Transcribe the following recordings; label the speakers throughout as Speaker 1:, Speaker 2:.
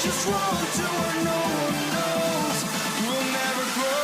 Speaker 1: us run to where no one knows. We'll never grow.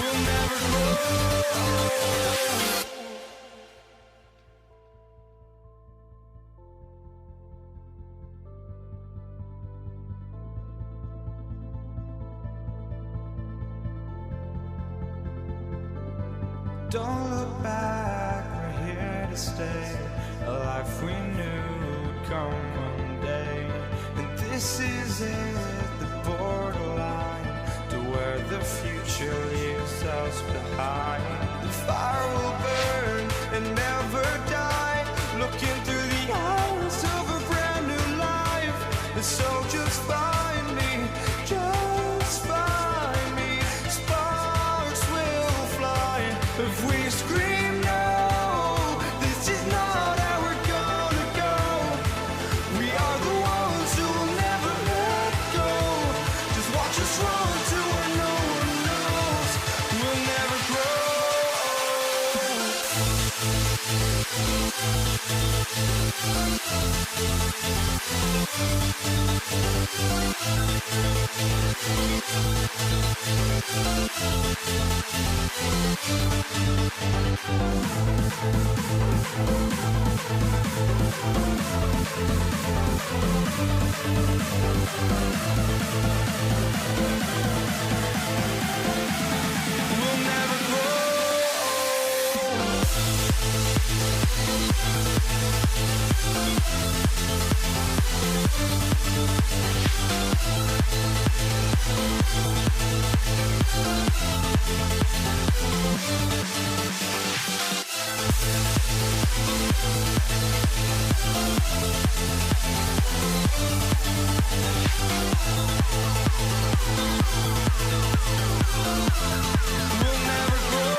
Speaker 1: We'll never grow. Don't look back, we're here to stay. A life we knew would come one day. And this is it, the borderline to where the future leaves us behind. The fire will burn and never die, looking through the eyes of a brand new life. And so just find me, just find me. Sparks will fly if we scream no. This is not how we're gonna go. We are the ones who will never let go. Just watch us run to where no one knows. We'll never grow. We'll never grow. We'll never grow.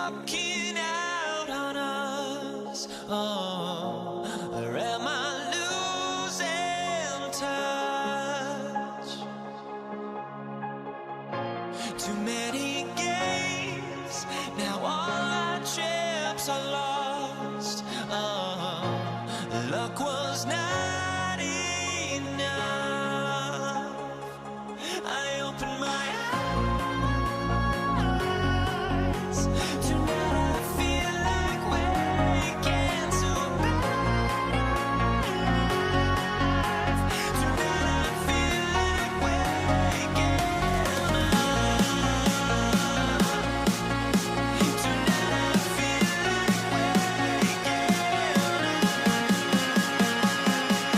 Speaker 1: walking out on us. Oh, or am I losing touch? Too many games, now all our chips are lost. Oh, luck was not enough. I opened my eyes. Tonight I feel like waking to life. Tonight I feel like waking up. Tonight I feel like waking up.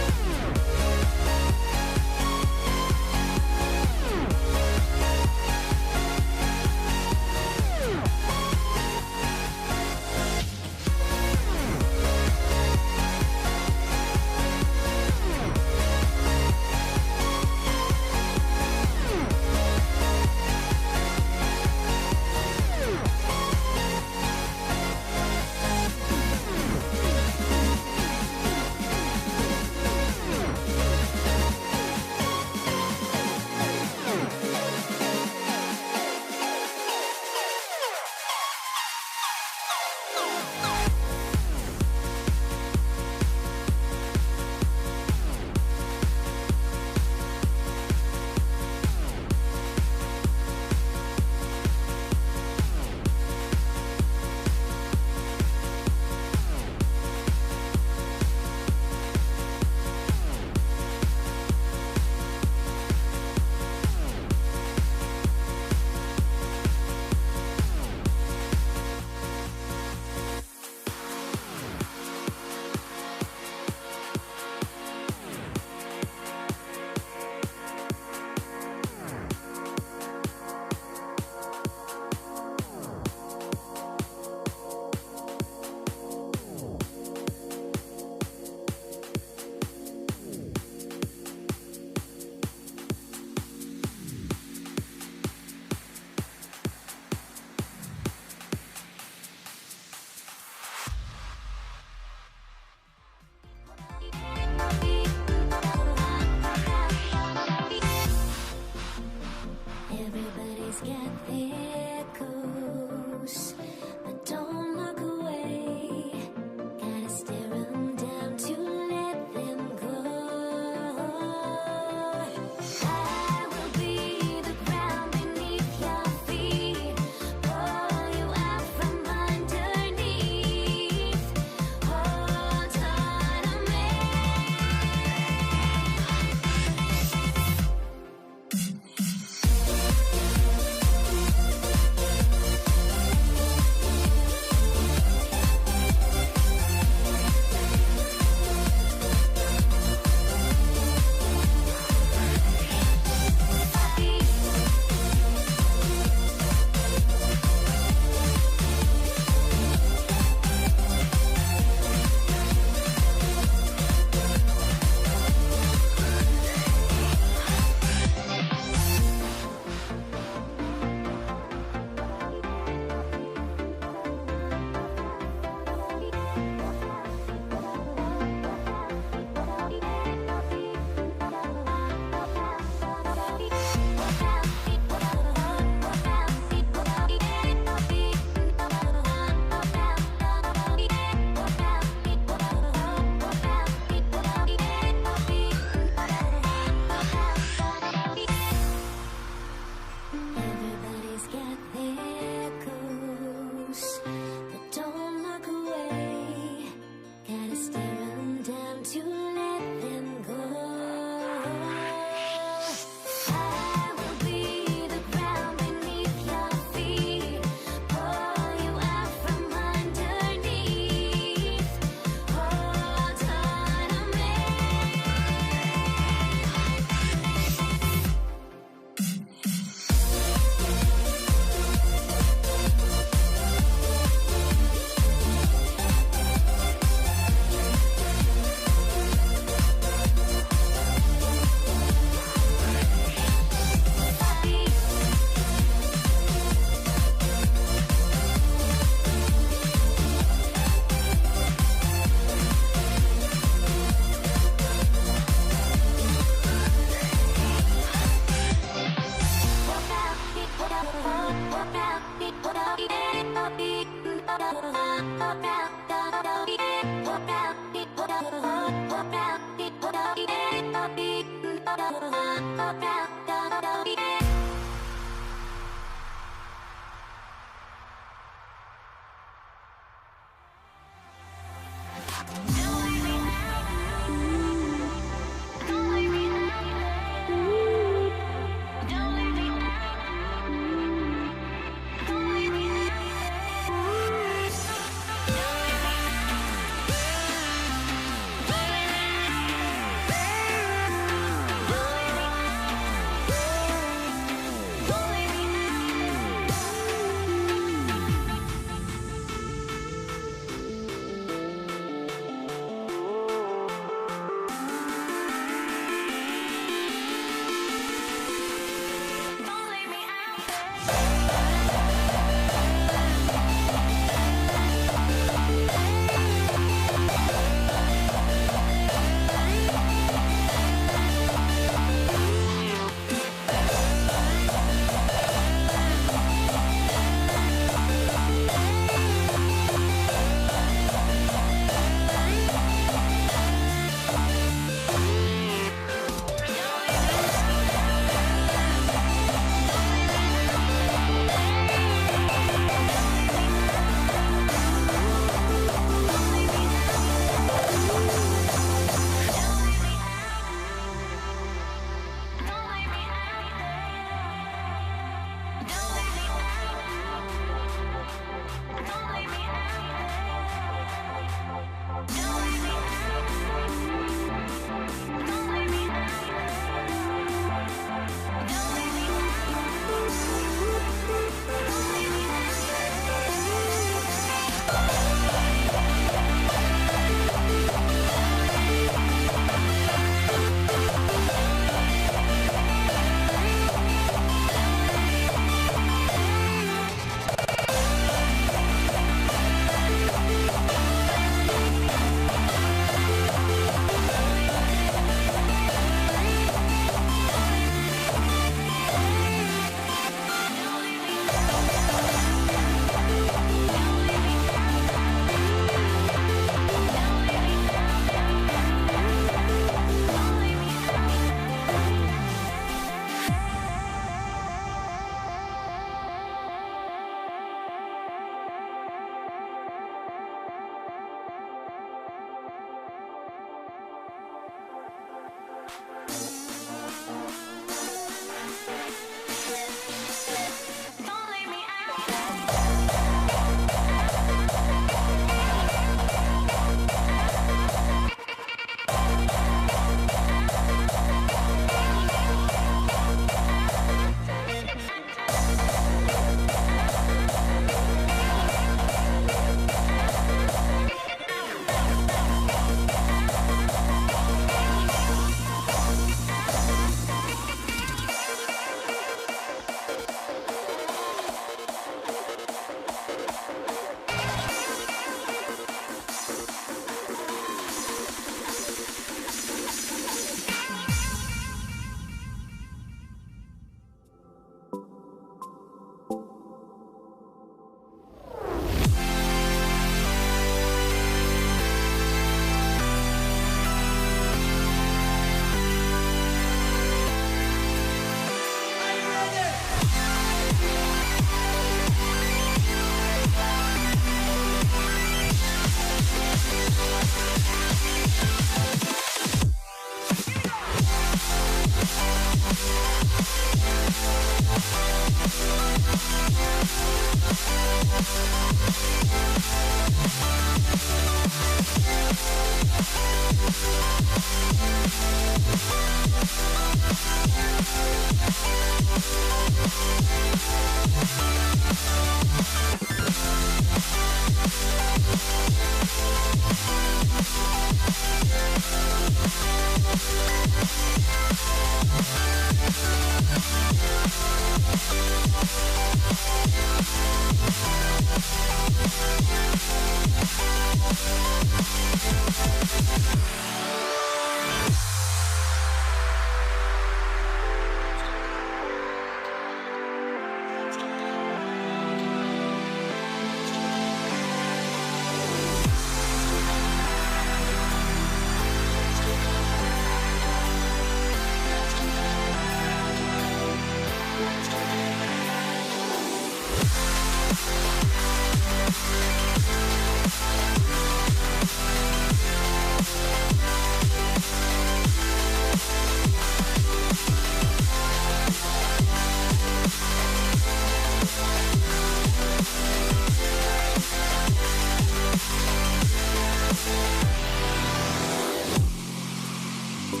Speaker 2: Can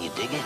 Speaker 2: you dig it?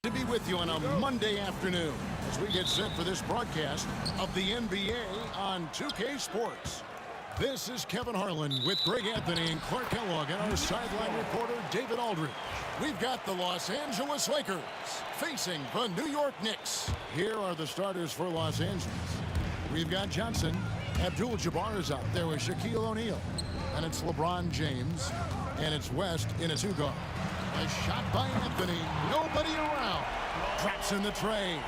Speaker 3: To be with you on a Monday afternoon as we get set for this broadcast of the NBA on 2K Sports. This is Kevin Harlan with Greg Anthony and Clark Kellogg and our sideline reporter David Aldridge. We've got the Los Angeles Lakers facing the New York Knicks. Here are the starters for Los Angeles. We've got Johnson. Abdul-Jabbar is out there with Shaquille O'Neal. And it's LeBron James. And it's West in a two-guard. A shot by Anthony. Nobody around. Traps in the tray.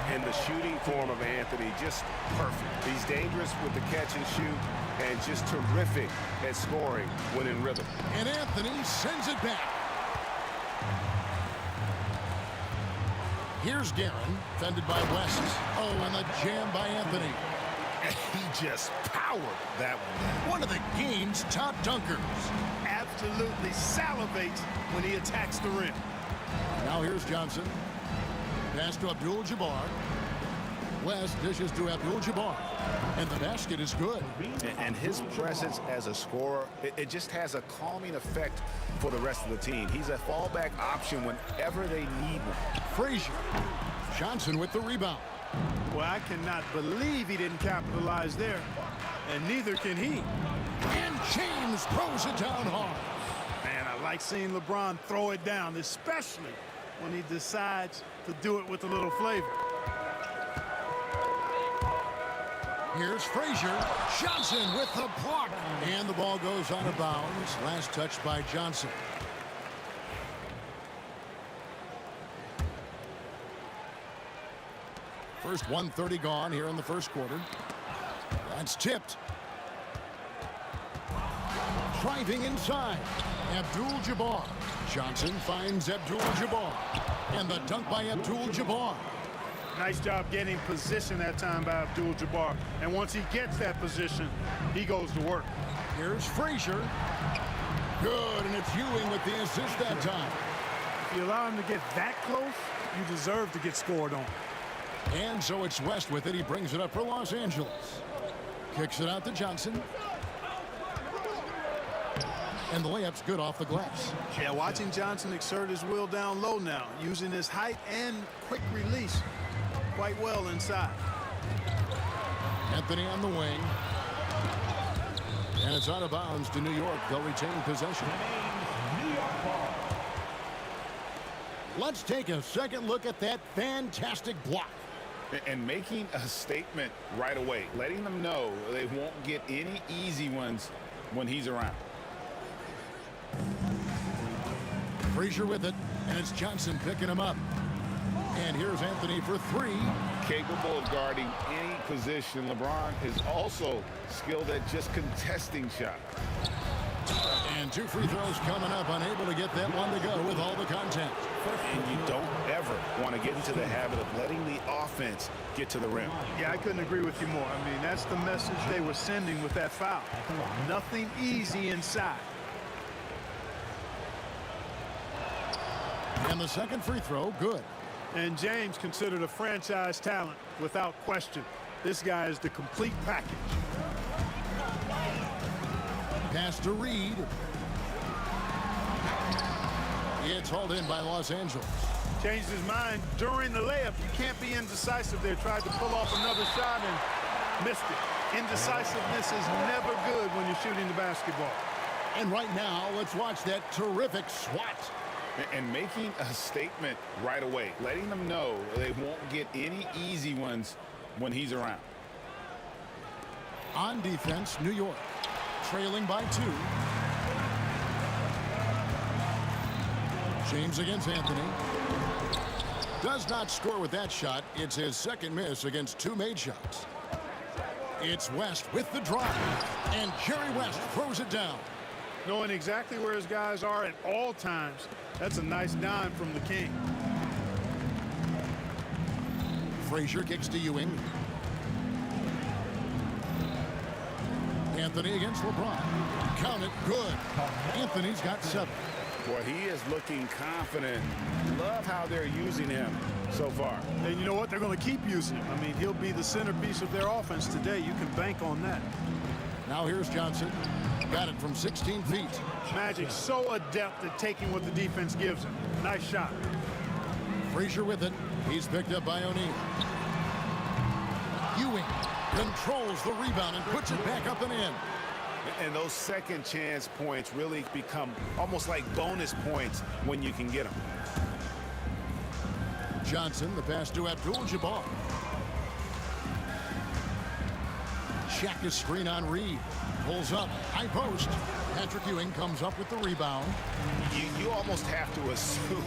Speaker 4: And the shooting form of Anthony, just perfect. He's dangerous with the catch and shoot and just terrific at scoring when in rhythm.
Speaker 3: And Anthony sends it back. Here's Guerin, fended by West. Oh, and the jam by Anthony.
Speaker 4: He just powered that one.
Speaker 3: One of the game's top dunkers.
Speaker 5: Absolutely salivates when he attacks the rim.
Speaker 3: Now here's Johnson. Pass to Abdul-Jabbar. West dishes to Abdul-Jabbar. And the basket is good.
Speaker 4: And his presence as a scorer, it just has a calming effect for the rest of the team. He's a fallback option whenever they need one.
Speaker 3: Frazier. Johnson with the rebound.
Speaker 5: Well, I cannot believe he didn't capitalize there. And neither can he.
Speaker 3: And James throws it down hard.
Speaker 5: Man, I like seeing LeBron throw it down, especially when he decides to do it with a little flavor.
Speaker 3: Here's Frazier. Johnson with the block. And the ball goes out of bounds. Last touch by Johnson. First 1:30 gone here in the first quarter. That's tipped. Driving inside. Abdul-Jabbar. Johnson finds Abdul-Jabbar. And the dunk by Abdul-Jabbar.
Speaker 5: Nice job getting position that time by Abdul-Jabbar. And once he gets that position, he goes to work.
Speaker 3: Here's Frazier. Good, and it's Ewing with the assist that time.
Speaker 5: If you allow him to get that close, you deserve to get scored on.
Speaker 3: And so it's West with it. He brings it up for Los Angeles. Kicks it out to Johnson. And the layup's good off the glass.
Speaker 5: Yeah, watching Johnson exert his will down low now, using his height and quick release quite well inside.
Speaker 3: Anthony on the wing. And it's out of bounds to New York. They'll retain possession. Let's take a second look at that fantastic block.
Speaker 4: And making a statement right away, letting them know they won't get any easy ones when he's around.
Speaker 3: Frazier with it, and it's Johnson picking him up. And here's Anthony for three.
Speaker 4: Capable of guarding any position. LeBron is also skilled at just contesting shots.
Speaker 3: And two free throws coming up, unable to get that one to go with all the contact.
Speaker 4: And you don't ever want to get into the habit of letting the offense get to the rim.
Speaker 5: Yeah, I couldn't agree with you more. I mean, that's the message they were sending with that foul. Nothing easy inside.
Speaker 3: And the second free throw, good.
Speaker 5: And James considered a franchise talent without question. This guy is the complete package.
Speaker 3: Pass to Reed. It's hauled in by Los Angeles.
Speaker 5: Changed his mind during the layup. You can't be indecisive there. Tried to pull off another shot and missed it. Indecisiveness is never good when you're shooting the basketball.
Speaker 3: And right now, let's watch that terrific swat.
Speaker 4: And making a statement right away, letting them know they won't get any easy ones when he's around.
Speaker 3: On defense, New York, trailing by 2. James against Anthony. Does not score with that shot. It's his second miss against 2 made shots. It's West with the drive. And Jerry West throws it down.
Speaker 5: Knowing exactly where his guys are at all times. That's a nice dime from the King.
Speaker 3: Frazier kicks to Ewing. Anthony against LeBron. Count it, good. Anthony's got 7.
Speaker 4: Boy, he is looking confident. Love how they're using him so far.
Speaker 5: And you know what? They're going to keep using him. I mean, he'll be the centerpiece of their offense today. You can bank on that.
Speaker 3: Now here's Johnson. Got it from 16 feet.
Speaker 5: Magic so adept at taking what the defense gives him. Nice shot.
Speaker 3: Frazier with it. He's picked up by O'Neal. Ewing controls the rebound and puts it back up and in.
Speaker 4: And those second chance points really become almost like bonus points when you can get them.
Speaker 3: Johnson, the pass to Abdul-Jabbar. Shaq screen on Reed. Pulls up, high post. Patrick Ewing comes up with the rebound.
Speaker 4: You almost have to assume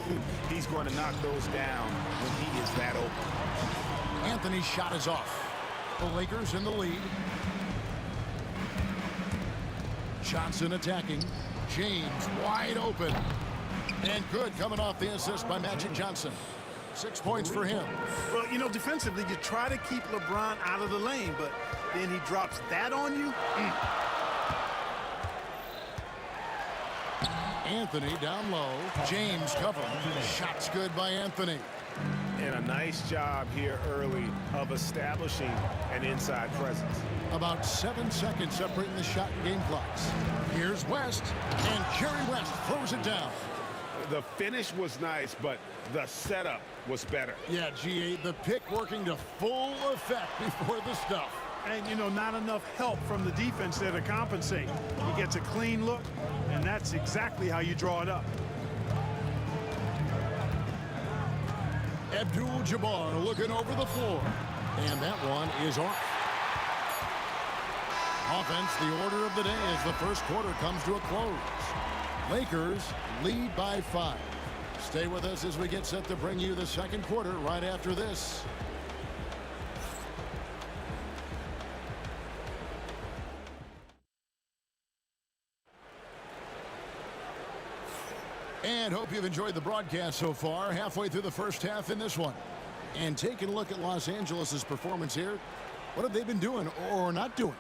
Speaker 4: he's going to knock those down when he is that open.
Speaker 3: Anthony's shot is off. The Lakers in the lead. Johnson attacking. James wide open. And good coming off the assist by Magic Johnson. 6 points for him.
Speaker 5: Well, you know, defensively, you try to keep LeBron out of the lane, but then he drops that on you.
Speaker 3: Anthony down low. James covering. Shots good by Anthony.
Speaker 4: And a nice job here early of establishing an inside presence.
Speaker 3: About 7 seconds separating the shot and game clocks. Here's West, and Jerry West throws it down.
Speaker 4: The finish was nice, but the setup was better.
Speaker 3: Yeah, G8, the pick working to full effect before the stuff.
Speaker 5: And, you know, not enough help from the defense there to compensate. He gets a clean look, and that's exactly how you draw it up.
Speaker 3: Abdul-Jabbar looking over the floor. And that one is off. Offense, the order of the day as the first quarter comes to a close. Lakers lead by 5. Stay with us as we get set to bring you the second quarter right after this. And hope you've enjoyed the broadcast so far. Halfway through the first half in this one. And taking a look at Los Angeles' performance here. What have they been doing or not doing?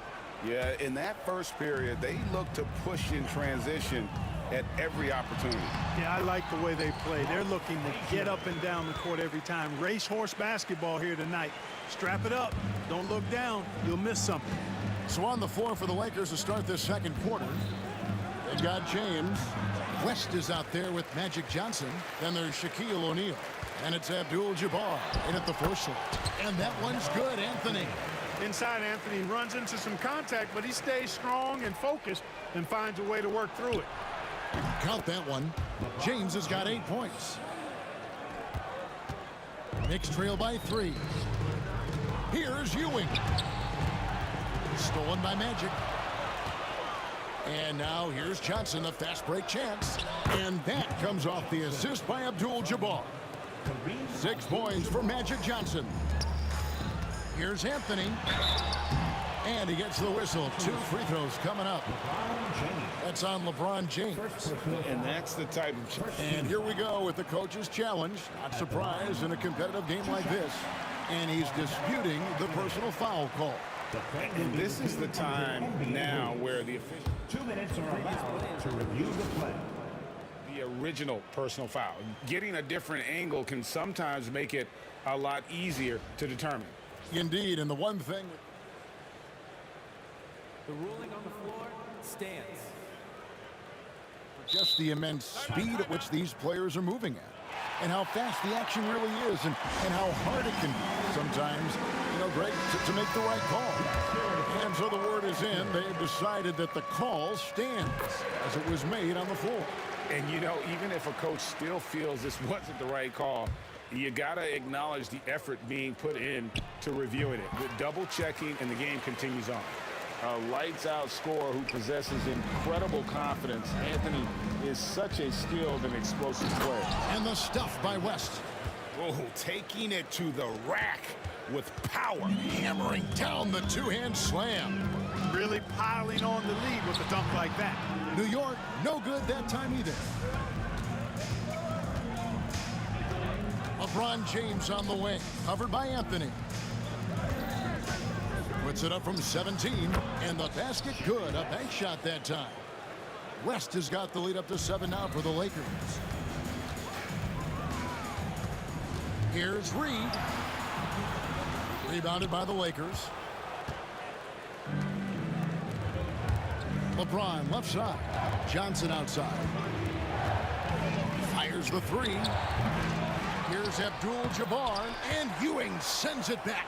Speaker 4: Yeah, in that first period, they looked to push in transition at every opportunity.
Speaker 5: Yeah, I like the way they play. They're looking to get up and down the court every time. Racehorse basketball here tonight. Strap it up. Don't look down. You'll miss something.
Speaker 3: So on the floor for the Lakers to start this second quarter. They've got James. West is out there with Magic Johnson. Then there's Shaquille O'Neal. And it's Abdul-Jabbar in at the 4 slot. And that one's good, Anthony.
Speaker 5: Inside, Anthony runs into some contact, but he stays strong and focused and finds a way to work through it.
Speaker 3: Count that one. James has got 8 points. Knicks trail by 3. Here's Ewing. Stolen by Magic. And now here's Johnson, a fast break chance. And that comes off the assist by Abdul-Jabbar. 6 points for Magic Johnson. Here's Anthony. And he gets the whistle. 2 free throws coming up. That's on LeBron James.
Speaker 4: And that's the type of...
Speaker 3: And here we go with the coach's challenge. Not surprised in a competitive game like this. And he's disputing the personal foul call.
Speaker 4: And this is the time now where the official...
Speaker 2: 2 minutes are allowed to review the play.
Speaker 4: The original personal foul. Getting a different angle can sometimes make it a lot easier to determine.
Speaker 3: Indeed, and the one thing...
Speaker 6: The ruling on the floor stands.
Speaker 3: Just the immense speed at which these players are moving at. And how fast the action really is, and how hard it can be sometimes, Greg, to make the right call. And so the word is in. They've decided that the call stands as it was made on the floor.
Speaker 4: And, even if a coach still feels this wasn't the right call, you got to acknowledge the effort being put in to reviewing it. With double checking, and the game continues on. A lights-out scorer who possesses incredible confidence. Anthony is such a skilled and explosive player.
Speaker 3: And the stuff by West.
Speaker 4: Oh, taking it to the rack with power.
Speaker 3: Hammering down the two-hand slam.
Speaker 5: Really piling on the lead with a dunk like that.
Speaker 3: New York, no good that time either. LeBron James on the wing, covered by Anthony. Puts it up from 17, and the basket good. A bank shot that time. West has got the lead up to 7 now for the Lakers. Here's Reed. Rebounded by the Lakers. LeBron left side. Johnson outside. Fires the 3. Here's Abdul-Jabbar, and Ewing sends it back.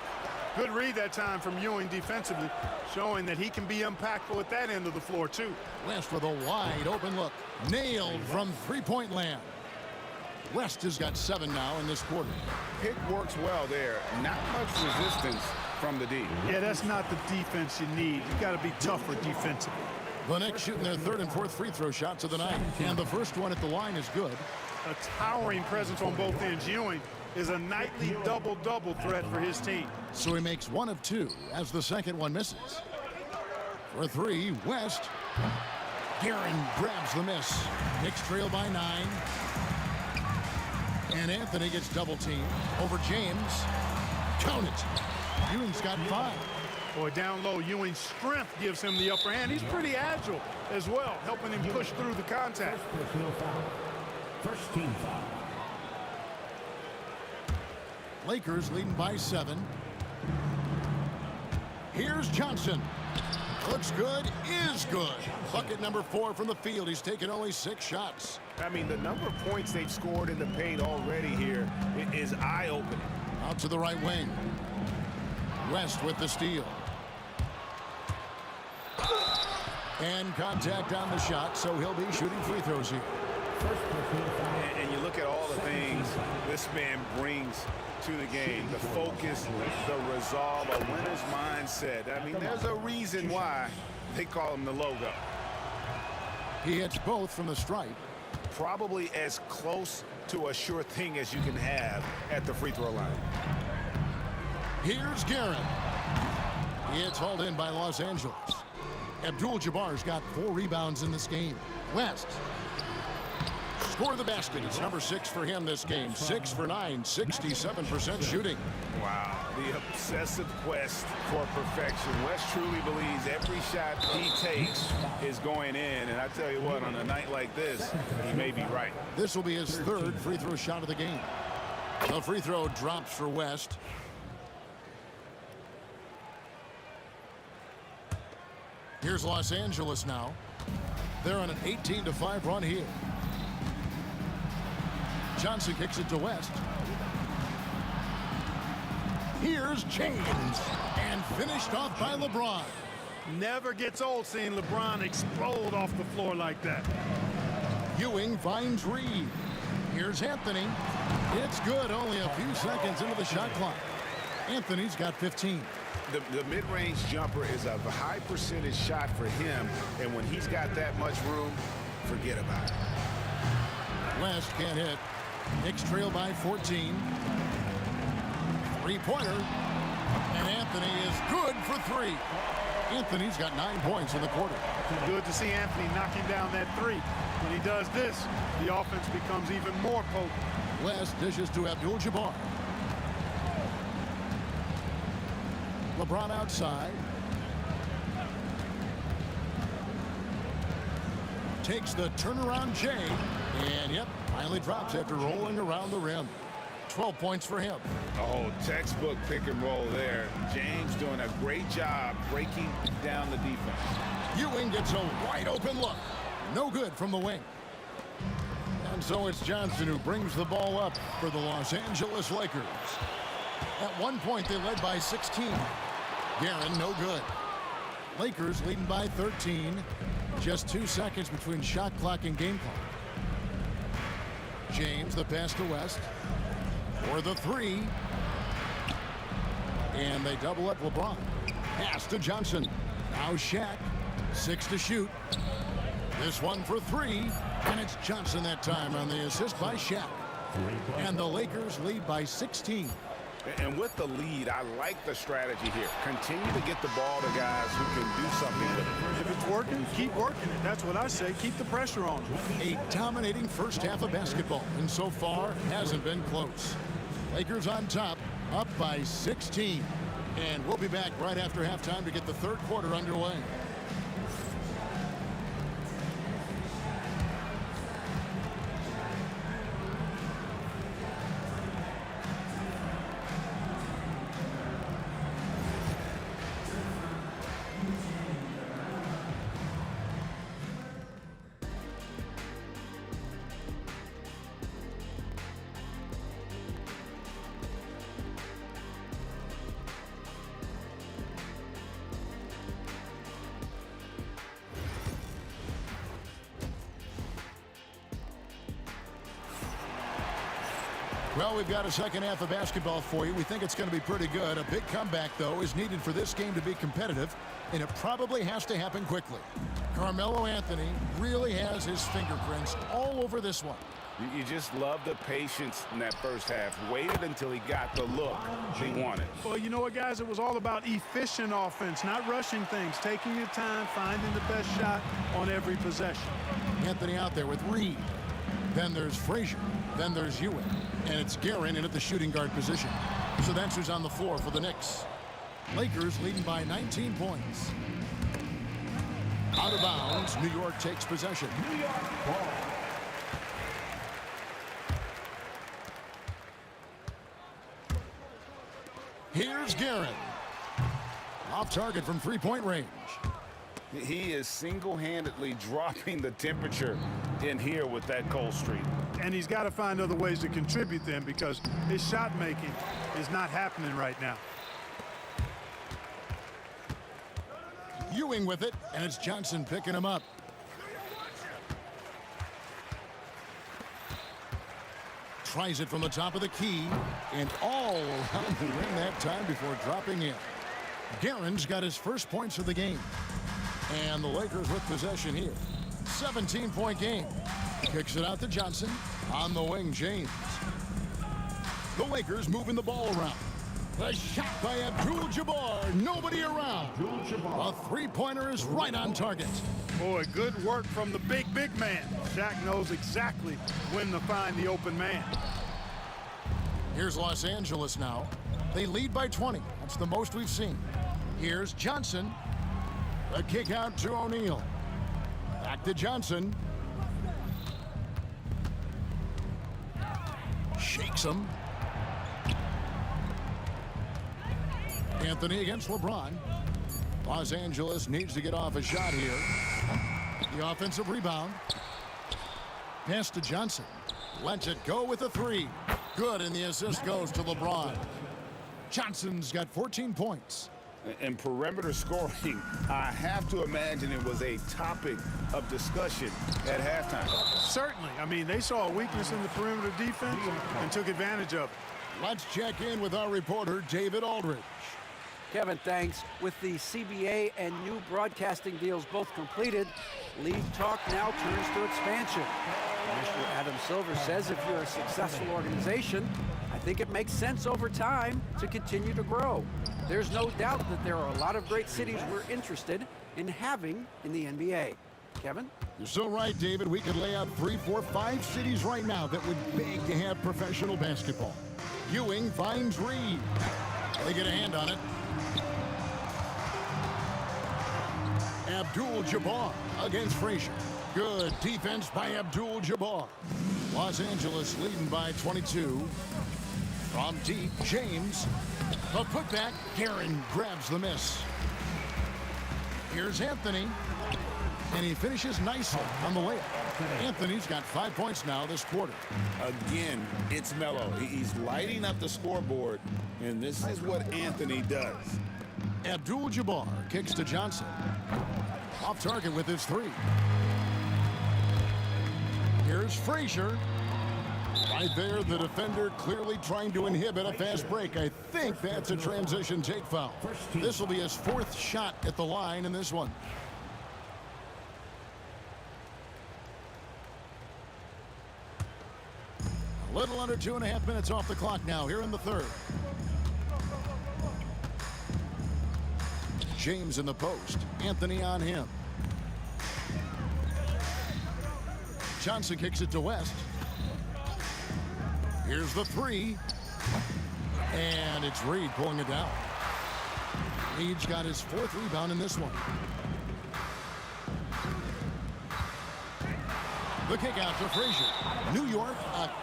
Speaker 5: Good read that time from Ewing defensively, showing that he can be impactful at that end of the floor, too.
Speaker 3: West with a wide open look. Nailed from three-point land. West has got 7 now in this quarter.
Speaker 4: Pick works well there. Not much resistance from the D.
Speaker 5: Yeah, that's not the defense you need. You got to be tougher defensively.
Speaker 3: The Knicks shooting their 3rd and 4th free throw shots of the night. And the first one at the line is good.
Speaker 5: A towering presence on both ends. Ewing is a nightly double-double threat for his team.
Speaker 3: So he makes 1 of 2 as the second one misses. For 3, West. Guerin grabs the miss. Knicks trail by 9. And Anthony gets double-teamed over James. Count it. Ewing's got 5.
Speaker 5: Boy, down low, Ewing's strength gives him the upper hand. He's pretty agile as well, helping him push through the contact.
Speaker 2: First team foul.
Speaker 3: Lakers leading by 7. Here's Johnson. Looks good, is good. Bucket number 4 from the field. He's taken only 6 shots.
Speaker 4: I mean, the number of points they've scored in the paint already here is eye-opening.
Speaker 3: Out to the right wing. West with the steal. And contact on the shot, so he'll be shooting free throws here.
Speaker 4: And you look at all the things this man brings to the game. The focus, the resolve, a winner's mindset. I mean, there's a reason why they call him the logo.
Speaker 3: He hits both from the stripe.
Speaker 4: Probably as close to a sure thing as you can have at the free throw line.
Speaker 3: Here's Guerin. It's hauled in by Los Angeles. Abdul-Jabbar's got 4 rebounds in this game. West. Score the basket. It's number 6 for him this game. 6 for 9, 67% shooting.
Speaker 4: Wow, the obsessive quest for perfection. West truly believes every shot he takes is going in. And I tell you what, on a night like this, he may be right.
Speaker 3: This will be his 3rd free throw shot of the game. The free throw drops for West. Here's Los Angeles now. They're on an 18-5 run here. Johnson kicks it to West. Here's James. And finished off by LeBron.
Speaker 5: Never gets old seeing LeBron explode off the floor like that.
Speaker 3: Ewing finds Reed. Here's Anthony. It's good, only a few seconds into the shot clock. Anthony's got 15.
Speaker 4: The mid-range jumper is a high percentage shot for him, and when he's got that much room, forget about it.
Speaker 3: West can't hit. Knicks trail by 14. Three-pointer. And Anthony is good for three. Anthony's got 9 points in the quarter.
Speaker 5: Good to see Anthony knocking down that three. When he does this, the offense becomes even more potent.
Speaker 3: West dishes to Abdul-Jabbar. LeBron outside. Takes the turnaround J. And, yep, finally drops after rolling around the rim. 12 points for him.
Speaker 4: Oh, textbook pick and roll there. James doing a great job breaking down the defense.
Speaker 3: Ewing gets a wide open look. No good from the wing. And so it's Johnson who brings the ball up for the Los Angeles Lakers. At one point, they led by 16. Guerin, no good. Lakers leading by 13. Just 2 seconds between shot clock and game clock. James, the pass to West. For the three. And they double up LeBron. Pass to Johnson. Now Shaq. 6 to shoot. This one for three. And it's Johnson that time on the assist by Shaq. And the Lakers lead by 16.
Speaker 4: And with the lead, I like the strategy here. Continue to get the ball to guys who can do something with it.
Speaker 5: If it's working, keep working it. That's what I say. Keep the pressure on.
Speaker 3: A dominating first half of basketball, and so far hasn't been close. Lakers on top, up by 16. And we'll be back right after halftime to get the third quarter underway. Well, we've got a second half of basketball for you. We think it's going to be pretty good. A big comeback, though, is needed for this game to be competitive, and it probably has to happen quickly. Carmelo Anthony really has his fingerprints all over this one.
Speaker 4: You just love the patience in that first half. Waited until he got the look he wanted.
Speaker 5: Well, you know what, guys? It was all about efficient offense, not rushing things, taking your time, finding the best shot on every possession.
Speaker 3: Anthony out there with Reed. Then there's Frazier. Then there's Ewing. And it's Guerin in at the shooting guard position. So that's who's on the floor for the Knicks. Lakers leading by 19 points. Out of bounds, New York takes possession.
Speaker 2: New York ball.
Speaker 3: Here's Guerin. Off target from three-point range.
Speaker 4: He is single-handedly dropping the temperature in here with that cold streak.
Speaker 5: And he's got to find other ways to contribute then, because his shot making is not happening right now.
Speaker 3: Ewing with it, and it's Johnson picking him up. Tries it from the top of the key, and all around the rim that time before dropping in. Guerin's got his first points of the game. And the Lakers with possession here. 17-point game. Kicks it out to Johnson. On the wing, James. The Lakers moving the ball around. The shot by Abdul-Jabbar. Nobody around. A three-pointer is right on target.
Speaker 5: Boy, good work from the big man. Shaq knows exactly when to find the open man.
Speaker 3: Here's Los Angeles now. They lead by 20. That's the most we've seen. Here's Johnson. A kick out to O'Neal. Back to Johnson. Shakes him. Anthony against LeBron. Los Angeles needs to get off a shot here. The offensive rebound. Pass to Johnson. Lets it go with a three. Good, and the assist goes to LeBron. Johnson's got 14 points.
Speaker 4: And perimeter scoring, I have to imagine it was a topic of discussion at halftime.
Speaker 5: Certainly. I mean, they saw a weakness in the perimeter defense and took advantage of it.
Speaker 3: Let's check in with our reporter, David Aldridge.
Speaker 7: Kevin, thanks. With the CBA and new broadcasting deals both completed, league talk now turns to expansion. Commissioner Adam Silver says if you're a successful organization, I think it makes sense over time to continue to grow. There's no doubt that there are a lot of great cities we're interested in having in the NBA. Kevin?
Speaker 3: You're so right, David. We could lay out 3, 4, 5 cities right now that would beg to have professional basketball. Ewing finds Reed. They get a hand on it. Abdul-Jabbar against Frazier. Good defense by Abdul-Jabbar. Los Angeles leading by 22. From deep, James. A putback. Guerin grabs the miss. Here's Anthony. And he finishes nicely on the layup. Anthony's got 5 points now this quarter.
Speaker 4: Again, it's Melo. He's lighting up the scoreboard, and this is what Anthony does.
Speaker 3: Abdul-Jabbar kicks to Johnson. Off target with his 3. Here's Frazier. Right there, the defender clearly trying to inhibit a fast break. I think that's a transition take foul. This will be his 4th shot at the line in this one. A little under 2.5 minutes off the clock now here in the 3rd. James in the post. Anthony on him. Johnson kicks it to West. Here's the 3. And it's Reed pulling it down. Reed's got his 4th rebound in this one. The kick out to Frazier. New York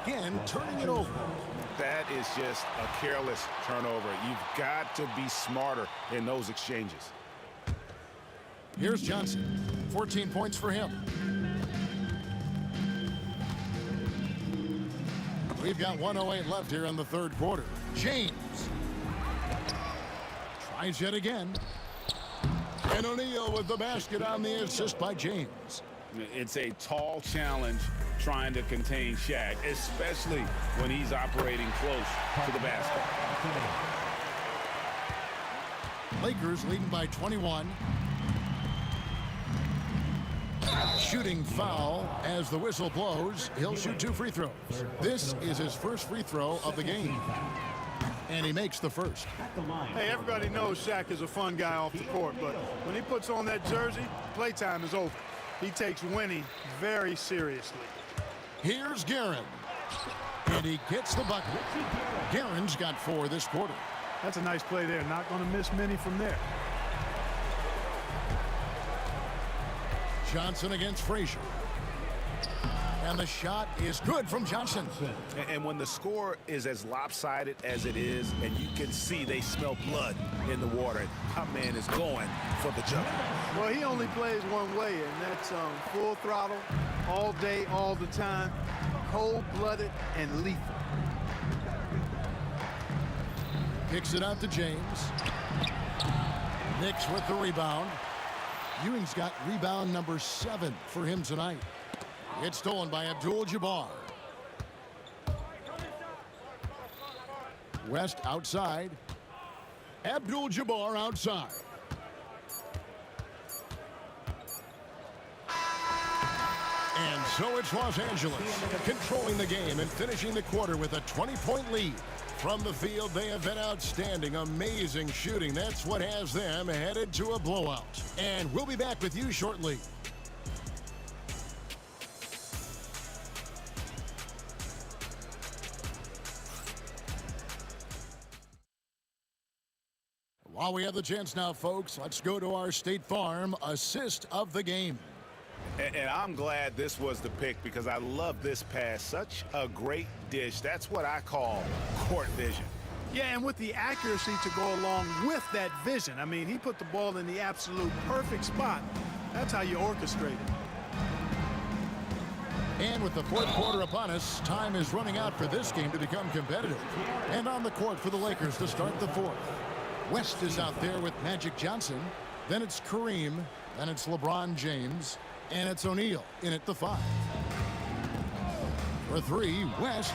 Speaker 3: again turning it over.
Speaker 4: That is just a careless turnover. You've got to be smarter in those exchanges.
Speaker 3: Here's Johnson. 14 points for him. We've got 1:08 left here in the 3rd quarter. James tries yet again. And O'Neal with the basket on the assist by James.
Speaker 4: It's a tall challenge trying to contain Shaq, especially when he's operating close to the basket.
Speaker 3: Lakers leading by 21. Shooting foul as the whistle blows. He'll shoot 2 free throws. This is his first free throw of the game. And he makes the first.
Speaker 5: Hey, everybody knows Shaq is a fun guy off the court, but when he puts on that jersey, playtime is over. He takes winning very seriously.
Speaker 3: Here's Guerin. And he gets the bucket. Guerin's got 4 this quarter.
Speaker 5: That's a nice play there. Not going to miss many from there.
Speaker 3: Johnson against Frazier. And the shot is good from Johnson.
Speaker 4: And when the score is as lopsided as it is, and you can see they smell blood in the water, my man is going for the jump.
Speaker 5: Well, he only plays one way, and that's full throttle, all day, all the time, cold-blooded and lethal.
Speaker 3: Kicks it out to James. Knicks with the rebound. Ewing's got rebound number 7 for him tonight. It's stolen by Abdul-Jabbar. West outside. Abdul-Jabbar outside. And so it's Los Angeles controlling the game and finishing the quarter with a 20-point lead. From the field, they have been outstanding, amazing shooting. That's what has them headed to a blowout. And we'll be back with you shortly. While we have the chance now, folks, let's go to our State Farm assist of the game.
Speaker 4: And I'm glad this was the pick because I love this pass. Such a great dish. That's what I call court vision.
Speaker 5: Yeah, and with the accuracy to go along with that vision. I mean, he put the ball in the absolute perfect spot. That's how you orchestrate it.
Speaker 3: And with the 4th quarter upon us, time is running out for this game to become competitive. And on the court for the Lakers to start the 4th. West is out there with Magic Johnson. Then it's Kareem. Then it's LeBron James. And it's O'Neal in at the 5. For 3, West.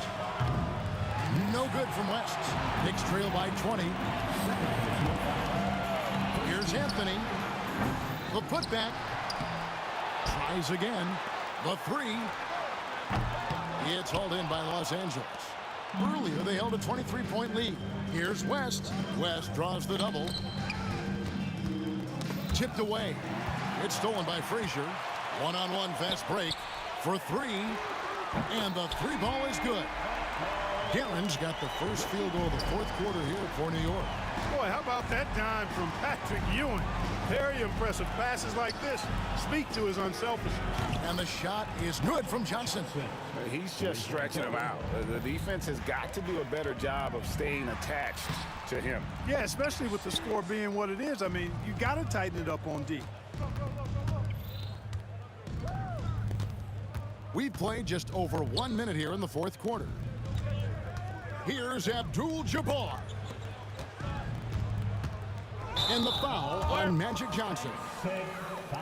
Speaker 3: No good from West. Knicks trail by 20. Here's Anthony. The putback. Tries again. The three. It's hauled in by Los Angeles. Earlier, they held a 23-point lead. Here's West. West draws the double. Tipped away. It's stolen by Frazier. One-on-one fast break for three. And the three ball is good. Guerin's got the first field goal of the fourth quarter here for New York.
Speaker 5: Boy, how about that dime from Patrick Ewing? Very impressive. Passes like this speak to his unselfishness.
Speaker 3: And the shot is good from Johnson.
Speaker 4: He's just stretching him out. The defense has got to do a better job of staying attached to him.
Speaker 5: Yeah, especially with the score being what it is. I mean, you got to tighten it up on D.
Speaker 3: We've played just over 1 minute here in the fourth quarter. Here's Abdul-Jabbar. And the foul on Magic Johnson.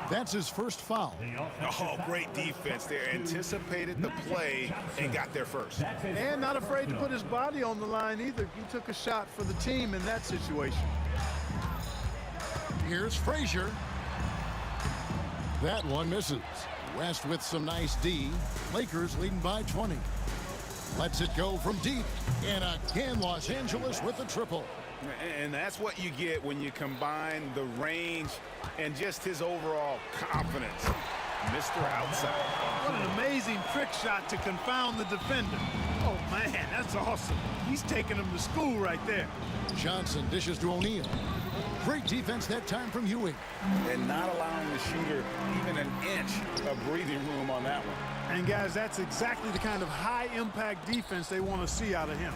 Speaker 3: That's his first foul.
Speaker 8: Oh, great defense there. Anticipated the play and got there first.
Speaker 5: And not afraid to put his body on the line either. He took a shot for the team in that situation.
Speaker 3: Here's Frazier. That one misses. West with some nice D. Lakers leading by 20. Lets it go from deep. And again, Los Angeles with a triple.
Speaker 8: And that's what you get when you combine the range and just his overall confidence. Mr. Outside.
Speaker 5: What an amazing trick shot to confound the defender. Oh, man, that's awesome. He's taking him to school right there.
Speaker 3: Johnson dishes to O'Neal. Great defense that time from Ewing.
Speaker 4: And not allowing the shooter even an inch of breathing room on that one.
Speaker 5: And, guys, that's exactly the kind of high-impact defense they want to see out of him.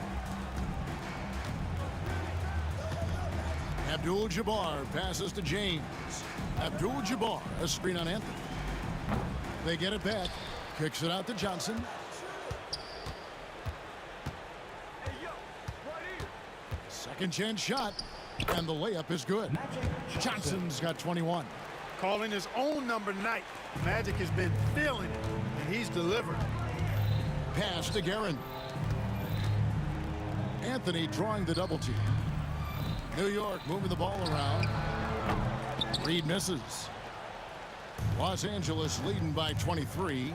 Speaker 3: Abdul-Jabbar passes to James. Abdul-Jabbar, a screen on Anthony. They get it back. Kicks it out to Johnson. Second chance shot. And the layup is good. Johnson's got 21.
Speaker 5: Calling his own number night. Magic has been feeling it, and he's delivered.
Speaker 3: Pass to Guerin. Anthony drawing the double team. New York moving the ball around. Reed misses. Los Angeles leading by 23.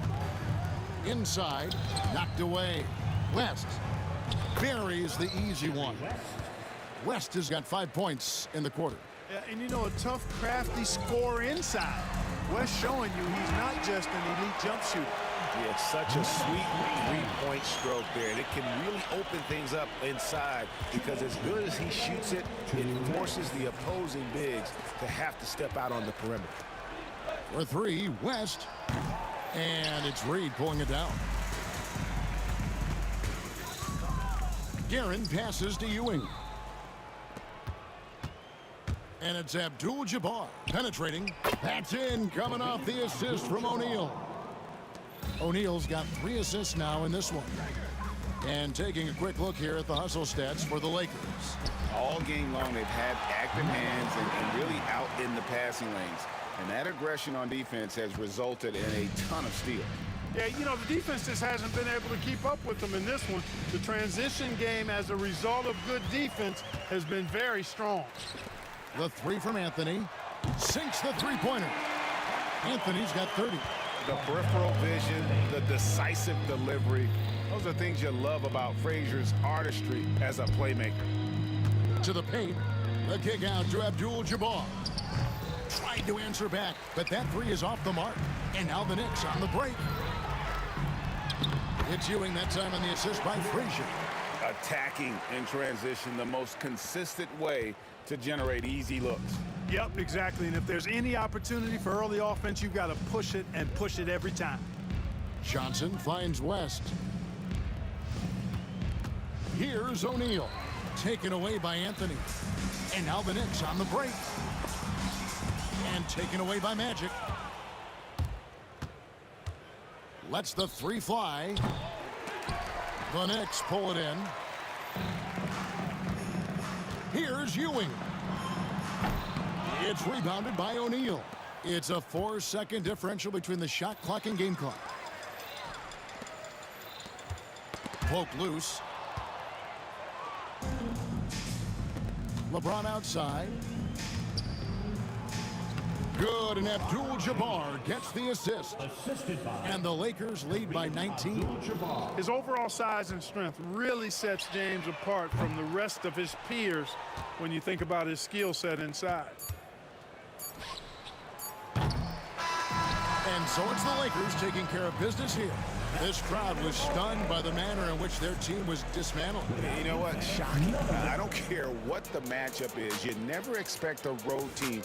Speaker 3: Inside, knocked away. West buries the easy one. West has got 5 points in the quarter.
Speaker 5: Yeah, and you know, a tough, crafty scorer inside. West showing you he's not just an elite jump shooter.
Speaker 8: Yeah, it's such a sweet three-point stroke there. And it can really open things up inside because as good as he shoots it, it forces the opposing bigs to have to step out on the perimeter.
Speaker 3: For three, West. And it's Reed pulling it down. Guerin passes to Ewing. And it's Abdul-Jabbar penetrating. That's in, coming off the assist from O'Neal. O'Neal's got 3 assists now in this one. And taking a quick look here at the hustle stats for the Lakers.
Speaker 4: All game long, they've had active hands and really out in the passing lanes. And that aggression on defense has resulted in a ton of steals.
Speaker 5: Yeah, you know, the defense just hasn't been able to keep up with them in this one. The transition game as a result of good defense has been very strong.
Speaker 3: The three from Anthony. Sinks the three-pointer. Anthony's got 30.
Speaker 8: The peripheral vision, the decisive delivery, those are things you love about Frazier's artistry as a playmaker.
Speaker 3: To the paint. The kick out to Abdul-Jabbar. Tried to answer back, but that three is off the mark. And now the Knicks on the break. It's Ewing that time on the assist by Frazier.
Speaker 4: Attacking in transition, the most consistent way to generate easy looks.
Speaker 5: Yep, exactly. And if there's any opportunity for early offense, you've got to push it and push it every time.
Speaker 3: Johnson finds West. Here's O'Neal. Taken away by Anthony. And now the Knicks on the break. And taken away by Magic. Lets the three fly. The Knicks pull it in. Here's Ewing. It's rebounded by O'Neal. It's a 4-second differential between the shot clock and game clock. Poke loose. LeBron outside. Good, and Abdul-Jabbar gets the assist.
Speaker 2: Assisted by
Speaker 3: And the Lakers lead by 19.
Speaker 2: Abdul-Jabbar.
Speaker 5: His overall size and strength really sets James apart from the rest of his peers when you think about his skill set inside.
Speaker 3: And so it's the Lakers taking care of business here. This crowd was stunned by the manner in which their team was dismantled.
Speaker 4: You know what? Shocking. I don't care what the matchup is. You never expect a road team.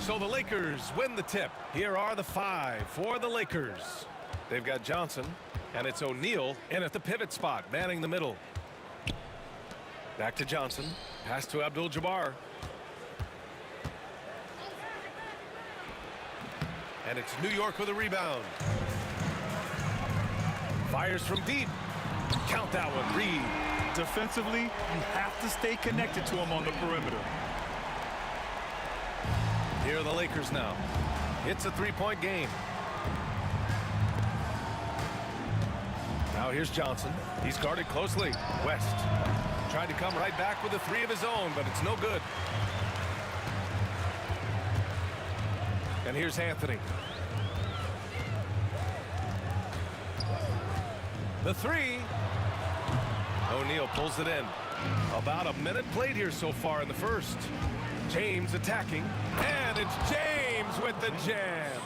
Speaker 9: So the Lakers win the tip. Here are the 5 for the Lakers. They've got Johnson, and it's O'Neal in at the pivot spot, manning the middle. Back to Johnson. Pass to Abdul-Jabbar. And it's New York with a rebound. Fires from deep. Count that one, Reed.
Speaker 5: Defensively, you have to stay connected to him on the perimeter.
Speaker 9: Here are the Lakers now. It's a three-point game. Now here's Johnson. He's guarded closely. West tried to come right back with a three of his own, but it's no good. And here's Anthony. The three. O'Neal pulls it in. About a minute played here so far in the first. James attacking. And it's James with the jam.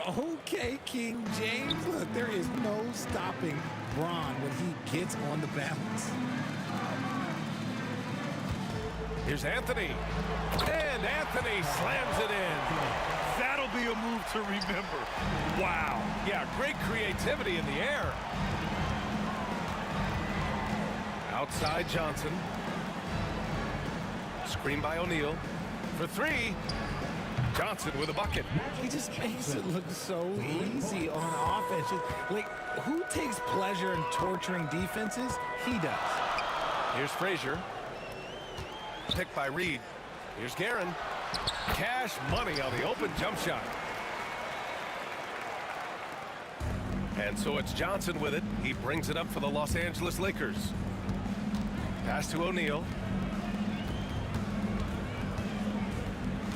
Speaker 10: Okay, King James. Look, there is no stopping Bron when he gets on the balance.
Speaker 9: Here's Anthony. And Anthony slams it in.
Speaker 5: That'll be a move to remember. Wow.
Speaker 9: Yeah, great creativity in the air. Outside Johnson. Screen by O'Neal. For three. Johnson with a bucket.
Speaker 10: He just makes it look so easy on offense. Like, who takes pleasure in torturing defenses? He does.
Speaker 9: Here's Frazier. Picked by Reed. Here's Guerin. Cash money on the open jump shot. And so it's Johnson with it. He brings it up for the Los Angeles Lakers. Pass to O'Neal.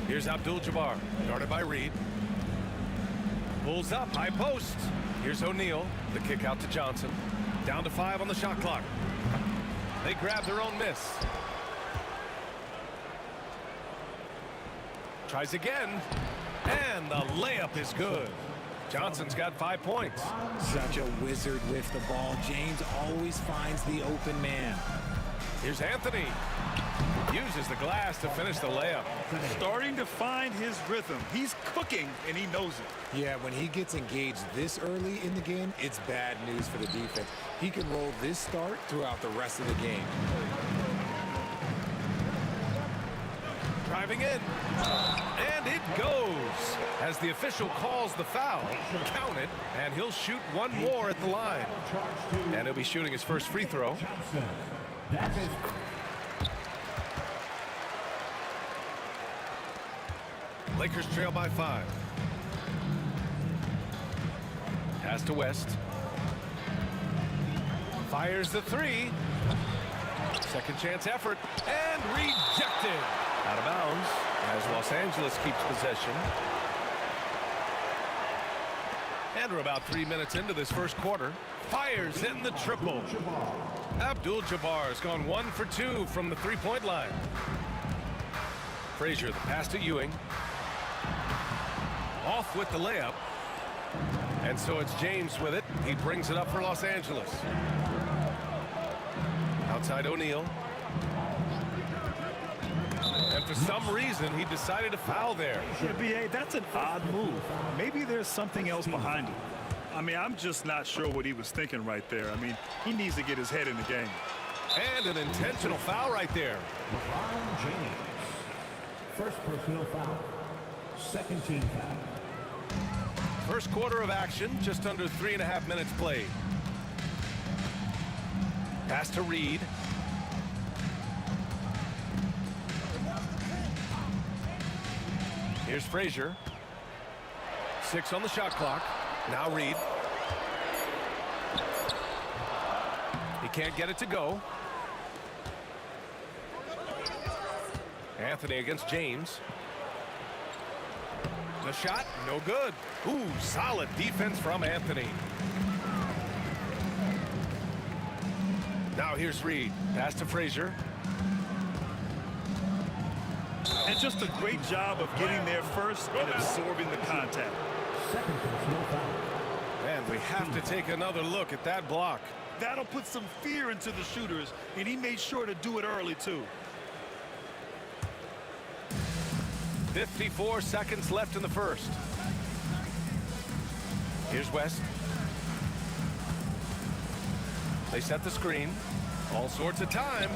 Speaker 9: Here's Abdul-Jabbar, guarded by Reed. Pulls up, high post. Here's O'Neal, the kick out to Johnson. Down to 5 on the shot clock. They grab their own miss. Tries again, and the layup is good. Johnson's got 5 points.
Speaker 10: Such a wizard with the ball. James always finds the open man.
Speaker 9: Here's Anthony. Uses the glass to finish the layup.
Speaker 5: Starting to find his rhythm. He's cooking, and he knows it.
Speaker 10: Yeah, when he gets engaged this early in the game, it's bad news for the defense. He can roll this start throughout the rest of the game.
Speaker 9: Driving in. And it goes. As the official calls the foul, count it, and he'll shoot one more at the line. And he'll be shooting his first free throw. Lakers trail by 5. Pass to West. Fires the three. Second chance effort. And rejected. Out of bounds as Los Angeles keeps possession. And we're about 3 minutes into this first quarter. Fires in the triple. Abdul-Jabbar has gone 1 for 2 from the three-point line. Frazier, the pass to Ewing. Off with the layup. And so it's James with it. He brings it up for Los Angeles. Outside O'Neal. And for some reason, he decided to foul there.
Speaker 5: Yeah, B.A., that's an odd move. Maybe there's something else behind it. I mean, I'm just not sure what he was thinking right there. I mean, he needs to get his head in the game.
Speaker 9: And an intentional foul right there.
Speaker 2: LeBron James. First personal foul. Second team foul.
Speaker 9: First quarter of action, just under 3.5 minutes played. Pass to Reed. Here's Frazier. 6 on the shot clock. Now Reed. He can't get it to go. Anthony against James. The shot, no good. Ooh, solid defense from Anthony. Now here's Reed. Pass to Frazier.
Speaker 5: And just a great job of getting there first and absorbing the contact.
Speaker 2: Second personal foul.
Speaker 9: And we have to take another look at that block.
Speaker 5: That'll put some fear into the shooters, and he made sure to do it early, too.
Speaker 9: 54 seconds left in the first. Here's West. They set the screen. All sorts of time.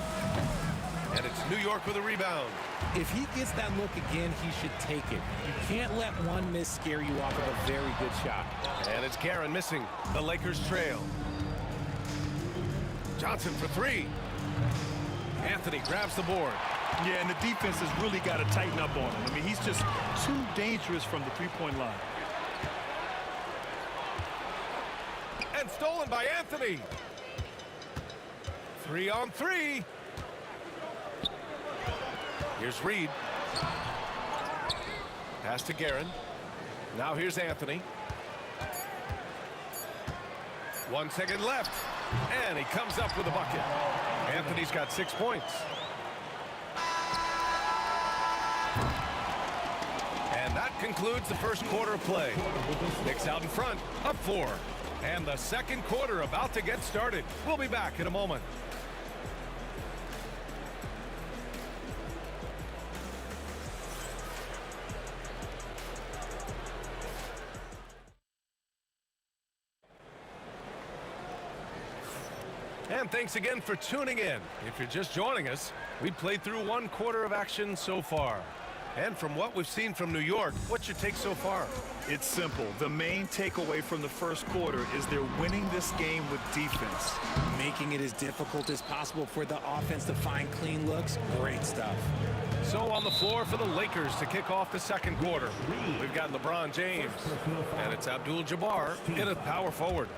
Speaker 9: And it's New York with a rebound.
Speaker 10: If he gets that look again, he should take it. You can't let one miss scare you off of a very good shot.
Speaker 9: And it's Guerin missing. The Lakers trail. Johnson for 3. Anthony grabs the board.
Speaker 5: Yeah, and the defense has really got to tighten up on him. I mean, he's just too dangerous from the three-point line.
Speaker 9: And stolen by Anthony. 3 on 3. Here's Reed. Pass to Guerin. Now here's Anthony. 1 second left. And he comes up with a bucket. Anthony's got 6 points. And that concludes the first quarter of play. Knicks out in front, up 4. And the second quarter about to get started. We'll be back in a moment. And thanks again for tuning in. If you're just joining us, we played through 1 quarter of action so far. And from what we've seen from New York, what's your take so far?
Speaker 5: It's simple. The main takeaway from the first quarter is they're winning this game with defense.
Speaker 10: Making it as difficult as possible for the offense to find clean looks. Great stuff.
Speaker 9: So on the floor for the Lakers to kick off the second quarter, we've got LeBron James, and it's Abdul-Jabbar in a power forward.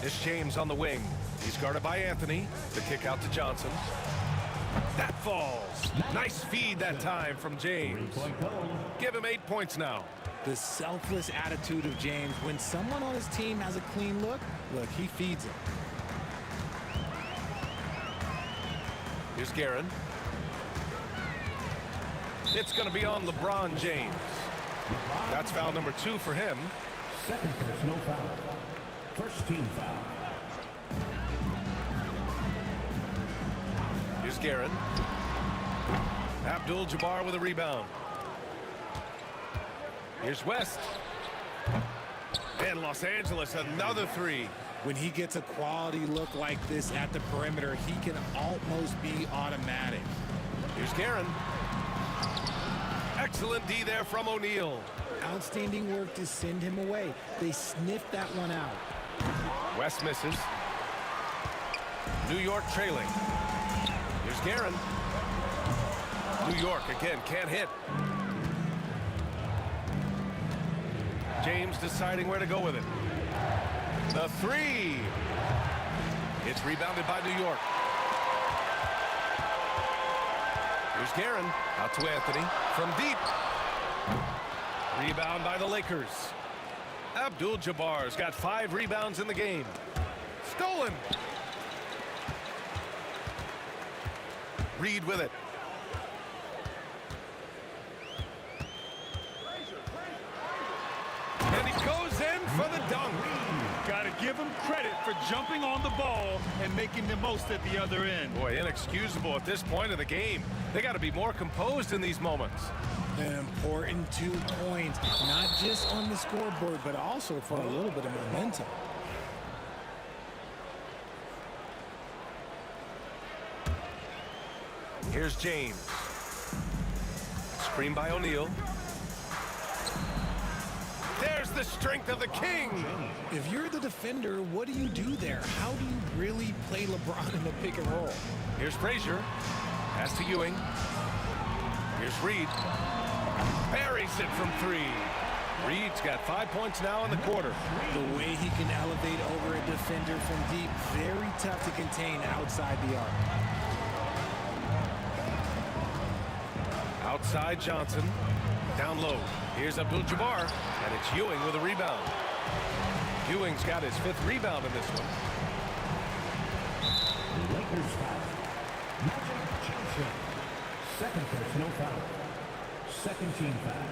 Speaker 9: It's James on the wing. He's guarded by Anthony. The kick out to Johnson. That falls. Nice feed that time from James. Give him 8 points now.
Speaker 10: The selfless attitude of James. When someone on his team has a clean look, he feeds him.
Speaker 9: Here's Guerin. It's going to be on LeBron James. That's foul number 2 for him.
Speaker 2: Second personal foul. First team foul.
Speaker 9: Here's Guerin. Abdul-Jabbar with a rebound. Here's West. And Los Angeles, another 3.
Speaker 10: When he gets a quality look like this at the perimeter, he can almost be automatic.
Speaker 9: Here's Guerin. Excellent D there from O'Neal.
Speaker 10: Outstanding work to send him away. They sniffed that one out.
Speaker 9: West misses. New York trailing. Here's Guerin. New York again can't hit. James deciding where to go with it. The 3. It's rebounded by New York. Here's Guerin. Out to Anthony. From deep. Rebound by the Lakers. Abdul-Jabbar's got 5 rebounds in the game. Stolen. Reed with it. And he goes in for the dunk.
Speaker 5: Got to give him credit for jumping on the ball and making the most at the other end.
Speaker 9: Boy, inexcusable at this point of the game. They got to be more composed in these moments.
Speaker 10: An important 2 points, not just on the scoreboard, but also for a little bit of momentum.
Speaker 9: Here's James. Screen by O'Neal. There's the strength of the king.
Speaker 10: If you're the defender, what do you do there? How do you really play LeBron in the pick and roll?
Speaker 9: Here's Frazier. Pass to Ewing. Here's Reed. Buries it from 3. Reed's got 5 points now in the quarter.
Speaker 10: The way he can elevate over a defender from deep, very tough to contain outside the arc.
Speaker 9: Outside Johnson. Down low. Here's Abdul-Jabbar. And it's Ewing with a rebound. Ewing's got his 5th rebound in this one.
Speaker 2: Lakers foul. Magic Johnson. Second personal foul. Second team foul.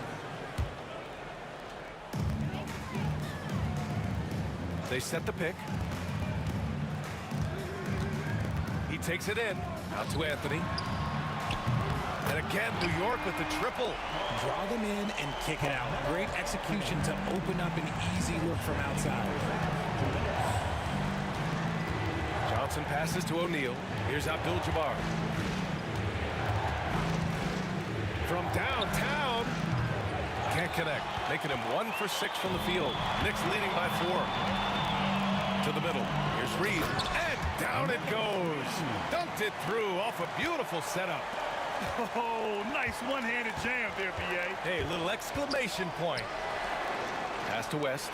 Speaker 9: They set the pick. He takes it in. Out to Anthony. And again, New York with the triple.
Speaker 10: Draw them in and kick it out. Great execution to open up an easy look from outside.
Speaker 9: Johnson passes to O'Neal. Here's Abdul-Jabbar. From downtown. Can't connect. Making him 1 for 6 from the field. Knicks leading by 4. To the middle. Here's Reed. And down it goes. Dunked it through off a beautiful setup.
Speaker 5: Oh, nice one-handed jam there, B.A.
Speaker 9: Hey, little exclamation point. Pass to West.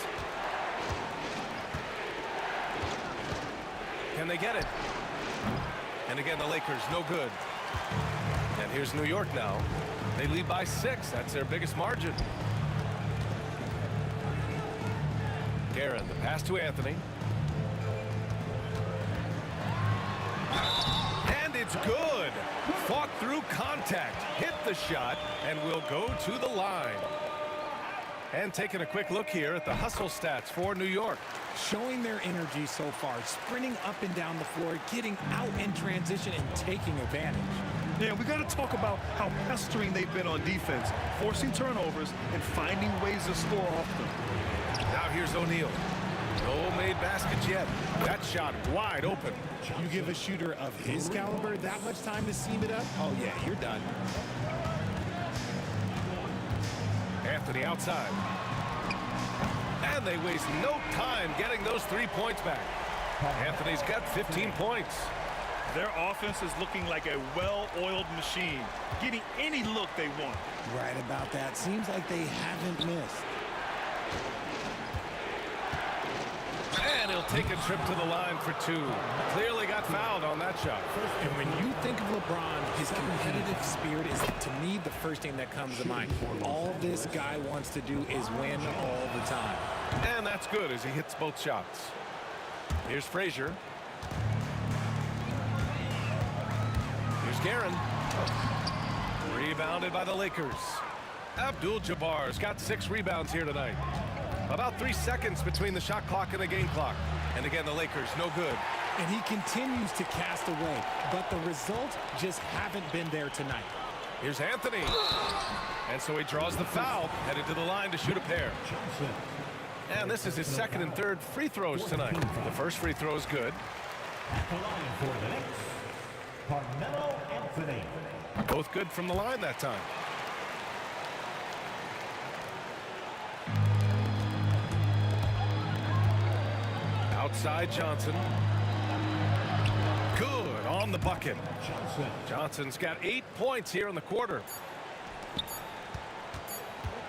Speaker 9: Can they get it? And again, the Lakers, no good. And here's New York now. They lead by 6. That's their biggest margin. Guerin, the pass to Anthony. And it's good. Fought through contact, hit the shot, and will go to the line. And taking a quick look here at the hustle stats for New York.
Speaker 10: Showing their energy so far, sprinting up and down the floor, getting out in transition and taking advantage.
Speaker 5: Yeah, we got to talk about how pestering they've been on defense, forcing turnovers and finding ways to score off them.
Speaker 9: Now here's O'Neal. No made baskets yet. That shot wide open.
Speaker 10: You give a shooter of his caliber that much time to seam it up, oh yeah, you're done.
Speaker 9: Anthony outside. And they waste no time getting those 3 points back. Anthony's got 15 points.
Speaker 5: Their offense is looking like a well-oiled machine, getting any look they want.
Speaker 10: Right about that. Seems like they haven't missed.
Speaker 9: And he'll take a trip to the line for 2. Clearly got fouled on that shot.
Speaker 10: And when you think of LeBron, his competitive spirit is, to me, the first thing that comes to mind. All this guy wants to do is win all the time.
Speaker 9: And that's good as he hits both shots. Here's Frazier. Here's Guerin. Rebounded by the Lakers. Abdul-Jabbar's got 6 rebounds here tonight. About 3 seconds between the shot clock and the game clock. And again, the Lakers, no good.
Speaker 10: And he continues to cast away, but the results just haven't been there tonight.
Speaker 9: Here's Anthony. And so he draws the foul, headed to the line to shoot a pair. And this is his second and third free throws tonight. The first free throw is good.
Speaker 2: At the line for the Knicks, Carmelo Anthony.
Speaker 9: Both good from the line that time. Outside Johnson. Good on the bucket. Johnson's got 8 points here in the quarter.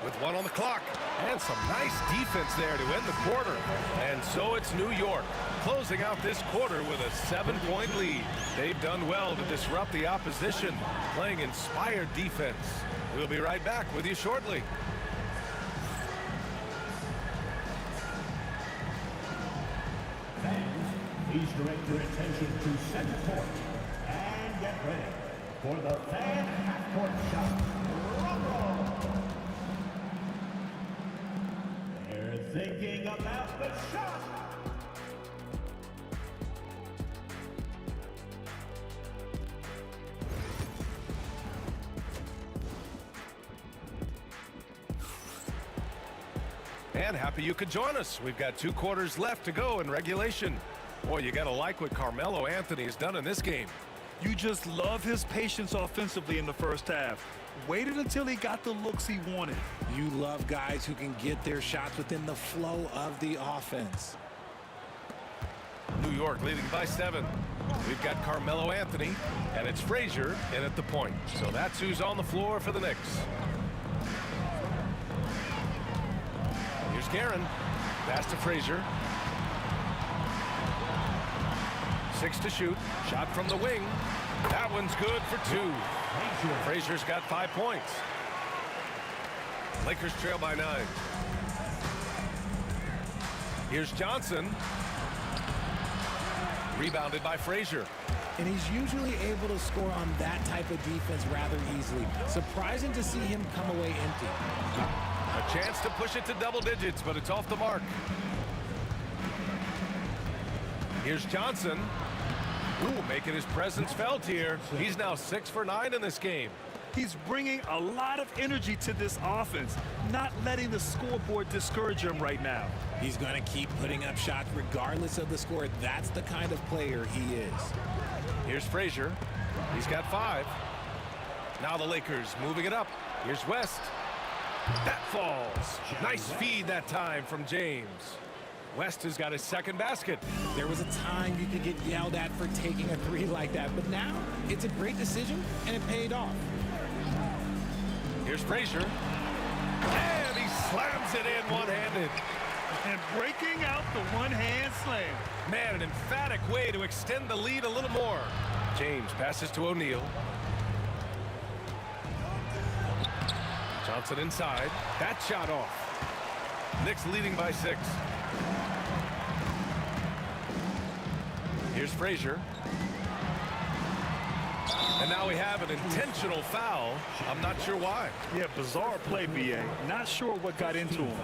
Speaker 9: With 1 on the clock. And some nice defense there to end the quarter. And so it's New York closing out this quarter with a 7-point lead. They've done well to disrupt the opposition, playing inspired defense. We'll be right back with you shortly.
Speaker 2: Please direct your attention to center court and get ready for the fan half-court shot. They're thinking about the shot.
Speaker 9: And happy you could join us. We've got 2 quarters left to go in regulation. Boy, you got to like what Carmelo Anthony has done in this game.
Speaker 5: You just love his patience offensively in the first half. Waited until he got the looks he wanted.
Speaker 10: You love guys who can get their shots within the flow of the offense.
Speaker 9: New York leading by 7. We've got Carmelo Anthony, and it's Frazier in at the point. So that's who's on the floor for the Knicks. Here's Guerin. Pass to Frazier. 6 to shoot. Shot from the wing. That one's good for 2. Frazier's got 5 points. Lakers trail by 9. Here's Johnson. Rebounded by Frazier.
Speaker 10: And he's usually able to score on that type of defense rather easily. Surprising to see him come away empty.
Speaker 9: A chance to push it to double digits, but it's off the mark. Here's Johnson. Ooh, making his presence felt here. He's now 6 for 9 in this game.
Speaker 5: He's bringing a lot of energy to this offense, not letting the scoreboard discourage him right now.
Speaker 10: He's going to keep putting up shots regardless of the score. That's the kind of player he is.
Speaker 9: Here's Frazier. He's got 5. Now the Lakers moving it up. Here's West. That falls. Nice feed that time from James. West has got his second basket.
Speaker 10: There was a time you could get yelled at for taking a 3 like that, but now it's a great decision, and it paid off.
Speaker 9: Here's Frazier. And he slams it in one-handed.
Speaker 5: And breaking out the one-hand slam.
Speaker 9: Man, an emphatic way to extend the lead a little more. James passes to O'Neal. Johnson inside. That shot off. Knicks leading by 6. Here's Frazier. And now we have an intentional foul. I'm not sure why.
Speaker 5: Yeah, bizarre play, B.A. Not sure what got into him.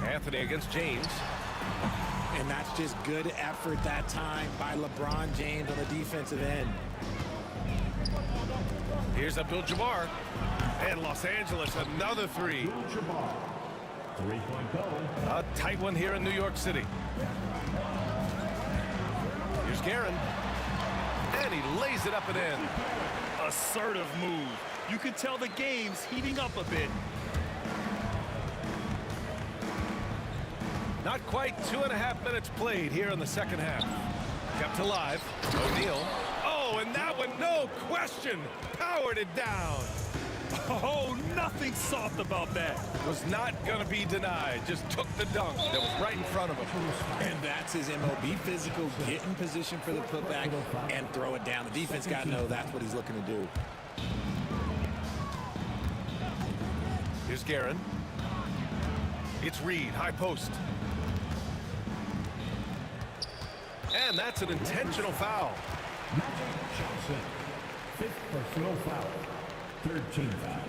Speaker 9: Anthony against James.
Speaker 10: And that's just good effort that time by LeBron James on the defensive end.
Speaker 9: Here's Abdul-Jabbar. And Los Angeles, another 3.
Speaker 2: Abdul-Jabbar. 3-point goal.
Speaker 9: A tight one here in New York City. Here's Guerin. And he lays it up and in.
Speaker 5: Assertive move. You can tell the game's heating up a bit.
Speaker 9: Not quite 2.5 minutes played here in the second half. Kept alive. O'Neal. Oh, and that one, no question, powered it down.
Speaker 5: Oh, nothing soft about that.
Speaker 9: Was not going to be denied. Just took the dunk that was right in front of him.
Speaker 10: And that's his MO. Be physical, get in position for the putback, and throw it down. The defense got to know that's what he's looking to do.
Speaker 9: Here's Guerin. It's Reed, high post. And that's an intentional foul.
Speaker 2: Johnson. 5th personal foul. 3rd team foul.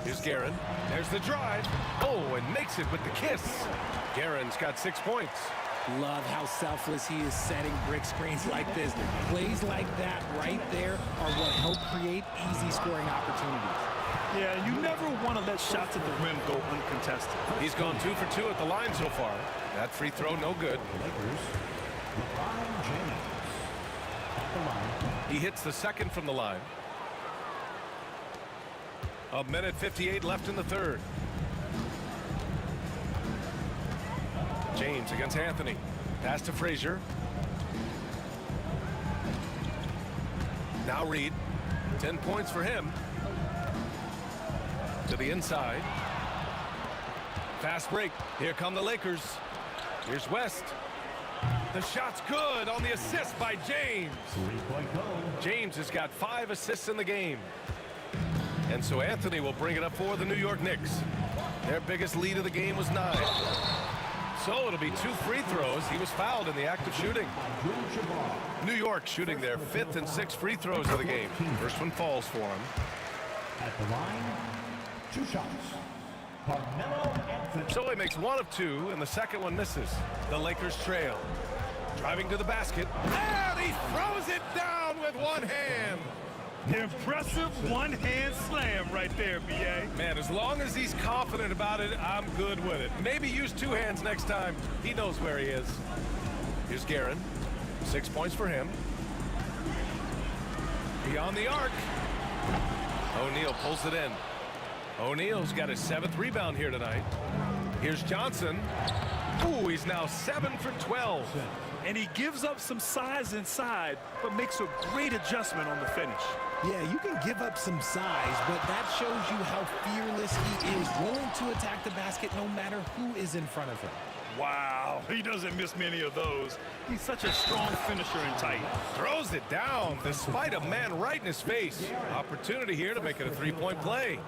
Speaker 9: Here's Guerin. There's the drive. Oh, and makes it with the kiss. Guerin's got 6 points.
Speaker 10: Love how selfless he is setting brick screens like this. Plays like that right there are what help create easy scoring opportunities.
Speaker 5: Yeah, you never want to let shots at the rim go uncontested.
Speaker 9: He's gone 2 for 2 at the line so far. That free throw, no good.
Speaker 2: Lakers. LeBron James. At the line.
Speaker 9: He hits the second from the line. 1:58 left in the third. James against Anthony. Pass to Frazier. Now Reed. 10 points for him. To the inside. Fast break. Here come the Lakers. Here's West. The shot's good on the assist by James.
Speaker 2: 3-point goal.
Speaker 9: James has got 5 assists in the game. And so Anthony will bring it up for the New York Knicks. Their biggest lead of the game was 9. So it'll be 2 free throws. He was fouled in the act of shooting. New York shooting their 5th and 6th free throws of the game. First one falls for him.
Speaker 2: At the line, 2 shots. Carmelo Anthony.
Speaker 9: So he makes 1 of 2, and the second one misses. The Lakers trail. Driving to the basket. And he throws it down with one hand.
Speaker 5: Impressive one-hand slam right there, B.A.
Speaker 9: Man, as long as he's confident about it, I'm good with it. Maybe use 2 hands next time. He knows where he is. Here's Guerin. 6 points for him. Beyond the arc. O'Neal pulls it in. O'Neal's got his 7th rebound here tonight. Here's Johnson. Ooh, he's now 7 for 12.
Speaker 5: And he gives up some size inside, but makes a great adjustment on the finish.
Speaker 10: Yeah, you can give up some size, but that shows you how fearless he is, willing to attack the basket no matter who is in front of him.
Speaker 5: Wow, he doesn't miss many of those. He's such a strong finisher and tight.
Speaker 9: Throws it down despite a man right in his face. Opportunity here to make it a 3-point play.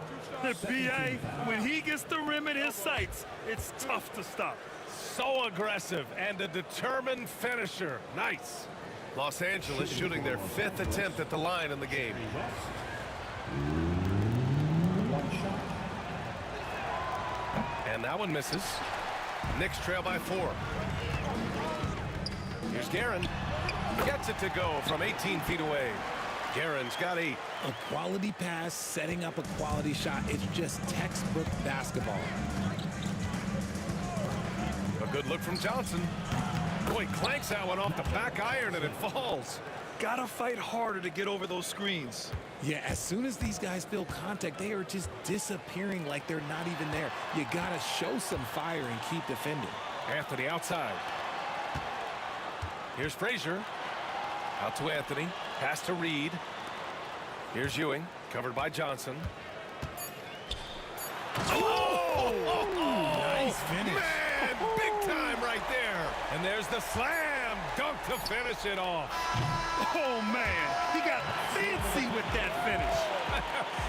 Speaker 5: The B.A., when he gets the rim in his sights, it's tough to stop.
Speaker 9: So aggressive and a determined finisher. Nice. Los Angeles shooting their 5th attempt at the line in the game. And that one misses. Knicks trail by 4. Here's Guerin. Gets it to go from 18 feet away. Guerin's got 8.
Speaker 10: A quality pass, setting up a quality shot. It's just textbook basketball.
Speaker 9: A good look from Johnson. Boy, clanks that one off the back iron and it falls.
Speaker 5: Gotta fight harder to get over those screens.
Speaker 10: Yeah, as soon as these guys feel contact, they are just disappearing like they're not even there. You gotta show some fire and keep defending.
Speaker 9: Anthony outside. Here's Frazier. Out to Anthony. Pass to Reed. Here's Ewing. Covered by Johnson.
Speaker 10: Oh! Nice finish.
Speaker 9: Man! And big time right there. And there's the slam dunk to finish it off.
Speaker 5: Oh, man. He got fancy with that finish.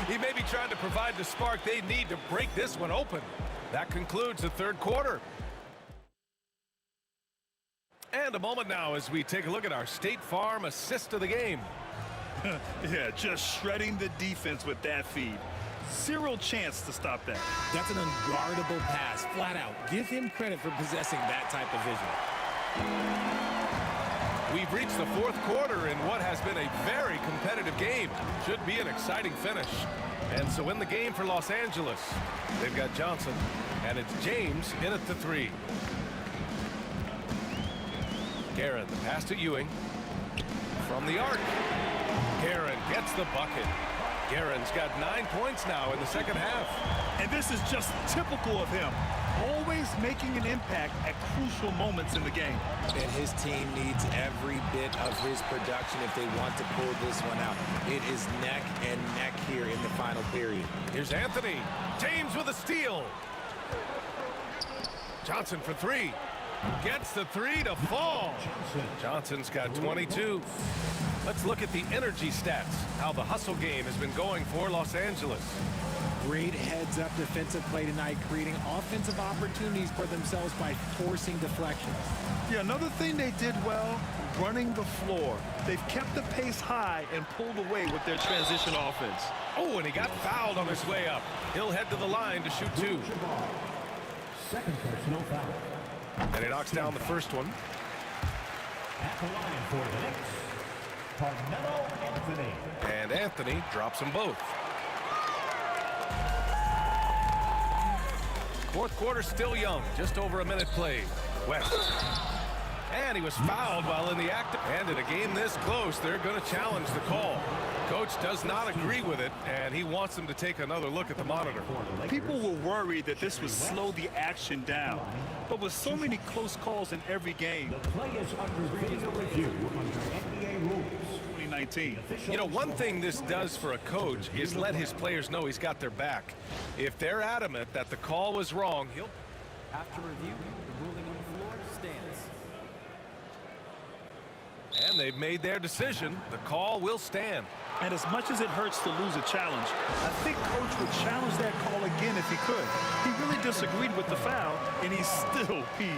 Speaker 9: He may be trying to provide the spark they need to break this one open. That concludes the third quarter. And a moment now as we take a look at our State Farm assist of the game.
Speaker 5: Yeah, just shredding the defense with that feed. Zero chance to stop that.
Speaker 10: That's an unguardable pass, flat out. Give him credit for possessing that type of vision.
Speaker 9: We've reached the fourth quarter in what has been a very competitive game. Should be an exciting finish. And so in the game for Los Angeles, they've got Johnson, and it's James in at the three. Guerin, the pass to Ewing. From the arc. Guerin gets the bucket. Guerin's got 9 points now in the second half.
Speaker 5: And this is just typical of him. Always making an impact at crucial moments in the game.
Speaker 10: And his team needs every bit of his production if they want to pull this one out. It is neck and neck here in the final period.
Speaker 9: Here's Anthony. James with a steal. Johnson for three. Gets the three to fall. Johnson's got 22. Let's look at the energy stats, how the hustle game has been going for Los Angeles.
Speaker 10: Great heads-up defensive play tonight, creating offensive opportunities for themselves by forcing deflections.
Speaker 5: Yeah, another thing they did well, running the floor. They've kept the pace high and pulled away with their transition offense.
Speaker 9: Oh, and he got fouled on his way up. He'll head to the line to shoot two.
Speaker 2: Second personal foul.
Speaker 9: And he knocks down the first one.
Speaker 2: At the line for the Knicks, Carmelo Anthony.
Speaker 9: And Anthony drops them both. Fourth quarter still young, just over a minute played. West. And he was fouled while in the act. And in a game this close, they're going to challenge the call. Coach does not agree with it, and he wants them to take another look at the monitor.
Speaker 5: People were worried that this would slow the action down. But with so many close calls in every game,
Speaker 2: The play is under video review under NBA rules.
Speaker 5: 2019.
Speaker 9: You know, one thing this does for a coach is let his players know he's got their back. If they're adamant that the call was wrong, he'll...
Speaker 6: After review, the ruling on the floor stands.
Speaker 9: And they've made their decision. The call will stand.
Speaker 5: And as much as it hurts to lose a challenge, I think Coach would challenge that call again if he could. He really disagreed with the foul, and he's still peeved.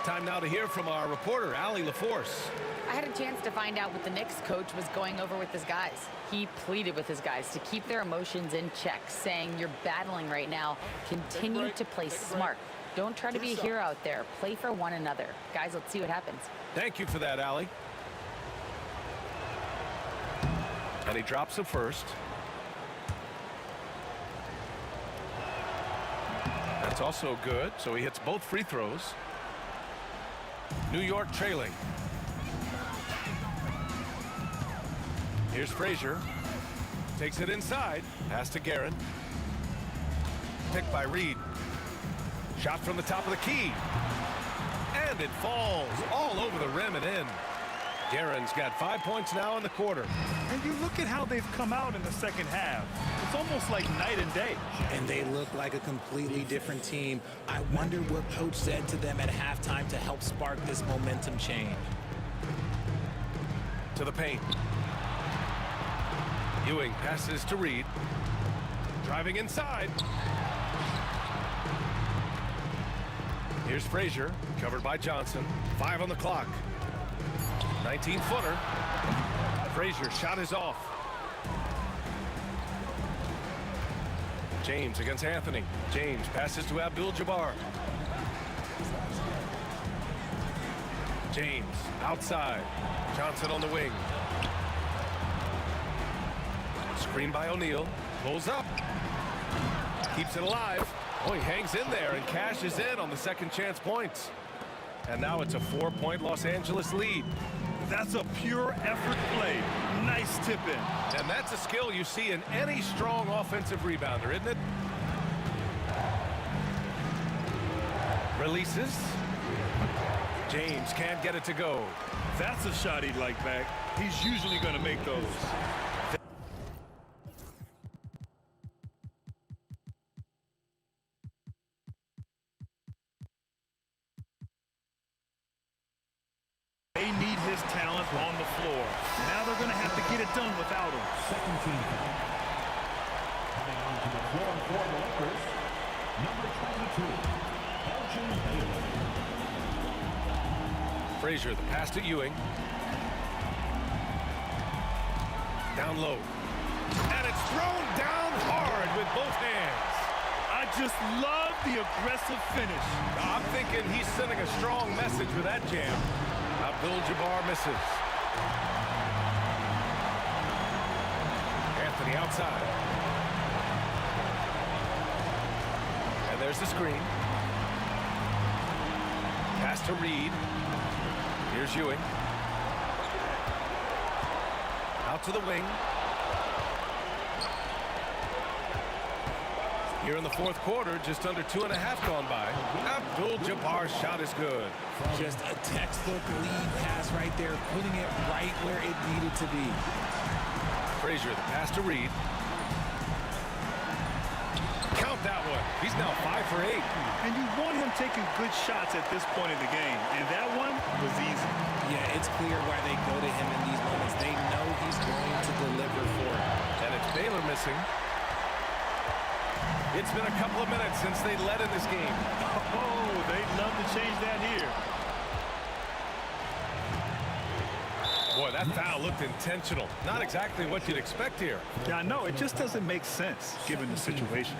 Speaker 9: Time now to hear from our reporter, Allie LaForce.
Speaker 11: I had a chance to find out what the Knicks coach was going over with his guys. He pleaded with his guys to keep their emotions in check, saying, "You're battling right now. Continue to play smart. Don't try to be a hero out there. Play for one another." Guys, let's see what happens.
Speaker 9: Thank you for that, Allie. And he drops the first. That's also good, so he hits both free throws. New York trailing. Here's Frazier. Takes it inside. Pass to Guerin. Picked by Reed. Shot from the top of the key. And it falls all over the rim and in. Guerin's got 5 points now in the quarter.
Speaker 5: And you look at how they've come out in the second half. It's almost like night and day.
Speaker 10: And they look like a completely different team. I wonder what Coach said to them at halftime to help spark this momentum change.
Speaker 9: To the paint. Ewing passes to Reed. Driving inside. Here's Frazier, covered by Johnson. 5 on the clock. 19-footer. Frazier shot is off. James against Anthony. James passes to Abdul-Jabbar. James outside. Johnson on the wing. Screen by O'Neal. Pulls up. Keeps it alive. Oh, he hangs in there and cashes in on the second chance points. And now it's a 4-point Los Angeles lead.
Speaker 5: That's a pure effort play. Nice tip in.
Speaker 9: And that's a skill you see in any strong offensive rebounder, isn't it? Releases. James can't get it to go.
Speaker 5: That's a shot he'd like back. He's usually going to make those. get it done without him.
Speaker 2: Second team. Coming onto the floor for the Lakers, number 22, Elgin Baylor.
Speaker 9: Frazier, the pass to Ewing. Down low. And it's thrown down hard with both hands.
Speaker 5: I just love the aggressive finish.
Speaker 9: I'm thinking he's sending a strong message with that jam. Abdul-Jabbar misses. Anthony outside. And there's the screen. Pass to Reed. Here's Ewing. Out to the wing. Here in the fourth quarter, just under 2.5 gone by. Abdul-Jabbar's shot is good.
Speaker 10: Just a textbook lead pass right there, putting it right where it needed to be.
Speaker 9: Frazier, the pass to Reed. Count that one. He's now 5 for 8.
Speaker 5: And you want him taking good shots at this point in the game. And that one was easy.
Speaker 10: Yeah, it's clear why they go to him in these moments. They know he's going to deliver for it.
Speaker 9: And it's Baylor missing. It's been a couple of minutes since they led in this game.
Speaker 5: Oh, they'd love to change that here.
Speaker 9: Boy, that foul looked intentional. Not exactly what you'd expect here.
Speaker 5: Yeah, I know. It just doesn't make sense given the situation.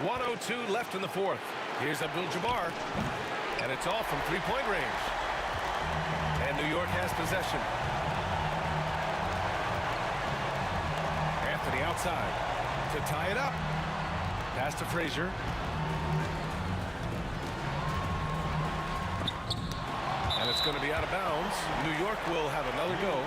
Speaker 9: .102 left in the fourth. Here's Abdul-Jabbar. And it's all from three-point range. And New York has possession. Anthony outside to tie it up. Pass to Frazier. And it's going to be out of bounds. New York will have another go.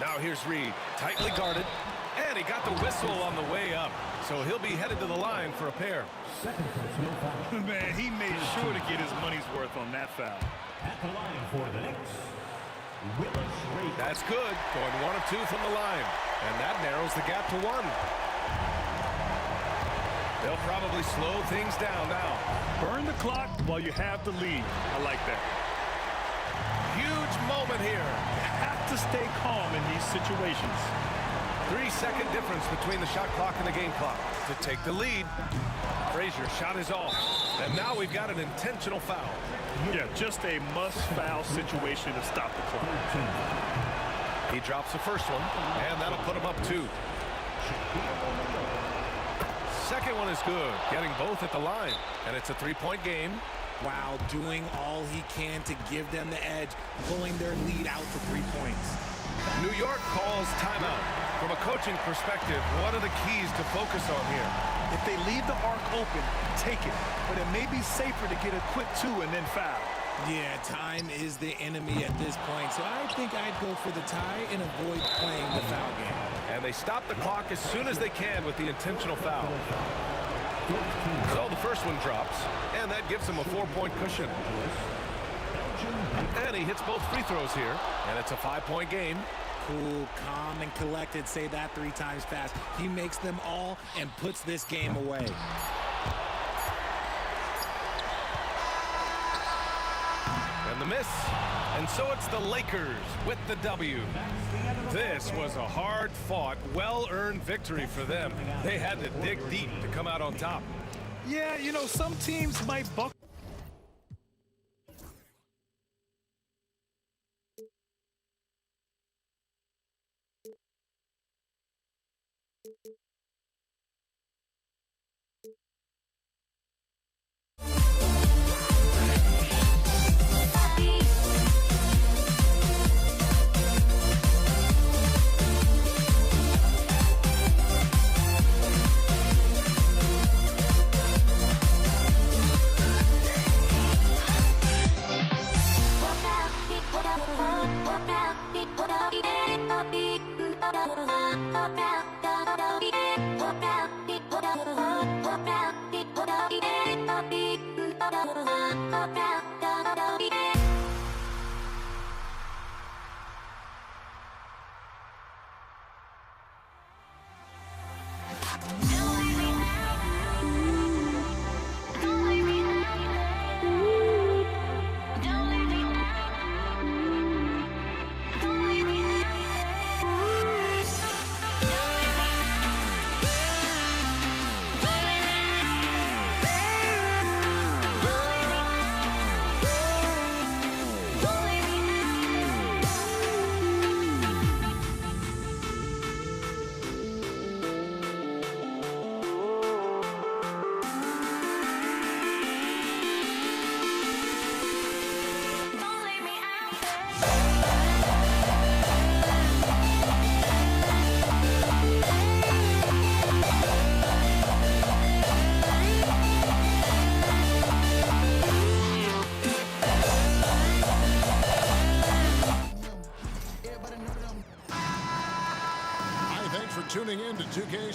Speaker 9: Now here's Reed, tightly guarded, and he got the whistle on the way up. So he'll be headed to the line for a pair.
Speaker 5: Man, he made sure to get his money's worth on that foul.
Speaker 2: At the line for the Knicks, Willis Reed.
Speaker 9: That's good, going 1 of 2 from the line, and that narrows the gap to 1. They'll probably slow things down now.
Speaker 5: Burn the clock while you have the lead. I like that.
Speaker 9: Huge moment here.
Speaker 5: You have to stay calm in these situations.
Speaker 9: 3-second difference between the shot clock and the game clock to take the lead. Frazier's shot is off. And now we've got an intentional foul.
Speaker 5: Yeah, just a must-foul situation to stop the clock.
Speaker 9: He drops the first one, and that'll put him up 2. Second one is good, getting both at the line. And it's a 3-point game.
Speaker 10: Wow, doing all he can to give them the edge, pulling their lead out to 3 points.
Speaker 9: New York calls timeout. From a coaching perspective, what are the keys to focus on here?
Speaker 5: If they leave the arc open, take it. But it may be safer to get a quick 2 and then foul.
Speaker 10: Yeah, time is the enemy at this point, so I think I'd go for the tie and avoid playing the foul game.
Speaker 9: And they stop the clock as soon as they can with the intentional foul. So the first one drops, and that gives him a 4-point cushion. And he hits both free throws here, and it's a 5-point game.
Speaker 10: Cool, calm, and collected. Say that 3 times fast. He makes them all and puts this game away.
Speaker 9: And the miss. And so it's the Lakers with the W. This was a hard-fought, well-earned victory for them. They had to dig deep to come out on top.
Speaker 5: Yeah, you know, some teams might buck.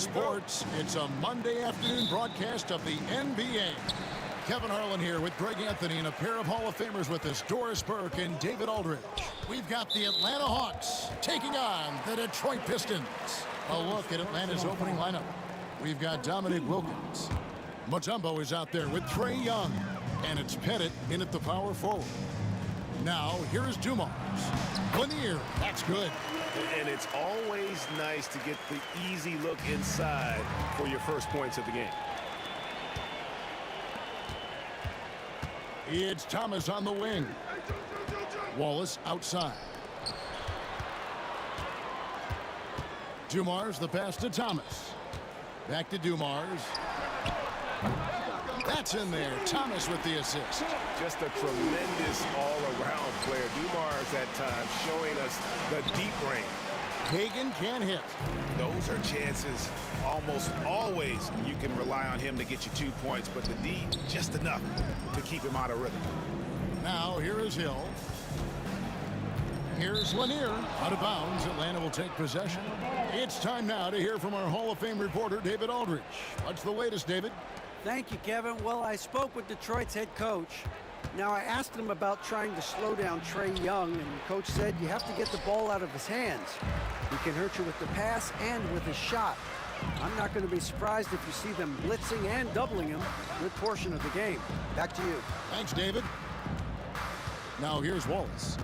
Speaker 3: Sports. It's a Monday afternoon broadcast of the NBA. Kevin Harlan here with Greg Anthony and a pair of Hall of Famers with us, Doris Burke and David Aldridge. We've got the Atlanta Hawks taking on the Detroit Pistons. A look at Atlanta's opening lineup. We've got Dominique Wilkins. Mutombo is out there with Trae Young. And it's Pettit in at the power forward. Now, here is Dumars. Lanier, that's good.
Speaker 8: And it's always nice to get the easy look inside for your first points of the game.
Speaker 3: It's Thomas on the wing. Wallace outside. Dumars, the pass to Thomas. Back to Dumars. That's in there. Thomas with the assist.
Speaker 8: Just a tremendous all-around player. Dumars at times showing us the deep range.
Speaker 3: Hagan can't hit.
Speaker 8: Those are chances almost always you can rely on him to get you 2 points, but the D just enough to keep him out of rhythm.
Speaker 3: Now here is Hill. Here's Lanier. Out of bounds. Atlanta will take possession. It's time now to hear from our Hall of Fame reporter, David Aldridge. What's the latest, David?
Speaker 7: Thank you, Kevin. Well, I spoke with Detroit's head coach. Now, I asked him about trying to slow down Trae Young, and the coach said you have to get the ball out of his hands. He can hurt you with the pass and with his shot. I'm not going to be surprised if you see them blitzing and doubling him a good portion of the game. Back to you.
Speaker 3: Thanks, David. Now here's Wallace.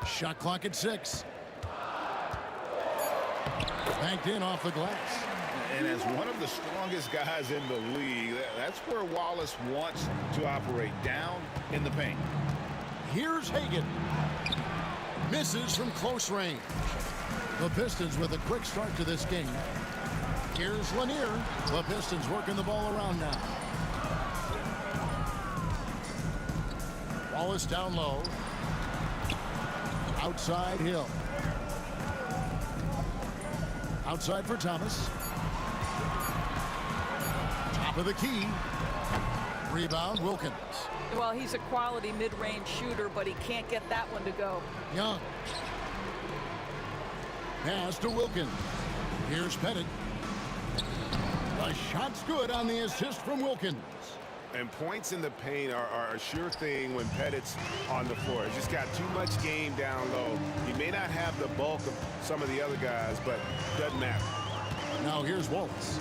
Speaker 3: Shot clock at 6. Banked in off the glass.
Speaker 4: And as one of the strongest guys in the league, that's where Wallace wants to operate, down in the paint.
Speaker 3: Here's Hagan. Misses from close range. The Pistons with a quick start to this game. Here's Lanier. The Pistons working the ball around now. Wallace down low. Outside Hill. Outside for Thomas. Top of the key. Rebound, Wilkins.
Speaker 12: Well, he's a quality mid-range shooter, but he can't get that one to go.
Speaker 3: Young. Pass to Wilkins. Here's Pettit. The shot's good on the assist from Wilkins.
Speaker 8: And points in the paint are a sure thing when Pettit's on the floor. He's just got too much game down low. He may not have the bulk of some of the other guys, but doesn't matter.
Speaker 3: Now here's Wallace.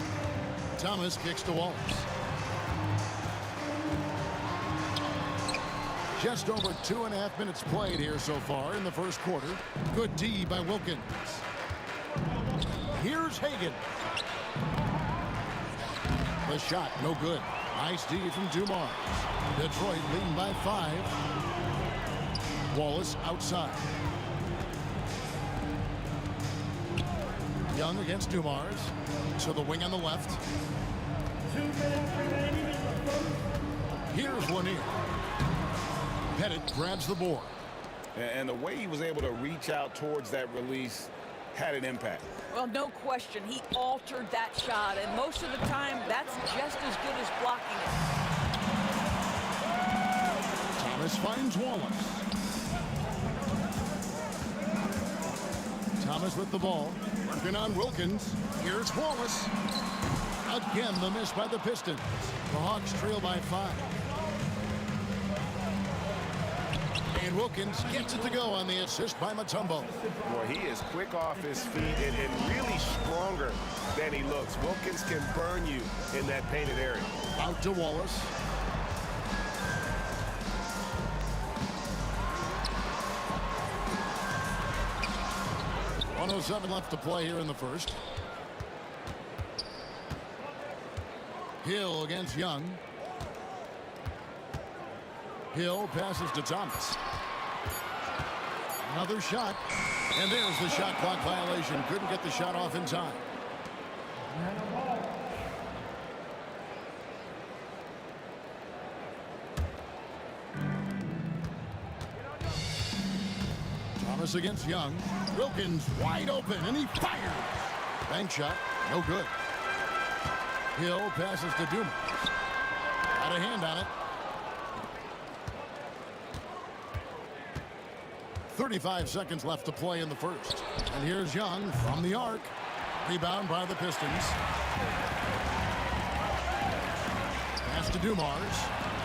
Speaker 3: Thomas kicks to Wallace. Just over 2.5 minutes played here so far in the first quarter. Good D by Wilkins. Here's Hagan. The shot, no good. Nice D from Dumars. Detroit leading by 5. Wallace outside. Young against Dumars. To the wing on the left. Here's Lanier. Pettit grabs the board.
Speaker 4: And the way he was able to reach out towards that release had an impact.
Speaker 12: Well, no question. He altered that shot, and most of the time, that's just as good as blocking it.
Speaker 3: Thomas finds Wallace. Thomas with the ball. Working on Wilkins. Here's Wallace. Again, the miss by the Pistons. The Hawks trail by 5. And Wilkins gets it to go on the assist by Mutombo.
Speaker 8: Boy, he is quick off his feet and really stronger than he looks. Wilkins can burn you in that painted area.
Speaker 3: Out to Wallace. .107 left to play here in the first. Hill against Young. Hill passes to Thomas. Another shot. And there's the shot clock violation. Couldn't get the shot off in time. Thomas against Young. Wilkins wide open, and he fires. Bank shot, no good. Hill passes to Dumars. Got a hand on it. 35 seconds left to play in the first. And here's Young from the arc. Rebound by the Pistons. Pass to Dumars.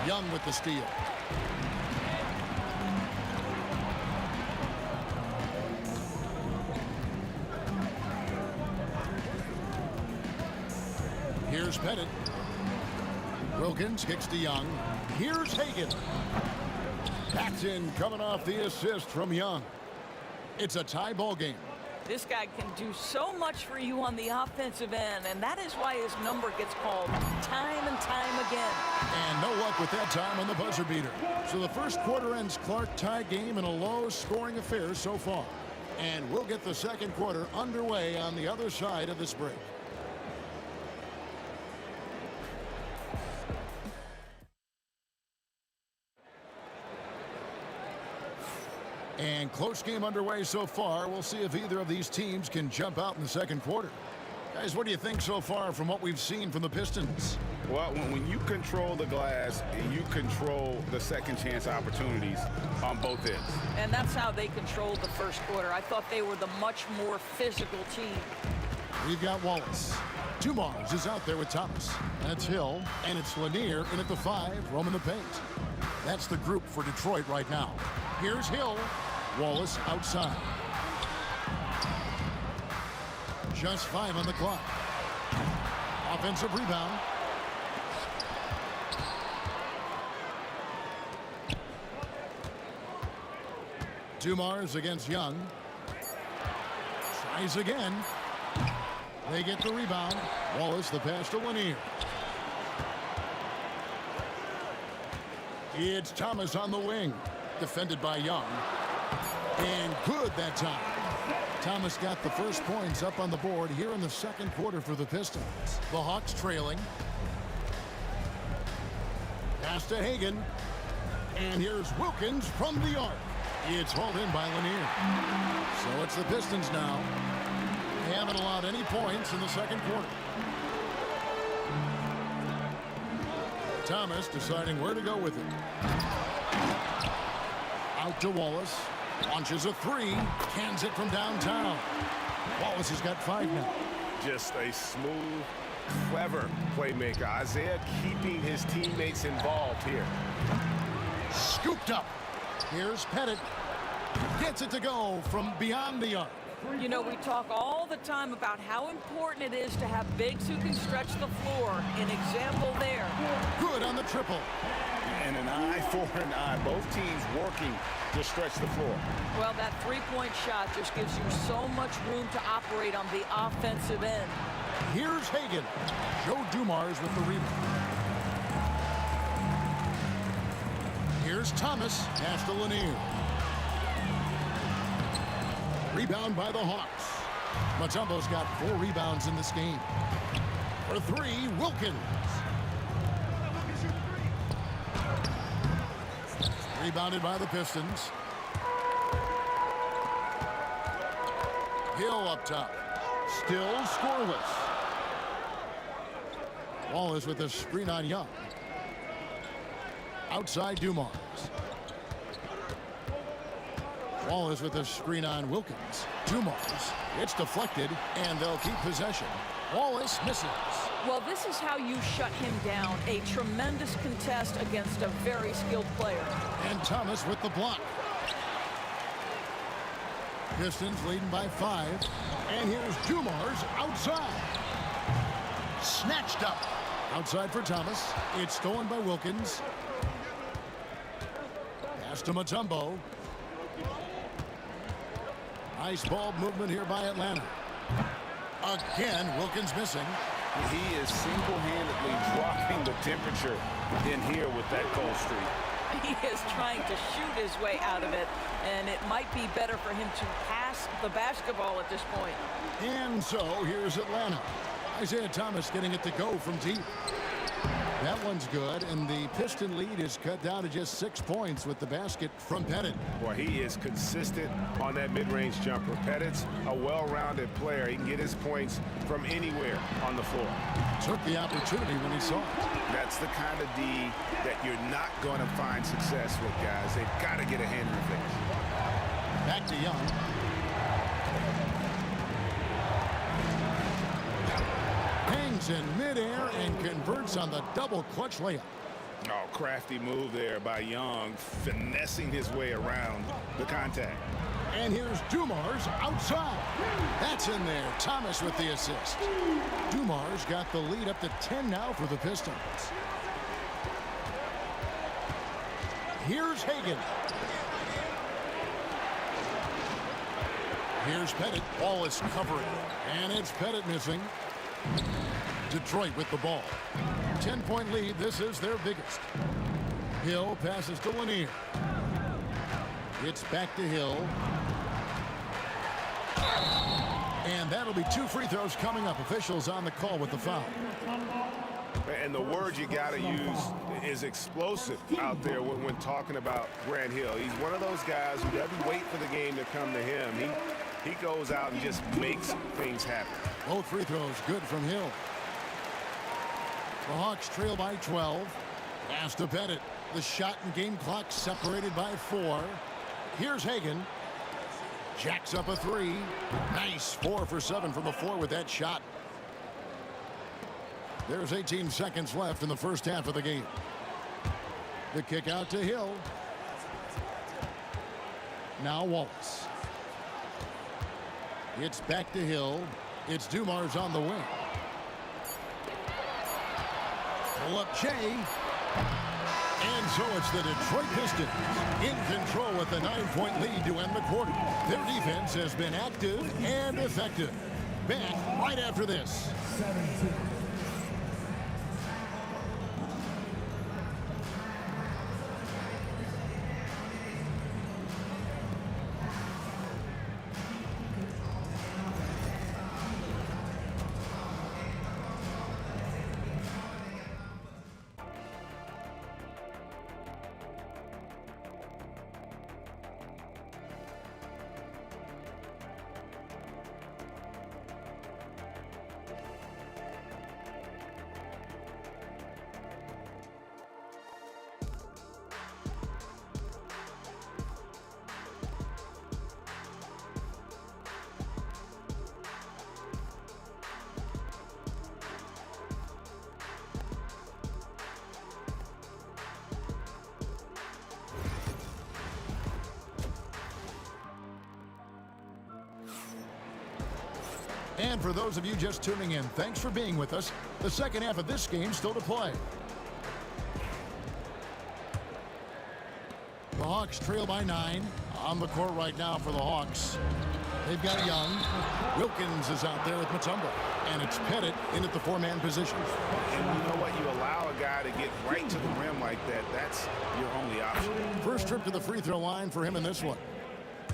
Speaker 3: Young with the steal. Here's Pettit. Wilkins kicks to Young. Here's Hagan. Paxton coming off the assist from Young. It's a tie ball game.
Speaker 12: This guy can do so much for you on the offensive end, and that is why his number gets called time and time again.
Speaker 3: And no luck with that time on the buzzer beater. So the first quarter ends Clark tie game in a low-scoring affair so far. And we'll get the second quarter underway on the other side of this break. And close game underway so far. We'll see if either of these teams can jump out in the second quarter. Guys, what do you think so far from what we've seen from the Pistons?
Speaker 4: Well, when you control the glass, you control the second chance opportunities on both ends.
Speaker 12: And that's how they controlled the first quarter. I thought they were the much more physical team.
Speaker 3: We've got Wallace. Dumars is out there with Thomas. That's Hill, and it's Lanier in at the 5, roaming the paint. That's the group for Detroit right now. Here's Hill. Wallace outside. Just 5 on the clock. Offensive rebound. Dumars against Young. Tries again. They get the rebound. Wallace the pass to Lanier. It's Thomas on the wing. Defended by Young. And good that time. Thomas got the first points up on the board here in the second quarter for the Pistons. The Hawks trailing. Pass to Hagan. And here's Wilkins from the arc. It's hauled in by Lanier. So it's the Pistons now. They haven't allowed any points in the second quarter. Thomas deciding where to go with it. Out to Wallace. Launches a 3. Cans it from downtown. Wallace has got 5 now.
Speaker 8: Just a smooth, clever playmaker. Isaiah keeping his teammates involved here.
Speaker 3: Scooped up. Here's Pettit. Gets it to go from beyond the arc.
Speaker 12: You know, we talk all the time about how important it is to have bigs who can stretch the floor. An example there.
Speaker 3: Good on the triple.
Speaker 4: And an eye for an eye. Both teams working to stretch the floor.
Speaker 12: Well, that three-point shot just gives you so much room to operate on the offensive end.
Speaker 3: Here's Hagan. Joe Dumars with the rebound. Here's Thomas. Pass to Lanier. Rebound by the Hawks. Mutombo's got 4 rebounds in this game. For 3, Wilkins. Rebounded by the Pistons. Hill up top. Still scoreless. Wallace with a screen on Young. Outside Dumars. Wallace with a screen on Wilkins. Dumars. It's deflected, and they'll keep possession. Wallace misses.
Speaker 12: Well, this is how you shut him down. A tremendous contest against a very skilled player.
Speaker 3: And Thomas with the block. Pistons leading by 5. And here's Dumars outside. Snatched up. Outside for Thomas. It's stolen by Wilkins. Pass to Mutombo. Nice ball movement here by Atlanta. Again, Wilkins missing.
Speaker 4: He is single-handedly dropping the temperature in here with that cold streak.
Speaker 12: He is trying to shoot his way out of it, and it might be better for him to pass the basketball at this point.
Speaker 3: And so here's Atlanta. Isaiah Thomas getting it to go from deep. That one's good, and the Piston lead is cut down to just 6 points with the basket from Pettit.
Speaker 4: Well, he is consistent on that mid-range jumper. Pettit's a well-rounded player. He can get his points from anywhere on the floor.
Speaker 3: Took the opportunity when he saw it.
Speaker 4: That's the kind of D that you're not going to find success with, guys. They've got to get a hand in the face.
Speaker 3: Back to Young. Hangs in midair and converts on the double clutch layup.
Speaker 4: Oh, crafty move there by Young, finessing his way around the contact.
Speaker 3: And here's Dumars outside. That's in there. Thomas with the assist. Dumars got the lead up to 10 now for the Pistons. Here's Hagan. Here's Pettit. Ball is covering. And it's Pettit missing. Detroit with the ball. 10-point lead. This is their biggest. Hill passes to Lanier. It's back to Hill. And that'll be 2 free throws coming up. Officials on the call with the foul.
Speaker 4: And the word you got to use is explosive out there when talking about Grant Hill. He's one of those guys who doesn't wait for the game to come to him. He goes out and just makes things happen.
Speaker 3: Both free throws good from Hill. The Hawks trail by 12. Pass to Pettit. The shot and game clock separated by 4. Here's Hagan. Jacks up a 3. Nice 4 for 7 from the floor with that shot. There's 18 seconds left in the first half of the game. The kick out to Hill. Now Wallace. It's back to Hill. It's Dumars on the wing. Pull up Jay. And so it's the Detroit Pistons in control with a 9-point lead to end the quarter. Their defense has been active and effective. Back right after this.
Speaker 2: 17.
Speaker 3: And for those of you just tuning in, thanks for being with us. The second half of this game still to play. The Hawks trail by 9. On the court right now for the Hawks. They've got Young. Wilkins is out there with Mutombo. And it's Pettit in at the 4-man position.
Speaker 4: And you know what? You allow a guy to get right to the rim like that. That's your only option.
Speaker 3: First trip to the free throw line for him in this one.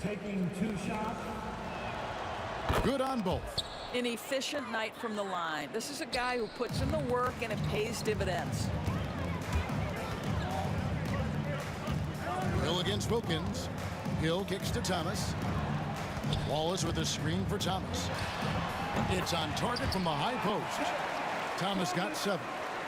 Speaker 2: Taking 2 shots.
Speaker 3: Good on both.
Speaker 12: An efficient night from the line. This is a guy who puts in the work and it pays dividends.
Speaker 3: Hill against Wilkins. Hill kicks to Thomas. Wallace with a screen for Thomas. It's on target from the high post. Thomas got 7.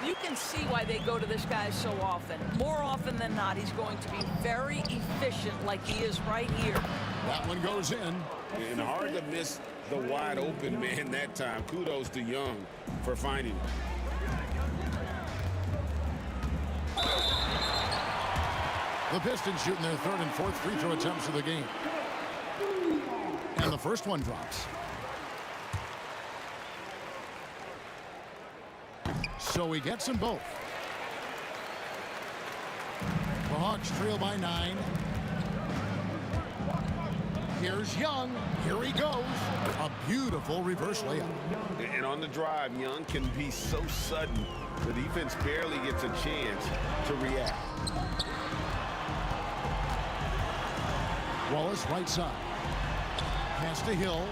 Speaker 12: You can see why they go to this guy so often. More often than not, he's going to be very efficient like he is right here.
Speaker 3: That one goes in.
Speaker 4: And hard to miss the wide open man that time. Kudos to Young for finding it.
Speaker 3: The Pistons shooting their 3rd and 4th free throw attempts of the game. And the first one drops. So he gets them both. The Hawks trail by 9. Here's Young. Here he goes. A beautiful reverse layup.
Speaker 4: And on the drive, Young can be so sudden. The defense barely gets a chance to react.
Speaker 3: Wallace right side. Pass to Hill.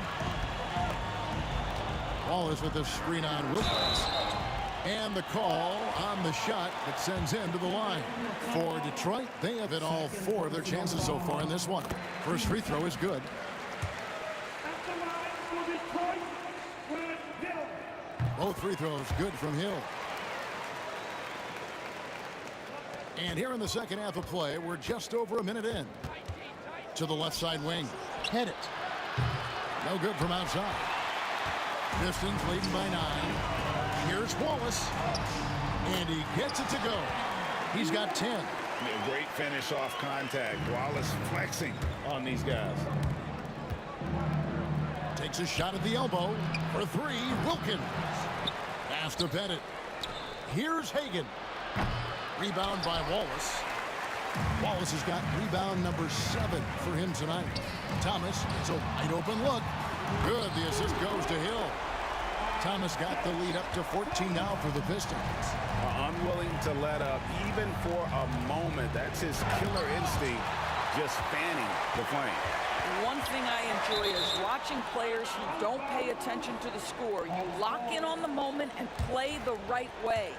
Speaker 3: Wallace with the screen on Wilkins. And the call on the shot that sends him to the line. For Detroit, they have hit all 4 of their chances so far in this one. First free throw is good. Both free throws good from Hill. And here in the second half of play, we're just over a minute in. To the left side wing. Hit it. No good from outside. Pistons leading by 9. Here's Wallace. And he gets it to go. He's got 10.
Speaker 4: A great finish off contact. Wallace flexing on these guys.
Speaker 3: Takes a shot at the elbow for 3. Wilkins. Pass to Bennett. Here's Hagan. Rebound by Wallace. Wallace has got rebound number 7 for him tonight. Thomas, it's a wide open look. Good, the assist goes to Hill. Thomas got the lead up to 14 now for the Pistons.
Speaker 4: Unwilling to let up even for a moment. That's his killer instinct, just fanning the flame.
Speaker 12: One thing I enjoy is watching players who don't pay attention to the score. You lock in on the moment and play the right way.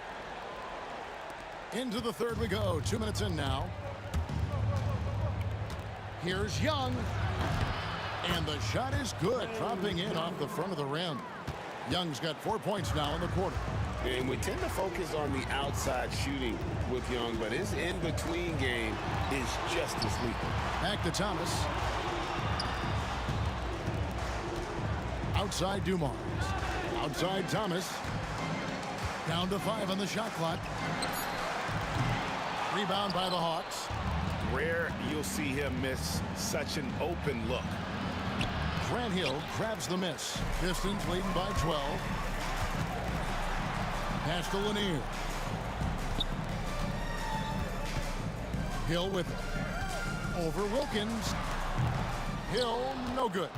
Speaker 3: Into the third we go. 2 minutes in now. Here's Young. And the shot is good, dropping in off the front of the rim. Young's got 4 points now in the quarter.
Speaker 8: And we tend to focus on the outside shooting with Young, but his in-between game is just as lethal.
Speaker 3: Back to Thomas. Outside Dumars. Outside Thomas. Down to 5 on the shot clock. Rebound by the Hawks.
Speaker 4: Rare you'll see him miss such an open look.
Speaker 3: Grant Hill grabs the miss. Pistons leading by 12. Pass to Lanier. Hill with it. Over Wilkins. Hill, no good.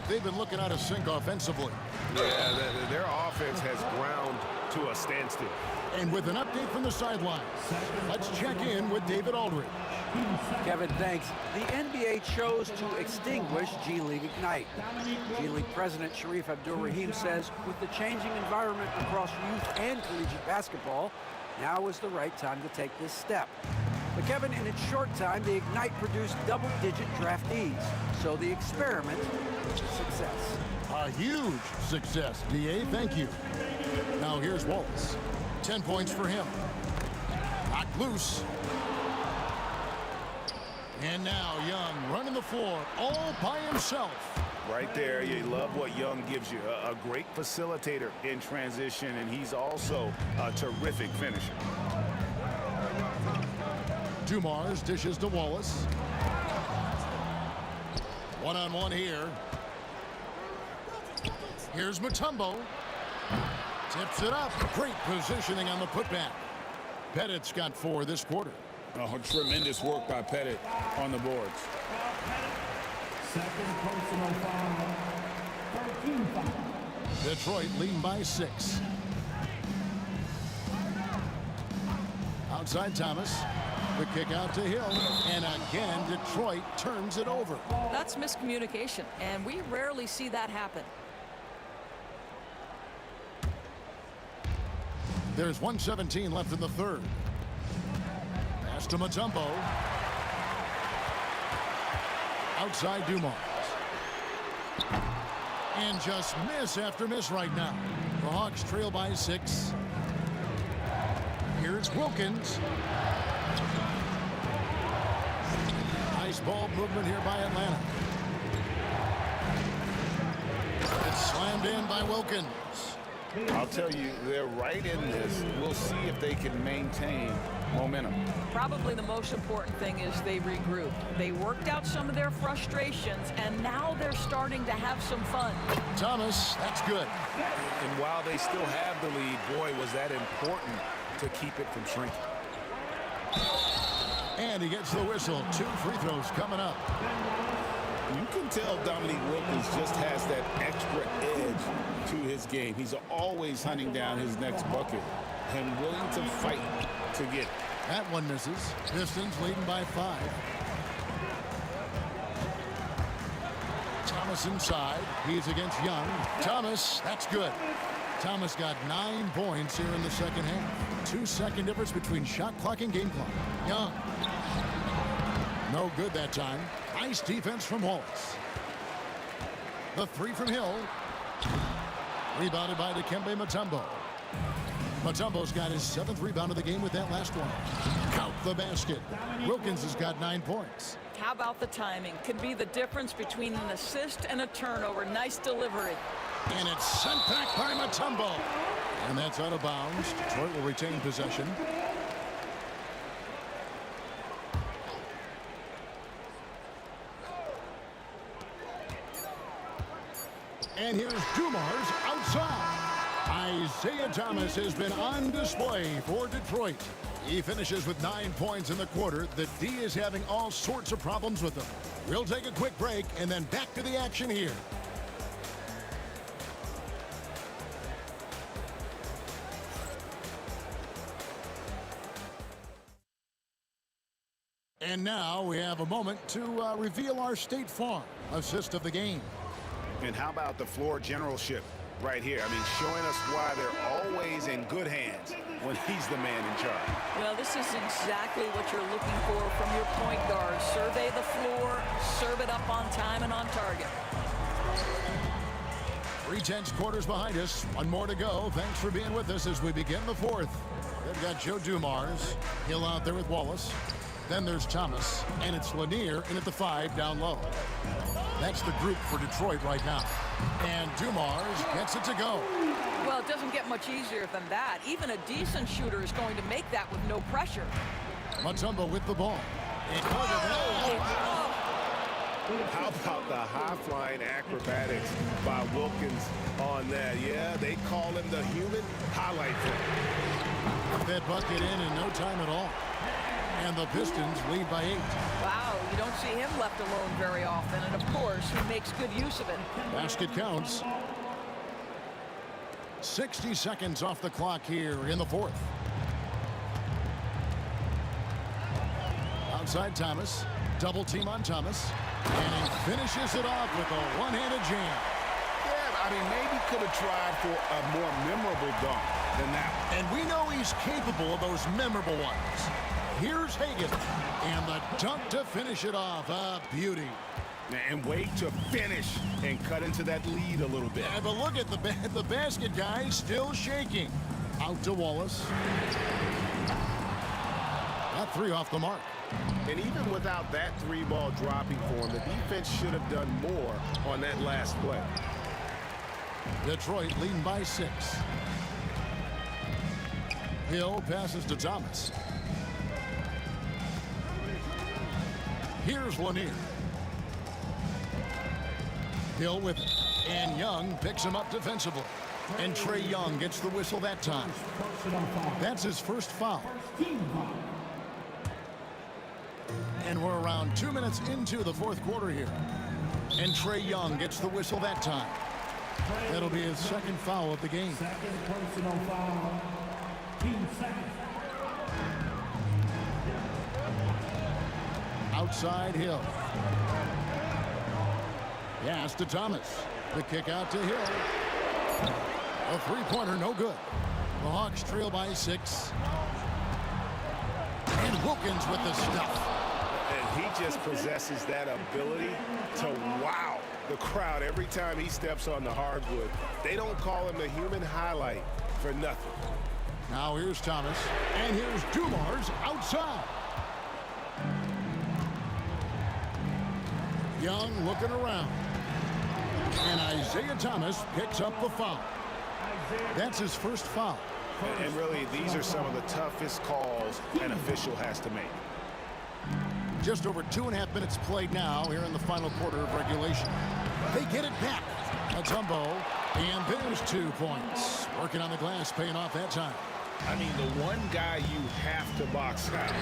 Speaker 3: They've been looking out of sync offensively.
Speaker 8: Yeah, their offense has ground to a standstill.
Speaker 3: And with an update from the sidelines, let's check in with David Aldridge.
Speaker 7: Kevin, thanks. The NBA chose to extinguish G League Ignite. G League President Sharif Abdul-Rahim says with the changing environment across youth and collegiate basketball, now is the right time to take this step. But Kevin, in its short time, the Ignite produced double-digit draftees. So the experiment was a success.
Speaker 3: A huge success, DA. Thank you. Now here's Wallace. 10 points for him. Knocked loose. And now Young running the floor all by himself.
Speaker 4: Right there, you love what Young gives you. A great facilitator in transition, and he's also a terrific finisher.
Speaker 3: Dumars dishes to Wallace. One-on-one here. Here's Mutombo. Tips it up. Great positioning on the putback. Pettit's got 4 this quarter.
Speaker 4: Oh, tremendous work by Pettit on the boards.
Speaker 2: Second personal foul. 13 foul.
Speaker 3: Detroit leading by 6. Outside Thomas. The kick out to Hill. And again, Detroit turns it over.
Speaker 12: That's miscommunication, and we rarely see that happen.
Speaker 3: There's 1:17 left in the third. Pass to Mutombo. Outside Dumars. And just miss after miss right now. The Hawks trail by 6. Here's Wilkins. Nice ball movement here by Atlanta. It's slammed in by Wilkins.
Speaker 4: I'll tell you, they're right in this. We'll see if they can maintain momentum.
Speaker 12: Probably the most important thing is they regrouped. They worked out some of their frustrations, and now they're starting to have some fun.
Speaker 3: Thomas, that's good.
Speaker 8: And while they still have the lead, boy, was that important to keep it from shrinking.
Speaker 3: And he gets the whistle. 2 free throws coming up.
Speaker 4: You can tell Dominique Wilkins just has that extra edge to his game. He's always hunting down his next bucket and willing to fight to get it.
Speaker 3: That one misses. Pistons leading by 5. Thomas inside. He's against Young. Thomas, that's good. Thomas got 9 points here in the second half. 2-second difference between shot clock and game clock. Young. No good that time. Nice defense from Wallace. The 3 from Hill. Rebounded by Dikembe Mutombo. Mutombo's got his 7th rebound of the game with that last one. Count the basket. Wilkins has got 9 points.
Speaker 12: How about the timing? Could be the difference between an assist and a turnover. Nice delivery.
Speaker 3: And it's sent back by Mutombo. And that's out of bounds. Detroit will retain possession. And here's Dumars outside. Isaiah Thomas has been on display for Detroit. He finishes with 9 points in the quarter. The D is having all sorts of problems with him. We'll take a quick break and then back to the action here. And now we have a moment to reveal our State Farm assist of the game.
Speaker 8: And how about the floor generalship right here? I mean, showing us why they're always in good hands when he's the man in charge.
Speaker 12: Well, this is exactly what you're looking for from your point guard. Survey the floor, serve it up on time and on target.
Speaker 3: 3/10 quarters behind us. One more to go. Thanks for being with us as we begin the fourth. They've got Joe Dumars. Hill out there with Wallace. Then there's Thomas, and it's Lanier in at the 5 down low. That's the group for Detroit right now. And Dumars gets it to go.
Speaker 12: Well, it doesn't get much easier than that. Even a decent shooter is going to make that with no pressure.
Speaker 3: Mutombo with the ball.
Speaker 8: How about the high-flying acrobatics by Wilkins on that? Yeah, they call him the human highlight film.
Speaker 3: That bucket in no time at all. And the Pistons lead by 8.
Speaker 12: Wow, you don't see him left alone very often. And, of course, he makes good use of it.
Speaker 3: Basket counts. 60 seconds off the clock here in the fourth. Outside Thomas. Double team on Thomas. And he finishes it off with a one-handed jam.
Speaker 8: Yeah, I mean, maybe could have tried for a more memorable dunk than that one.
Speaker 3: And we know he's capable of those memorable ones. Here's Hagan, and the dunk to finish it off. A beauty.
Speaker 8: And wait to finish and cut into that lead a little bit.
Speaker 3: Yeah, but look at the basket guy still shaking. Out to Wallace. That 3 off the mark.
Speaker 8: And even without that 3-ball dropping for him, the defense should have done more on that last play.
Speaker 3: Detroit leading by 6. Hill passes to Thomas. Here's Lanier. Hill with it. And Young picks him up defensively. And Trae Young gets the whistle that time. That's his first foul. And we're around 2 minutes into the fourth quarter here. And Trae Young gets the whistle that time. That'll be his second foul of the game.
Speaker 2: Second personal foul. Team second.
Speaker 3: Outside Hill. Pass to Thomas. The kick out to Hill. A three-pointer, no good. The Hawks trail by 6. And Wilkins with the stuff.
Speaker 8: And he just possesses that ability to wow the crowd every time he steps on the hardwood. They don't call him the human highlight for nothing.
Speaker 3: Now here's Thomas. And here's Dumars outside. Young looking around. And Isaiah Thomas picks up the foul. That's his first foul.
Speaker 8: And really, these are some of the toughest calls an official has to make.
Speaker 3: Just over 2.5 minutes played now here in the final quarter of regulation. They get it back. Mutombo, and there's 2 points. Working on the glass, paying off that time.
Speaker 8: I mean, the one guy you have to box out.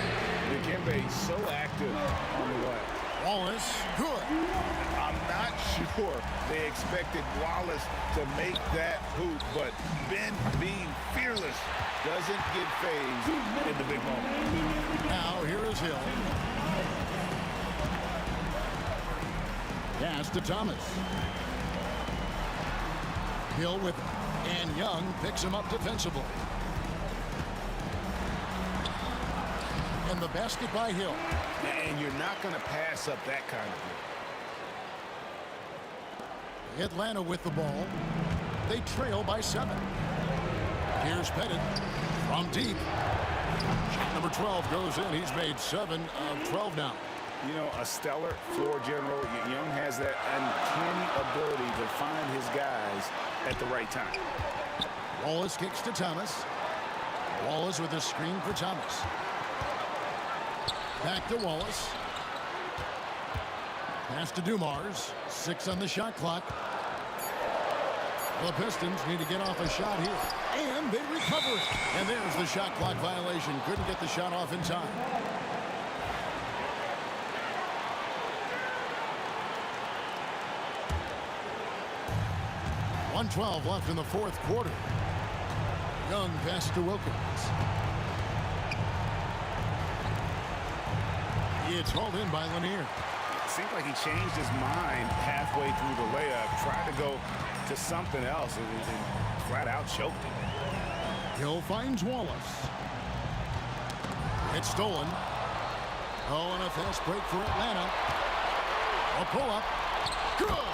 Speaker 8: Dikembe so active on the way.
Speaker 3: Wallace, good.
Speaker 8: I'm not sure they expected Wallace to make that hoop, but Ben, being fearless, doesn't get phased in the big moment.
Speaker 3: Now here is Hill. Pass to Thomas. Hill with it. And Young picks him up defensively. And the basket by Hill.
Speaker 8: And you're not going to pass up that kind of thing.
Speaker 3: Atlanta with the ball. They trail by 7. Here's Pettit from deep. Shot number 12 goes in. He's made 7 of 12 now.
Speaker 4: You know, a stellar floor general. Young has that uncanny ability to find his guys at the right time.
Speaker 3: Wallace kicks to Thomas. Wallace with a screen for Thomas. Back to Wallace. Pass to Dumars. 6 on the shot clock. The Pistons need to get off a shot here. And they recover it. And there's the shot clock violation. Couldn't get the shot off in time. .112 left in the fourth quarter. Young pass to Wilkins. It's hauled in by Lanier.
Speaker 4: It seemed like he changed his mind halfway through the layup, tried to go to something else, and flat out choked it.
Speaker 3: Hill finds Wallace. It's stolen. Oh, and a fast break for Atlanta. A pull-up. Good!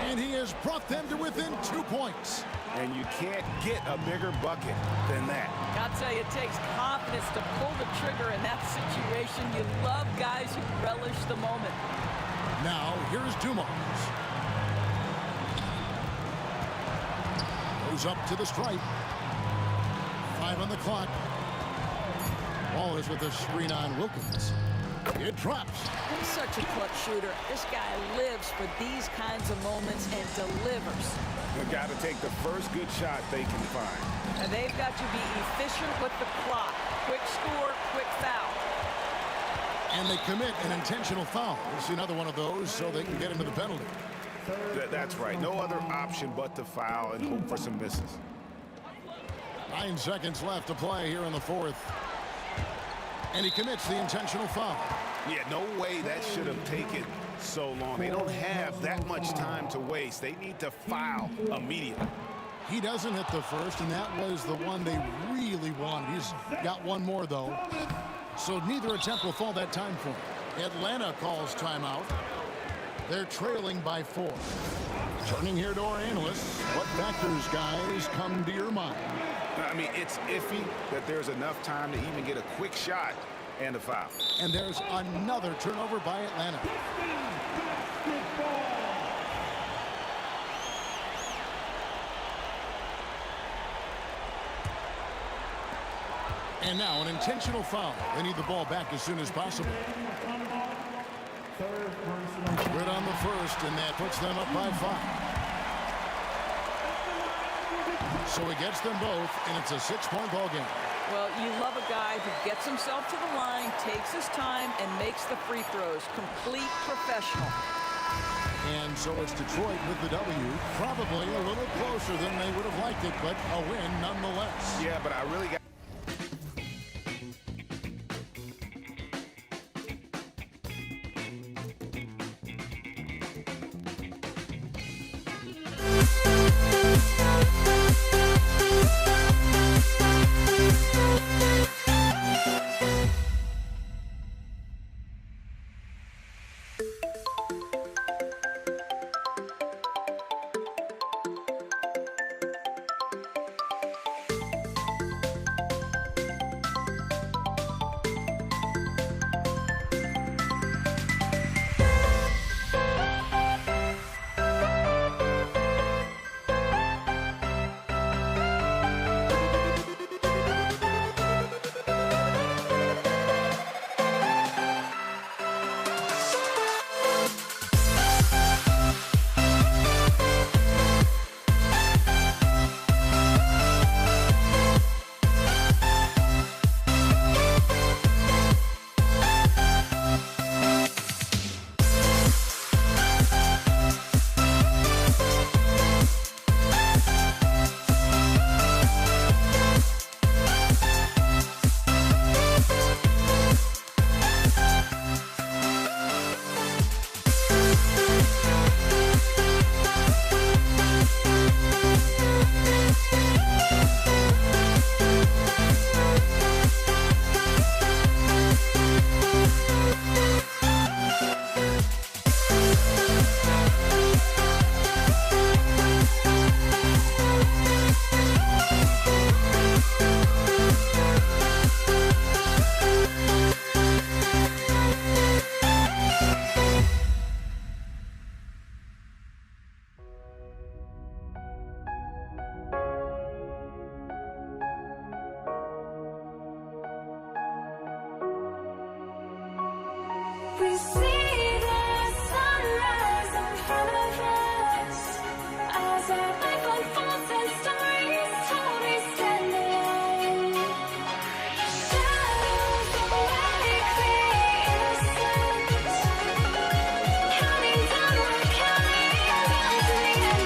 Speaker 3: And he has brought them to within 2 points.
Speaker 4: And you can't get a bigger bucket than that.
Speaker 12: I'll tell you, it takes confidence to pull the trigger in that situation. You love guys who relish the moment.
Speaker 3: Now, here's Dumars. Goes up to the stripe. 5 on the clock. Wallace with a screen on Wilkins. It drops.
Speaker 12: He's such a clutch shooter. This guy lives for these kinds of moments and delivers.
Speaker 4: They've got to take the first good shot they can find.
Speaker 12: And they've got to be efficient with the clock. Quick score, quick foul.
Speaker 3: And they commit an intentional foul. It's another one of those so they can get into the penalty.
Speaker 4: That's right. No other option but to foul and hope for some misses.
Speaker 3: 9 seconds left to play here in the fourth. And he commits the intentional foul.
Speaker 4: Yeah, no way that should have taken so long. They don't have that much time to waste. They need to foul immediately.
Speaker 3: He doesn't hit the first, and that was the one they really wanted. He's got one more, though. So neither attempt will fall that time for him. Atlanta calls timeout. They're trailing by 4. Turning here to our analysts, what factors, guys, come to your mind?
Speaker 4: I mean, it's iffy that there's enough time to even get a quick shot and a foul.
Speaker 3: And there's another turnover by Atlanta. And now an intentional foul. They need the ball back as soon as possible. Good on the first, and that puts them up by 5. So he gets them both, and it's a 6-point ball game.
Speaker 12: Well, you love a guy who gets himself to the line, takes his time, and makes the free throws. Complete professional.
Speaker 3: And so it's Detroit with the W. Probably a little closer than they would have liked it, but a win nonetheless.
Speaker 4: Yeah, but I really got...
Speaker 1: We see the sunrise in front of us as our life unfolds and stories told we stand alone. Shadows awake the innocent, counting down, we're counting down to the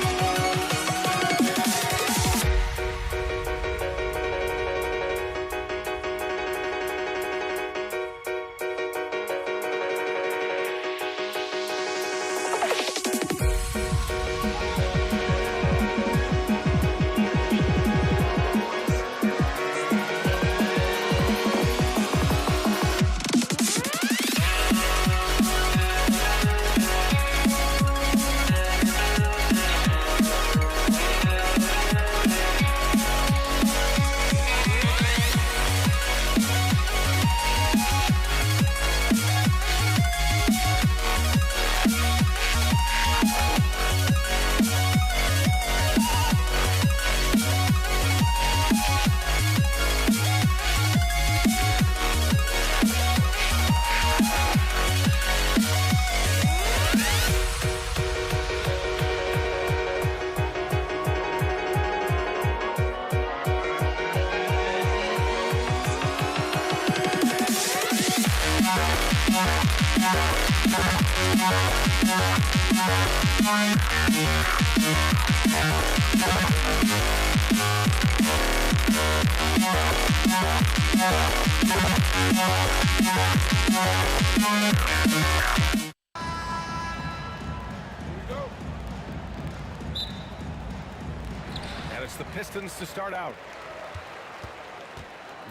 Speaker 9: And it's the Pistons to start out.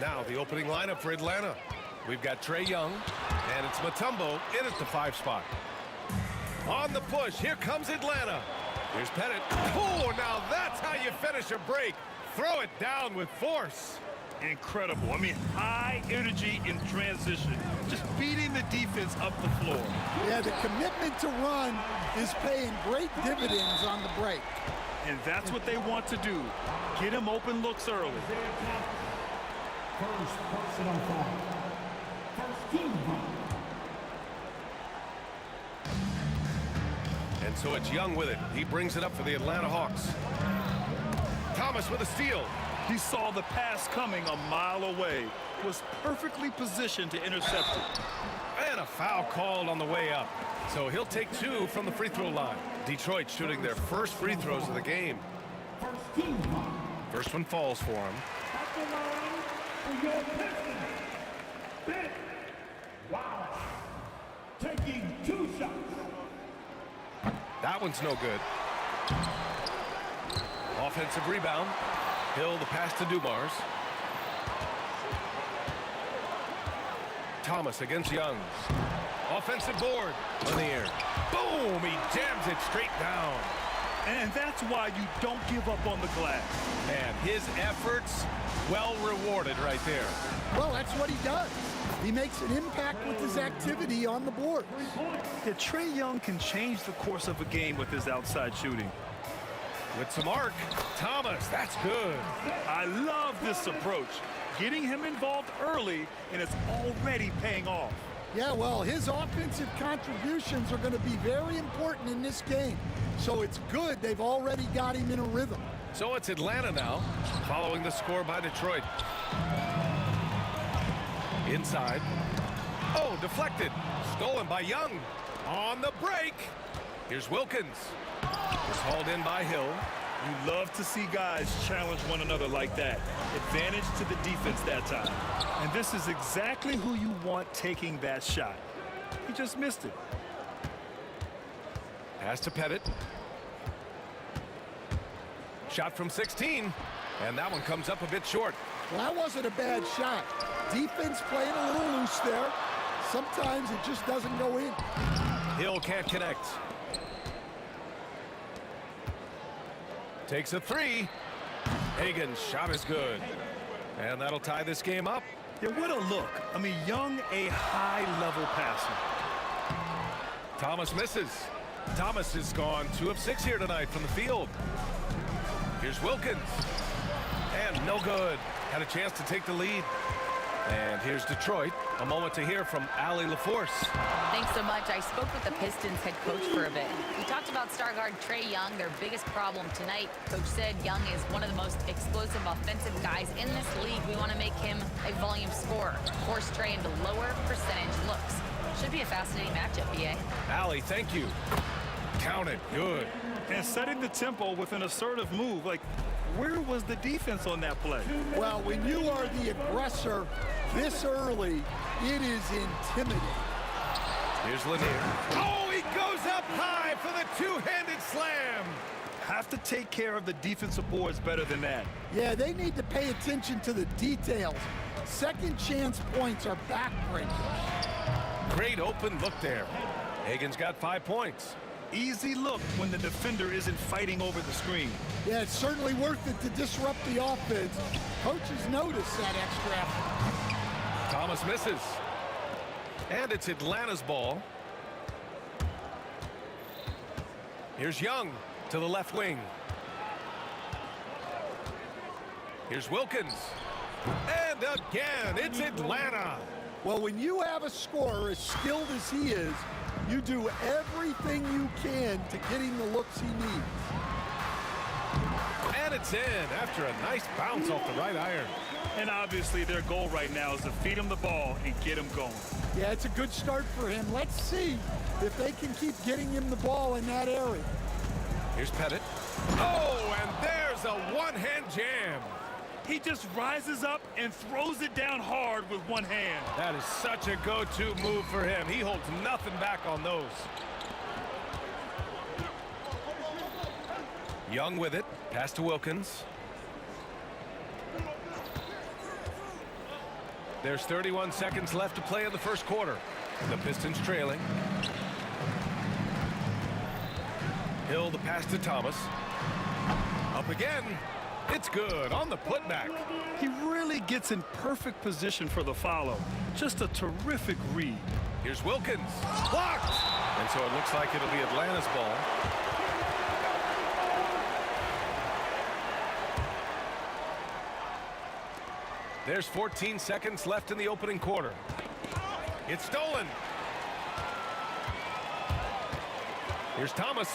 Speaker 9: Now the opening lineup for Atlanta. We've got Trae Young, and it's Mutombo in at the 5 spot. On the push, here comes Atlanta. Here's Pettit. Oh, now that's how you finish a break. Throw it down with force.
Speaker 5: Incredible. I mean, high energy in transition. Just beating the defense up the floor.
Speaker 13: Yeah, the commitment to run is paying great dividends on the break.
Speaker 5: And that's what they want to do. Get him open looks early.
Speaker 2: First personal foul. First team foul.
Speaker 9: And so it's Young with it. He brings it up for the Atlanta Hawks. Thomas with a steal.
Speaker 5: He saw the pass coming a mile away. Was perfectly positioned to intercept it.
Speaker 9: And a foul called on the way up. So he'll take 2 from the free throw line. Detroit shooting their first free throws of the game.
Speaker 2: First team foul.
Speaker 9: First one falls for him.
Speaker 2: At the line for your Pistons. Ben Wallace. Taking 2 shots.
Speaker 9: That one's no good. Offensive rebound. Hill the pass to Dumars. Thomas against Young. Offensive board. Lanier. Boom! He jams it straight down.
Speaker 5: And that's why you don't give up on the glass.
Speaker 9: Man, his efforts well rewarded right there.
Speaker 13: Well, that's what he does. He makes an impact with his activity on the board.
Speaker 5: Yeah, Trae Young can change the course of a game with his outside shooting.
Speaker 9: With some arc, Thomas, that's good.
Speaker 5: I love this approach. Getting him involved early, and it's already paying off.
Speaker 13: Yeah, well, his offensive contributions are going to be very important in this game. So it's good they've already got him in a rhythm.
Speaker 9: So it's Atlanta now, following the score by Detroit. Inside. Oh, deflected. Stolen by Young. On the break. Here's Wilkins. It's hauled in by Hill.
Speaker 5: You love to see guys challenge one another like that. Advantage to the defense that time. And this is exactly who you want taking that shot. He just missed it.
Speaker 9: Pass to Pettit. Shot from 16. And that one comes up a bit short.
Speaker 13: Well, that wasn't a bad shot. Defense playing a little loose there. Sometimes it just doesn't go in.
Speaker 9: Hill can't connect. Takes a 3. Hagan's shot is good. And that'll tie this game up.
Speaker 5: Yeah, what a look. I mean, Young, a high-level passer.
Speaker 9: Thomas misses. Thomas has gone 2 of 6 here tonight from the field. Here's Wilkins. And no good. Had a chance to take the lead. And here's Detroit. A moment to hear from Allie LaForce.
Speaker 11: Thanks so much. I spoke with the Pistons head coach for a bit. We talked about star guard Trae Young, their biggest problem tonight. Coach said Young is one of the most explosive offensive guys in this league. We want to make him a volume scorer, force Trae into lower percentage looks. Should be a fascinating matchup, BA.
Speaker 9: Allie, thank you. Counted. Good.
Speaker 5: And setting the tempo with an assertive move. Like, where was the defense on that play?
Speaker 13: Well, when you are the aggressor this early, it is intimidating.
Speaker 9: Here's Lanier. Oh, he goes up high for the two-handed slam.
Speaker 5: Have to take care of the defensive boards better than that.
Speaker 13: Yeah, they need to pay attention to the details. Second chance points are backbreakers.
Speaker 9: Great open look there. Hagan's got 5 points.
Speaker 5: Easy look when the defender isn't fighting over the screen.
Speaker 13: Yeah, it's certainly worth it to disrupt the offense. Coaches notice that extra effort.
Speaker 9: Thomas misses. And it's Atlanta's ball. Here's Young to the left wing. Here's Wilkins. And again, it's Atlanta.
Speaker 13: Well, when you have a scorer as skilled as he is, you do everything you can to get him the looks he needs.
Speaker 9: And it's in after a nice bounce off the right iron.
Speaker 5: And obviously their goal right now is to feed him the ball and get him going.
Speaker 13: Yeah, it's a good start for him. Let's see if they can keep getting him the ball in that area.
Speaker 9: Here's Pettit. Oh, and there's a one-hand jam.
Speaker 5: He just rises up and throws it down hard with one hand.
Speaker 9: That is such a go-to move for him. He holds nothing back on those. Young with it. Pass to Wilkins. There's 31 seconds left to play in the first quarter. The Pistons trailing. Hill the pass to Thomas. Up again. It's good on the putback.
Speaker 5: He really gets in perfect position for the follow. Just a terrific read.
Speaker 9: Here's Wilkins. Blocked! And so it looks like it'll be Atlanta's ball. There's 14 seconds left in the opening quarter. It's stolen. Here's Thomas.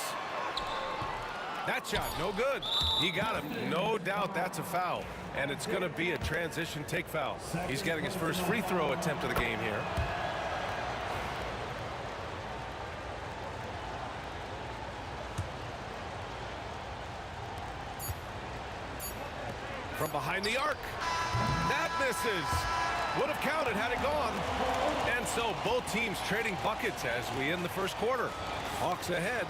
Speaker 9: That shot, no good. He got him. No doubt that's a foul. And it's going to be a transition take foul. He's getting his first free throw attempt of the game here. From behind the arc. That misses. Would have counted had it gone. And so both teams trading buckets as we end the first quarter. Hawks ahead,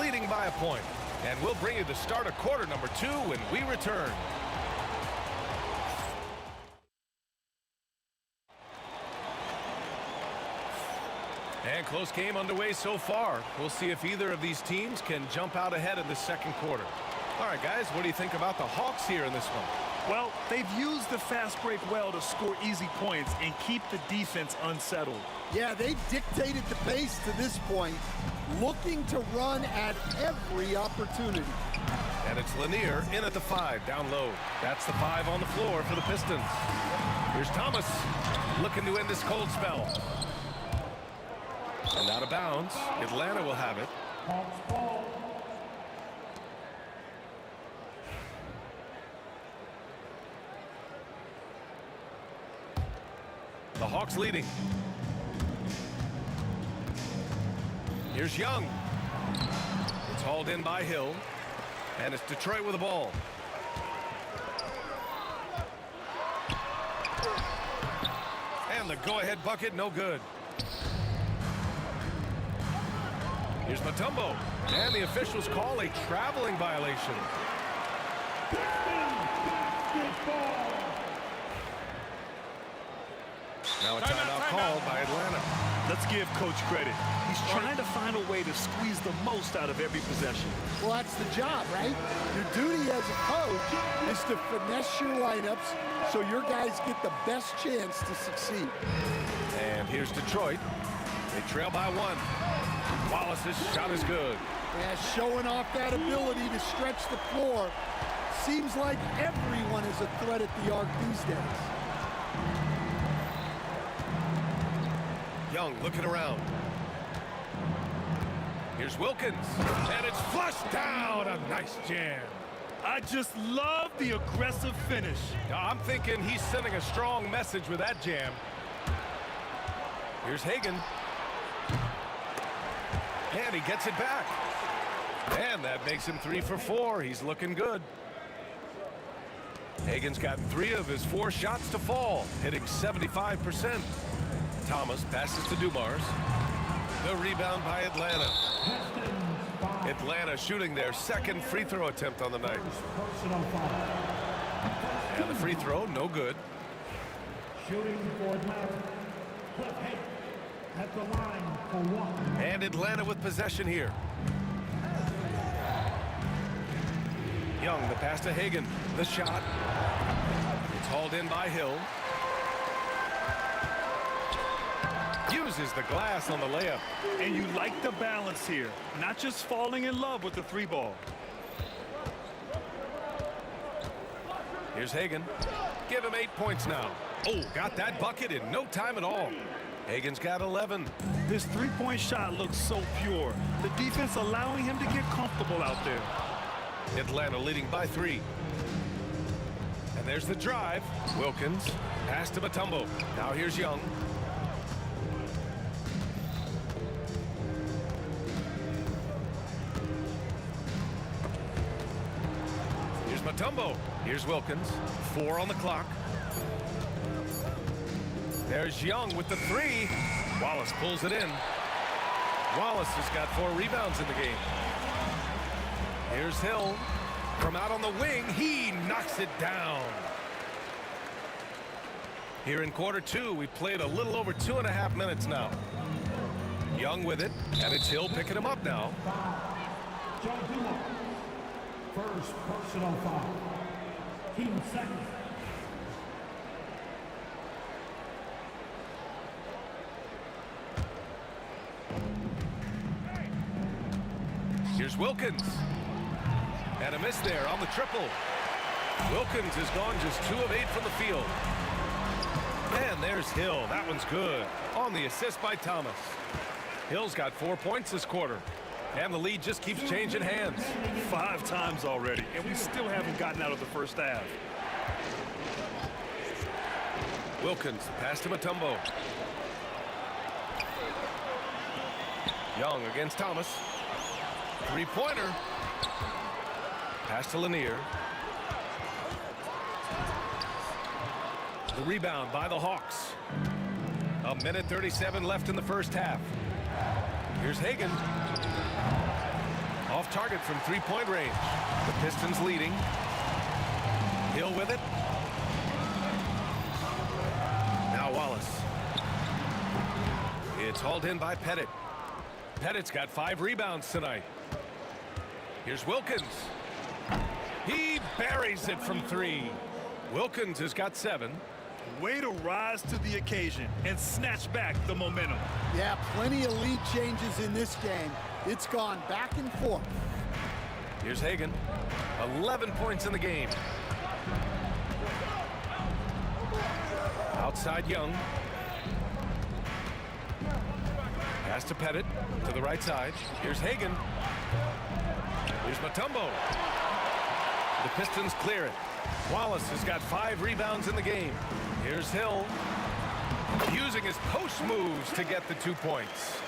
Speaker 9: leading by a point. And we'll bring you the start of quarter number 2 when we return. And close game underway so far. We'll see if either of these teams can jump out ahead in the second quarter. All right, guys, what do you think about the Hawks here in this one?
Speaker 5: Well, they've used the fast break well to score easy points and keep the defense unsettled.
Speaker 13: Yeah, they've dictated the pace to this point, looking to run at every opportunity.
Speaker 9: And it's Lanier in at the 5, down low. That's the 5 on the floor for the Pistons. Here's Thomas looking to end this cold spell. And out of bounds. Atlanta will have it. The Hawks leading. Here's Young. It's hauled in by Hill. And it's Detroit with the ball. And the go-ahead bucket, no good. Here's Mutombo. And the officials call a traveling violation. Now a timeout called by Atlanta.
Speaker 5: Let's give Coach credit. He's trying to find a way to squeeze the most out of every possession.
Speaker 13: Well, that's the job, right? Your duty as a coach is to finesse your lineups so your guys get the best chance to succeed.
Speaker 9: And here's Detroit. They trail by 1. Wallace's shot is good.
Speaker 13: Yeah, showing off that ability to stretch the floor. Seems like everyone is a threat at the arc these days.
Speaker 9: Young looking around. Here's Wilkins, and it's flushed down. A nice jam.
Speaker 5: I just love the aggressive finish.
Speaker 9: I'm thinking he's sending a strong message with that jam. Here's Hagan. And he gets it back. And that makes him 3 for 4. He's looking good. Hagan's got 3 of his 4 shots to fall, hitting 75%. Thomas passes to Dumars. The rebound by Atlanta. Atlanta shooting their second free throw attempt on the night. And the free throw, no good.
Speaker 2: Shooting for Atlanta. At the line for 1.
Speaker 9: And Atlanta with possession here. Young, the pass to Hagan. The shot. It's hauled in by Hill. Uses the glass on the layup.
Speaker 5: And you like the balance here. Not just falling in love with the 3-ball.
Speaker 9: Here's Hagan. Give him 8 points now. Oh, got that bucket in no time at all. Hagan's got 11.
Speaker 5: This 3-point shot looks so pure. The defense allowing him to get comfortable out there.
Speaker 9: Atlanta leading by 3. And there's the drive. Wilkins. Pass to Mutombo. Now here's Young. Here's Mutombo. Here's Wilkins. 4 on the clock. There's Young with the 3. Wallace pulls it in. Wallace has got 4 rebounds in the game. Here's Hill. From out on the wing, he knocks it down. Here in quarter 2, we played a little over 2.5 minutes now. Young with it, and it's Hill picking him up now.
Speaker 2: First personal foul. Team second.
Speaker 9: Here's Wilkins. And a miss there on the triple. Wilkins has gone just 2 of 8 from the field. And there's Hill. That one's good. On the assist by Thomas. Hill's got 4 points this quarter. And the lead just keeps changing hands.
Speaker 5: 5 times already, and we still haven't gotten out of the first half.
Speaker 9: Wilkins, pass to Mutombo. Young against Thomas. 3-pointer. Pass to Lanier. The rebound by the Hawks. 1:37 left in the first half. Here's Hagan. Off target from 3-point range. The Pistons leading. Hill with it. Now Wallace. It's hauled in by Pettit. Pettit's got 5 rebounds tonight. Here's Wilkins. He buries it from 3. Wilkins has got 7.
Speaker 5: Way to rise to the occasion and snatch back the momentum.
Speaker 13: Yeah, plenty of lead changes in this game. It's gone back and forth.
Speaker 9: Here's Hagan. 11 points in the game. Outside Young. Pass to Pettit to the right side. Here's Hagan. Here's Mutombo. The Pistons clear it. Wallace has got 5 rebounds in the game. Here's Hill. Using his post moves to get the 2 points.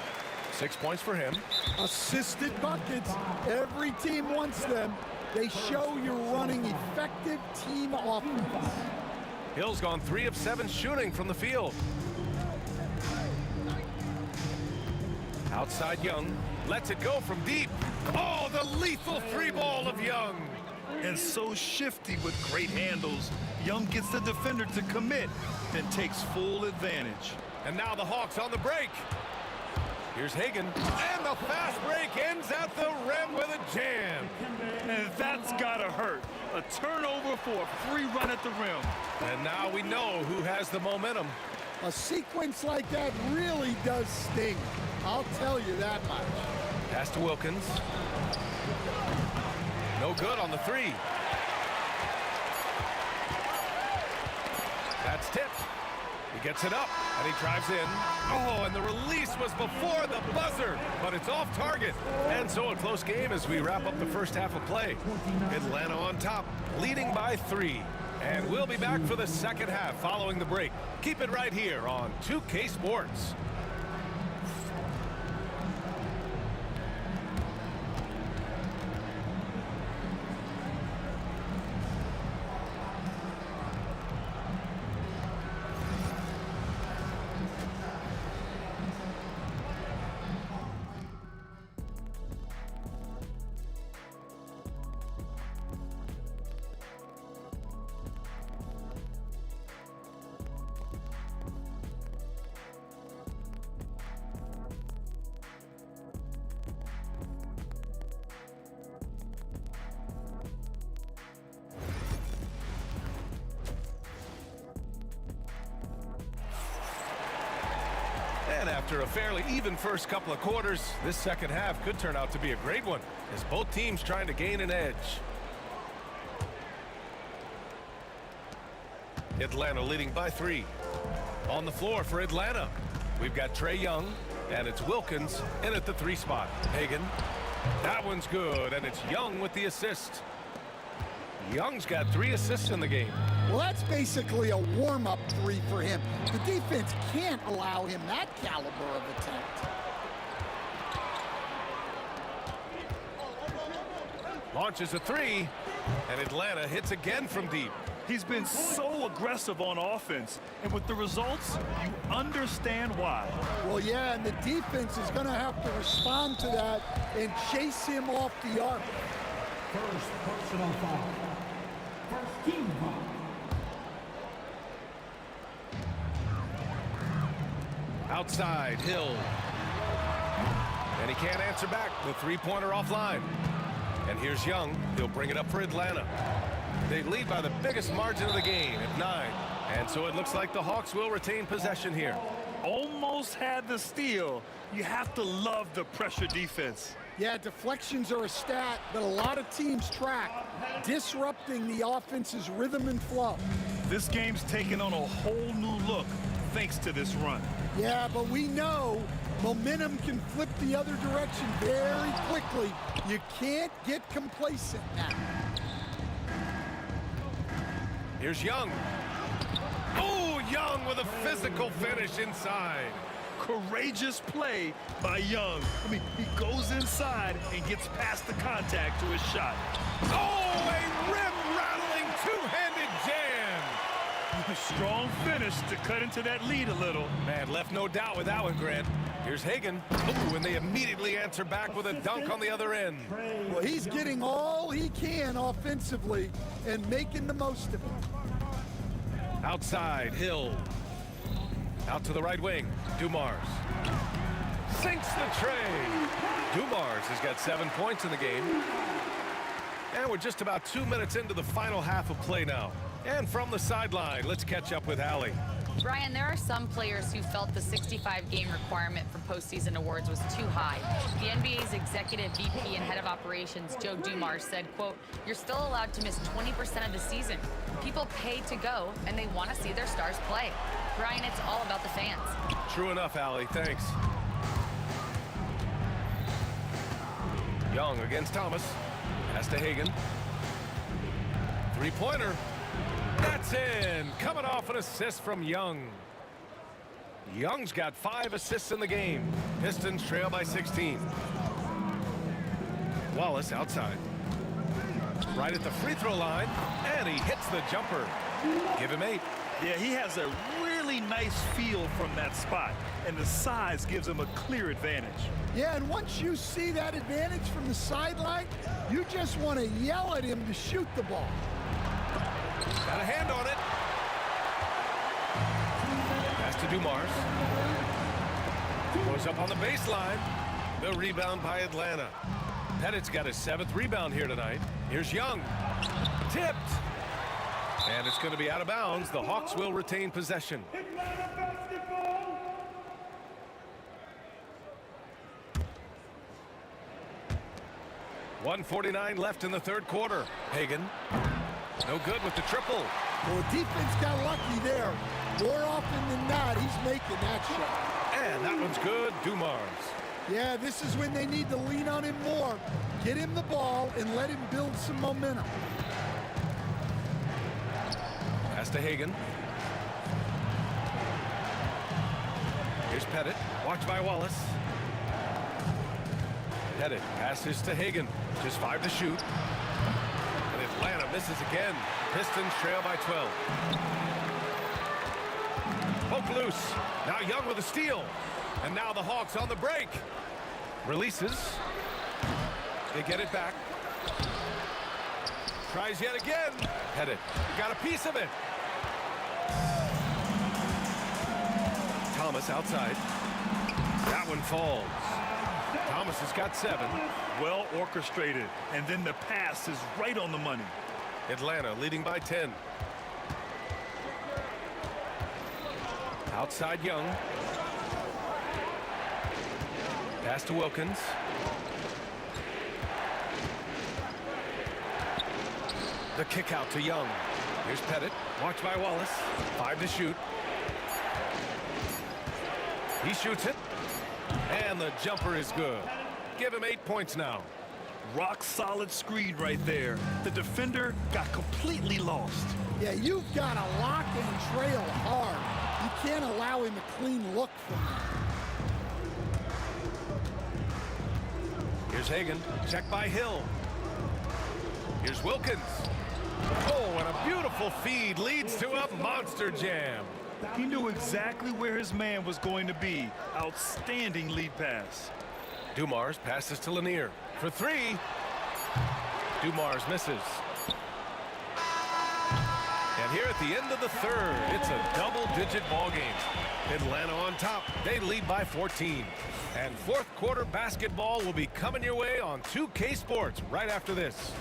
Speaker 9: 6 points for him.
Speaker 13: Assisted buckets. Every team wants them. They show you're running effective team offense.
Speaker 9: Hill's gone 3 of 7 shooting from the field. Outside Young. Lets it go from deep. Oh, the lethal 3-ball of Young.
Speaker 5: And so shifty with great handles. Young gets the defender to commit, then takes full advantage.
Speaker 9: And now the Hawks on the break. Here's Hagan. And the fast break ends at the rim with a jam.
Speaker 5: And that's gotta hurt. A turnover for a free run at the rim.
Speaker 9: And now we know who has the momentum.
Speaker 13: A sequence like that really does sting. I'll tell you that much.
Speaker 9: Pass to Wilkins. No good on the 3. That's tipped. He gets it up, and he drives in. Oh, and the release was before the buzzer, but it's off target. And so a close game as we wrap up the first half of play. Atlanta on top, leading by 3. And we'll be back for the second half following the break. Keep it right here on 2K Sports. And after a fairly even first couple of quarters, this second half could turn out to be a great one as both teams trying to gain an edge. Atlanta leading by 3. On the floor for Atlanta, we've got Trae Young, and it's Wilkins in at the 3 spot. Hagan, that one's good, and it's Young with the assist. Young's got 3 assists in the game.
Speaker 13: Well, that's basically a warm-up 3 for him. The defense can't allow him that caliber of attempt.
Speaker 9: Launches a 3, and Atlanta hits again from deep.
Speaker 5: He's been so aggressive on offense, and with the results, you understand why.
Speaker 13: Well, yeah, and the defense is going to have to respond to that and chase him off the arc.
Speaker 2: First personal foul. First team foul.
Speaker 9: Outside, Hill. And he can't answer back. The three-pointer offline. And here's Young. He'll bring it up for Atlanta. They lead by the biggest margin of the game at 9. And so it looks like the Hawks will retain possession here.
Speaker 5: Almost had the steal. You have to love the pressure defense.
Speaker 13: Yeah, deflections are a stat that a lot of teams track, disrupting the offense's rhythm and flow.
Speaker 5: This game's taken on a whole new look thanks to this run.
Speaker 13: Yeah, but we know momentum can flip the other direction very quickly. You can't get complacent now.
Speaker 9: Here's Young. Oh, Young with a physical finish inside.
Speaker 5: Courageous play by Young. I mean, he goes inside and gets past the contact to his shot.
Speaker 9: Oh, a rim-rattling two-handed jam.
Speaker 5: A strong finish to cut into that lead a little.
Speaker 9: Man, left no doubt with that one, Grant. Here's Hagan. Oh, and they immediately answer back with a dunk on the other end.
Speaker 13: Well, he's getting all he can offensively and making the most of it.
Speaker 9: Outside, Hill. Out to the right wing, Dumars. Sinks the tray. Dumars has got 7 points in the game. And we're just about 2 minutes into the final half of play now. And from the sideline, let's catch up with Allie.
Speaker 11: Brian, there are some players who felt the 65-game requirement for postseason awards was too high. The NBA's executive VP and head of operations, Joe Dumars, said, quote, "You're still allowed to miss 20% of the season. People pay to go, and they want to see their stars play." Brian, it's all about the fans.
Speaker 9: True enough, Allie. Thanks. Young against Thomas. Pass to Hagan. Three-pointer. That's in. Coming off an assist from Young. Young's got 5 assists in the game. Pistons trail by 16. Wallace outside. Right at the free throw line. And he hits the jumper. Give him 8.
Speaker 5: Yeah, he has a really nice feel from that spot, and the size gives him a clear advantage.
Speaker 13: Yeah, and once you see that advantage from the sideline, you just want to yell at him to shoot the ball.
Speaker 9: Got a hand on it. Pass to Dumars. Goes up on the baseline. The rebound by Atlanta. Pettit's got his 7th rebound here tonight. Here's Young. Tipped. And it's going to be out of bounds. The Hawks will retain possession. .149 left in the third quarter. Hagan. No good with the triple.
Speaker 13: Well, defense got lucky there. More often than not, he's making that shot.
Speaker 9: And that one's good. Dumars.
Speaker 13: Yeah, this is when they need to lean on him more. Get him the ball and let him build some momentum.
Speaker 9: Pass to Hagan. Here's Pettit. Watched by Wallace. Pettit passes to Hagan. Just 5 to shoot. And Atlanta misses again. Pistons trail by 12. Poke loose. Now Young with a steal. And now the Hawks on the break. Releases. They get it back. Tries yet again. Pettit got a piece of it. Thomas outside. That one falls. Thomas has got 7.
Speaker 5: Well orchestrated, and then the pass is right on the money.
Speaker 9: Atlanta leading by 10. Outside Young. Pass to Wilkins. The kick out to Young. Here's Pettit. Watched by Wallace. 5 to shoot. He shoots it. And the jumper is good. Give him 8 points now.
Speaker 5: Rock solid screen right there. The defender got completely lost.
Speaker 13: Yeah, you've got to lock and trail hard. You can't allow him a clean look from that.
Speaker 9: Here's Hagan. Checked by Hill. Here's Wilkins. Oh, and a beautiful feed leads to a monster jam.
Speaker 5: He knew exactly where his man was going to be. Outstanding lead pass.
Speaker 9: Dumars passes to Lanier for 3. Dumars misses. And here at the end of the third, it's a double-digit ball game. Atlanta on top. They lead by 14. And fourth quarter basketball will be coming your way on 2K Sports right after this.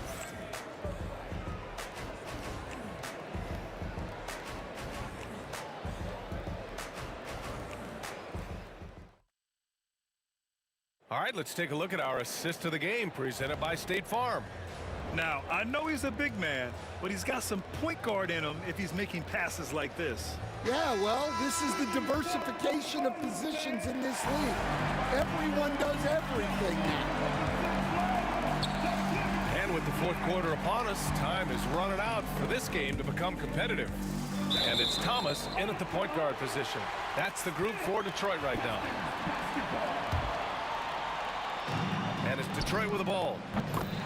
Speaker 9: All right, let's take a look at our assist of the game presented by State Farm.
Speaker 5: Now, I know he's a big man, but he's got some point guard in him if he's making passes like this.
Speaker 13: Yeah, well, this is the diversification of positions in this league. Everyone does everything now.
Speaker 9: And with the fourth quarter upon us, time is running out for this game to become competitive. And it's Thomas in at the point guard position. That's the group for Detroit right now. And it's Detroit with the ball.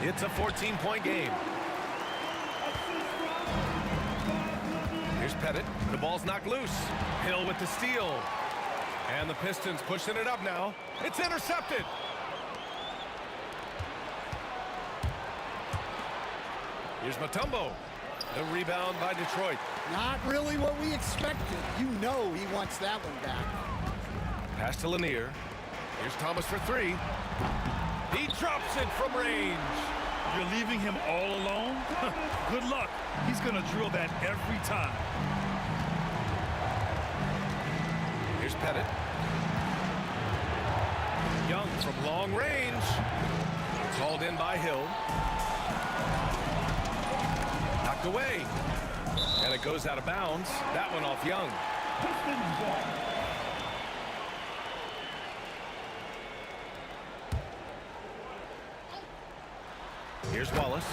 Speaker 9: It's a 14-point game. Here's Pettit. The ball's knocked loose. Hill with the steal. And the Pistons pushing it up now. It's intercepted. Here's Mutombo. The rebound by Detroit.
Speaker 13: Not really what we expected. You know he wants that one back.
Speaker 9: Pass to Lanier. Here's Thomas for 3. He drops it from range.
Speaker 5: You're leaving him all alone? Good luck. He's going to drill that every time.
Speaker 9: Here's Pettit. Young from long range. Called in by Hill. Knocked away. And it goes out of bounds. That one off Young. Here's Wallace.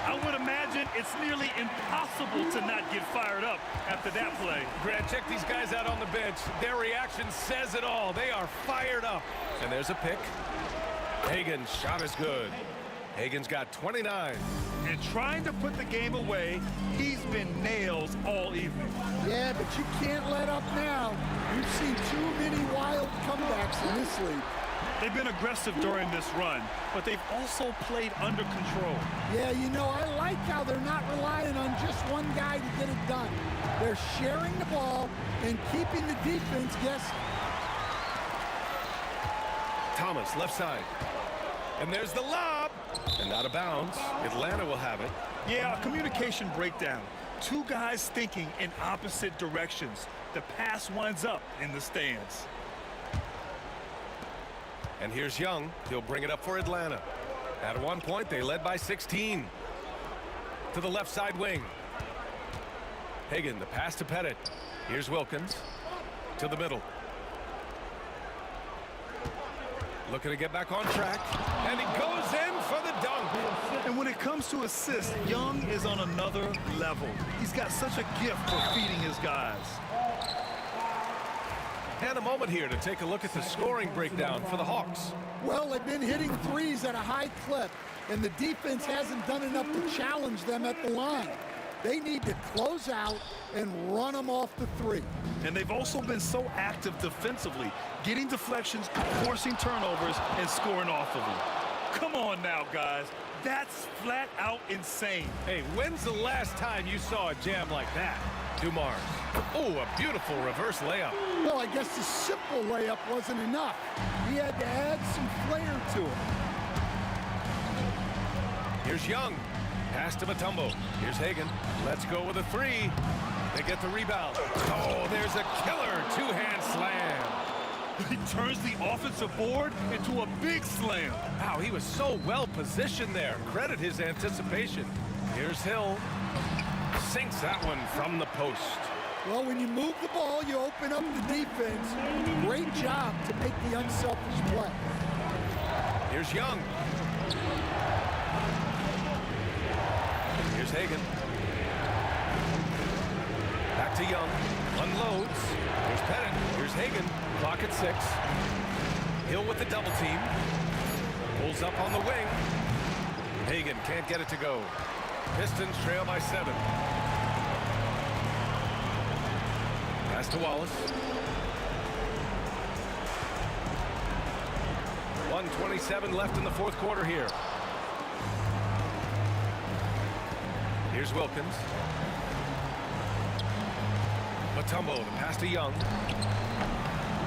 Speaker 5: I would imagine it's nearly impossible to not get fired up after that play.
Speaker 9: Grant, check these guys out on the bench. Their reaction says it all. They are fired up. And there's a pick. Hagan's shot is good. Hagan's got 29.
Speaker 5: And trying to put the game away, he's been nails all evening.
Speaker 13: Yeah, but you can't let up now. We've seen too many wild comebacks in this league.
Speaker 5: They've been aggressive during this run, but they've also played under control.
Speaker 13: Yeah, you know, I like how they're not relying on just one guy to get it done. They're sharing the ball and keeping the defense guessing.
Speaker 9: Thomas, left side. And there's the lob. And out of bounds. Atlanta will have it.
Speaker 5: Yeah, a communication breakdown. Two guys thinking in opposite directions. The pass winds up in the stands.
Speaker 9: And here's Young. He'll bring it up for Atlanta. At one point, they led by 16. To the left side wing. Hagan, the pass to Pettit. Here's Wilkins. to the middle. Looking to get back on track, and he goes in for the dunk.
Speaker 5: And when it comes to assists, Young is on another level. He's got such a gift for feeding his guys.
Speaker 9: And a moment here to take a look at the scoring breakdown for the Hawks.
Speaker 13: Well, they've been hitting threes at a high clip, and the defense hasn't done enough to challenge them at the line. They need to close out and run them off the three.
Speaker 5: And they've also been so active defensively, getting deflections, forcing turnovers, and scoring off of them. Come on now, guys. That's flat out insane.
Speaker 9: Hey, when's the last time you saw a jam like that? Dumars. Oh, a beautiful reverse layup.
Speaker 13: Well, I guess the simple layup wasn't enough. He had to add some flair to it.
Speaker 9: Here's Young. Pass to Mutombo. Here's Hagan. Let's go with a three. They get the rebound. Oh, there's a killer two-hand slam.
Speaker 5: He turns the offensive board into a big slam.
Speaker 9: Wow, he was so well positioned there. Credit his anticipation. Here's Hill. Sinks that one from the post.
Speaker 13: Well, when you move the ball, you open up the defense. Great job to make the unselfish play.
Speaker 9: Here's Young. Here's Hagan. Back to Young. Unloads. Here's Pettit. Here's Hagan. Clock at 6. Hill with the double team. Pulls up on the wing. Hagan can't get it to go. Pistons trail by 7. Pass to Wallace. 1:27 left in the fourth quarter here. Here's Wilkins. Mutombo, the pass to Young.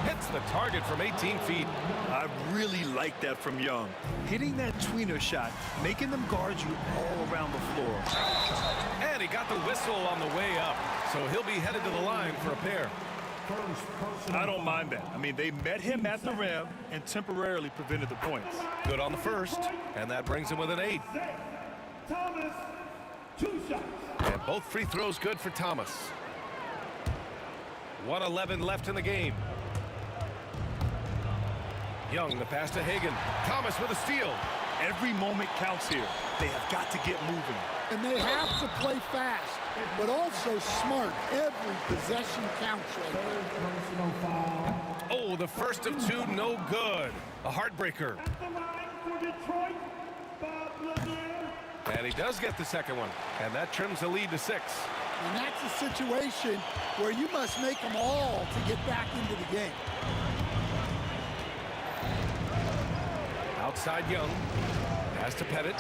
Speaker 9: Hits the target from 18 feet.
Speaker 5: I really like that from Young. Hitting that tweener shot, making them guard you all around the floor.
Speaker 9: And he got the whistle on the way up, so he'll be headed to the line for a pair.
Speaker 5: I don't mind that. I mean, they met him at the rim and temporarily prevented the points.
Speaker 9: Good on the first, and that brings him with an 8.
Speaker 2: Thomas, 2 shots.
Speaker 9: And both free throws good for Thomas. 1:11 left in the game. Young, the pass to Hagan. Thomas with a steal.
Speaker 5: Every moment counts here. They have got to get moving.
Speaker 13: And they have to play fast, but also smart. Every possession counts right there.
Speaker 9: Oh, the first of 2, no good. A heartbreaker. And he does get the second one, and that trims the lead to 6.
Speaker 13: And that's a situation where you must make them all to get back into the game.
Speaker 9: Outside Young. Pass to Pettit.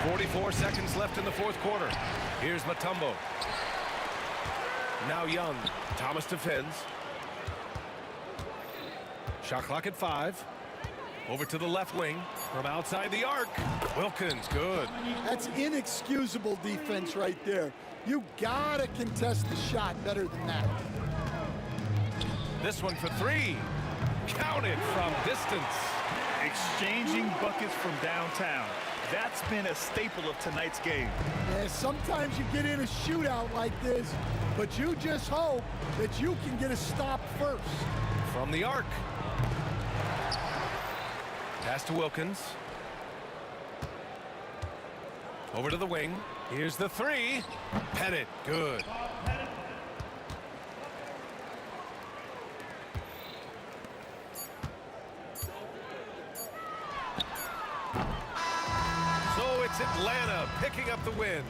Speaker 9: 44 seconds left in the fourth quarter. Here's Mutombo. Now Young. Thomas defends. Shot clock at 5. Over to the left wing. From outside the arc. Wilkins, good.
Speaker 13: That's inexcusable defense right there. You gotta contest the shot better than that.
Speaker 9: This one for 3. Counted from distance.
Speaker 5: Exchanging buckets from downtown. That's been a staple of tonight's game.
Speaker 13: Yeah, sometimes you get in a shootout like this, but you just hope that you can get a stop first.
Speaker 9: From the arc. Pass to Wilkins. Over to the wing. Here's the 3. Pettit, good. So it's Atlanta picking up the win.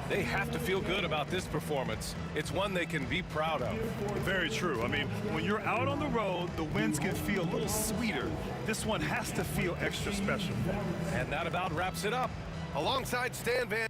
Speaker 9: They have to feel good about this performance. It's one they can be proud of.
Speaker 5: Very true. I mean, when you're out on the road, the wins can feel a little sweeter. This one has to feel extra special.
Speaker 9: And that about wraps it up. Alongside Stan Van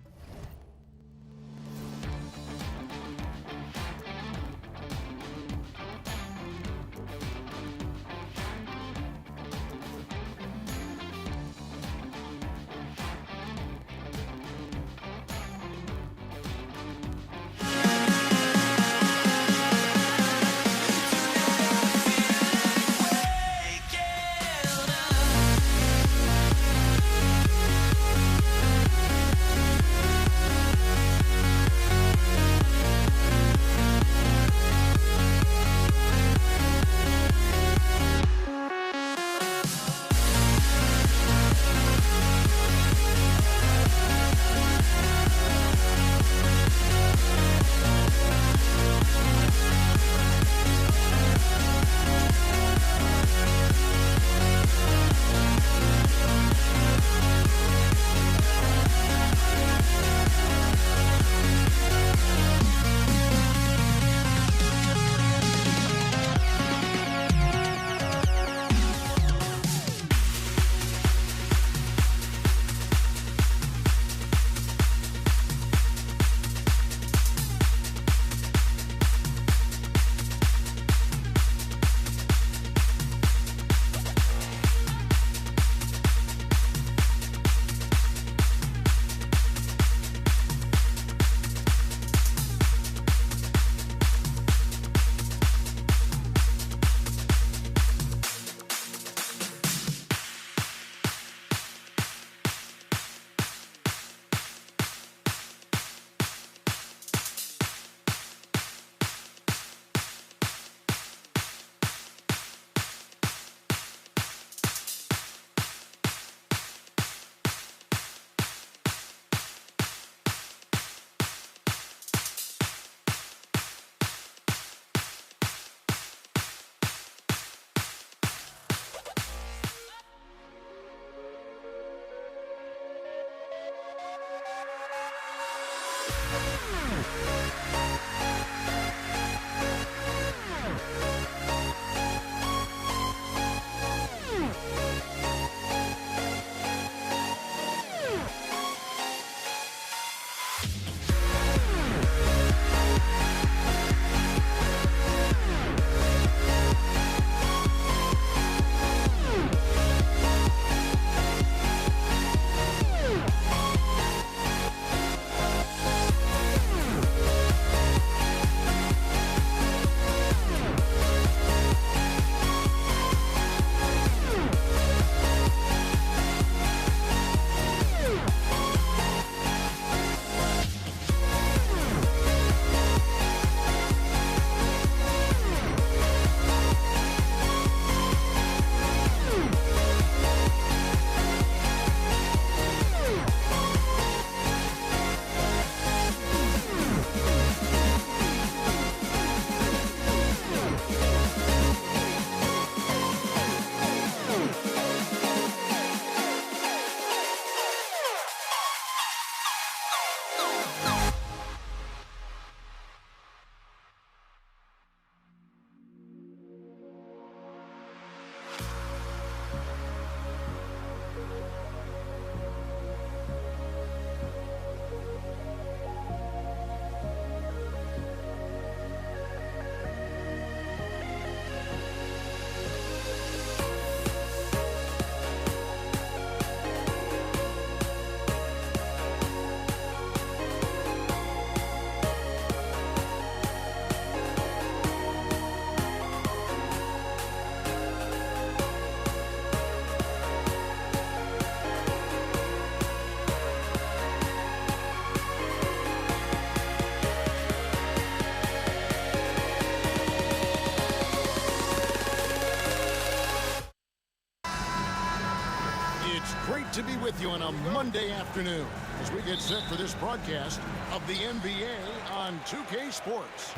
Speaker 3: Great to be with you on a Monday afternoon as we get set for this broadcast of the NBA on 2K Sports.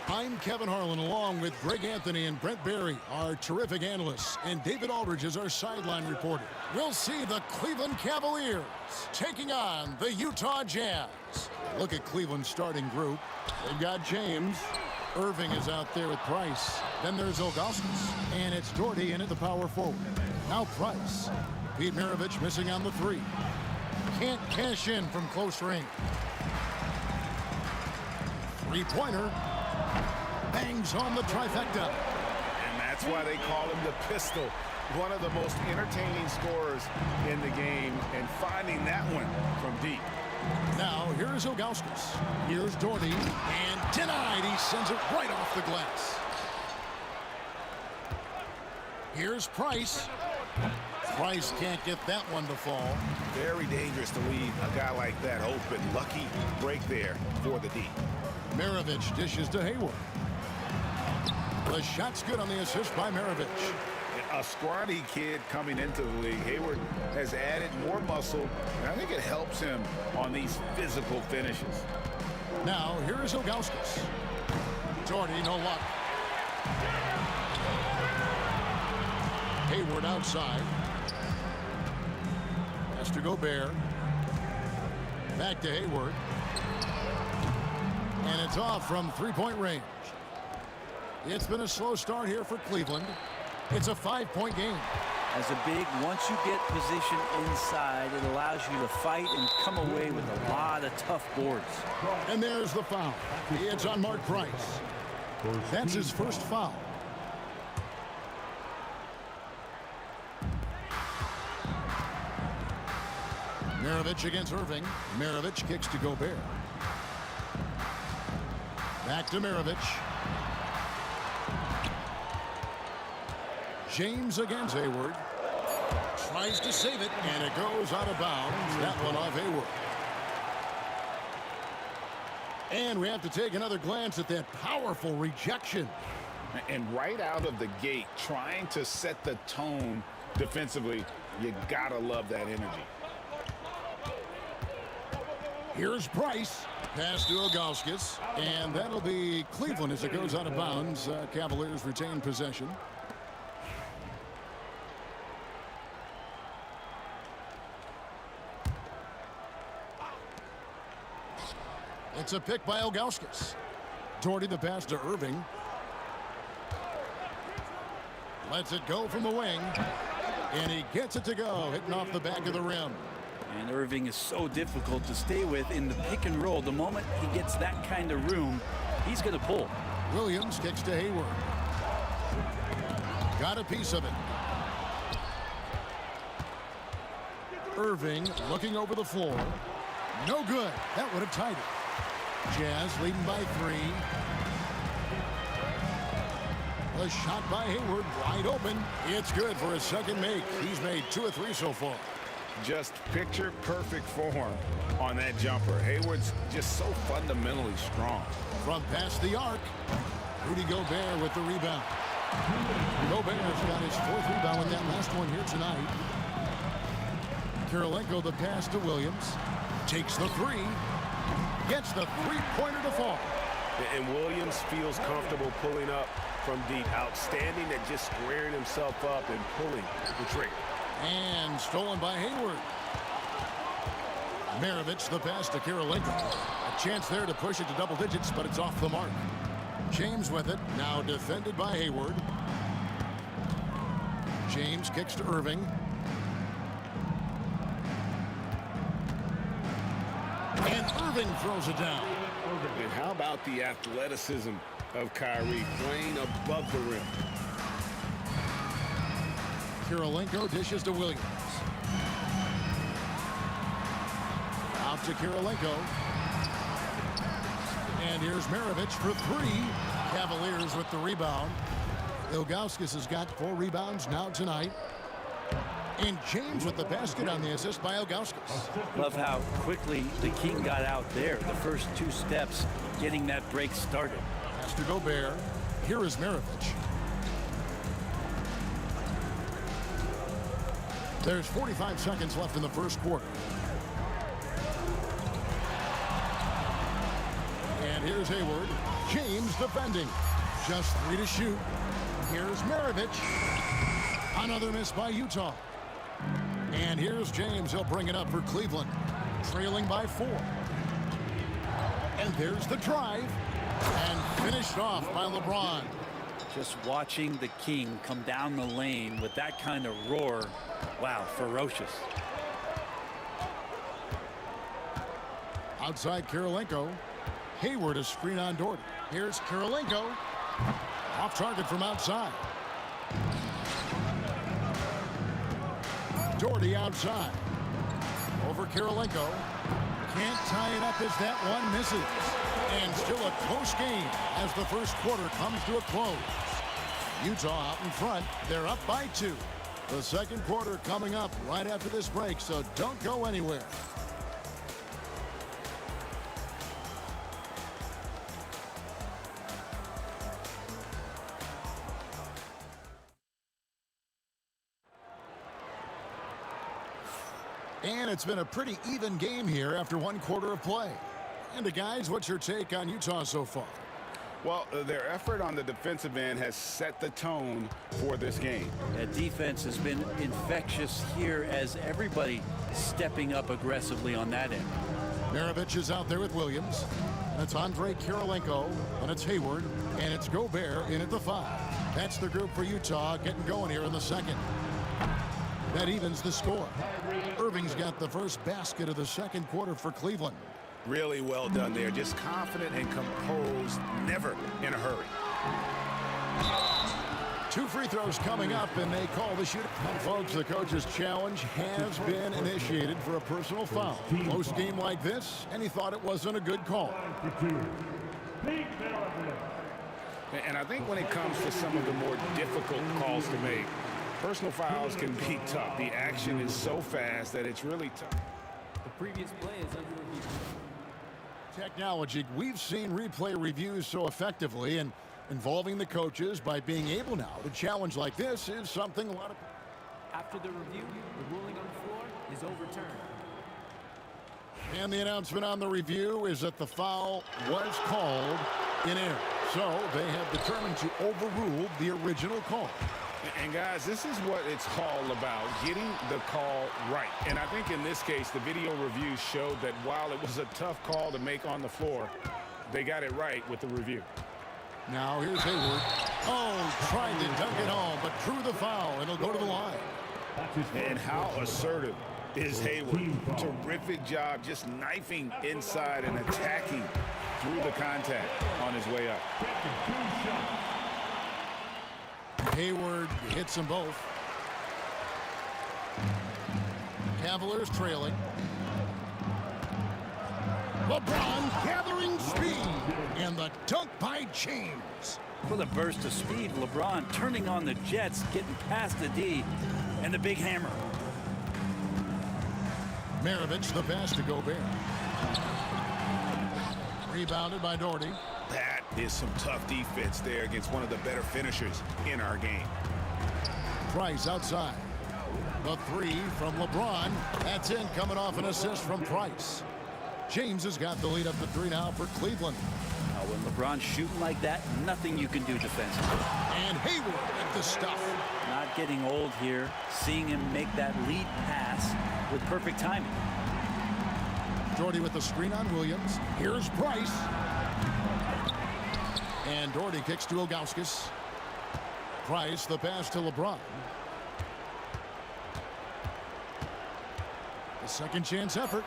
Speaker 3: I'm Kevin Harlan along with Greg Anthony and Brent Barry, our terrific analysts, and David Aldridge is our sideline reporter. We'll see the Cleveland Cavaliers taking on the Utah Jazz. Look at Cleveland's starting group. They've got James. Irving is out there with Price. Then there's Ilgauskas. And it's Doherty in at the power forward. Now Price. Pete Maravich missing on the three. Can't cash in from close range. Three-pointer. Bangs on the trifecta.
Speaker 8: And that's why they call him the pistol. One of the most entertaining scorers in the game, and finding that one from deep.
Speaker 3: Now, here's Ilgauskas. Here's Doherty, and denied. He sends it right off the glass. Here's Price. Price can't get that one to fall.
Speaker 8: Very dangerous to leave a guy like that open. Lucky break there for the D.
Speaker 3: Maravich dishes to Hayward. The shot's good on the assist by Maravich.
Speaker 4: A scrawny kid coming into the league. Hayward has added more muscle, and I think it helps him on these physical finishes.
Speaker 3: Now, here's Ilgauskas. Doherty, no luck. Hayward outside. Has to Gobert. Back to Hayward. And it's off from three-point range. It's been a slow start here for Cleveland. It's a 5-point game.
Speaker 14: As a big, once you get position inside, it allows you to fight and come away with a lot of tough boards.
Speaker 3: And there's the foul. It's on Mark Price. That's his first foul. Maravich against Irving. Maravich kicks to Gobert. Back to Maravich. James against Hayward. Tries to save it, and it goes out of bounds. That one off Hayward. And we have to take another glance at that powerful rejection.
Speaker 4: And right out of the gate, trying to set the tone defensively, you gotta love that energy.
Speaker 3: Here's Price. Pass to Ilgauskas. And that'll be Cleveland as it goes out of bounds. Cavaliers retain possession. It's a pick by Ilgauskas. Doherty the pass to Irving. Lets it go from the wing. And he gets it to go, hitting off the back of the rim.
Speaker 14: And Irving is so difficult to stay with in the pick and roll. The moment he gets that kind of room, he's going to pull.
Speaker 3: Williams kicks to Hayward. Got a piece of it. Irving looking over the floor. No good. That would have tied it. Jazz leading by 3. A shot by Hayward, wide open. It's good for his second make. He's made 2 of 3 so far.
Speaker 4: Just picture perfect form on that jumper. Hayward's just so fundamentally strong.
Speaker 3: From past the arc, Rudy Gobert with the rebound. Gobert's got his 4th rebound in that last one here tonight. Kirilenko the pass to Williams. Takes the 3. Gets the three-pointer to fall.
Speaker 8: And Williams feels comfortable pulling up from deep. Outstanding at just squaring himself up and pulling the trigger.
Speaker 3: And stolen by Hayward. Maravich the pass to Kirilenko. A chance there to push it to double digits, but it's off the mark. James with it, now defended by Hayward. James kicks to Irving. And Irving throws it down.
Speaker 4: And how about the athleticism of Kyrie playing above the rim?
Speaker 3: Kirilenko dishes to Williams. Out to Kirilenko. And here's Maravich for 3. Cavaliers with the rebound. Ilgauskas has got 4 rebounds now tonight. And James with the basket on the assist by Ilgauskas.
Speaker 14: Love how quickly the King got out there. The first 2 steps getting that break started.
Speaker 3: Has to Gobert. Here is Maravich. There's 45 seconds left in the first quarter. And here's Hayward. James defending. Just 3 to shoot. Here's Maravich. Another miss by Utah. And here's James. He'll bring it up for Cleveland. Trailing by 4. And there's the drive. And finished off by LeBron.
Speaker 14: Just watching the King come down the lane with that kind of roar. Wow, ferocious.
Speaker 3: Outside Kirilenko. Hayward a screen on Doherty. Here's Kirilenko. Off target from outside. Doherty outside. Over Kirilenko. Can't tie it up as that one misses. And still a close game as the first quarter comes to a close. Utah out in front. They're up by 2. The second quarter coming up right after this break, so don't go anywhere. And it's been a pretty even game here after one quarter of play. And guys, what's your take on Utah so far?
Speaker 4: Well, their effort on the defensive end has set the tone for this game.
Speaker 14: That defense has been infectious here as everybody stepping up aggressively on that end.
Speaker 3: Maravich is out there with Williams. That's Andre Kirilenko, and it's Hayward, and it's Gobert in at the 5. That's the group for Utah getting going here in the second. That evens the score. Irving's got the first basket of the second quarter for Cleveland.
Speaker 8: Really well done there. Just confident and composed, never in a hurry.
Speaker 3: 2 free throws coming up, and they call the shooter. And folks, the coach's challenge has been initiated for a personal foul. Close game like this, and he thought it wasn't a good call.
Speaker 4: And I think when it comes to some of the more difficult calls to make, personal fouls can be tough. The action is so fast that it's really tough.
Speaker 6: The previous play is under review.
Speaker 3: Technology, we've seen replay reviews so effectively, and involving the coaches by being able now to challenge like this is something a lot of...
Speaker 6: After the review, the ruling on the floor is overturned.
Speaker 3: And the announcement on the review is that the foul was called in error. So they have determined to overrule the original call.
Speaker 4: And guys, this is what it's all about, getting the call right. And I think in this case, the video review showed that while it was a tough call to make on the floor, they got it right with the review.
Speaker 3: Now here's Hayward. Oh, tried to dunk it home, but drew the foul, and it'll go to the line.
Speaker 4: And how assertive is Hayward. Terrific job just knifing inside and attacking through the contact on his way up.
Speaker 3: Hayward hits them both. Cavaliers trailing. LeBron gathering speed. And the dunk by James.
Speaker 14: With a burst of speed, LeBron turning on the Jets, getting past the D, and the big hammer.
Speaker 3: Maravich, the pass to Gobert. Rebounded by Doherty.
Speaker 8: That is some tough defense there against one of the better finishers in our game.
Speaker 3: Price outside. The 3 from LeBron. That's in, coming off an assist from Price. James has got the lead up to 3 now for Cleveland.
Speaker 14: When LeBron's shooting like that, nothing you can do defensively.
Speaker 3: And Hayward with the stuff.
Speaker 14: Not getting old here. Seeing him make that lead pass with perfect timing.
Speaker 3: Doherty with the screen on Williams. Here's Price. And Doherty kicks to Ilgauskas. Price, the pass to LeBron. The second chance effort.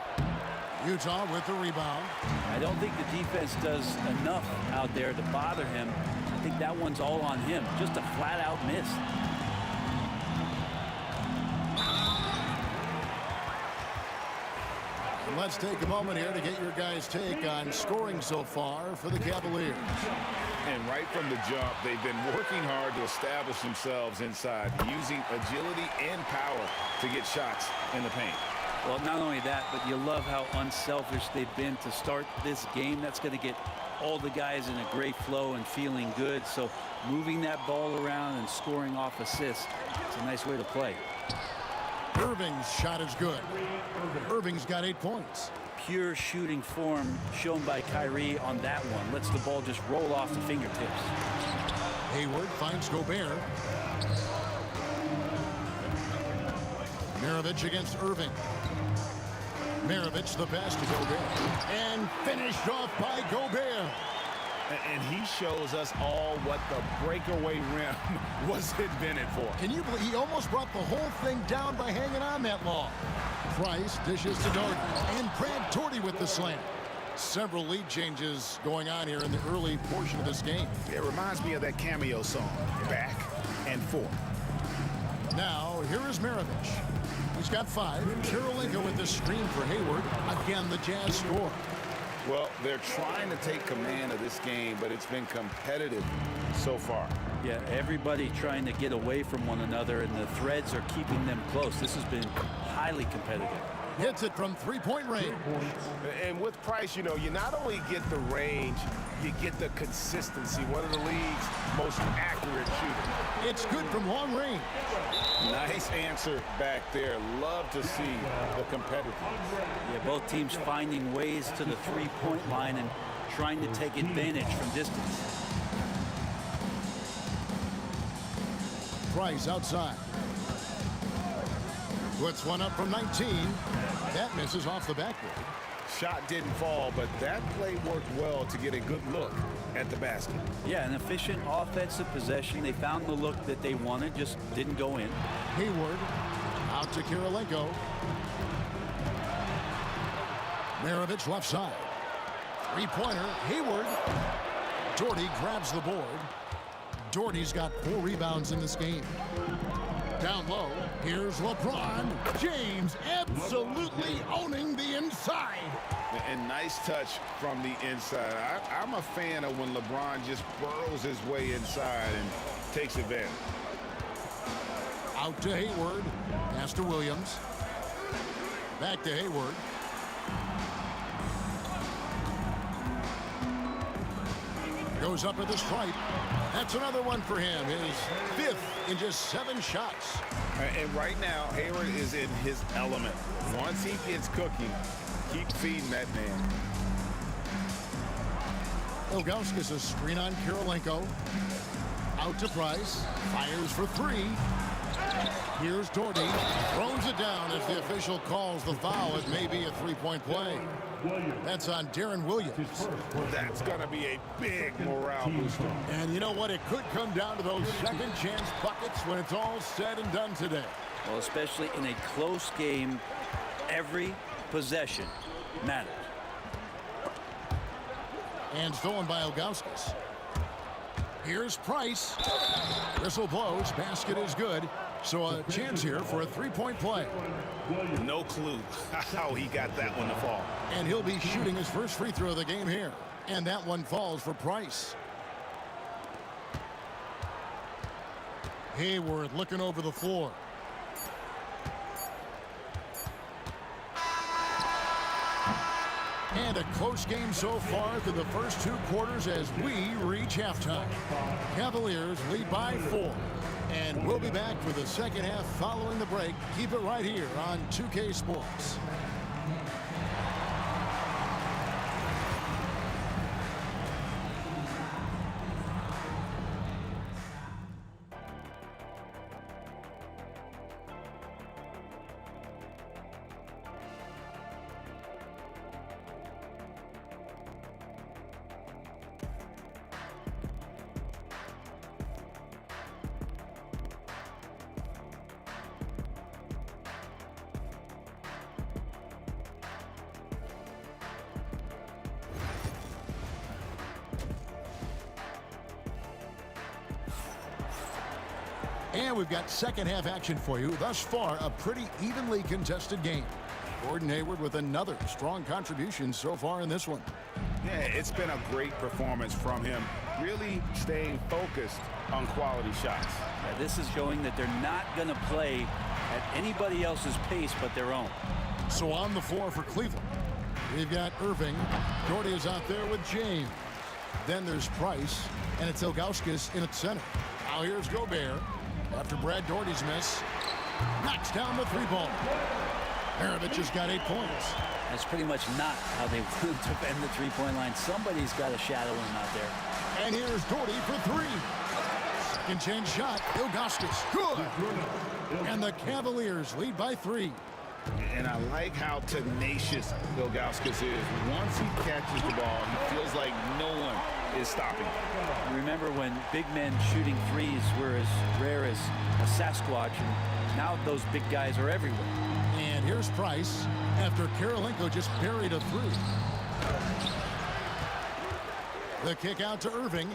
Speaker 3: Utah with the rebound.
Speaker 14: I don't think the defense does enough out there to bother him. I think that one's all on him. Just a flat-out miss.
Speaker 3: Let's take a moment here to get your guys' take on scoring so far for the Cavaliers.
Speaker 4: And right from the jump, they've been working hard to establish themselves inside, using agility and power to get shots in the paint.
Speaker 14: Well, not only that, but you love how unselfish they've been to start this game. That's going to get all the guys in a great flow and feeling good. So moving that ball around and scoring off assists, it's a nice way to play.
Speaker 3: Irving's shot is good. Irving's got 8 points.
Speaker 14: Pure shooting form shown by Kyrie on that one. Lets the ball just roll off the fingertips.
Speaker 3: Hayward finds Gobert. Maravich against Irving. Maravich the pass to Gobert. And finished off by Gobert.
Speaker 4: And he shows us all what the breakaway rim was invented for.
Speaker 3: Can you believe he almost brought the whole thing down by hanging on that long? Price dishes to Doherty. And Brad Doherty with the slam. Several lead changes going on here in the early portion of this game.
Speaker 4: It reminds me of that cameo song, Back and Forth.
Speaker 3: Now, here is Maravich. He's got 5. Karolinko with the screen for Hayward. Again, the Jazz score.
Speaker 4: Well, they're trying to take command of this game, but it's been competitive so far.
Speaker 14: Yeah, everybody trying to get away from one another, and the threads are keeping them close. This has been highly competitive.
Speaker 3: Hits it from 3-point range.
Speaker 8: And with Price, you know, you not only get the range, you get the consistency. One of the league's most accurate shooters.
Speaker 3: It's good from long range.
Speaker 4: Nice answer back there. Love to see the competitiveness.
Speaker 14: Yeah, both teams finding ways to the three-point line and trying to take advantage from distance.
Speaker 3: Price outside. Puts one up from 19. That misses off the backboard.
Speaker 4: Shot didn't fall, but that play worked well to get a good look at the basket.
Speaker 14: Yeah, an efficient offensive possession. They found the look that they wanted, just didn't go in.
Speaker 3: Hayward out to Karolinko. Maravich left side. Three-pointer. Hayward. Doherty grabs the board. Doherty's got 4 rebounds in this game. Down low, here's LeBron James absolutely owning the inside.
Speaker 4: And nice touch from the inside. I'm a fan of when LeBron just burrows his way inside and takes advantage.
Speaker 3: Out to Hayward. Pass to Williams. Back to Hayward. Goes up at the stripe. That's another one for him. His 5th in just 7 shots.
Speaker 4: And right now, Hayward is in his element. Once he gets cooking, keep feeding that man.
Speaker 3: Ilgauskas a screen on Karolinko. Out to Price. Fires for 3. Here's Doherty. Throws it down as the official calls the foul. It may be a 3-point play. That's on Darren Williams.
Speaker 4: That's going to be a big morale booster.
Speaker 3: And you know what? It could come down to those second chance buckets when it's all said and done today.
Speaker 14: Well, especially in a close game, every possession matters.
Speaker 3: And stolen by Ilgauskas. Here's Price. Whistle blows. Basket is good. So a chance here for a 3-point play.
Speaker 4: No clue how he got that one to fall.
Speaker 3: And he'll be shooting his first free throw of the game here. And that one falls for Price. Hayward looking over the floor. And a close game so far through the first 2 quarters as we reach halftime. Cavaliers lead by 4. And we'll be back for the second half following the break. Keep it right here on 2K Sports. And we've got second half action for you. Thus far, a pretty evenly contested game. Gordon Hayward with another strong contribution so far in this one.
Speaker 4: Yeah, it's been a great performance from him. Really staying focused on quality shots.
Speaker 14: Yeah, this is showing that they're not going to play at anybody else's pace but their own.
Speaker 3: So on the floor for Cleveland, we've got Irving. Doherty is out there with James. Then there's Price, and it's Ilgauskas in at center. Now here's Gobert. After Brad Doherty's miss, Knocks down the 3-ball. Maravich has got 8 points.
Speaker 14: That's pretty much not how they want to defend the three-point line. Somebody's got to shadow him out there.
Speaker 3: And here's Doherty for 3. Second chance shot. Ilgauskas. Good. And the Cavaliers lead by 3.
Speaker 4: And I like how tenacious Ilgauskas is. Once he catches the ball, he feels like no one is stopping.
Speaker 14: Remember when big men shooting threes were as rare as a Sasquatch, and now those big guys are everywhere.
Speaker 3: And here's Price after Kirilenko just buried a 3. The kick out to Irving.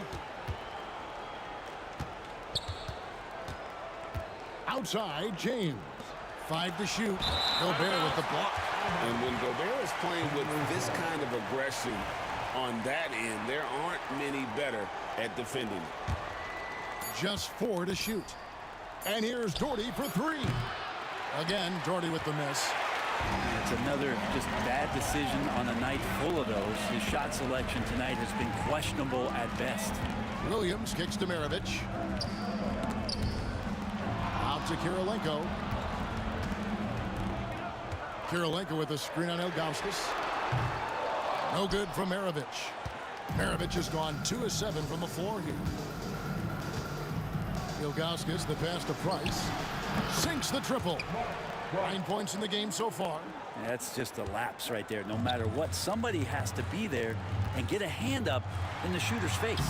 Speaker 3: Outside, James. 5 to shoot. Gobert with the block.
Speaker 4: And when Gobert is playing with this kind of aggression on that end, there aren't many better at defending.
Speaker 3: Just 4 to shoot. And here's Doherty for 3. Again, Doherty with the miss.
Speaker 14: It's another just bad decision on a night full of those. His shot selection tonight has been questionable at best.
Speaker 3: Williams kicks to Maravich. Out to Kirilenko. Kirilenko with a screen on Ilgauskas. No good from Maravich. Maravich has gone 2 of 7 from the floor here. Ilgauskas, the pass to Price. Sinks the triple. 9 points in the game so far.
Speaker 14: That's just a lapse right there. No matter what, somebody has to be there and get a hand up in the shooter's face.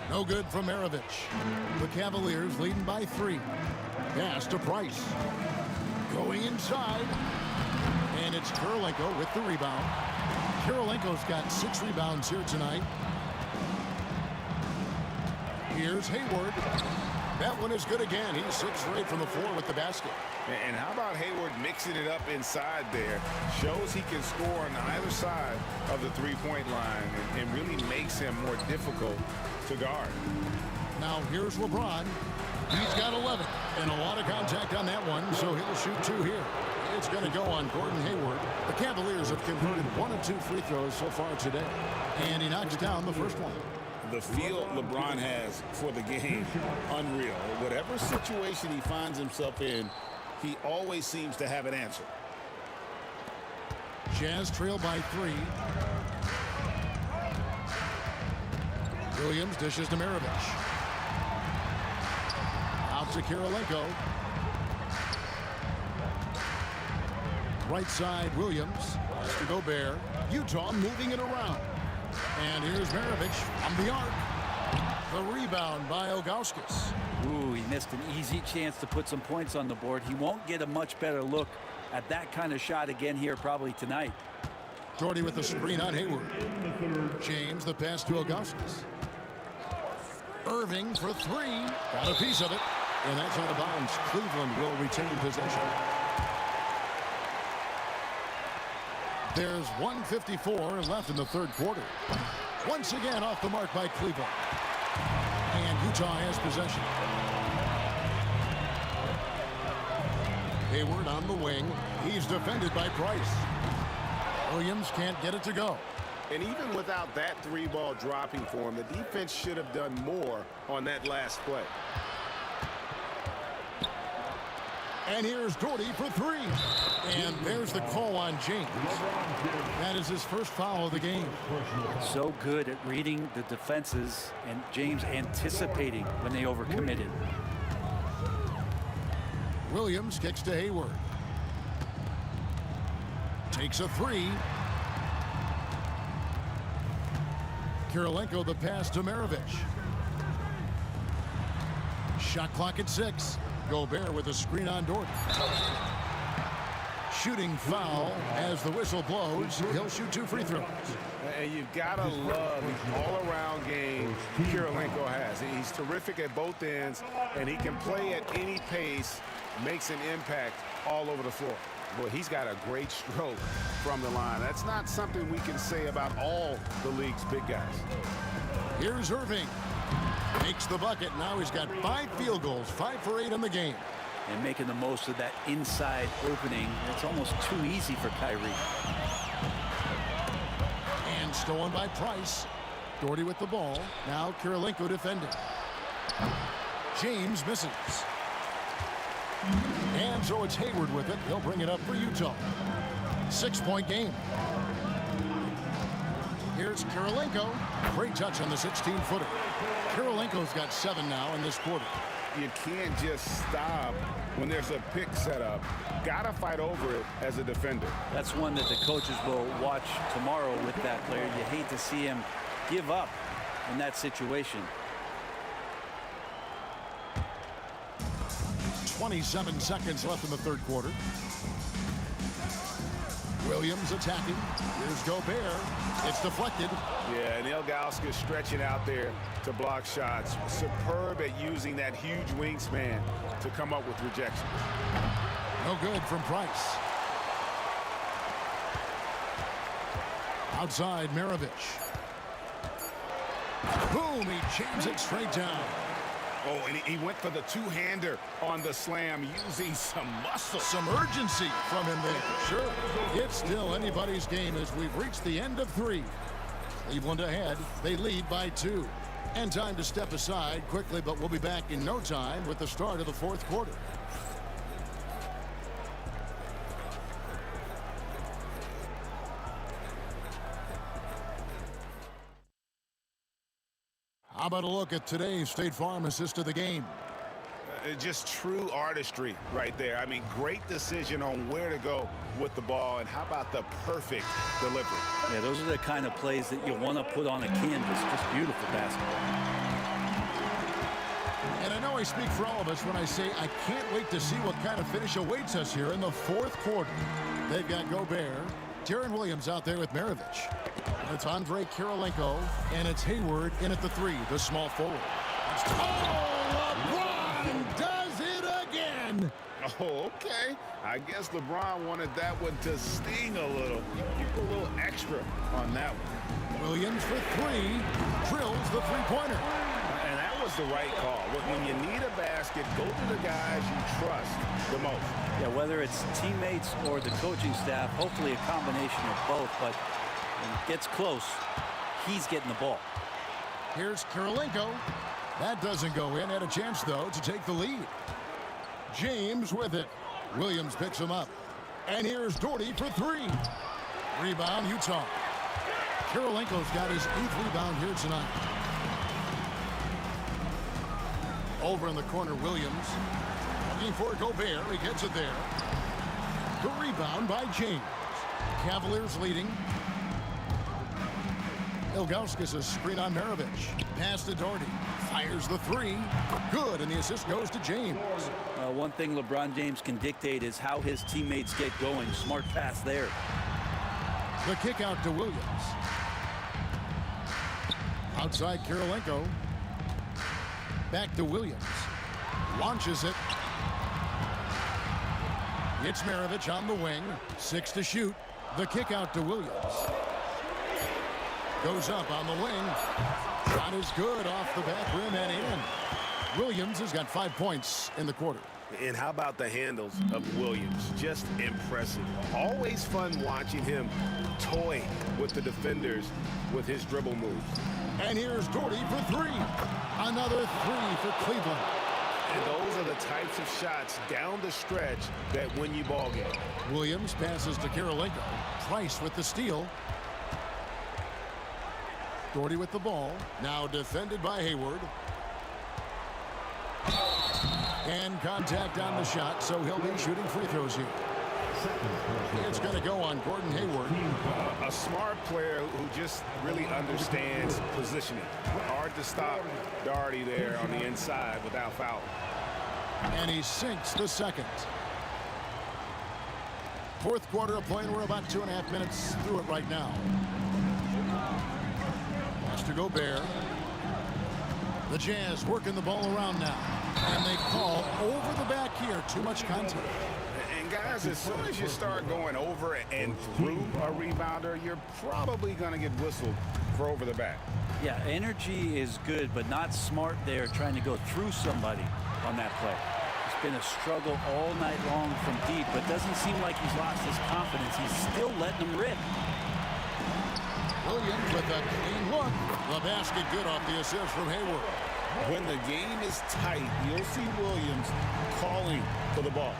Speaker 3: No good from Maravich. The Cavaliers leading by 3. Pass to Price. Going inside. And it's Kirilenko with the rebound. Kirilenko's got 6 rebounds here tonight. Here's Hayward. That one is good again. He's 6 straight from the floor with the basket.
Speaker 4: And how about Hayward mixing it up inside there? Shows he can score on either side of the three-point line and really makes him more difficult to guard.
Speaker 3: Now here's LeBron. He's got 11 and a lot of contact on that one, so he'll shoot 2 here. It's going to go on Gordon Hayward. The Cavaliers have converted 1 of 2 free throws so far today, and he knocks down the first one.
Speaker 4: The feel LeBron has for the game, unreal. Whatever situation he finds himself in, he always seems to have an answer.
Speaker 3: Jazz trail by 3. Williams dishes to Maravich. Out to Kirilenko. Right side, Williams. Pass to Gobert. Utah moving it around. And here's Maravich on the arc. The rebound by Ilgauskas.
Speaker 14: Ooh, he missed an easy chance to put some points on the board. He won't get a much better look at that kind of shot again here probably tonight.
Speaker 3: Doherty with the screen on Hayward. James, the pass to Ilgauskas. Irving for 3. Got a piece of it. And that's out of bounds. Cleveland will retain possession. There's 1:54 left in the third quarter. Once again off the mark by Cleveland. And Utah has possession. Hayward on the wing. He's defended by Price. Williams can't get it to go.
Speaker 4: And even without that 3-ball dropping for him, the defense should have done more on that last play.
Speaker 3: And here's Doherty for 3. And there's the call on James. That is his first foul of the game.
Speaker 14: So good at reading the defenses, and James anticipating when they overcommitted.
Speaker 3: Williams kicks to Hayward. Takes a 3. Kirilenko the pass to Maravich. Shot clock at 6. Gobert with a screen on Doherty. Shooting foul as the whistle blows. He'll shoot 2 free throws.
Speaker 4: And you've got to love the all-around game Kirilenko has. He's terrific at both ends, and he can play at any pace, makes an impact all over the floor. Boy, he's got a great stroke from the line. That's not something we can say about all the league's big guys.
Speaker 3: Here's Irving. Makes the bucket. Now he's got 5 field goals, 5 for 8 in the game.
Speaker 14: And making the most of that inside opening. It's almost too easy for Kyrie.
Speaker 3: And stolen by Price. Doherty with the ball. Now Kirilenko defending. James misses. And so it's Hayward with it. He'll bring it up for Utah. 6-point game. Here's Kirilenko. Great touch on the 16-footer. Kirilenko's got 7 now in this quarter.
Speaker 4: You can't just stop when there's a pick set up. Gotta fight over it as a defender.
Speaker 14: That's one that the coaches will watch tomorrow with that player. You hate to see him give up in that situation.
Speaker 3: 27 seconds left in the third quarter. Williams attacking. Here's Gobert. It's deflected.
Speaker 4: Yeah, and Ilgauskas stretching out there to block shots. Superb at using that huge wingspan to come up with rejection.
Speaker 3: No good from Price. Outside, Maravich. Boom, he jams it straight down.
Speaker 4: Oh, and he went for the two-hander on the slam using some muscle.
Speaker 3: Some urgency from him there. Sure, it's still anybody's game as we've reached the end of 3. Cleveland ahead. They lead by 2. And time to step aside quickly, but we'll be back in no time with the start of the fourth quarter. How about a look at today's State Farm assist of the game?
Speaker 4: Just true artistry right there. I mean, great decision on where to go with the ball, and how about the perfect delivery?
Speaker 14: Yeah, those are the kind of plays that you want to put on a canvas. Just beautiful basketball.
Speaker 3: And I know I speak for all of us when I say I can't wait to see what kind of finish awaits us here in the fourth quarter. They've got Gobert, Deron Williams out there with Maravich. It's Andre Kirilenko, and it's Hayward in at the 3, the small forward. LeBron does it again!
Speaker 4: Oh, okay. I guess LeBron wanted that one to sting a little. You put a little extra on that one.
Speaker 3: Williams for 3, drills the three-pointer.
Speaker 4: And that was the right call. When you need a basket, go to the guys you trust the most.
Speaker 14: Yeah, whether it's teammates or the coaching staff, hopefully a combination of both, but when it gets close, he's getting the ball.
Speaker 3: Here's Kirilenko. That doesn't go in. Had a chance, though, to take the lead. James with it. Williams picks him up. And here's Doherty for 3. Rebound, Utah. Kirilenko's got his 8th rebound here tonight. Over in the corner, Williams. Looking for Gobert. He gets it there. The rebound by James. Cavaliers leading. Ilgauskas a screen on Maravich. Pass to Doherty. Fires the 3. Good, and the assist goes to James.
Speaker 14: One thing LeBron James can dictate is how his teammates get going. Smart pass there.
Speaker 3: The kick out to Williams. Outside Kirilenko. Back to Williams. Launches it. It's Maravich on the wing. 6 to shoot. The kick out to Williams. Goes up on the wing. Shot is good off the back rim and in. Williams has got 5 points in the quarter.
Speaker 8: And how about the handles of Williams? Just impressive. Always fun watching him toy with the defenders with his dribble moves.
Speaker 3: And here's Doherty for 3. Another 3 for Cleveland.
Speaker 8: And those are the types of shots down the stretch that win you ball game.
Speaker 3: Williams passes to Kirilenko. Price with the steal. Doherty with the ball. Now defended by Hayward. And contact on the shot, so he'll be shooting free throws here. It's going to go on Gordon Hayward.
Speaker 4: A smart player who just really understands positioning. Hard to stop Doherty there on the inside without foul.
Speaker 3: And he sinks the second. Fourth quarter of play, and we're about 2.5 minutes through it right now. Pass to Gobert. The Jazz working the ball around now. And they call over the back here. Too much contact.
Speaker 4: And guys, as soon as you start going over and through a rebounder, you're probably going to get whistled for over the back.
Speaker 14: Yeah, energy is good, but not smart there trying to go through somebody on that play. It's been a struggle all night long from deep, but doesn't seem like he's lost his confidence. He's still letting them rip.
Speaker 3: Williams with a clean look. The basket good off the assist from Hayward.
Speaker 4: When the game is tight, you'll see Williams calling for the ball.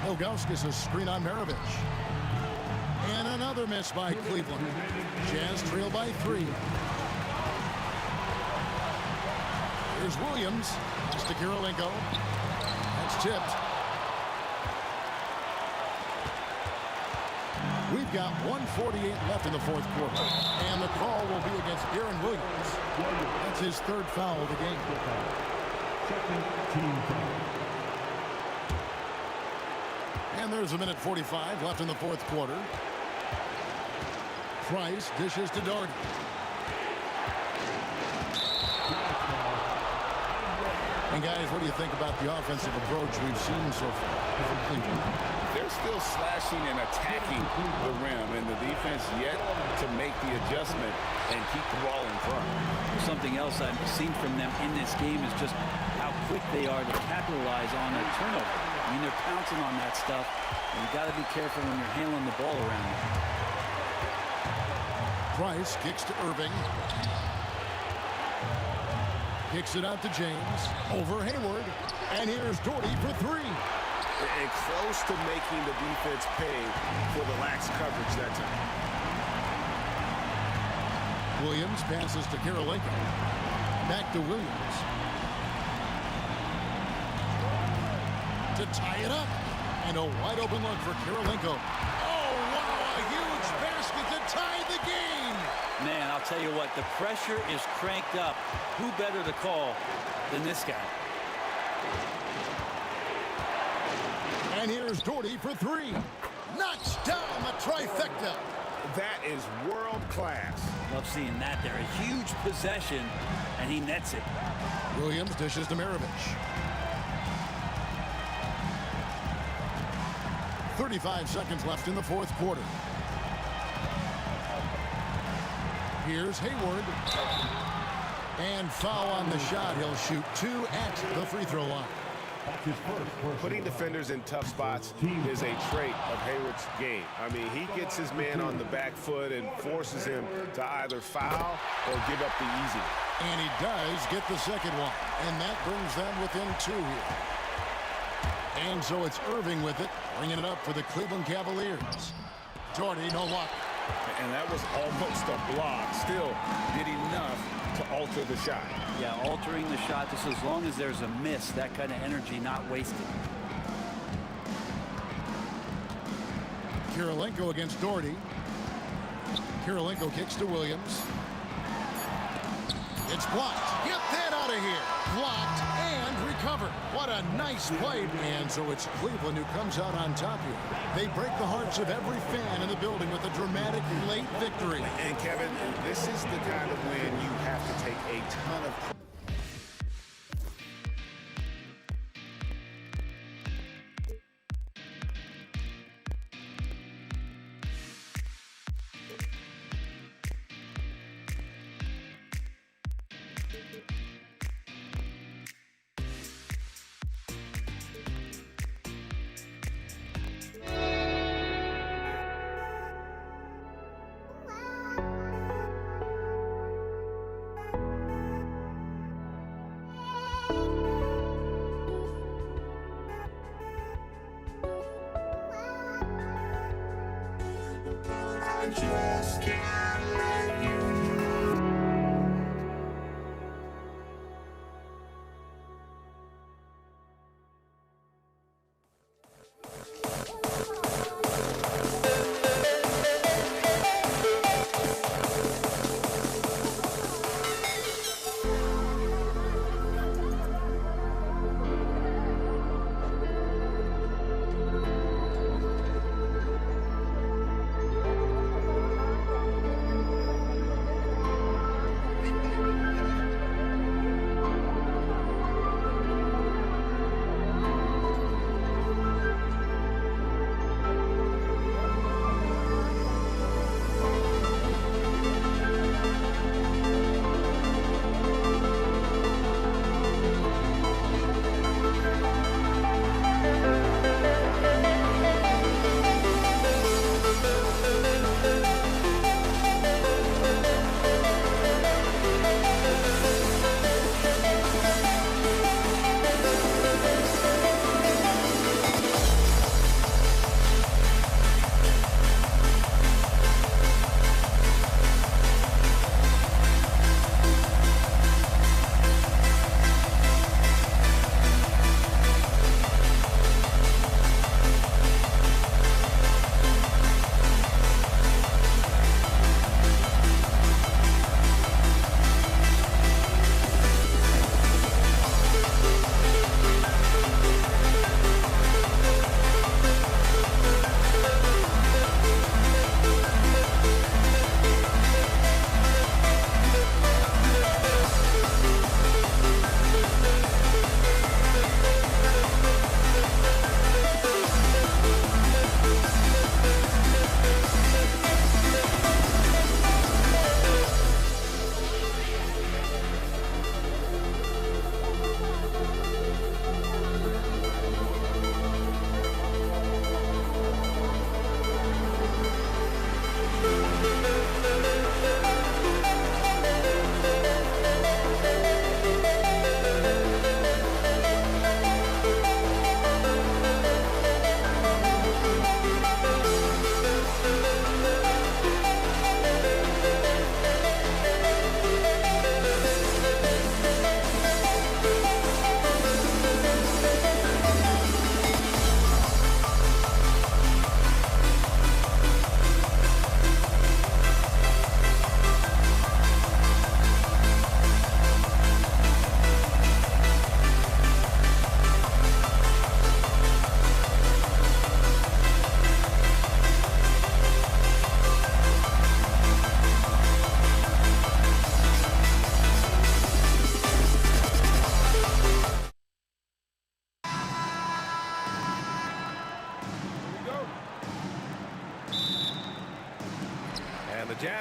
Speaker 3: Ilgauskas a screen on Maravich. And another miss by Cleveland. Jazz trail by 3. Here's Williams. It's to Kirilenko. That's tipped. We've got 1:48 left in the fourth quarter. And the call will be against Aaron Williams. That's his third foul of the game. And there's 1:45 left in the fourth quarter. Price dishes to Doherty. And guys, what do you think about the offensive approach we've seen so far from Cleveland?
Speaker 4: They're still slashing and attacking the rim, and the defense yet to make the adjustment and keep the ball in front.
Speaker 14: Something else I've seen from them in this game is just how quick they are to capitalize on a turnover. I mean, they're pouncing on that stuff, and you got to be careful when you're handling the ball around you.
Speaker 3: Price kicks to Irving. Kicks it out to James. Over Hayward. And here's Doherty for 3.
Speaker 8: And close to making the defense pay for the lax coverage that time.
Speaker 3: Williams passes to Kirilenko. Back to Williams. To tie it up. And a wide open look for Kirilenko. Oh, wow, a huge basket to tie the game.
Speaker 14: Man, I'll tell you what, the pressure is cranked up. Who better to call than this guy?
Speaker 3: And here's Doherty for 3. Knocks down the trifecta.
Speaker 8: That is world class.
Speaker 14: Love seeing that there. A huge possession, and he nets it.
Speaker 3: Williams dishes to Maravich. 35 seconds left in the fourth quarter. Here's Hayward. And foul on the shot. He'll shoot 2 at the free throw line.
Speaker 8: Putting defenders in tough spots is a trait of Hayward's game. I mean, he gets his man on the back foot and forces him to either foul or give up the easy.
Speaker 3: And he does get the second one. And that brings them within 2 here. And so it's Irving with it, bringing it up for the Cleveland Cavaliers. Doherty, no luck.
Speaker 4: And that was almost a block. Still did enough to alter the shot.
Speaker 14: Yeah, altering the shot just as long as there's a miss, that kind of energy not wasted.
Speaker 3: Kirilenko against Doherty. Kirilenko kicks to Williams. It's blocked. Get that out of here. Blocked and recovered. What a nice play. And so it's Cleveland who comes out on top here. They break the hearts of every fan in the building with a dramatic late victory.
Speaker 8: And Kevin, this is the kind of win you have to take a ton of...
Speaker 1: Just can't let you.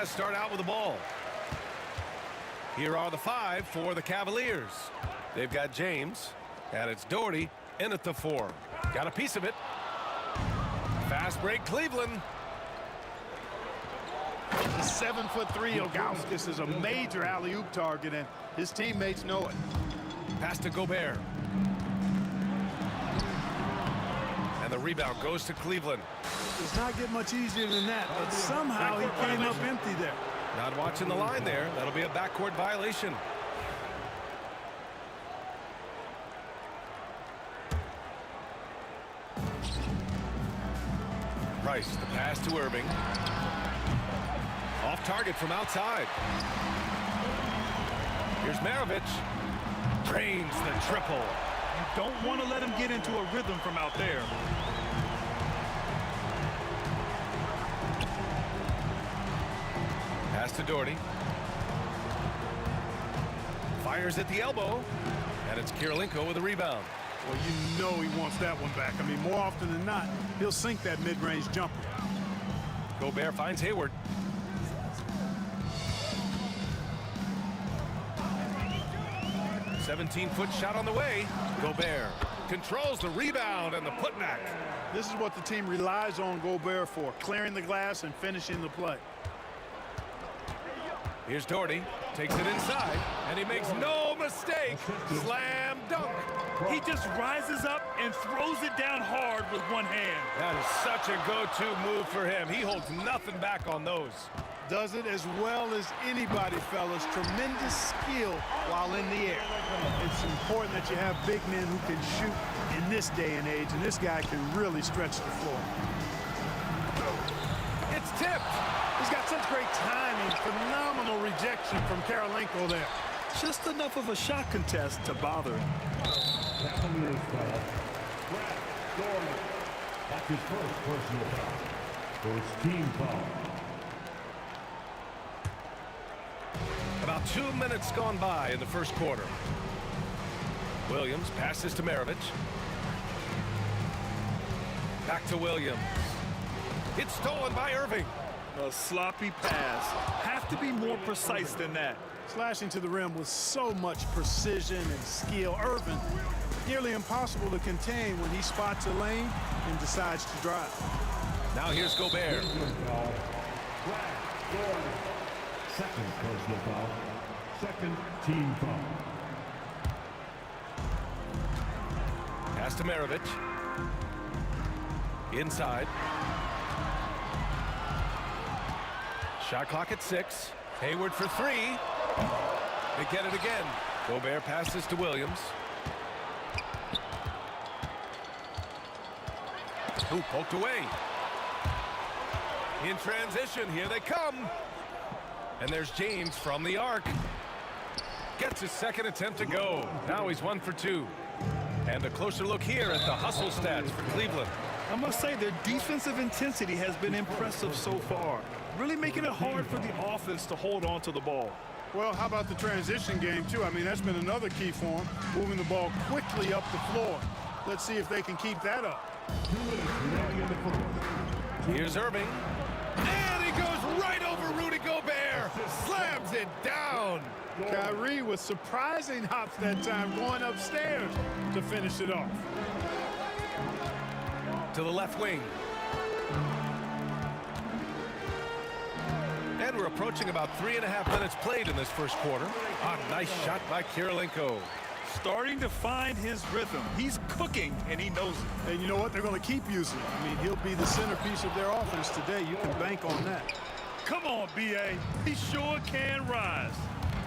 Speaker 9: Jazz start out with the ball. Here are the 5 for the Cavaliers. They've got James, and it's Doherty in at the 4. Got a piece of it. Fast break, Cleveland.
Speaker 15: The 7'3" Ilgauskas is a major alley-oop target, and his teammates know it.
Speaker 9: Pass to Gobert. And the rebound goes to Cleveland.
Speaker 15: Does not get much easier than that, but somehow he came up empty there.
Speaker 9: Not watching the line there. That'll be a backcourt violation. Price, the pass to Irving. Off target from outside. Here's Maravich. Drains the triple.
Speaker 5: You don't want to let him get into a rhythm from out there.
Speaker 9: Pass to Doherty. Fires at the elbow. And it's Kirilenko with a rebound.
Speaker 15: Well, you know he wants that one back. I mean, more often than not, he'll sink that mid-range jumper.
Speaker 9: Gobert finds Hayward. "17-foot shot on the way." Gobert controls the rebound and the putback.
Speaker 15: This is what the team relies on Gobert for, clearing the glass and finishing the play.
Speaker 9: Here's Doherty, takes it inside, and he makes no mistake. Slam dunk.
Speaker 5: He just rises up and throws it down hard with one hand.
Speaker 9: That is such a go-to move for him. He holds nothing back on those.
Speaker 15: Does it as well as anybody, fellas. Tremendous skill while in the air. It's important that you have big men who can shoot in this day and age, and this guy can really stretch the floor.
Speaker 9: It's tipped.
Speaker 15: He's got such great timing. Phenomenal rejection from Kirilenko there.
Speaker 5: Just enough of a shot contest to bother him.
Speaker 2: Cavaliers foul. Brad Doherty. That's his first personal foul. First team foul.
Speaker 9: About 2 minutes gone by in the first quarter. Williams passes to Maravich. Back to Williams. It's stolen by Irving.
Speaker 5: A sloppy pass. Have to be more precise than that.
Speaker 15: Slashing to the rim with so much precision and skill. Irving, nearly impossible to contain when he spots a lane and decides to drive.
Speaker 9: Now here's Gobert.
Speaker 2: Second personal foul. Second team foul.
Speaker 9: Pass to Maravich. Inside. Shot clock at 6. Hayward for 3. They get it again. Gobert passes to Williams. Who poked away. In transition, here they come. And there's James from the arc. Gets his second attempt to go. Now he's 1 for 2. And a closer look here at the hustle stats for Cleveland.
Speaker 5: I must say their defensive intensity has been impressive so far. Really making it hard for the offense to hold on to the ball.
Speaker 15: Well, how about the transition game, too? I mean, that's been another key for them, moving the ball quickly up the floor. Let's see if they can keep that up.
Speaker 9: Here's Irving. And he goes right over Rudy Gobert. Slams it down.
Speaker 15: Kyrie with surprising hops that time, going upstairs to finish it off.
Speaker 9: To the left wing. And we're approaching about 3.5 minutes played in this first quarter. A nice shot by Kirilenko.
Speaker 5: Starting to find his rhythm. He's cooking, and he knows it.
Speaker 15: And you know what? They're going to keep using it. I mean, he'll be the centerpiece of their offense today. You can bank on that.
Speaker 5: Come on, B.A. He sure can rise.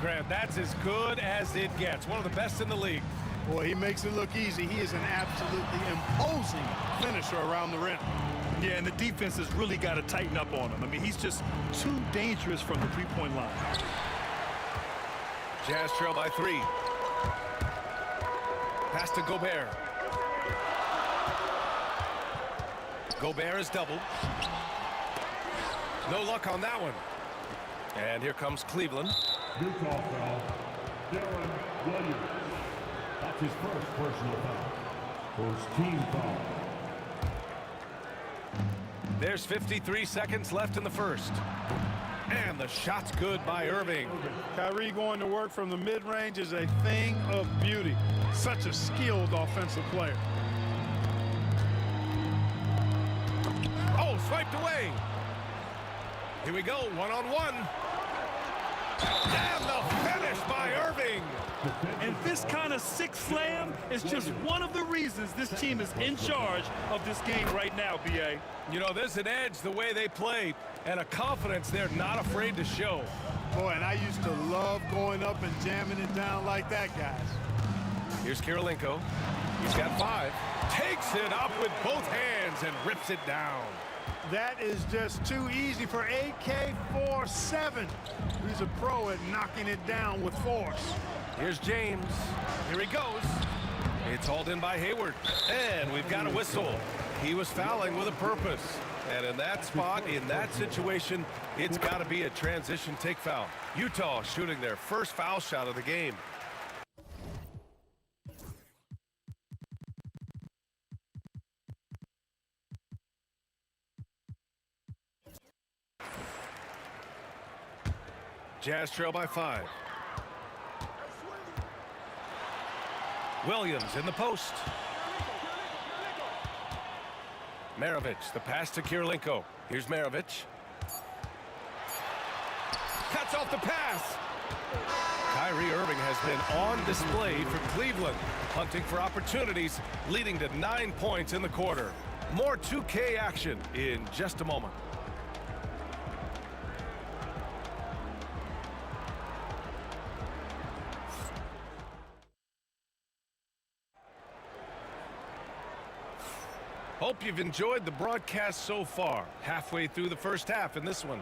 Speaker 9: Graham, that's as good as it gets. One of the best in the league.
Speaker 15: Boy, he makes it look easy. He is an absolutely imposing finisher around the rim.
Speaker 5: Yeah, and the defense has really got to tighten up on him. I mean, he's just too dangerous from the three-point line.
Speaker 9: Jazz trail by 3. Pass to Gobert. Gobert is doubled. No luck on that one. And here comes Cleveland.
Speaker 2: New call foul. Darren Williams. That's his first personal foul. First team foul.
Speaker 9: There's 53 seconds left in the first. And the shot's good by Irving.
Speaker 15: Kyrie going to work from the mid-range is a thing of beauty. Such a skilled offensive player.
Speaker 9: Oh, swiped away. Here we go, one-on-one. And the finish by Irving.
Speaker 5: And this kind of sick slam is just one of the reasons this team is in charge of this game right now, B.A.
Speaker 9: You know, there's an edge the way they play and a confidence they're not afraid to show.
Speaker 15: Boy, and I used to love going up and jamming it down like that, guys.
Speaker 9: Here's Kirilenko. He's got 5. Takes it up with both hands and rips it down.
Speaker 15: That is just too easy for AK-47. He's a pro at knocking it down with force.
Speaker 9: Here's James. Here he goes. It's hauled in by Hayward. And we've got a whistle. He was fouling with a purpose. And in that spot, in that situation, it's got to be a transition take foul. Utah shooting their first foul shot of the game. Jazz trail by 5. Williams in the post. Maravich, the pass to Kirilenko. Here's Maravich. Cuts off the pass. Kyrie Irving has been on display for Cleveland, hunting for opportunities, leading to 9 points in the quarter. More 2K action in just a moment. Hope you've enjoyed the broadcast so far. Halfway through the first half in this one.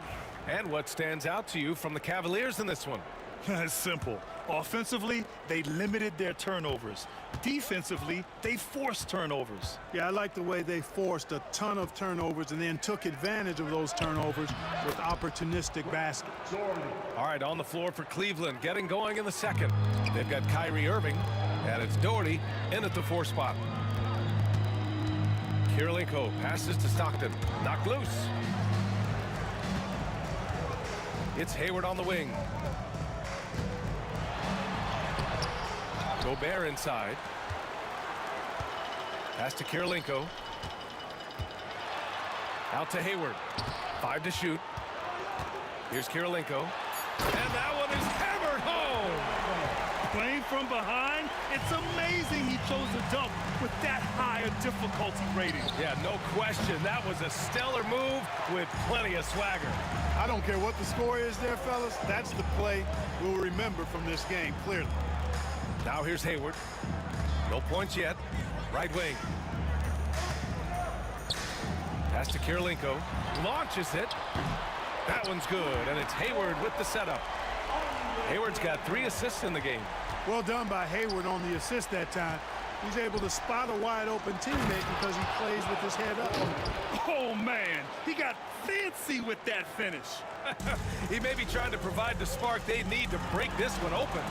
Speaker 9: And what stands out to you from the Cavaliers in this one?
Speaker 5: It's simple. Offensively, they limited their turnovers. Defensively, they forced turnovers.
Speaker 15: Yeah, I like the way they forced a ton of turnovers and then took advantage of those turnovers with opportunistic baskets.
Speaker 9: All right, on the floor for Cleveland, getting going in the second. They've got Kyrie Irving, and it's Doherty in at the 4 spot. Kirilenko passes to Stockton. Knocked loose. It's Hayward on the wing. Gobert inside. Pass to Kirilenko. Out to Hayward. 5 to shoot. Here's Kirilenko. And that one is hammered home.
Speaker 5: Playing from behind, it's amazing he chose to dunk with that higher difficulty rating.
Speaker 9: Yeah, no question. That was a stellar move with plenty of swagger.
Speaker 15: I don't care what the score is there, fellas. That's the play we'll remember from this game, clearly.
Speaker 9: Now here's Hayward. No points yet. Right wing. Pass to Kirilenko. Launches it. That one's good, and it's Hayward with the setup. Hayward's got 3 assists in the game.
Speaker 15: Well done by Hayward on the assist that time. He's able to spot a wide open teammate because he plays with his head up.
Speaker 5: Oh, man. He got fancy with that finish.
Speaker 9: He may be trying to provide the spark they need to break this one open.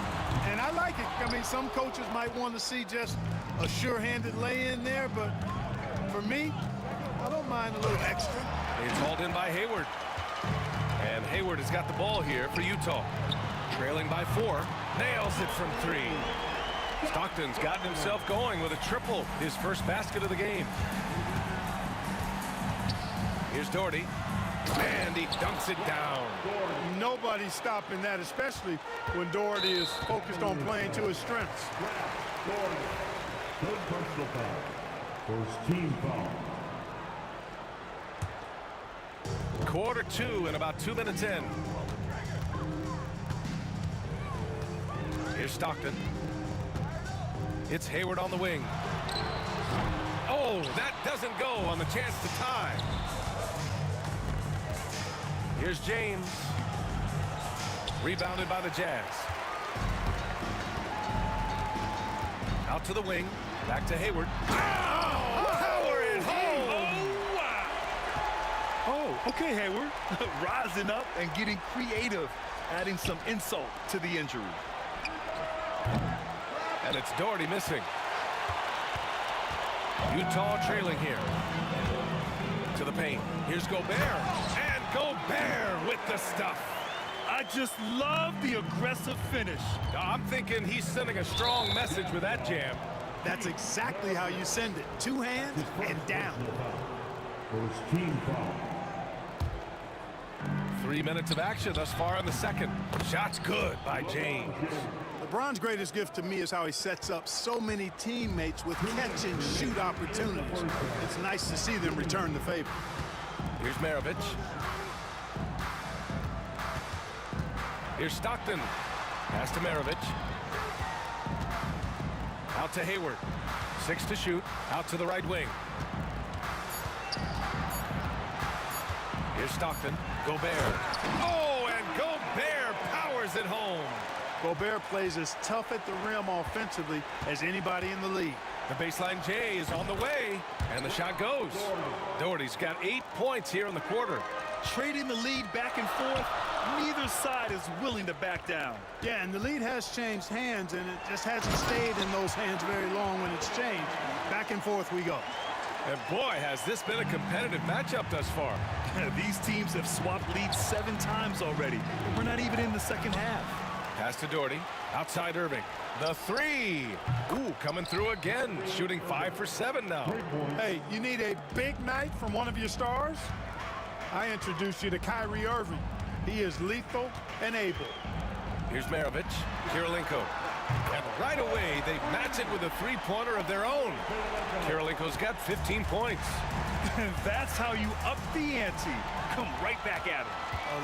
Speaker 15: And I like it. I mean, some coaches might want to see just a sure-handed lay-in there, but for me, I don't mind a little extra.
Speaker 9: It's hauled in by Hayward. And Hayward has got the ball here for Utah. Trailing by 4. Nails it from 3. Stockton's gotten himself going with a triple, his first basket of the game. Here's Doherty. And he dunks it down.
Speaker 15: Nobody's stopping that, especially when Doherty is focused on playing to his strengths.
Speaker 2: Third personal foul. First team foul.
Speaker 9: Quarter 2 and about 2 minutes in. Here's Stockton. It's Hayward on the wing. Oh, that doesn't go on the chance to tie. Here's James. Rebounded by the Jazz. Out to the wing. Back to Hayward. Oh, Howard home!
Speaker 5: Oh, okay, Hayward. Rising up and getting creative, adding some insult to the injury.
Speaker 9: And it's Doherty missing. Utah trailing here. To the paint. Here's Gobert. And Gobert with the stuff.
Speaker 5: I just love the aggressive finish.
Speaker 9: I'm thinking he's sending a strong message with that jam.
Speaker 15: That's exactly how you send it. Two hands and down.
Speaker 2: First team foul.
Speaker 9: 3 minutes of action thus far in the second. Shot's good by James.
Speaker 15: LeBron's greatest gift to me is how he sets up so many teammates with catch-and-shoot opportunities. It's nice to see them return the favor.
Speaker 9: Here's Maravich. Here's Stockton. Pass to Maravich. Out to Hayward. 6 to shoot. Out to the right wing. Here's Stockton. Gobert. Oh, and Gobert powers it home.
Speaker 15: Gobert plays as tough at the rim offensively as anybody in the league.
Speaker 9: The baseline J is on the way, and the shot goes. Doherty's got 8 points here in the quarter.
Speaker 5: Trading the lead back and forth, neither side is willing to back down.
Speaker 15: Yeah, and the lead has changed hands, and it just hasn't stayed in those hands very long when it's changed. Back and forth we go.
Speaker 9: And boy, has this been a competitive matchup thus far.
Speaker 5: These teams have swapped leads 7 times already. We're not even in the second half.
Speaker 9: Pass to Doherty. Outside Irving. The 3. Ooh, coming through again. Shooting 5 for 7 now.
Speaker 15: Hey, you need a big night from one of your stars? I introduce you to Kyrie Irving. He is lethal and able.
Speaker 9: Here's Maravich. Kirilenko. And right away, they match it with a 3-pointer of their own. Kirilenko's got 15 points.
Speaker 5: That's how you up the ante. Come right back at it.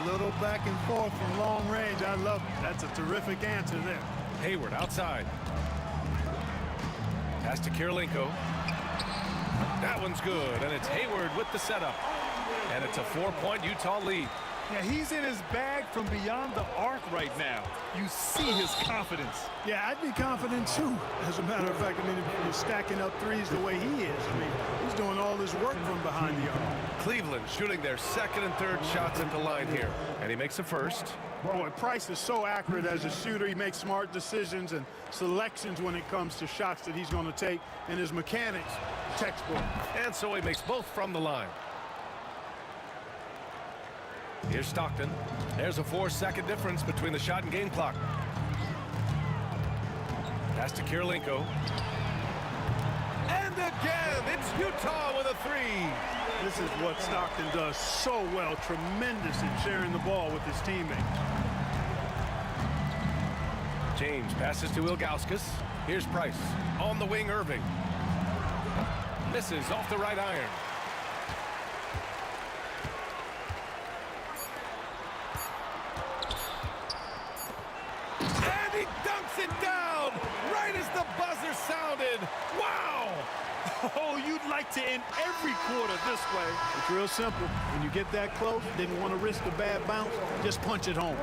Speaker 15: A little back and forth from long range. I love it. That's a terrific answer there.
Speaker 9: Hayward outside. Pass to Kirilenko. That one's good, and it's Hayward with the setup. And it's a 4-point Utah lead.
Speaker 5: Yeah, he's in his bag from beyond the arc right now. You see his confidence.
Speaker 15: Yeah, I'd be confident too. As a matter of fact, I mean, if he's stacking up threes the way he is, I mean, he's doing all his work from behind the arc.
Speaker 9: Cleveland shooting their second and third shots at the line here. And he makes a first.
Speaker 15: Boy, Price is so accurate as a shooter. He makes smart decisions and selections when it comes to shots that he's going to take. And his mechanics, textbook.
Speaker 9: And so he makes both from the line. Here's Stockton. There's a 4-second difference between the shot and game clock. Pass to Kirilenko. And again, it's Utah with a 3.
Speaker 15: This is what Stockton does so well. Tremendous in sharing the ball with his teammates.
Speaker 9: James passes to Ilgauskas. Here's Price. On the wing, Irving. Misses off the right iron. It down right as the buzzer sounded. Wow!
Speaker 5: Oh, you'd like to end every quarter this way.
Speaker 15: It's real simple. When you get that close, didn't want to risk a bad bounce, just punch it home.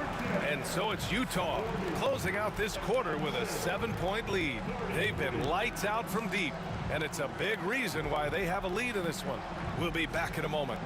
Speaker 9: And so it's Utah closing out this quarter with a 7-point lead. They've been lights out from deep, and it's a big reason why they have a lead in this one. We'll be back in a moment.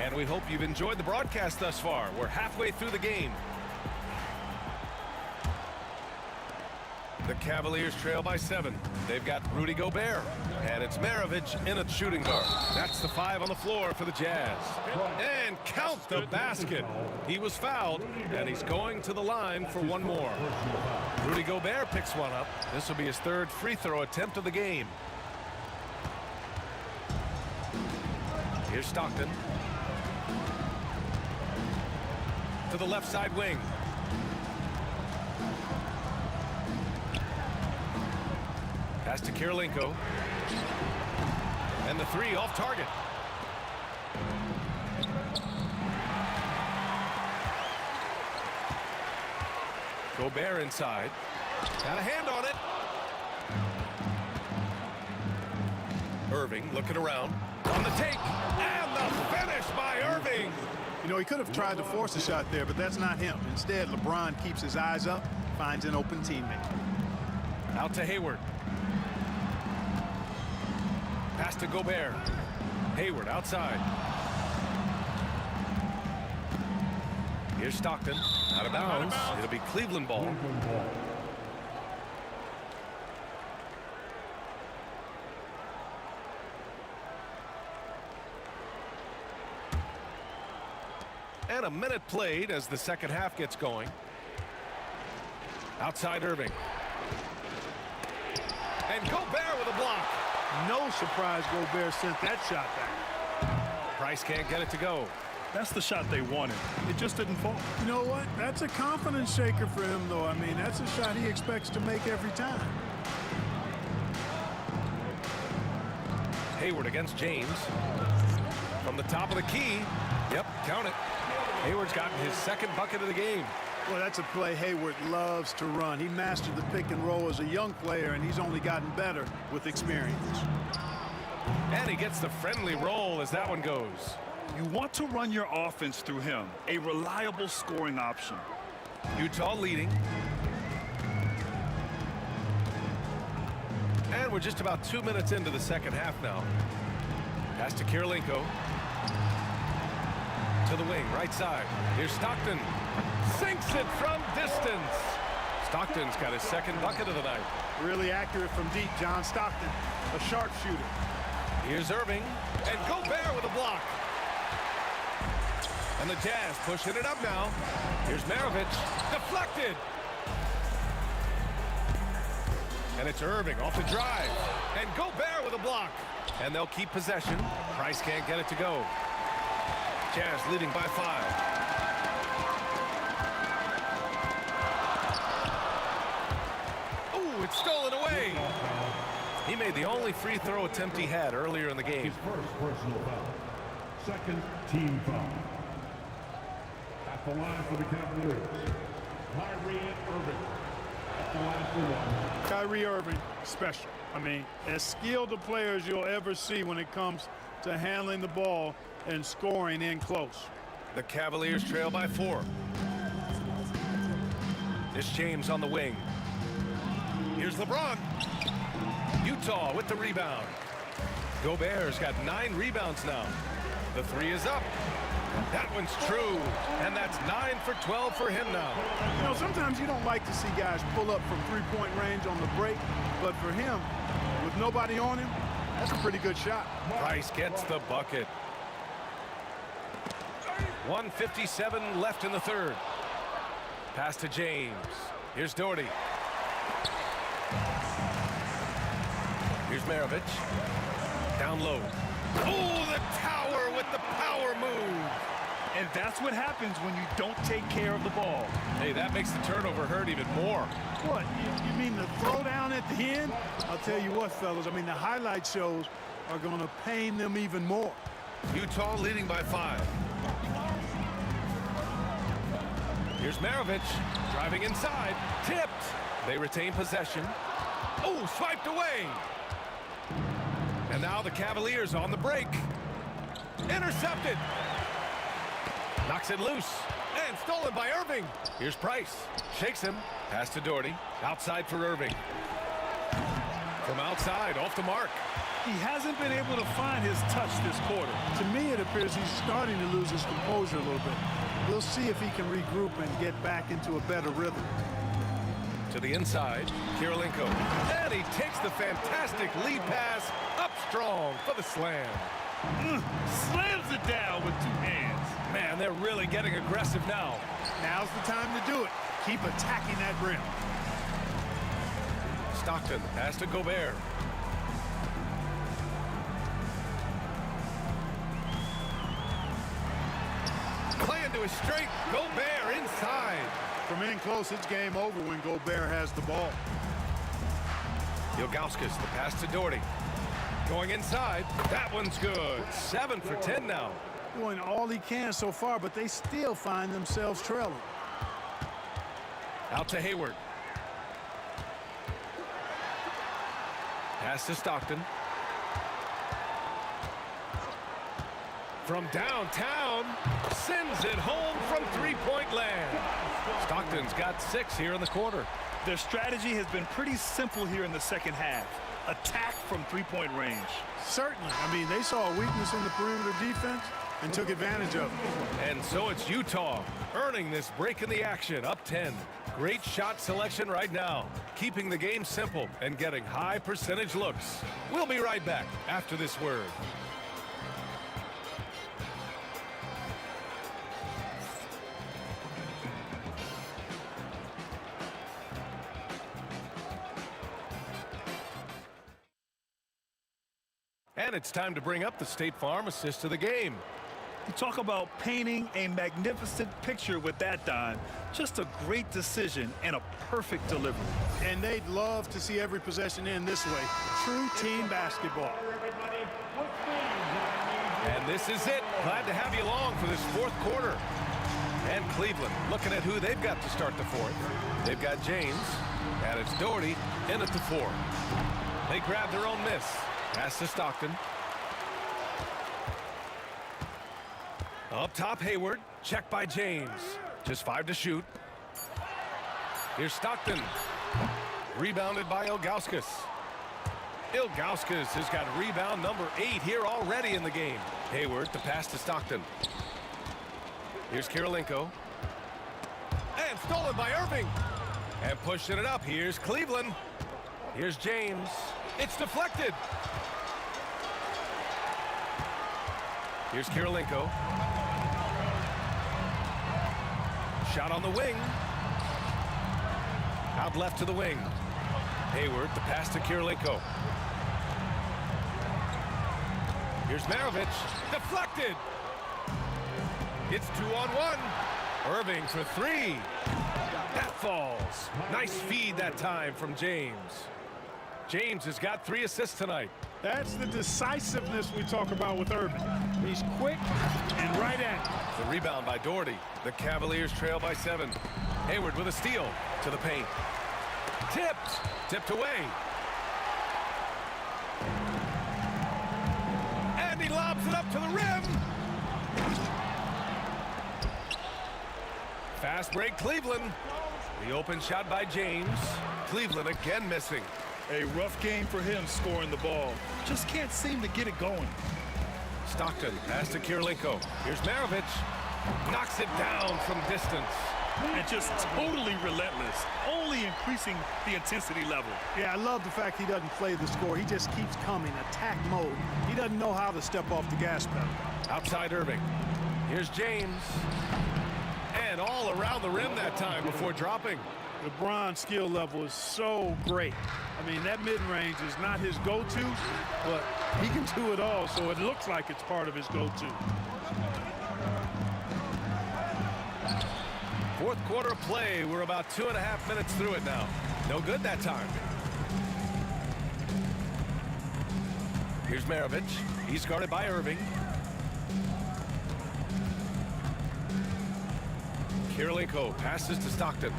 Speaker 9: And we hope you've enjoyed the broadcast thus far. We're halfway through the game. The Cavaliers trail by 7. They've got Rudy Gobert. And it's Maravich in a shooting guard. That's the 5 on the floor for the Jazz. And count the basket. He was fouled, and he's going to the line for one more. Rudy Gobert picks one up. This will be his 3rd free throw attempt of the game. Here's Stockton. To the left side wing. Pass to Kirilenko. And the 3 off target. Gobert inside. Got a hand on it. Irving looking around. On the take. And the finish by Irving.
Speaker 15: You know, he could have tried to force a shot there, but that's not him. Instead, LeBron keeps his eyes up, finds an open teammate.
Speaker 9: Out to Hayward. Pass to Gobert. Hayward outside. Here's Stockton. Out of bounds. It'll be Cleveland ball. And a minute played as the second half gets going. Outside Irving. And Gobert with a block.
Speaker 15: No surprise Gobert sent that shot back.
Speaker 9: Price can't get it to go.
Speaker 5: That's the shot they wanted. It just didn't fall.
Speaker 15: You know what? That's a confidence shaker for him, though. I mean, that's a shot he expects to make every time.
Speaker 9: Hayward against James. From the top of the key. Yep, count it. Hayward's gotten his second bucket of the game.
Speaker 15: Well, that's a play Hayward loves to run. He mastered the pick and roll as a young player, and he's only gotten better with experience.
Speaker 9: And he gets the friendly roll as that one goes.
Speaker 5: You want to run your offense through him, a reliable scoring option.
Speaker 9: Utah leading. And we're just about 2 minutes into the second half now. Pass to Kirilenko. To the wing, right side. Here's Stockton. Sinks it from distance. Stockton's got his second bucket of the night.
Speaker 15: Really accurate from deep, John Stockton, a sharpshooter.
Speaker 9: Here's Irving. And Gobert with a block. And the Jazz pushing it up now. Here's Maravich. Deflected. And it's Irving off the drive. And Gobert with a block. And they'll keep possession. Price can't get it to go. Jazz leading by 5. Ooh, it's stolen away. He made the only free throw attempt he had earlier in the game.
Speaker 2: His first personal foul. Second team foul. At the line for the Cavaliers, Kyrie Irving. At the line for one.
Speaker 15: Kyrie Irving, special. I mean, as skilled a player as you'll ever see when it comes to handling the ball and scoring in close.
Speaker 9: The Cavaliers trail by 4. This James on the wing. Here's LeBron. Utah with the rebound. Gobert's got 9 rebounds now. The 3 is up. That one's true. And that's 9 for 12 for him now.
Speaker 15: You know, sometimes you don't like to see guys pull up from three-point range on the break, but for him, with nobody on him, that's a pretty good shot.
Speaker 9: Price gets the bucket. 1:57 left in the third. Pass to James. Here's Doherty. Here's Maravich. Down low. Oh, the tower with the power move.
Speaker 5: And that's what happens when you don't take care of the ball.
Speaker 9: Hey, that makes the turnover hurt even more.
Speaker 15: What, you mean the throwdown at the end? I'll tell you what, fellas, I mean, the highlight shows are going to pain them even more.
Speaker 9: Utah leading by 5. Here's Maravich driving inside. Tipped. They retain possession. Oh, swiped away. And now the Cavaliers on the break. Intercepted. Knocks it loose. And stolen by Irving. Here's Price. Shakes him. Pass to Doherty. Outside for Irving. From outside, off the mark.
Speaker 5: He hasn't been able to find his touch this quarter.
Speaker 15: To me, it appears he's starting to lose his composure a little bit. We'll see if he can regroup and get back into a better rhythm.
Speaker 9: To the inside, Kirilenko. And he takes the fantastic lead pass up strong for the slam.
Speaker 5: Slams it down with 2 hands.
Speaker 9: Man, they're really getting aggressive now.
Speaker 15: Now's the time to do it. Keep attacking that rim.
Speaker 9: Stockton pass to Gobert. Playing to his straight. Gobert inside.
Speaker 15: From in close, it's game over when Gobert has the ball.
Speaker 9: Ilgauskas, the pass to Doherty. Going inside. That one's good. 7 for 10 now.
Speaker 15: Doing all he can so far, but they still find themselves trailing.
Speaker 9: Out to Hayward. Pass to Stockton. From downtown, sends it home from three-point land. Stockton's got 6 here in the quarter.
Speaker 5: Their strategy has been pretty simple here in the second half. Attack from three-point range.
Speaker 15: Certainly. I mean, they saw a weakness in the perimeter defense and took advantage of it.
Speaker 9: And so it's Utah earning this break in the action, up 10. Great shot selection right now, keeping the game simple and getting high percentage looks. We'll be right back after this word. And it's time to bring up the State Farm assist to the game.
Speaker 5: You talk about painting a magnificent picture with that, Don. Just a great decision and a perfect delivery.
Speaker 15: And they'd love to see every possession end this way. True team basketball.
Speaker 9: And this is it. Glad to have you along for this fourth quarter. And Cleveland looking at who they've got to start the fourth. They've got James, and it's Doherty in at the 4. They grab their own miss. Pass to Stockton. Up top, Hayward. Check by James. Just 5 to shoot. Here's Stockton. Rebounded by Ilgauskas. Ilgauskas has got rebound number 8 here already in the game. Hayward, the pass to Stockton. Here's Kirilenko. And stolen by Irving. And pushing it up. Here's Cleveland. Here's James. It's deflected. Here's Kirilenko. Shot on the wing. Out left to the wing. Hayward, the pass to Kirilenko. Here's Maravich. Deflected. It's 2-on-1. Irving for 3. That falls. Nice feed that time from James. James has got 3 assists tonight.
Speaker 15: That's the decisiveness we talk about with Irving. He's quick and right at it.
Speaker 9: The rebound by Doherty. The Cavaliers trail by 7. Hayward with a steal to the paint. Tipped away. And he lobs it up to the rim. Fast break, Cleveland. The open shot by James. Cleveland again missing.
Speaker 5: A rough game for him scoring the ball. Just can't seem to get it going.
Speaker 9: Stockton, pass to Kirilenko. Here's Maravich. Knocks it down from distance.
Speaker 5: And just totally relentless, only increasing the intensity level.
Speaker 15: Yeah, I love the fact he doesn't play the score. He just keeps coming, attack mode. He doesn't know how to step off the gas pedal.
Speaker 9: Outside Irving. Here's James. And all around the rim that time before dropping.
Speaker 15: LeBron's skill level is so great. I mean, that mid-range is not his go-to, but he can do it all, so it looks like it's part of his go-to.
Speaker 9: Fourth quarter play. We're about 2.5 minutes through it now. No good that time. Here's Maravich. He's guarded by Irving. Kirilenko passes to Stockton.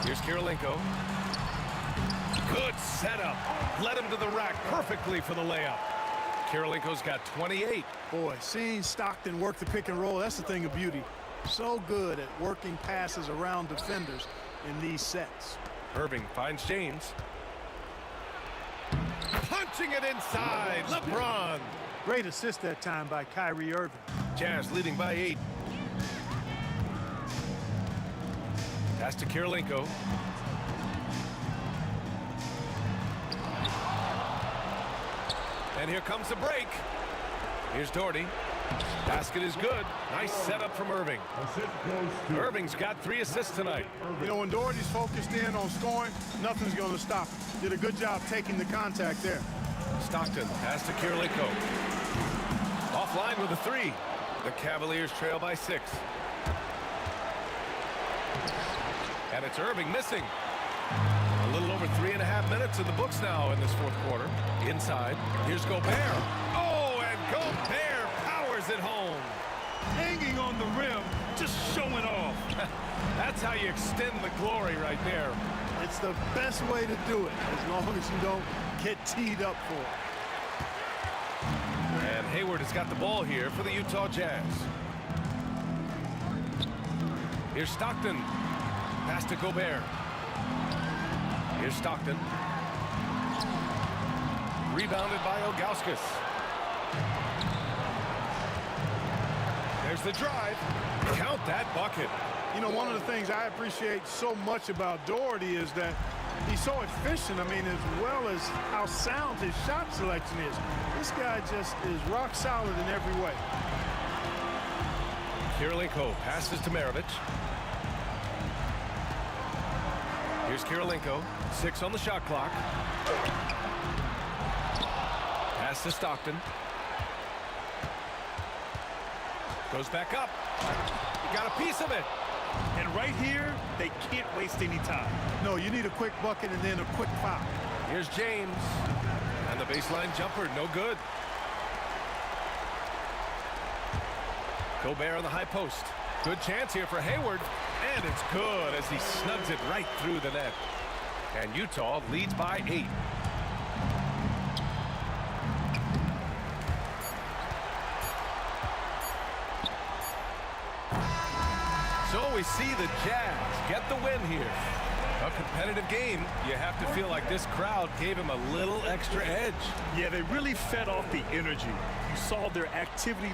Speaker 9: Here's Kirilenko. Good setup. Led him to the rack perfectly for the layup. Kirilenko's got 28.
Speaker 15: Boy, seeing Stockton work the pick and roll, that's the thing of beauty. So good at working passes around defenders in these sets.
Speaker 9: Irving finds James. Punching it inside. LeBron.
Speaker 15: Great assist that time by Kyrie Irving.
Speaker 9: Jazz leading by 8. Pass to Kirilenko. And here comes the break. Here's Doherty. Basket is good. Nice setup from Irving. Irving's got 3 assists tonight.
Speaker 15: You know, when Doherty's focused in on scoring, nothing's going to stop him. Did a good job taking the contact there.
Speaker 9: Stockton pass to Kirilenko. Offline with a 3. The Cavaliers trail by 6. And it's Irving missing. A little over 3.5 minutes in the books now in this fourth quarter. Inside, here's Gobert. Oh, and Gobert powers it home.
Speaker 5: Hanging on the rim, just showing off.
Speaker 9: That's how you extend the glory right there.
Speaker 15: It's the best way to do it, as long as you don't get teed up for it.
Speaker 9: And Hayward has got the ball here for the Utah Jazz. Here's Stockton. Pass to Gobert. Here's Stockton. Rebounded by Ilgauskas. There's the drive. Count that bucket.
Speaker 15: You know, one of the things I appreciate so much about Doherty is that he's so efficient. I mean, as well as how sound his shot selection is. This guy just is rock solid in every way.
Speaker 9: Kirilenko passes to Maravich. Here's Kirilenko. 6 on the shot clock. Pass to Stockton. Goes back up. He got a piece of it.
Speaker 5: And right here, they can't waste any time.
Speaker 15: No, you need a quick bucket and then a quick foul.
Speaker 9: Here's James. And the baseline jumper, no good. Gobert on the high post. Good chance here for Hayward. And it's good as he snugs it right through the net. And Utah leads by 8. So we see the Jazz get the win here. A competitive game. You have to feel like this crowd gave him a little extra edge.
Speaker 5: Yeah, they really fed off the energy. You saw their activity.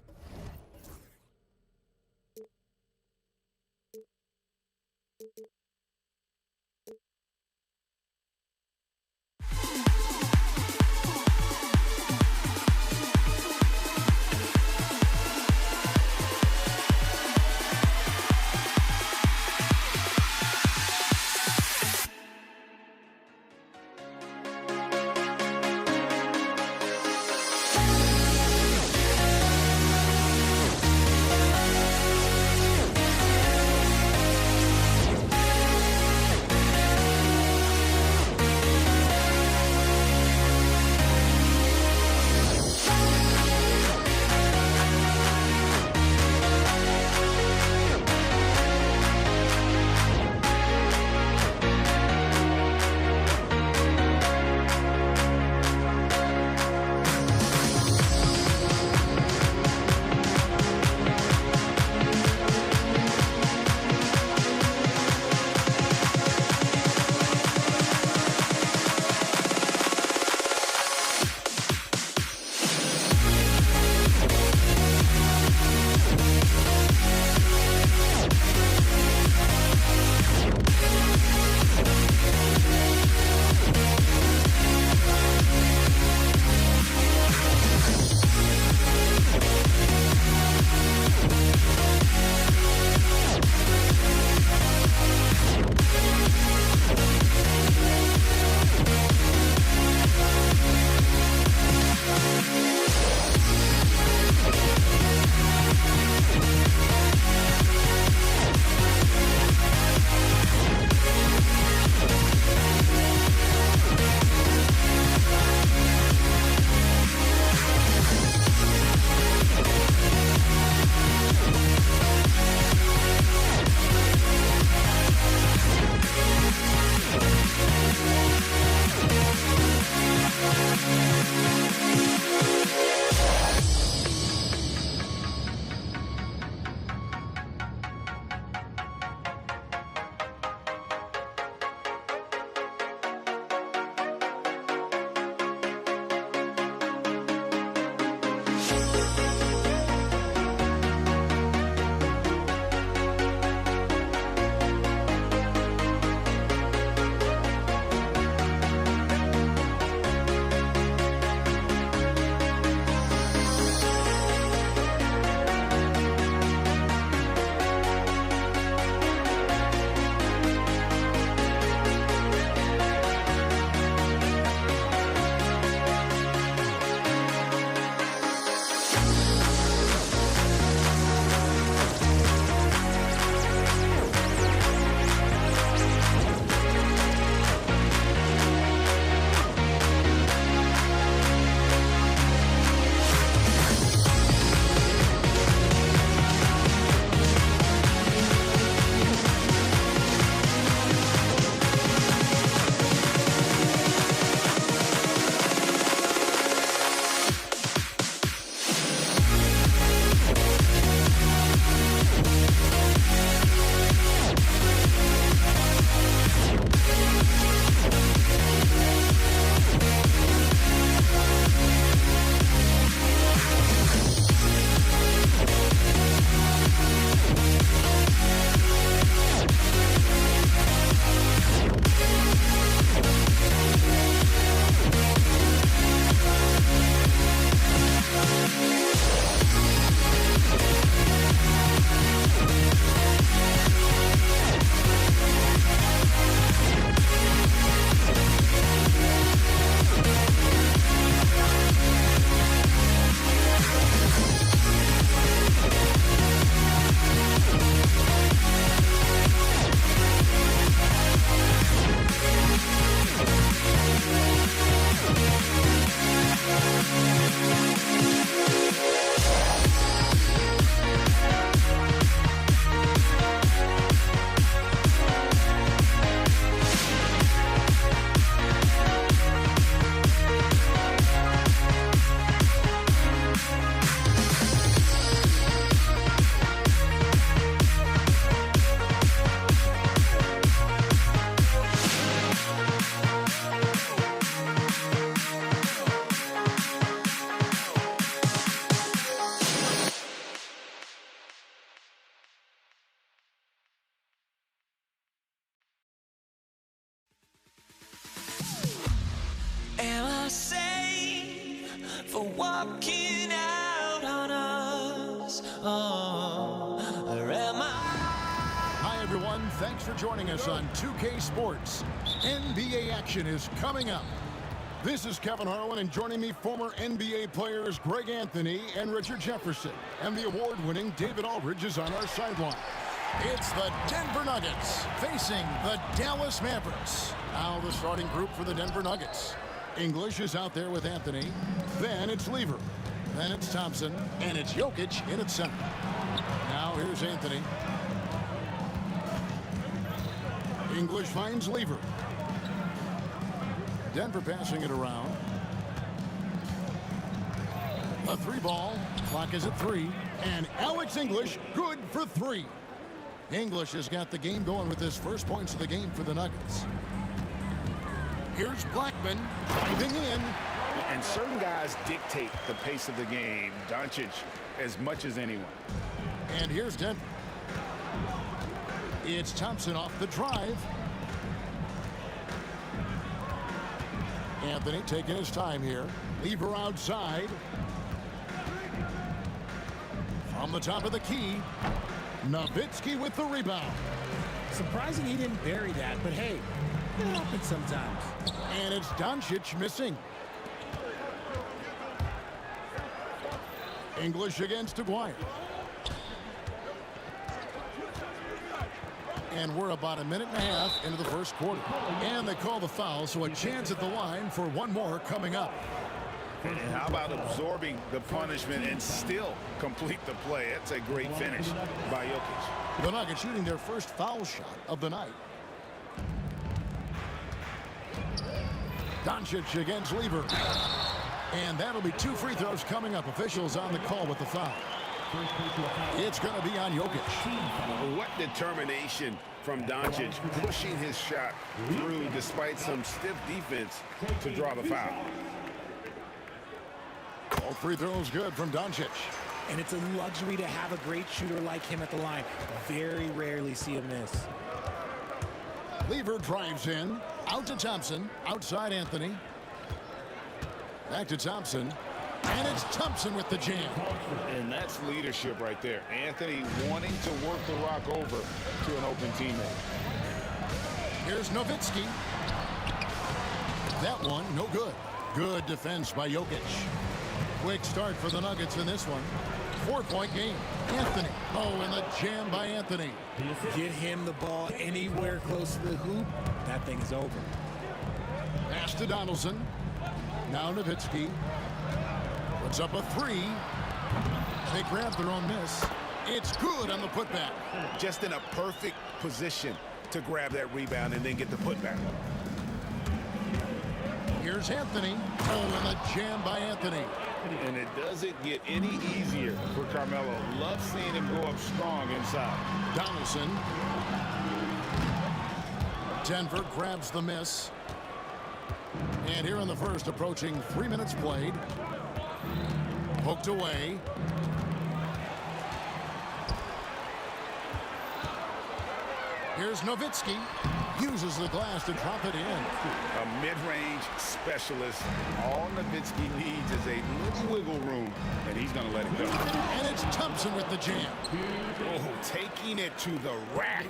Speaker 1: walking out on us. Oh, or am I?
Speaker 3: Hi, everyone. Thanks for joining us on 2K Sports. NBA action is coming up. This is Kevin Harlan, and joining me, former NBA players Greg Anthony and Richard Jefferson. And the award-winning David Aldridge is on our sideline. It's the Denver Nuggets facing the Dallas Mavericks. Now the starting group for the Denver Nuggets. English is out there with Anthony. Then it's Lever. Then it's Thompson. And it's Jokic in at center. Now here's Anthony. English finds Lever. Denver passing it around. A three ball. Clock is at 3. And Alex English good for 3. English has got the game going with his first points of the game for the Nuggets. Here's Blackman driving in.
Speaker 4: And certain guys dictate the pace of the game. Doncic as much as anyone.
Speaker 3: And here's Denver. It's Thompson off the drive. Anthony taking his time here. Lever outside. From the top of the key. Nowitzki with the rebound.
Speaker 10: Surprising he didn't bury that, but hey, it happens sometimes.
Speaker 3: And it's Doncic missing. English against Aguirre. And we're about a minute and a half into the first quarter. And they call the foul, so a chance at the line for one more coming up.
Speaker 4: And how about absorbing the punishment and still complete the play? That's a great finish by Jokic.
Speaker 3: The Nuggets shooting their first foul shot of the night. Doncic against Lever. And that'll be 2 free throws coming up. Officials on the call with the foul. It's going to be on Jokic.
Speaker 4: What determination from Doncic, pushing his shot through despite some stiff defense to draw the foul.
Speaker 3: All free throws good from Doncic.
Speaker 10: And it's a luxury to have a great shooter like him at the line. Very rarely see him miss.
Speaker 3: Lever drives in. Out to Thompson. Outside Anthony. Back to Thompson. And it's Thompson with the jam.
Speaker 4: And that's leadership right there. Anthony wanting to work the rock over to an open teammate.
Speaker 3: Here's Nowitzki. That one, no good. Good defense by Jokic. Quick start for the Nuggets in this one. 4-point game. Anthony. Oh, and the jam by Anthony.
Speaker 10: Get him the ball anywhere close to the hoop. That thing is over.
Speaker 3: Pass to Donaldson. Now Nowitzki. Puts up a 3. They grab their own miss. It's good on the putback.
Speaker 4: Just in a perfect position to grab that rebound and then get the putback.
Speaker 3: Here's Anthony. Oh, and the jam by Anthony.
Speaker 4: And it doesn't get any easier for Carmelo. Love seeing him go up strong inside.
Speaker 3: Donaldson. Denver grabs the miss. And here in the first, approaching 3 minutes played. Poked away. Here's Nowitzki. Uses the glass to drop it in.
Speaker 4: A mid-range specialist. All Nowitzki needs is a little wiggle room, and he's going to let it go.
Speaker 3: And it's Thompson with the jam.
Speaker 4: Oh, taking it to the rack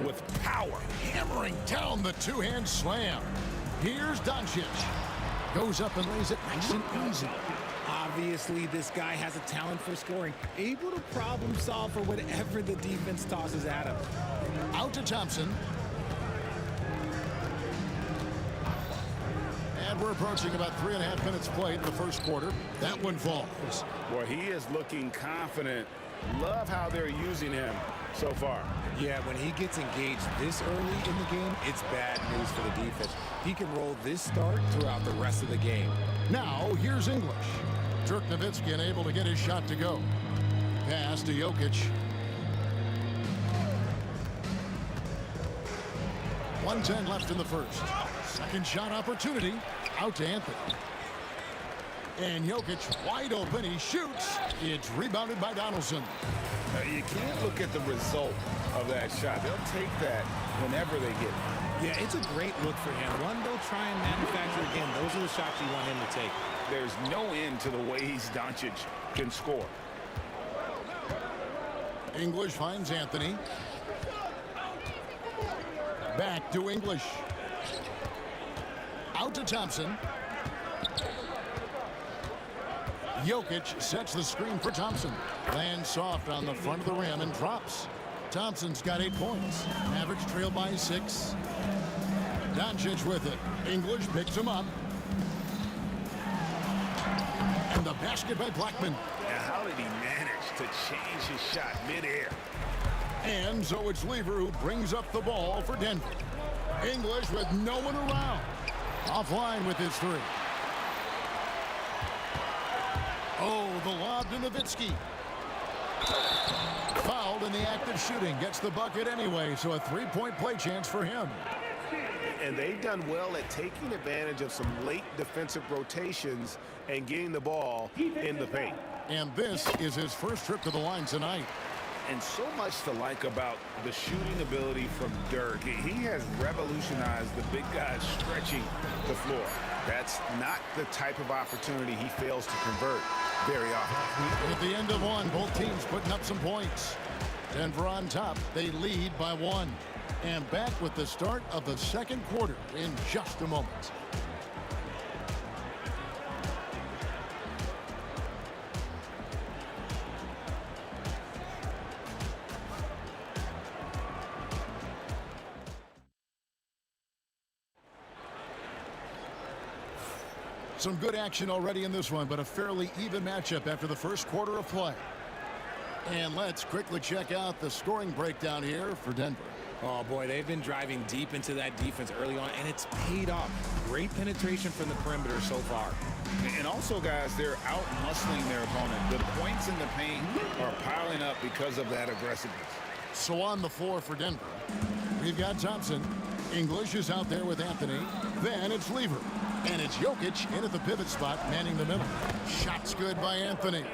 Speaker 4: with power.
Speaker 3: Hammering down the two-hand slam. Here's Doncic. Goes up and lays it nice and easy.
Speaker 10: Obviously, this guy has a talent for scoring. Able to problem solve for whatever the defense tosses at him.
Speaker 3: Out to Thompson. And we're approaching about 3.5 minutes played in the first quarter. That one falls.
Speaker 4: Well, he is looking confident. Love how they're using him so far.
Speaker 10: Yeah, when he gets engaged this early in the game, it's bad news for the defense. He can roll this start throughout the rest of the game.
Speaker 3: Now, here's English. Dirk Nowitzki unable to get his shot to go. Pass to Jokic. 1:10 left in the first. Second shot opportunity. Out to Anthony. And Jokic wide open. He shoots. It's rebounded by Donaldson.
Speaker 4: You can't look at the result of that shot. They'll take that whenever they get it.
Speaker 10: Yeah, it's a great look for him. One, they'll try and manufacture again. Those are the shots you want him to take.
Speaker 4: there's no end to the ways Doncic can score.
Speaker 3: English finds Anthony. Back to English. Out to Thompson. Jokic sets the screen for Thompson. Lands soft on the front of the rim and drops. Thompson's got 8 points. Mavericks trail by 6. Doncic with it. English picks him up. And the basket by Blackman.
Speaker 8: Now, how did he manage to change his shot midair?
Speaker 3: And so it's Lever who brings up the ball for Denver. English with no one around. Offline with his 3. Oh, the lob to Nowitzki. Fouled in the act of shooting. Gets the bucket anyway, so a 3-point play chance for him.
Speaker 8: And they've done well at taking advantage of some late defensive rotations and getting the ball in the paint.
Speaker 3: And this is his first trip to the line tonight.
Speaker 4: And so much to like about the shooting ability from Dirk. He has revolutionized the big guys stretching the floor.
Speaker 8: That's not the type of opportunity he fails to convert very often.
Speaker 3: At the end of one, both teams putting up some points. Denver on top. They lead by 1. And back with the start of the second quarter in just a moment. Some good action already in this one, but a fairly even matchup after the first quarter of play. And let's quickly check out the scoring breakdown here for Denver.
Speaker 10: Oh, boy, they've been driving deep into that defense early on, and it's paid off. Great penetration from the perimeter so far.
Speaker 4: And also, guys, they're out-muscling their opponent. The points in the paint are piling up because of that aggressiveness.
Speaker 3: So on the floor for Denver, we've got Thompson. English is out there with Anthony. Then it's Lever. And it's Jokic in at the pivot spot, manning the middle. Shots good by Anthony.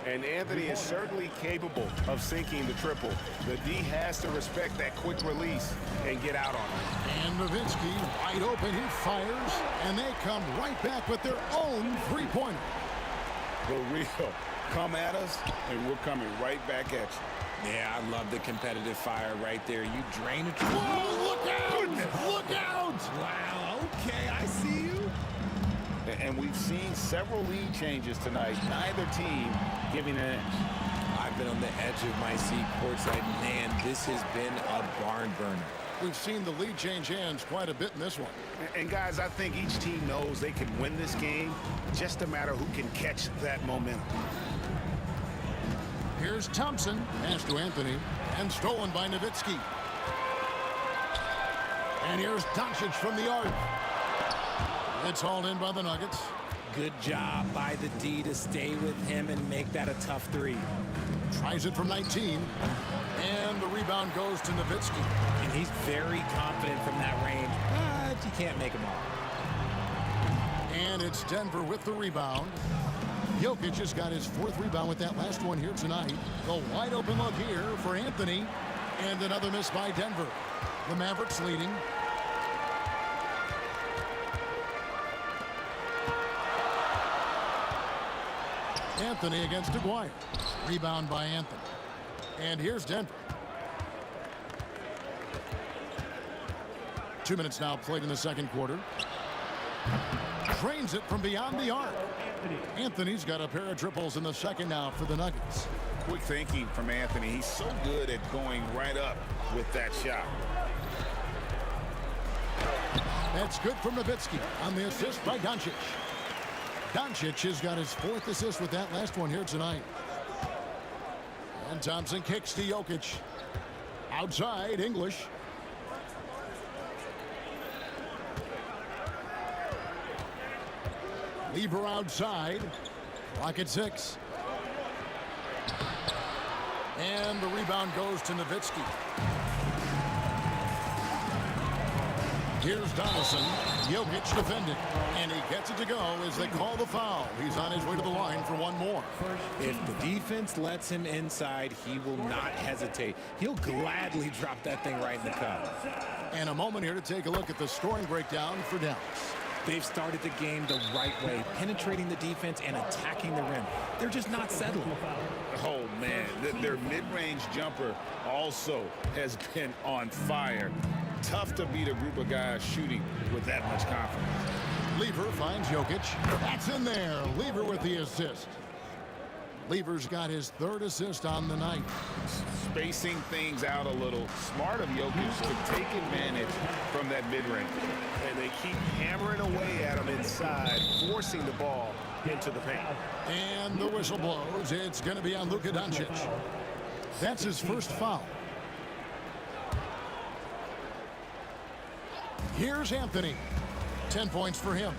Speaker 4: And Anthony is certainly capable of sinking the triple. The D has to respect that quick release and get out on it.
Speaker 3: And Nowitzki wide open. He fires. And they come right back with their own three-pointer.
Speaker 4: The real come at us, and we're coming right back at you.
Speaker 10: Yeah, I love the competitive fire right there. You drain it.
Speaker 3: Whoa, look out! Goodness. Look out!
Speaker 10: Wow, okay, I see you.
Speaker 4: And we've seen several lead changes tonight. Neither team giving an inch.
Speaker 10: I've been on the edge of my seat courtside. Man, this has been a barn burner.
Speaker 3: We've seen the lead change hands quite a bit in this one.
Speaker 4: And guys, I think each team knows they can win this game. Just a matter who can catch that momentum.
Speaker 3: Here's Thompson. Pass to Anthony. And stolen by Nowitzki. And here's Doncic from the arc. It's hauled in by the Nuggets.
Speaker 10: Good job by the D to stay with him and make that a tough 3.
Speaker 3: Tries it from 19. And the rebound goes to Nowitzki.
Speaker 10: And he's very confident from that range, but you can't make him all.
Speaker 3: And it's Denver with the rebound. Jokic has got his 4th rebound with that last one here tonight. The wide open look here for Anthony. And another miss by Denver. The Mavericks leading. Anthony against Aguirre. Rebound by Anthony. And here's Denver. 2 minutes now played in the second quarter. Drains it from beyond the arc. Anthony's got a pair of triples in the second now for the Nuggets.
Speaker 4: Quick thinking from Anthony. He's so good at going right up with that shot.
Speaker 3: That's good from Nowitzki on the assist by Doncic. Doncic has got his 4th assist with that last one here tonight. And Thompson kicks to Jokic. Outside, English. Lever outside. Clock at 6. And the rebound goes to Nowitzki. Here's Donaldson. Jokic defending. And he gets it to go as they call the foul. He's on his way to the line for one more.
Speaker 10: If the defense lets him inside, he will not hesitate. He'll gladly drop that thing right in the cup.
Speaker 3: And a moment here to take a look at the scoring breakdown for Dallas.
Speaker 10: They've started the game the right way, penetrating the defense and attacking the rim. They're just not settling.
Speaker 4: Oh, man, their mid-range jumper also has been on fire. Tough to beat a group of guys shooting with that much confidence.
Speaker 3: Lever finds Jokic. That's in there. Lever with the assist. Lever's got his third assist on the night.
Speaker 4: Spacing things out a little. Smart of Jokic to take advantage from that mid-range.
Speaker 8: And they keep hammering away at him inside, forcing the ball into the paint.
Speaker 3: And the whistle blows. It's going to be on Luka Doncic. That's his first foul. Here's Anthony. 10 points for him.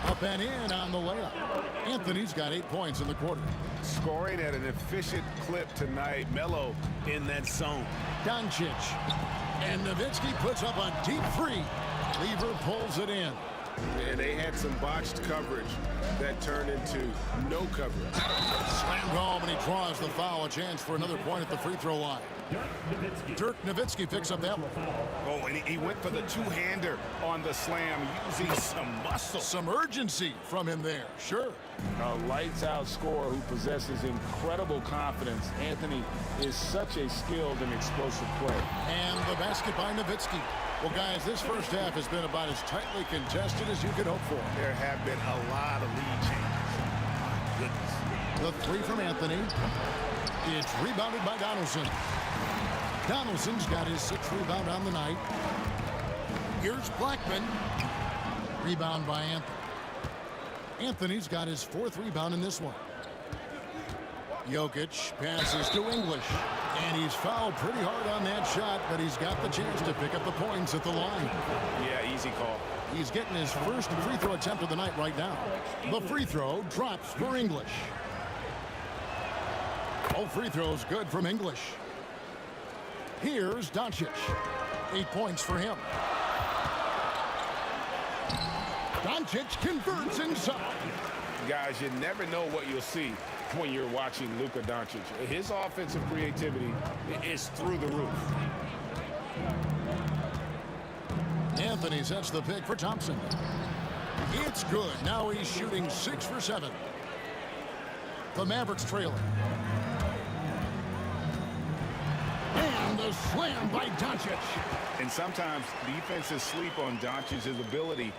Speaker 3: Up and in on the layup. Anthony's got 8 points in the quarter.
Speaker 4: Scoring at an efficient clip tonight. Melo in that zone.
Speaker 3: Doncic. And Nowitzki puts up a deep three. Lever pulls it in.
Speaker 4: And they had some botched coverage that turned into no coverage.
Speaker 3: Slammed home, and he draws the foul. A chance for another point at the free throw line. Dirk Nowitzki picks up that one.
Speaker 4: Oh, and he went for the two-hander on the slam, using some muscle.
Speaker 3: Some urgency from him there, sure.
Speaker 4: A lights-out scorer who possesses incredible confidence. Anthony is such a skilled and explosive player.
Speaker 3: And the basket by Nowitzki. Well, guys, this first half has been about as tightly contested as you could hope for.
Speaker 8: There have been a lot of lead changes. My goodness.
Speaker 3: The three from Anthony. It's rebounded by Donaldson. Donaldson's got his 6th rebound on the night. Here's Blackman. Rebound by Anthony. Anthony's got his 4th rebound in this one. Jokic passes to English. And he's fouled pretty hard on that shot, but he's got the chance to pick up the points at the line.
Speaker 4: Yeah, easy call.
Speaker 3: He's getting his first free throw attempt of the night right now. The free throw drops for English. Oh, free throws good from English. Here's Doncic. 8 points for him. Doncic converts inside.
Speaker 4: Guys, you never know what you'll see when you're watching Luka Doncic. His offensive creativity is through the roof.
Speaker 3: Anthony sets the pick for Thompson. It's good. Now he's shooting 6 for 7. The Mavericks trailing. And the slam by Doncic.
Speaker 4: And sometimes defenses sleep on Doncic's ability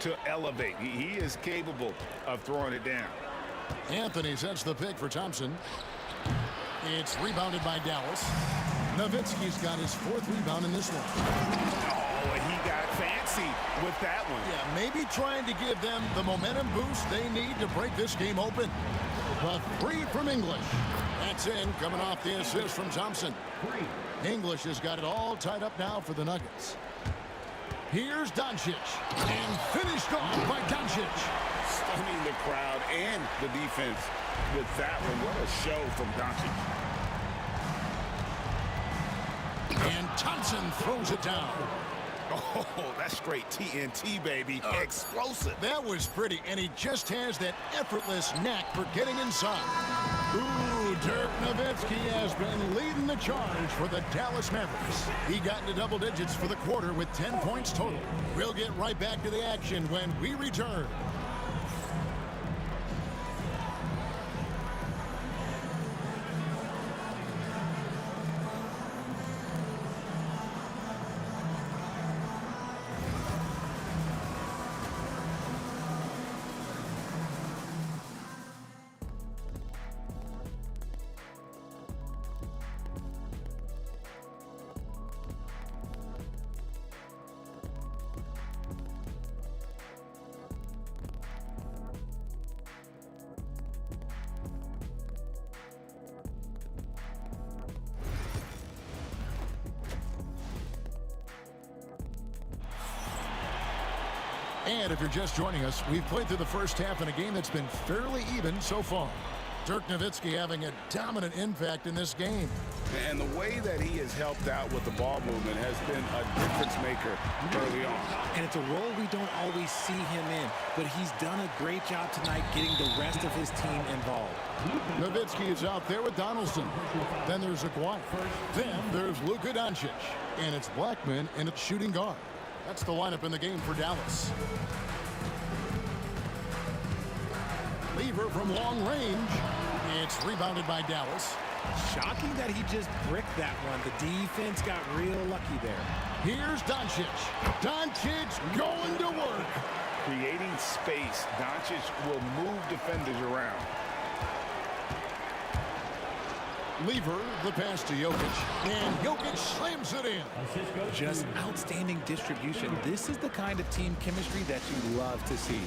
Speaker 4: to elevate. He is capable of throwing it down.
Speaker 3: Anthony sets the pick for Thompson. It's rebounded by Dallas. Nowitzki's got his 4th rebound in this one.
Speaker 4: Oh, and he got fancy with that one.
Speaker 3: Yeah, maybe trying to give them the momentum boost they need to break this game open. But 3 from English. That's in, coming off the assist from Thompson. English has got it all tied up now for the Nuggets. Here's Doncic. And finished off by Doncic.
Speaker 4: Stunning the crowd and the defense with that one. What a show from Doncic.
Speaker 3: And Thompson throws it down.
Speaker 8: Oh, that's straight TNT, baby. Explosive.
Speaker 3: That was pretty, and he just has that effortless knack for getting inside. Ooh, Dirk Nowitzki has been leading the charge for the Dallas Mavericks. He got into double digits for the quarter with 10 points total. We'll get right back to the action when we return. And if you're just joining us, we've played through the first half in a game that's been fairly even so far. Dirk Nowitzki having a dominant impact in this game.
Speaker 4: And the way that he has helped out with the ball movement has been a difference maker early on.
Speaker 10: And it's a role we don't always see him in. but he's done a great job tonight getting the rest of his team involved.
Speaker 3: Nowitzki is out there with Donaldson. Then there's Aguirre. Then there's Luka Doncic. And it's Blackman and it's shooting guard. That's the lineup in the game for Dallas. Lever from long range. It's rebounded by Dallas.
Speaker 10: Shocking that he just bricked that one. The defense got real lucky there.
Speaker 3: Here's Doncic. Doncic going to work.
Speaker 4: Creating space. Doncic will move defenders around.
Speaker 3: Lever, the pass to Jokic. And Jokic slams it in.
Speaker 10: Just outstanding distribution. This is the kind of team chemistry that you love to see.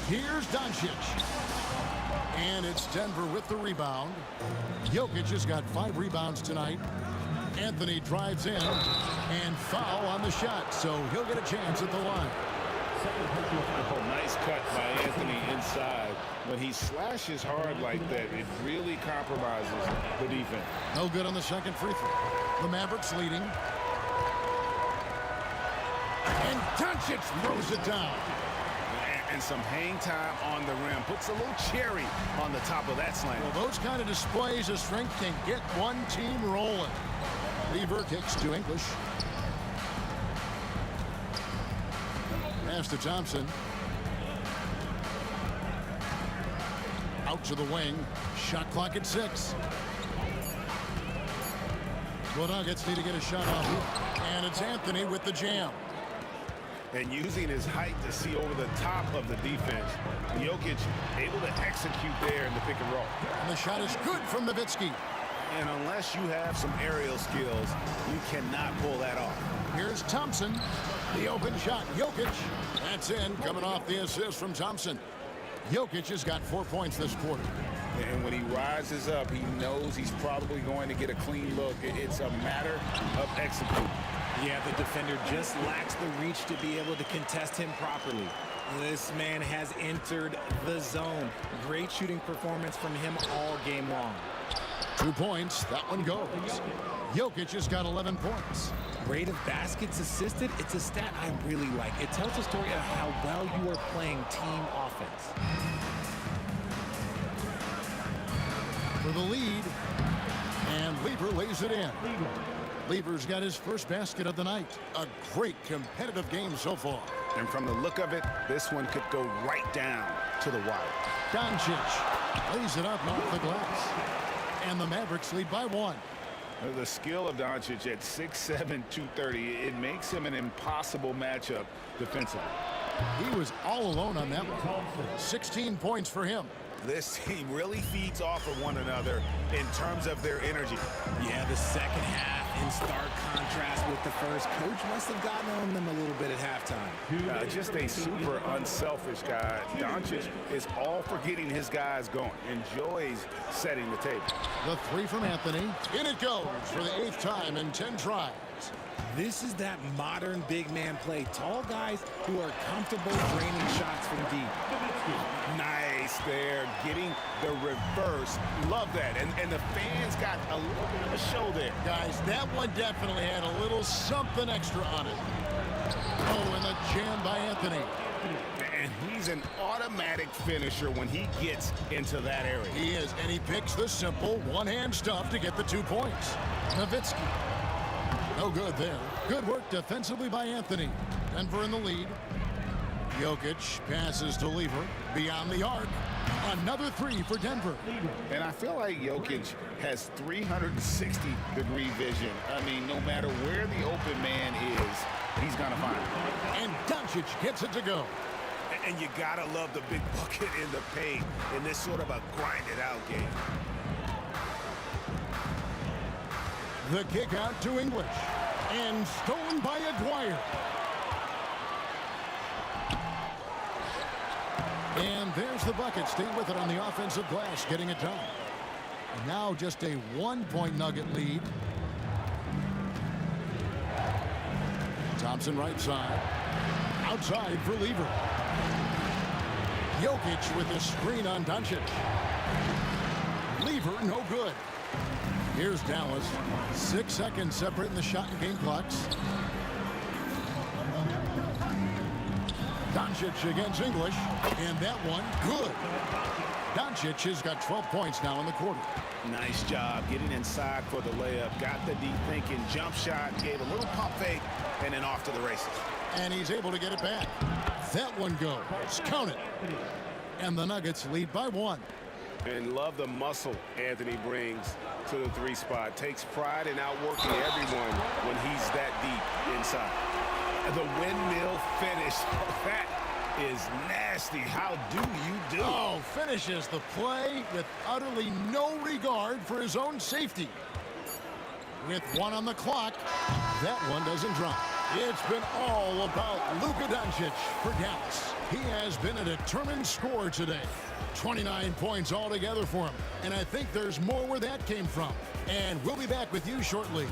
Speaker 3: Here's Doncic. And it's Denver with the rebound. Jokic has got 5 rebounds tonight. Anthony drives in and foul on the shot, so he'll get a chance at the line.
Speaker 4: Oh, nice cut by Anthony inside. When he slashes hard like that, it really compromises the defense.
Speaker 3: No good on the second free throw. The Mavericks leading. And Doncic throws it down.
Speaker 8: And some hang time on the rim. Puts a little cherry on the top of that slam.
Speaker 3: Well, those kind of displays of strength can get one team rolling. Lever kicks to English. Pass to Thompson. Out to the wing. Shot clock at 6. The Nuggets need to get a shot off. And it's Anthony with the jam.
Speaker 8: And using his height to see over the top of the defense. Jokic able to execute there in the pick and roll.
Speaker 3: And the shot is good from Nowitzki.
Speaker 8: And unless you have some aerial skills, you cannot pull that off.
Speaker 3: Here's Thompson. The open shot. Jokic. That's in. Coming off the assist from Thompson. Jokic has got 4 points this quarter.
Speaker 4: And when he rises up, he knows he's probably going to get a clean look. It's a matter of executing.
Speaker 10: Yeah, the defender just lacks the reach to be able to contest him properly. This man has entered the zone. Great shooting performance from him all game long.
Speaker 3: 2 points. That one goes. Jokic has got 11 points.
Speaker 10: Rate of baskets assisted, it's a stat I really like. It tells a story of how well you are playing team offense.
Speaker 3: For the lead. And Lever lays it in. Lever's got his first basket of the night. A great competitive game so far.
Speaker 8: And from the look of it, this one could go right down to the wire.
Speaker 3: Doncic lays it up off the glass. And the Mavericks lead by 1.
Speaker 4: The skill of Doncic at 6'7", 230, it makes him an impossible matchup defensively.
Speaker 3: He was all alone on that one. 16 points for him.
Speaker 8: This team really feeds off of one another in terms of their energy.
Speaker 10: Yeah, the second half in stark contrast with the first. Coach must have gotten on them a little bit at halftime.
Speaker 4: Just a super unselfish guy. Doncic is all for getting his guys going. Enjoys setting the table.
Speaker 3: The 3 from Anthony. In it goes for the 8th time in 10 tries.
Speaker 10: This is that modern big man play. Tall guys who are comfortable draining shots from deep.
Speaker 8: Nice there, getting the reverse. Love that. And the fans got a little bit of a show there.
Speaker 3: Guys, that one definitely had a little something extra on it. Oh, and the jam by Anthony.
Speaker 8: And he's an automatic finisher when he gets into that area.
Speaker 3: He is, and he picks the simple one-hand stuff to get the 2 points. Nowitzki. No good there. Good work defensively by Anthony. Denver in the lead. Jokic passes to Lever beyond the arc. Another 3 for Denver.
Speaker 4: And I feel like Jokic has 360-degree vision. I mean, no matter where the open man is, he's going to find it.
Speaker 3: And Doncic gets it to go.
Speaker 8: And you got to love the big bucket in the paint in this sort of a grinded-out game.
Speaker 3: The kick out to English. And stolen by Aguirre. And there's the bucket. Stay with it on the offensive glass, getting it done. And now just a 1-point Nugget lead. Thompson right side. Outside for Lever. Jokic with the screen on Doncic. Lever no good. Here's Dallas. 6 seconds separating the shot and game clocks. Doncic Doncic against English, and that one good. Doncic has got 12 points now in the quarter.
Speaker 8: Nice job getting inside for the layup. Got the deep thinking jump shot, gave a little pump fake, and then off to the races.
Speaker 3: And he's able to get it back. That one goes. Count it. And the Nuggets lead by 1.
Speaker 8: And love the muscle Anthony brings to the 3 spot. Takes pride in outworking everyone when he's that deep inside. The windmill finish. That is nasty. How do you do?
Speaker 3: Oh, finishes the play with utterly no regard for his own safety. With 1 on the clock, that one doesn't drop. It's been all about Luka Doncic for Dallas. He has been a determined scorer today. 29 points altogether for him. And I think there's more where that came from. And we'll be back with you shortly.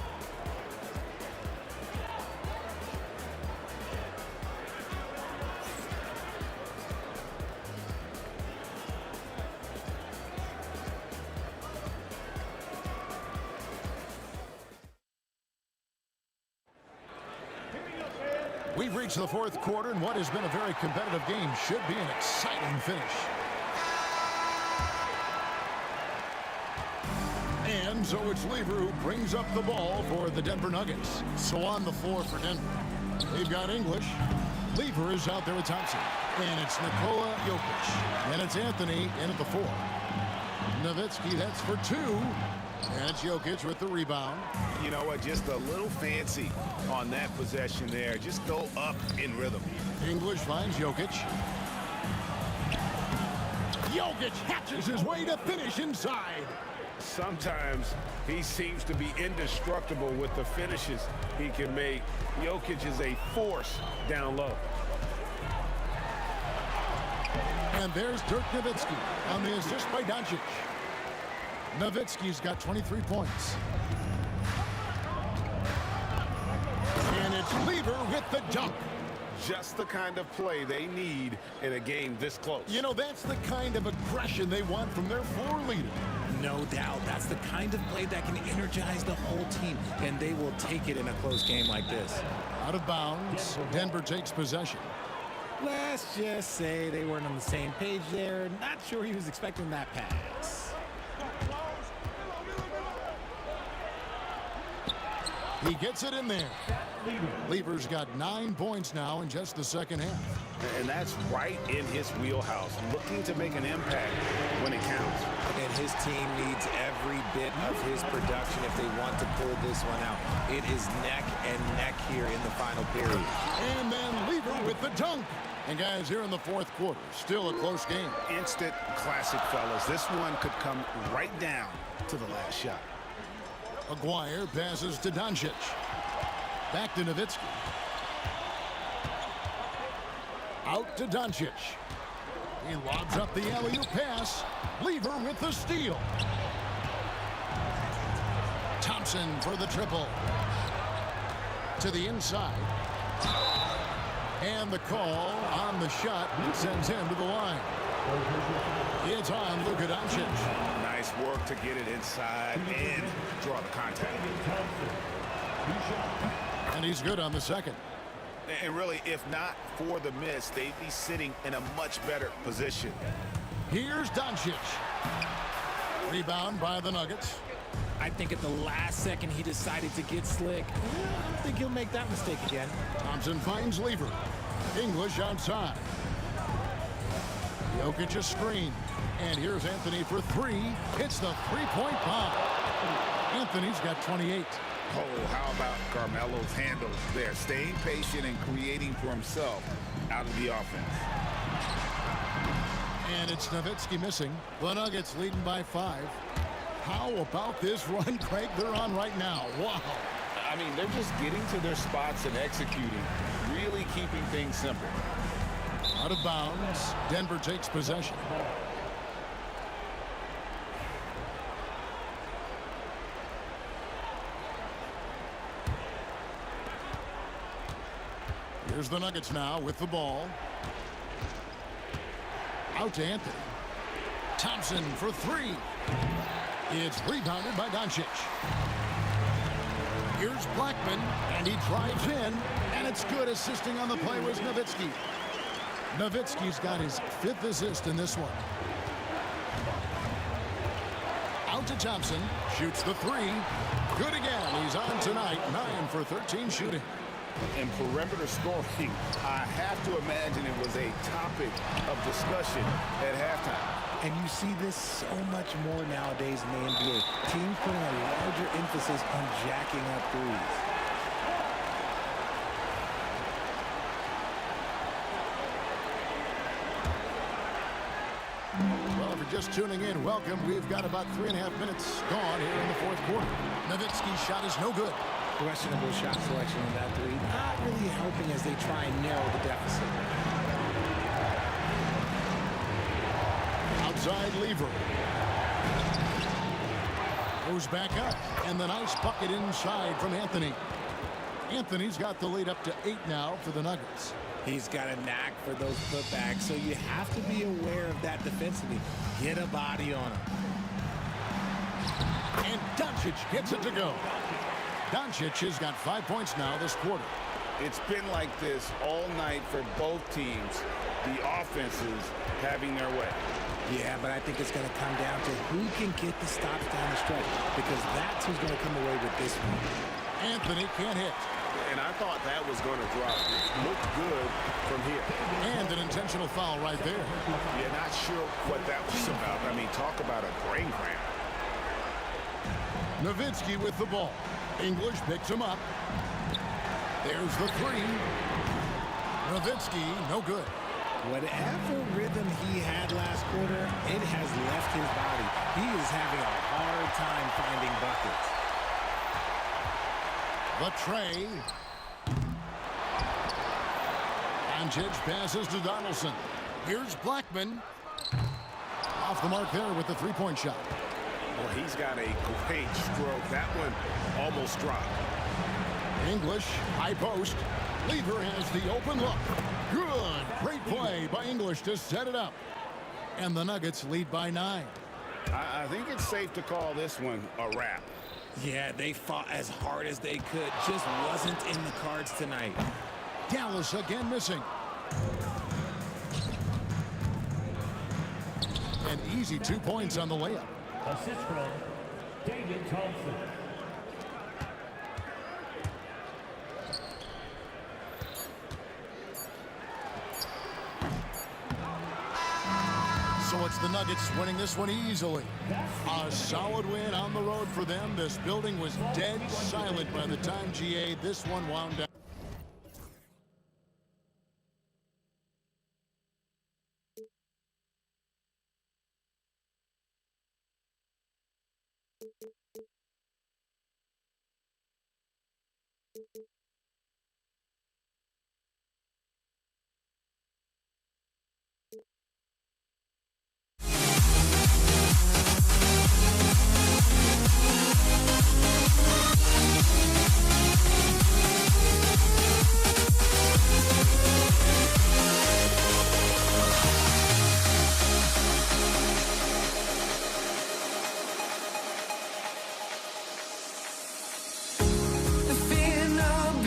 Speaker 3: We've reached the 4th quarter, and what has been a very competitive game should be an exciting finish. And so it's Lever who brings up the ball for the Denver Nuggets. So on the floor for Denver, they've got English. Lever is out there with Thompson. And it's Nikola Jokic. And it's Anthony in at the 4. Nowitzki, that's for 2. And it's Jokic with the rebound.
Speaker 8: You know what? Just a little fancy on that possession there. Just go up in rhythm.
Speaker 3: English finds Jokic. Jokic hatches his way to finish inside.
Speaker 8: Sometimes he seems to be indestructible with the finishes he can make. Jokic is a force down low.
Speaker 3: And there's Dirk Nowitzki on the assist by Doncic. Nowitzki's got 23 points. And it's Lever with the dunk.
Speaker 8: Just the kind of play they need in a game this close.
Speaker 3: You know, that's the kind of aggression they want from their floor leader.
Speaker 10: No doubt. That's the kind of play that can energize the whole team, and they will take it in a close game like this.
Speaker 3: Out of bounds, Denver takes possession.
Speaker 10: Let's just say they weren't on the same page there. Not sure he was expecting that pass.
Speaker 3: He gets it in there. Lever's got 9 points now in just the second half.
Speaker 8: And that's right in his wheelhouse, looking to make an impact when it counts.
Speaker 10: And his team needs every bit of his production if they want to pull this one out. It is neck and neck here in the final period.
Speaker 3: And then Lever with the dunk. And guys, here in the 4th quarter, still a close game.
Speaker 8: Instant classic, fellas. This one could come right down to the last shot.
Speaker 3: Aguirre passes to Doncic. Back to Nowitzki. Out to Doncic. He lobs up the alley-oop pass. Lever with the steal. Thompson for the triple. To the inside. And the call on the shot sends him to the line. It's on Luka Doncic.
Speaker 8: Nice work to get it inside and draw the contact.
Speaker 3: And he's good on the second.
Speaker 8: And really, if not for the miss, they'd be sitting in a much better position.
Speaker 3: Here's Doncic. Rebound by the Nuggets.
Speaker 10: I think at the last second he decided to get slick. I don't think he'll make that mistake again.
Speaker 3: Thompson finds Lever. English outside. Jokic a screen. And here's Anthony for 3. Hits the three-point bomb. Anthony's got 28.
Speaker 16: Oh, how about Carmelo's handle there? Staying patient and creating for himself out of the offense.
Speaker 3: And it's Nowitzki missing. The Nuggets leading by 5. How about this run, Craig, they're on right now? Wow.
Speaker 4: I mean, they're just getting to their spots and executing, really keeping things simple.
Speaker 3: Out of bounds, Denver takes possession. Here's the Nuggets now with the ball. Out to Anthony. Thompson for 3. It's rebounded by Doncic. Here's Blackman, and he drives in, and it's good. Assisting on the play was Nowitzki. Nowitzki's got his 5th assist in this one. Out to Thompson. Shoots the 3. Good again. He's on tonight. 9 for 13 shooting.
Speaker 4: And perimeter scoring, I have to imagine it was a topic of discussion at halftime.
Speaker 10: And you see this so much more nowadays in the NBA. Teams putting a larger emphasis on jacking up threes.
Speaker 3: Well, if you're just tuning in, welcome. We've got about 3.5 minutes gone here in the 4th quarter. Nowitzki's shot is no good.
Speaker 10: Questionable shot selection in that 3. Not really helping as they try and narrow the deficit.
Speaker 3: Outside Lever. Goes back up. And the nice bucket inside from Anthony. Anthony's got the lead up to 8 now for the Nuggets.
Speaker 10: He's got a knack for those putbacks, so you have to be aware of that defensively. Get a body on him.
Speaker 3: And Doncic gets it to go. Doncic has got 5 points now this quarter.
Speaker 4: It's been like this all night for both teams. The offenses having their way.
Speaker 10: Yeah, but I think it's going to come down to who can get the stops down the stretch, because that's who's going to come away with this one.
Speaker 3: Anthony can't hit.
Speaker 8: And I thought that was going to drop. It looked good from here.
Speaker 3: And an intentional foul right there.
Speaker 8: Yeah, not sure what that was about. I mean, talk about a brain cramp.
Speaker 3: Nowitzki with the ball. English picks him up. There's the 3. Nowitzki, no good.
Speaker 10: Whatever rhythm he had last quarter, it has left his body. He is having a hard time finding buckets.
Speaker 3: The tray. Doncic passes to Donaldson. Here's Blackman. Off the mark there with the 3-point shot.
Speaker 8: Well, he's got a great stroke. That one almost dropped.
Speaker 3: English, high post. Lever has the open look. Good. Great play by English to set it up. And the Nuggets lead by 9.
Speaker 4: I think it's safe to call this one a wrap.
Speaker 10: Yeah, they fought as hard as they could. Just wasn't in the cards tonight.
Speaker 3: Dallas again missing. An easy 2 points on the layup.
Speaker 2: Assist from David Thompson.
Speaker 3: So it's the Nuggets winning this one easily. A solid win on the road for them. This building was dead silent by the time, GA, this one wound down.
Speaker 1: The fear no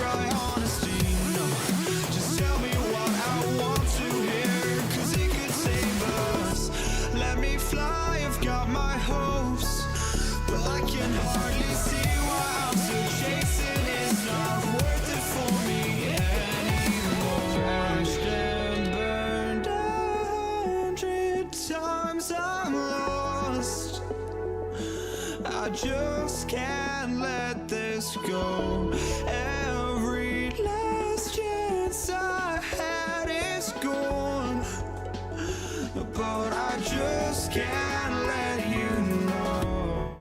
Speaker 1: try honesty, no. Just tell me what I want to hear, 'cause it could save us. Let me fly, I've got my hopes, but I can hardly see why I'm still chasing. It's not worth it for me anymore. Crashed and burned 100 times, I'm lost. I just can't let this go. Every last chance I had is gone, but I just can't let you know.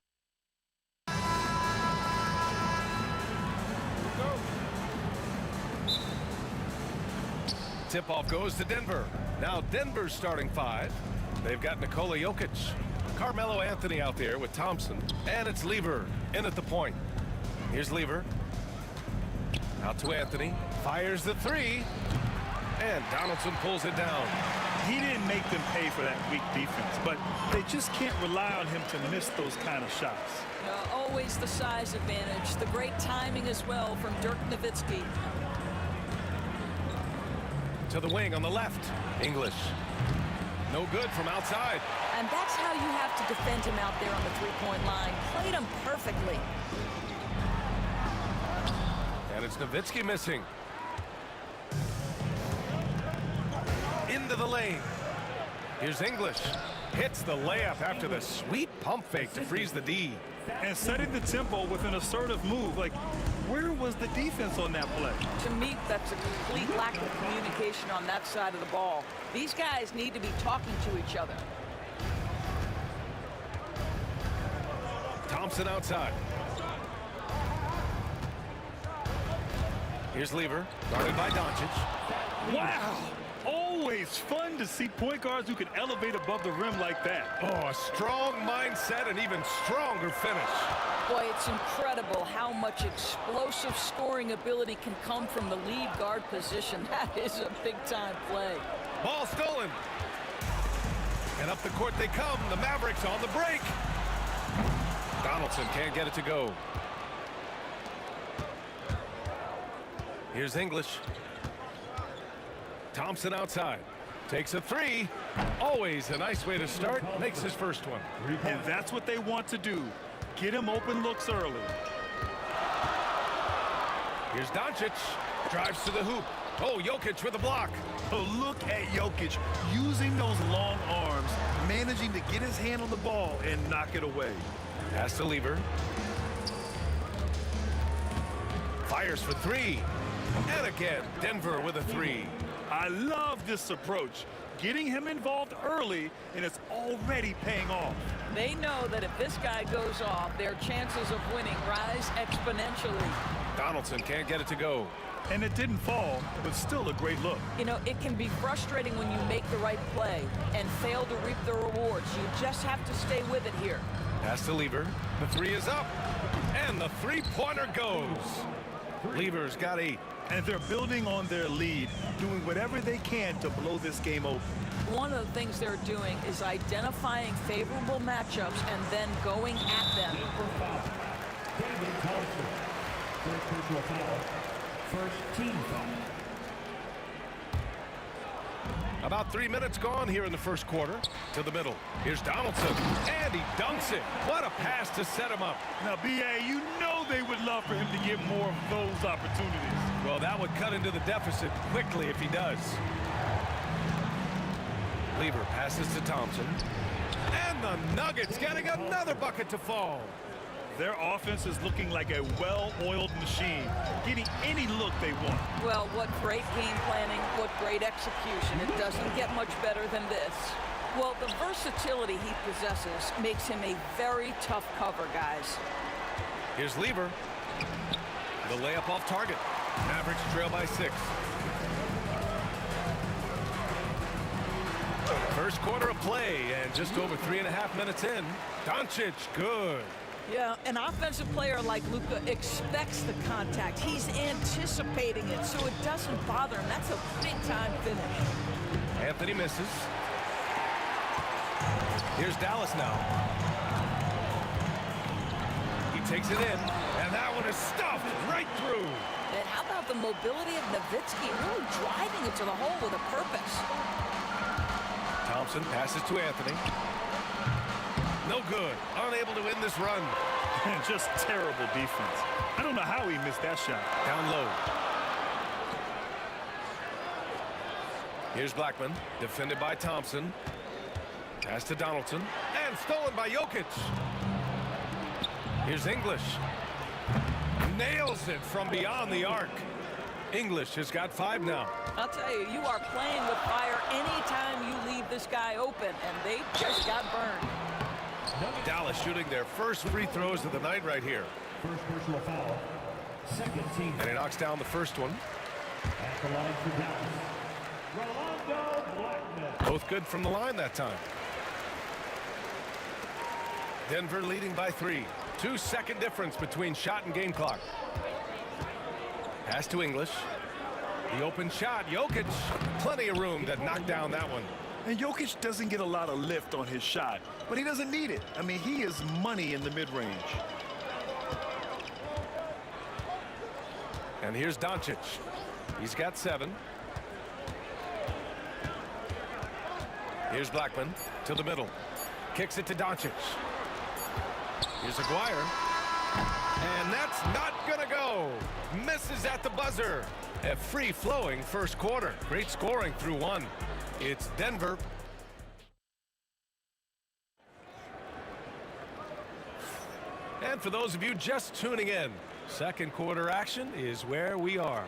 Speaker 9: Tip-off goes to Denver. Now Denver's starting 5. They've got Nikola Jokic, Carmelo Anthony out there with Thompson, and it's Lever in at the point. Here's Lever. Out to Anthony. Fires the 3. And Donaldson pulls it down.
Speaker 5: He didn't make them pay for that weak defense, but they just can't rely on him to miss those kind of shots.
Speaker 12: Always the size advantage. The great timing as well from Dirk Nowitzki.
Speaker 9: To the wing on the left. English. No good from outside.
Speaker 12: And that's how you have to defend him out there on the three-point line. Played him perfectly.
Speaker 9: And it's Nowitzki missing. Into the lane. Here's English. Hits the layup after the sweet pump fake to freeze the D.
Speaker 5: And setting the tempo with an assertive move. Like, where was the defense on that play?
Speaker 12: To me, that's a complete lack of communication on that side of the ball. These guys need to be talking to each other.
Speaker 9: Thompson outside. Here's Lever, guarded by Doncic.
Speaker 5: Wow! Always fun to see point guards who can elevate above the rim like that.
Speaker 9: Oh, a strong mindset and even stronger finish.
Speaker 12: Boy, it's incredible how much explosive scoring ability can come from the lead guard position. That is a big-time play.
Speaker 9: Ball stolen. And up the court they come. The Mavericks on the break. Donaldson can't get it to go. Here's English. Thompson outside. Takes a 3. Always a nice way to start. Makes his first one.
Speaker 5: And that's what they want to do. Get him open looks early.
Speaker 9: Here's Doncic. Drives to the hoop. Oh, Jokic with a block.
Speaker 5: Oh, look at Jokic using those long arms, managing to get his hand on the ball and knock it away.
Speaker 9: Pass to Lever. Fires for 3. And again, Denver with a 3.
Speaker 5: I love this approach. Getting him involved early, and it's already paying off.
Speaker 12: They know that if this guy goes off, their chances of winning rise exponentially.
Speaker 9: Donaldson can't get it to go.
Speaker 5: And it didn't fall, but still a great look.
Speaker 12: You know, it can be frustrating when you make the right play and fail to reap the rewards. You just have to stay with it here.
Speaker 9: Pass to Lever. The 3 is up. And the three-pointer goes. Lever's got 8.
Speaker 5: And they're building on their lead, doing whatever they can to blow this game open.
Speaker 12: One of the things they're doing is identifying favorable matchups and then going at them.
Speaker 2: First team foul.
Speaker 9: About 3 minutes gone here in the first quarter. To the middle. Here's Donaldson. And he dunks it. What a pass to set him up.
Speaker 5: Now, B.A., you know they would love for him to get more of those opportunities.
Speaker 9: Well, that would cut into the deficit quickly if he does. Lever passes to Thompson. And the Nuggets getting another bucket to fall.
Speaker 5: Their offense is looking like a well-oiled machine, getting any look they want.
Speaker 12: Well, what great game planning, what great execution. It doesn't get much better than this. Well, the versatility he possesses makes him a very tough cover, guys.
Speaker 9: Here's Lever. The layup off target. Mavericks trail by 6. First quarter of play, and just over 3.5 minutes in. Doncic, good.
Speaker 12: Yeah, an offensive player like Luka expects the contact. He's anticipating it, so it doesn't bother him. That's a big-time finish.
Speaker 9: Anthony misses. Here's Dallas now. He takes it in, and And that one is stuffed right through.
Speaker 12: And how about the mobility of Nowitzki, really driving it to the hole with a purpose?
Speaker 9: Thompson passes to Anthony. No good. Unable to win this run.
Speaker 5: Just terrible defense. I don't know how he missed that shot.
Speaker 9: Down low. Here's Blackman, defended by Thompson. Pass to Donaldson. And stolen by Jokic. Here's English. Nails it from beyond the arc. English has got 5 now.
Speaker 12: I'll tell you, you are playing with fire anytime you leave this guy open, and they just got burned.
Speaker 9: Dallas shooting their first free throws of the night right here.
Speaker 2: First personal foul. Second team.
Speaker 9: And he knocks down the first one.
Speaker 2: At the line for Dallas, Rolando Blackman.
Speaker 9: Both good from the line that time. Denver leading by 3. 2-second difference between shot and game clock. Pass to English. The open shot. Jokic. Plenty of room to knock down that one.
Speaker 5: And Jokic doesn't get a lot of lift on his shot, but he doesn't need it. I mean, he is money in the mid-range.
Speaker 9: And here's Doncic. He's got 7. Here's Blackman to the middle. Kicks it to Doncic. Here's Aguirre. And that's not going to go. Misses at the buzzer. A free-flowing first quarter. Great scoring through 1. It's Denver. And for those of you just tuning in, second quarter action is where we are.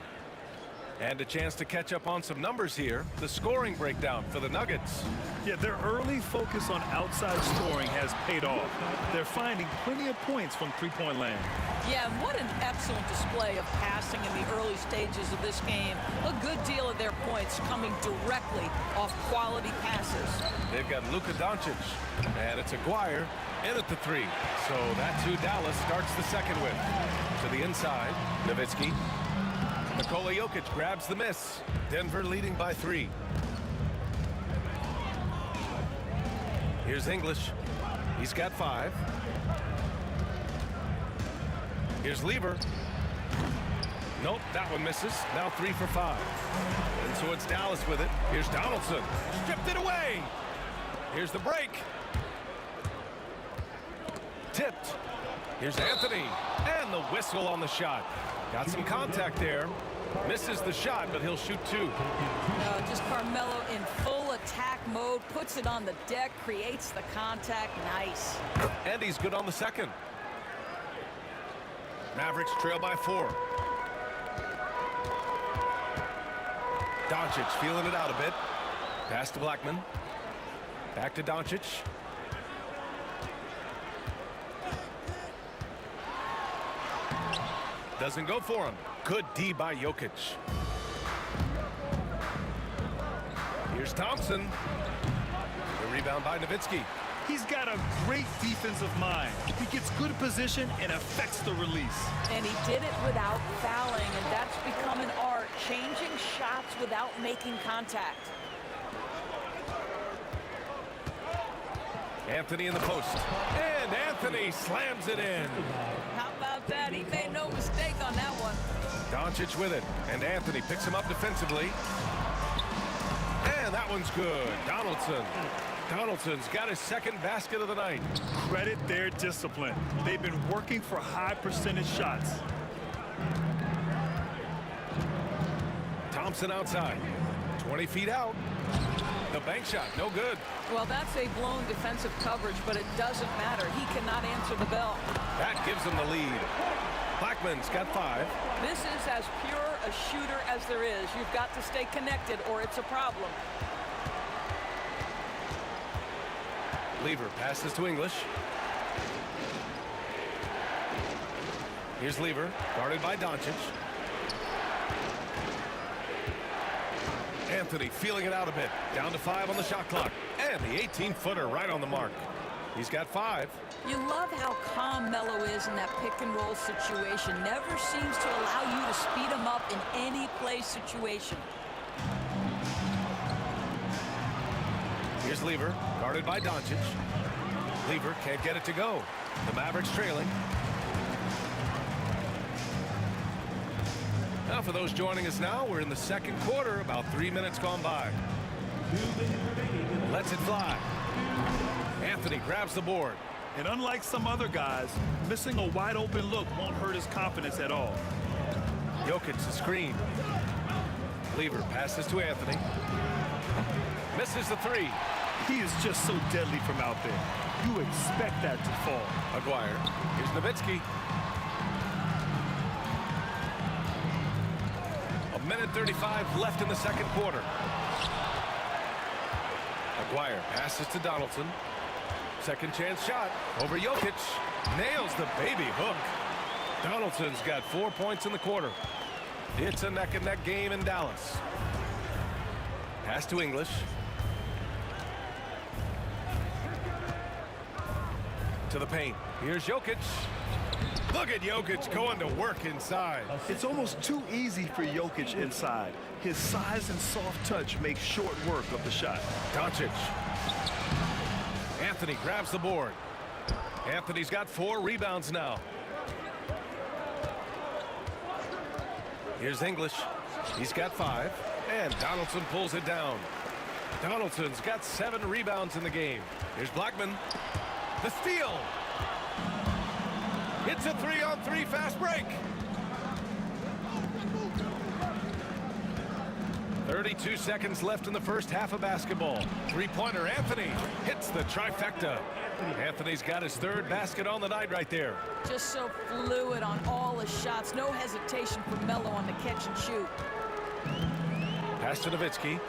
Speaker 9: And a chance to catch up on some numbers here. The scoring breakdown for the Nuggets.
Speaker 5: Yeah, their early focus on outside scoring has paid off. They're finding plenty of points from three-point land.
Speaker 12: Yeah, and what an excellent display of passing in the early stages of this game. A good deal of their points coming directly off quality passes.
Speaker 9: They've got Luka Doncic, and it's Aguirre in at the 3. So that's who Dallas starts the second with. To the inside, Nowitzki. Nikola Jokic grabs the miss. Denver leading by 3. Here's English. He's got 5. Here's Lever. Nope, that one misses. Now 3 for 5. And so it's Dallas with it. Here's Donaldson. Stripped it away. Here's the break. Tipped. Here's Anthony. And the whistle on the shot. Got some contact there. Misses the shot, but he'll shoot 2.
Speaker 12: Just Carmelo in full attack mode. Puts it on the deck. Creates the contact. Nice.
Speaker 9: And he's good on the second. Mavericks trail by 4. Doncic feeling it out a bit. Pass to Blackman. Back to Doncic. Doesn't go for him. Good D by Jokic. Here's Thompson. The rebound by Nowitzki.
Speaker 5: He's got a great defensive mind. He gets good position and affects the release.
Speaker 12: And he did it without fouling, and that's become an art, changing shots without making contact.
Speaker 9: Anthony in the post. And Anthony slams it in.
Speaker 12: How about that? He made no mistake on that one.
Speaker 9: Doncic with it. And Anthony picks him up defensively. And that one's good. Donaldson's got his second basket of the night.
Speaker 5: Credit their discipline. They've been working for high percentage shots.
Speaker 9: Thompson outside. 20 feet out. The bank shot, no good.
Speaker 12: Well, that's a blown defensive coverage, but it doesn't matter. He cannot answer the bell.
Speaker 9: That gives him the lead. Blackman's got 5.
Speaker 12: This is as pure a shooter as there is. You've got to stay connected or it's a problem.
Speaker 9: Lever passes to English. Here's Lever, guarded by Doncic. Anthony feeling it out a bit. Down to 5 on the shot clock. And the 18-footer right on the mark. He's got 5.
Speaker 12: You love how calm Melo is in that pick-and-roll situation. Never seems to allow you to speed him up in any play situation.
Speaker 9: Here's Lever, guarded by Doncic. Lever can't get it to go. The Mavericks trailing. Now, for those joining us now, we're in the second quarter, about 3 minutes gone by. Lets it fly. Anthony grabs the board.
Speaker 5: And unlike some other guys, missing a wide open look won't hurt his confidence at all.
Speaker 9: Jokic the screen. Lever passes to Anthony. Misses the three.
Speaker 5: He is just so deadly from out there. You expect that to fall.
Speaker 9: Aguirre. Here's Nowitzki. A minute 35 left in the second quarter. Aguirre passes to Donaldson. Second chance shot over Jokic. Nails the baby hook. Donaldson's got 4 points in the quarter. It's a neck-and-neck game in Dallas. Pass to English. To the paint. Here's Jokic. Look at Jokic going to work inside.
Speaker 5: It's almost too easy for Jokic inside. His size and soft touch make short work of the shot.
Speaker 9: Doncic. Anthony grabs the board. Anthony's got 4 rebounds now. Here's English. He's got 5. And Donaldson pulls it down. Donaldson's got 7 rebounds in the game. Here's Blackman. The steal. It's a 3-on-3 fast break. 32 seconds left in the first half of basketball. Three-pointer Anthony hits the trifecta. Anthony's got his 3rd basket on the night right there.
Speaker 12: Just so fluid on all his shots. No hesitation for Melo on the catch and shoot.
Speaker 9: Pass to Nowitzki.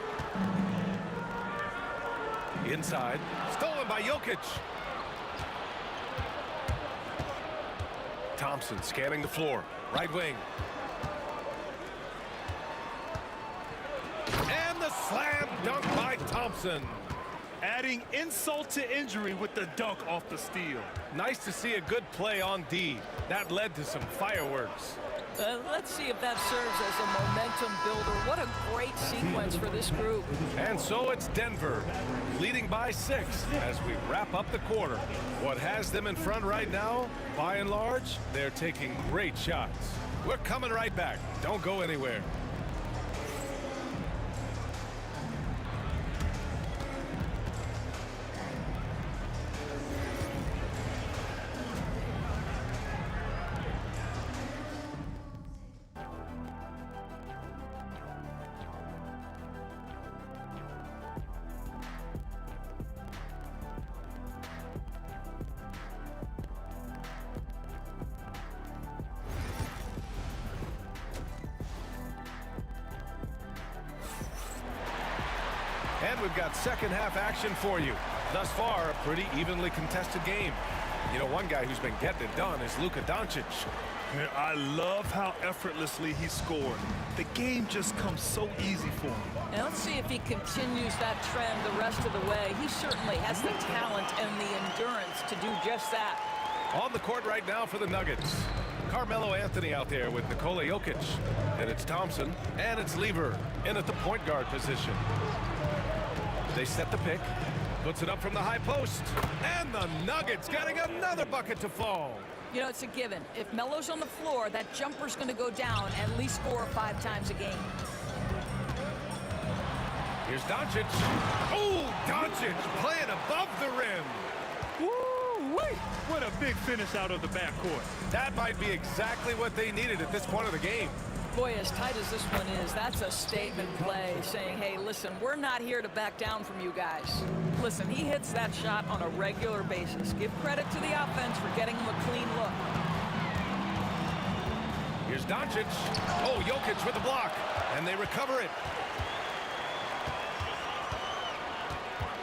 Speaker 9: Inside. Stolen by Jokic. Thompson scanning the floor. Right wing. And the slam dunk by Thompson.
Speaker 5: Adding insult to injury with the dunk off the steal.
Speaker 9: Nice to see a good play on D. That led to some fireworks.
Speaker 12: Let's see if that serves as a momentum builder. What a great sequence for this group.
Speaker 9: And so it's Denver leading by 6 as we wrap up the quarter. What has them in front right now, by and large, they're taking great shots. We're coming right back. Don't go anywhere. And we've got second half action for you. Thus far, a pretty evenly contested game. You know, one guy who's been getting it done is Luka Doncic.
Speaker 5: I love how effortlessly he scored. The game just comes so easy for him.
Speaker 12: And let's see if he continues that trend the rest of the way. He certainly has the talent and the endurance to do just that.
Speaker 9: On the court right now for the Nuggets. Carmelo Anthony out there with Nikola Jokic. And it's Thompson. And it's Lever in at the point guard position. They set the pick. Puts it up from the high post. And the Nuggets getting another bucket to fall.
Speaker 12: You know, it's a given. If Melo's on the floor, that jumper's going to go down at least 4 or 5 times a game.
Speaker 9: Here's Doncic. Oh, Doncic playing above the rim.
Speaker 5: Woo-wee! What a big finish out of the backcourt.
Speaker 9: That might be exactly what they needed at this point of the game.
Speaker 12: Boy, as tight as this one is, that's a statement play saying, hey, listen, we're not here to back down from you guys. Listen, he hits that shot on a regular basis. Give credit to the offense for getting him a clean look.
Speaker 9: Here's Doncic. Oh, Jokic with the block. And they recover it.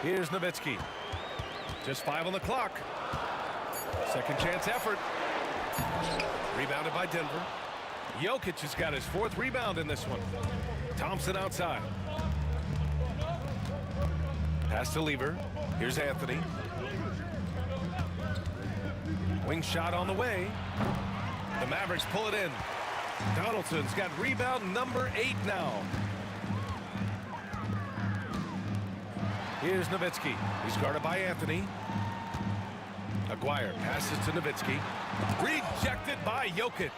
Speaker 9: Here's Nowitzki. Just 5 on the clock. Second chance effort. Rebounded by Denver. Jokic has got his 4th rebound in this one. Thompson outside. Pass to Lever. Here's Anthony. Wing shot on the way. The Mavericks pull it in. Donaldson's got rebound number 8 now. Here's Nowitzki. He's guarded by Anthony. Aguirre passes to Nowitzki. Rejected by Jokic.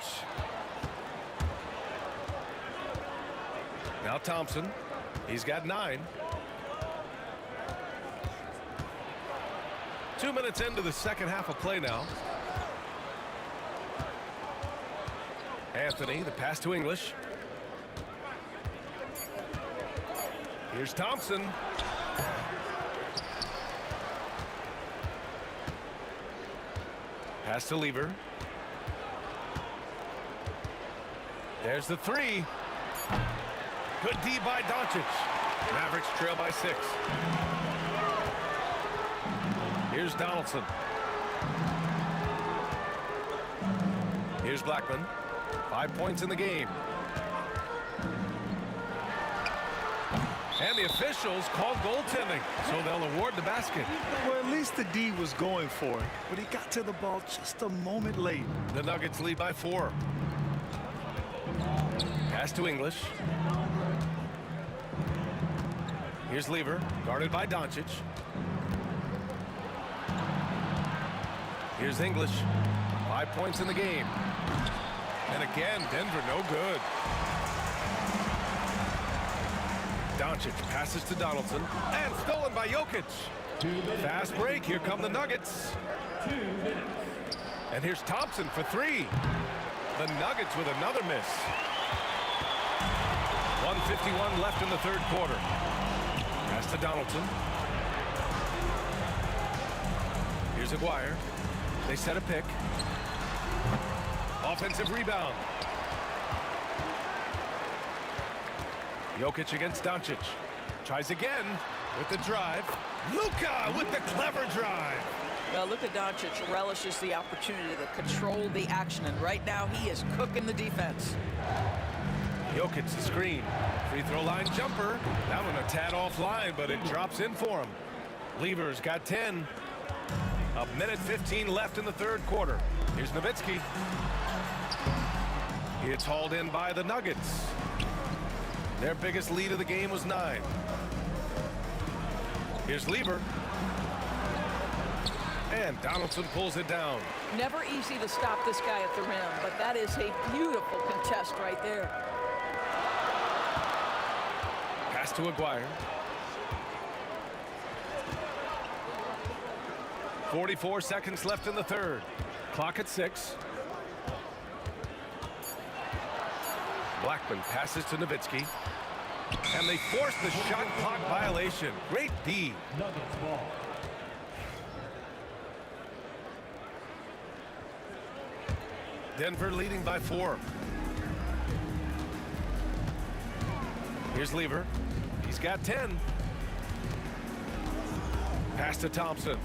Speaker 9: Now Thompson. He's got 9. 2 minutes into the second half of play now. Anthony, the pass to English. Here's Thompson. Pass to Lever. There's the 3. Good D by Doncic. Mavericks trail by 6. Here's Donaldson. Here's Blackman. 5 points in the game. And the officials called goaltending, so they'll award the basket.
Speaker 5: Well, at least the D was going for it, but he got to the ball just a moment late.
Speaker 9: The Nuggets lead by 4. Pass to English. Here's Lever, guarded by Doncic. Here's English. 5 points in the game. And again, Denver no good. Doncic passes to Donaldson. And stolen by Jokic. Fast break. Here come the Nuggets. And here's Thompson for 3. The Nuggets with another miss. 1:51 left in the third quarter. Pass to Donaldson. Here's Aguirre. They set a pick. Offensive rebound. Jokic against Doncic. Tries again with the drive. Luka with the clever drive.
Speaker 12: Well, Luka Doncic relishes the opportunity to control the action, and right now he is cooking the defense.
Speaker 9: Jokic the screen. Free throw line jumper. That one a tad offline, but it drops in for him. Lever's got 10. 1:15 left in the third quarter. Here's Nowitzki. It's hauled in by the Nuggets. Their biggest lead of the game was 9. Here's Lever. And Donaldson pulls it down.
Speaker 12: Never easy to stop this guy at the rim, but that is a beautiful contest right there.
Speaker 9: Pass to Aguirre. 44 seconds left in the third. Clock at 6. Blackman passes to Nowitzki. And they force the shot clock violation. Great D.
Speaker 2: Nuggets ball.
Speaker 9: Denver leading by 4. Here's Lever. He's got 10. Pass to Thompson.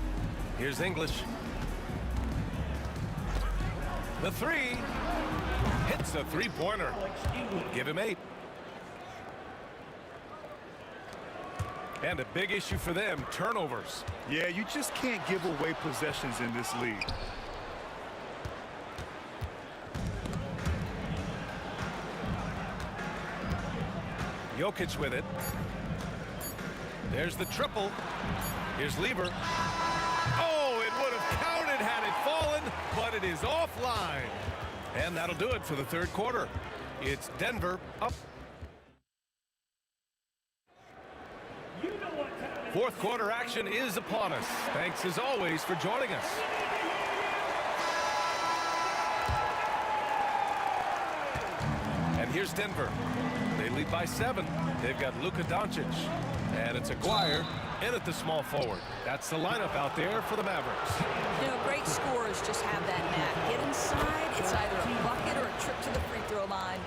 Speaker 9: Here's English. The 3. Hits a three-pointer. Give him 8. And a big issue for them, turnovers.
Speaker 5: Yeah, you just can't give away possessions in this league.
Speaker 9: Jokic with it. There's the triple. Here's Lever. Oh, it would have counted had it fallen, but it is offline. And that'll do it for the third quarter. It's Denver up. Fourth quarter action is upon us. Thanks as always for joining us. And here's Denver. They lead by 7. They've got Luka Doncic. And it's Aguirre in at the small forward. That's the lineup out there for the Mavericks.
Speaker 12: You know, great scorers just have that knack. Get inside, it's either a bucket or a trip to the free throw line.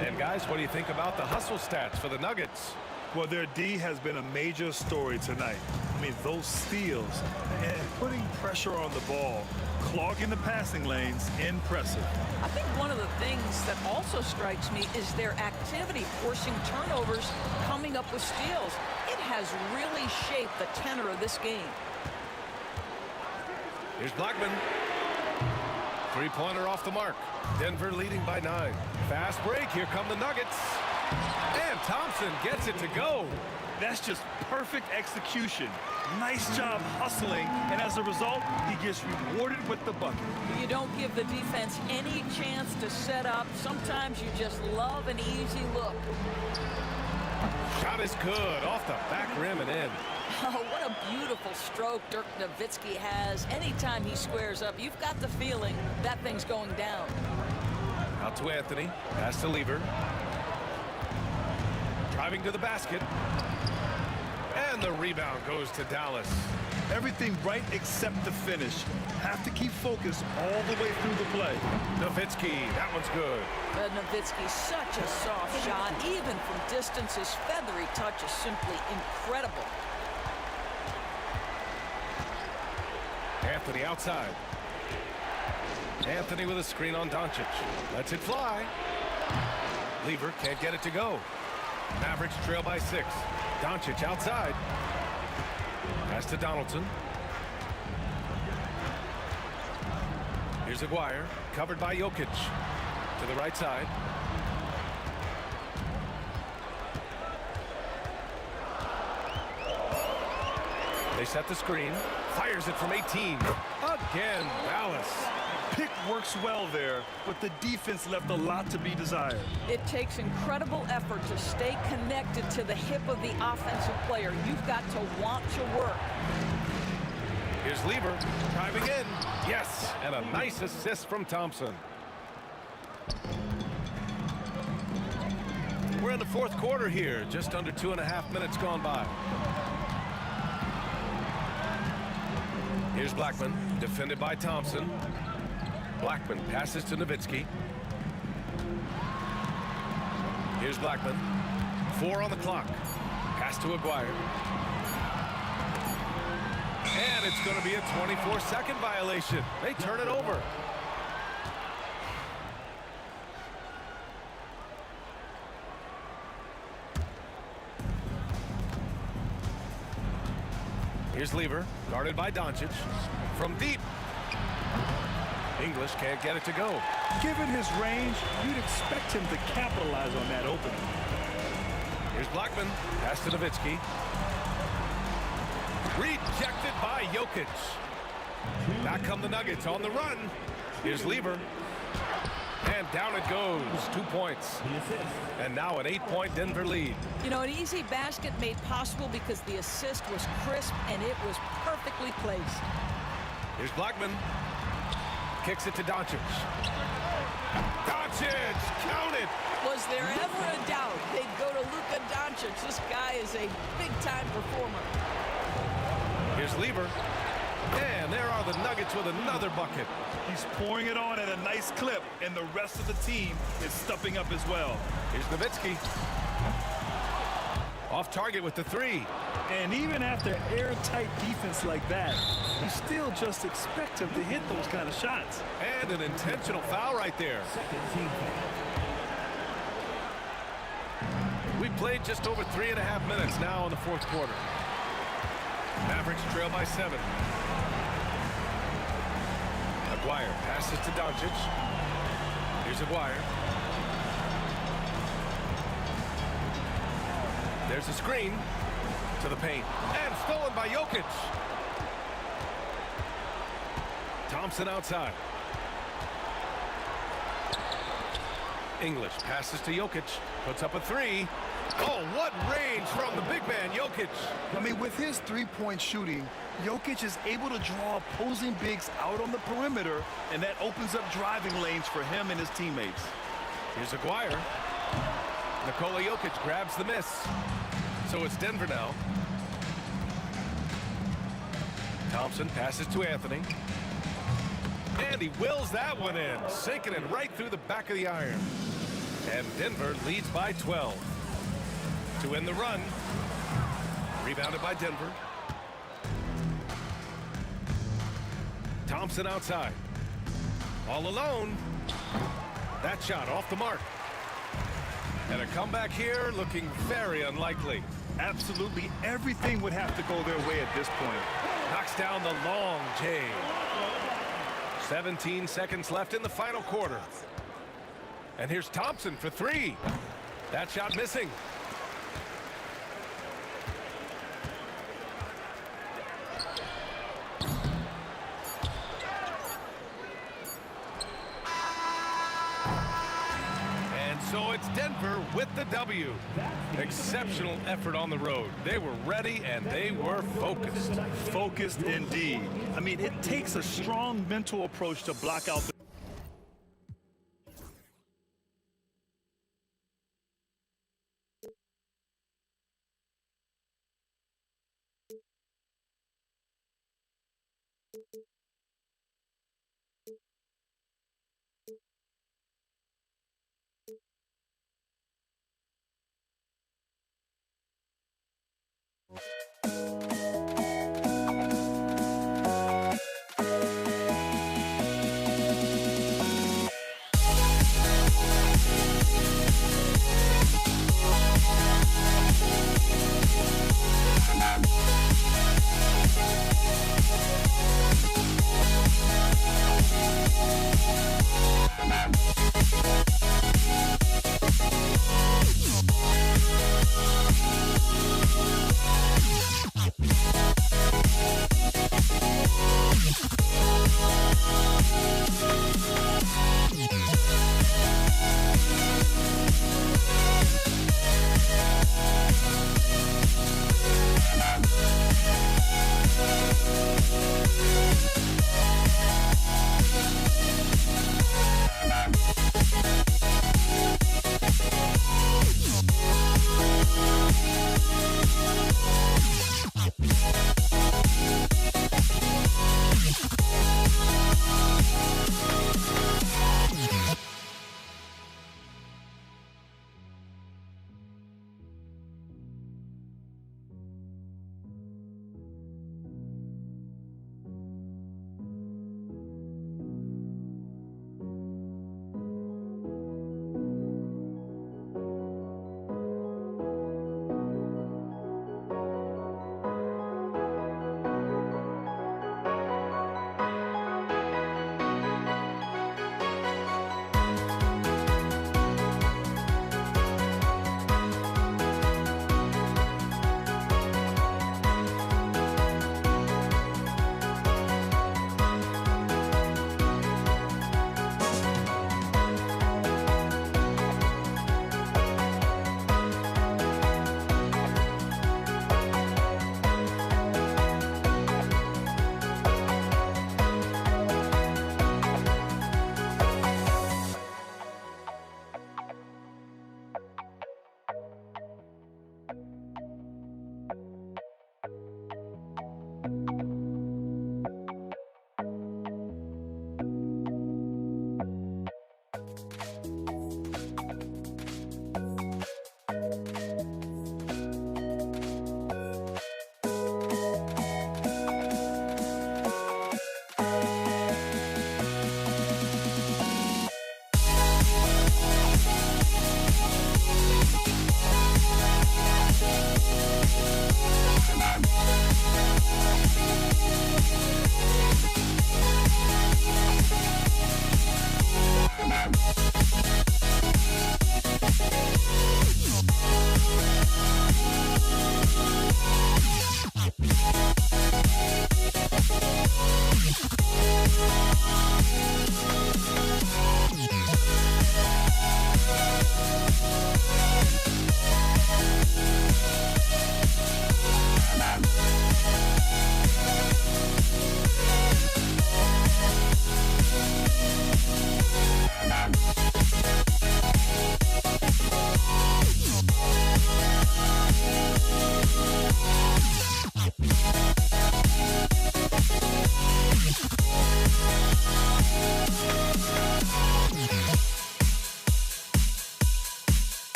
Speaker 9: And guys, what do you think about the hustle stats for the Nuggets?
Speaker 5: Well, their D has been a major story tonight. I mean, those steals and putting pressure on the ball, clogging the passing lanes, impressive.
Speaker 12: I think one of the things that also strikes me is their activity, forcing turnovers, coming up with steals. It has really shaped the tenor of this game.
Speaker 9: Here's Blackman. Three-pointer off the mark. Denver leading by 9. Fast break. Here come the Nuggets. And Thompson gets it to go.
Speaker 5: That's just perfect execution. Nice job hustling, and as a result, he gets rewarded with the bucket.
Speaker 12: You don't give the defense any chance to set up. Sometimes you just love an easy look.
Speaker 9: Shot is good, off the back rim and in.
Speaker 12: Oh, what a beautiful stroke Dirk Nowitzki has. Anytime he squares up, you've got the feeling that thing's going down.
Speaker 9: Out to Anthony, pass to Lever. Driving to the basket. And the rebound goes to Dallas.
Speaker 5: Everything right except the finish. Have to keep focused all the way through the play.
Speaker 9: Nowitzki, that one's good.
Speaker 12: Nowitzki's such a soft shot. Even from distance, his feathery touch is simply incredible.
Speaker 9: Anthony outside. Anthony with a screen on Doncic. Lets it fly. Lever can't get it to go. Mavericks trail by 6. Doncic outside. Pass to Donaldson. Here's Aguirre, covered by Jokic. To the right side. They set the screen. Fires it from 18. Again, Dallas.
Speaker 5: Pick works well there, but the defense left a lot to be desired.
Speaker 12: It takes incredible effort to stay connected to the hip of the offensive player. You've got to want to work.
Speaker 9: Here's Lever driving in. Yes, and a nice assist from Thompson. We're in the fourth quarter here. Just under 2.5 minutes gone by. Here's Blackman, defended by Thompson. Blackman passes to Nowitzki. Here's Blackman. 4 on the clock. Pass to Aguirre. And it's going to be a 24-second violation. They turn it over. Here's Lever, guarded by Doncic. From deep. English can't get it to go.
Speaker 5: Given his range, you'd expect him to capitalize on that opening.
Speaker 9: Here's Blackman. Pass to Nowitzki. Rejected by Jokic. Back come the Nuggets on the run. Here's Lever. And down it goes. 2 points. And now an 8-point Denver lead.
Speaker 12: You know, an easy basket made possible because the assist was crisp and it was perfectly placed.
Speaker 9: Here's Blackman. Kicks it to Doncic. Doncic, count it.
Speaker 12: Was there ever a doubt they'd go to Luka Doncic? This guy is a big-time performer.
Speaker 9: Here's Lever. And there are the Nuggets with another bucket.
Speaker 5: He's pouring it on at a nice clip, and the rest of the team is stepping up as well.
Speaker 9: Here's Nowitzki. Off target with the 3.
Speaker 5: And even after airtight defense like that, you still just expect him to hit those kind of shots.
Speaker 9: And an intentional foul right there. We played just over 3.5 minutes now in the fourth quarter. Mavericks trail by 7. Aguirre passes to Doncic. Here's Aguirre. There's a screen to the paint. And stolen by Jokic. Thompson outside. English passes to Jokic. Puts up a 3. Oh, what range from the big man, Jokic.
Speaker 5: I mean, with his three-point shooting, Jokic is able to draw opposing bigs out on the perimeter, and that opens up driving lanes for him and his teammates.
Speaker 9: Here's Aguirre. Nikola Jokic grabs the miss. So it's Denver now. Thompson passes to Anthony. And he wills that one in, sinking it right through the back of the iron. And Denver leads by 12. To end the run. Rebounded by Denver. Thompson outside. All alone. That shot off the mark. And a comeback here looking very unlikely.
Speaker 5: Absolutely everything would have to go their way at this point.
Speaker 9: Knocks down the long J. 17 seconds left in the final quarter. And here's Thompson for 3. That shot missing. So it's Denver with the W. Exceptional effort on the road. They were ready and they were focused.
Speaker 5: Focused indeed. I mean, it takes a strong mental approach to block out the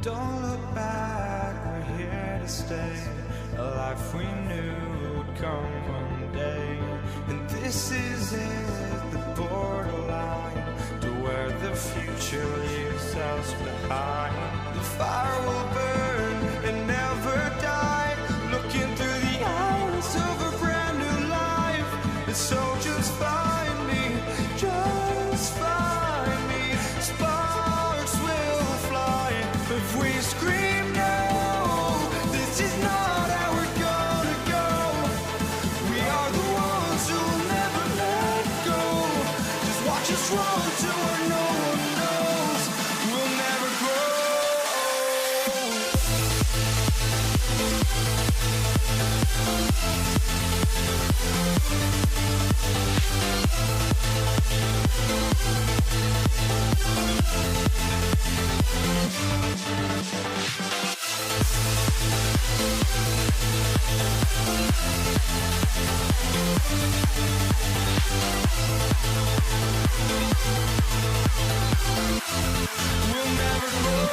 Speaker 1: Don't look back, we're to stay, a life we knew would come one day. And this is it, the borderline, to where the future leaves us behind. The fire will burn and never die, looking through the eyes of a brand new life. And so just find me, just find me. Sparks will fly if we scream no. This is not how we're gonna go. We are the ones who'll never let go. Just watch us run to where no one knows. We'll never grow. We'll never grow.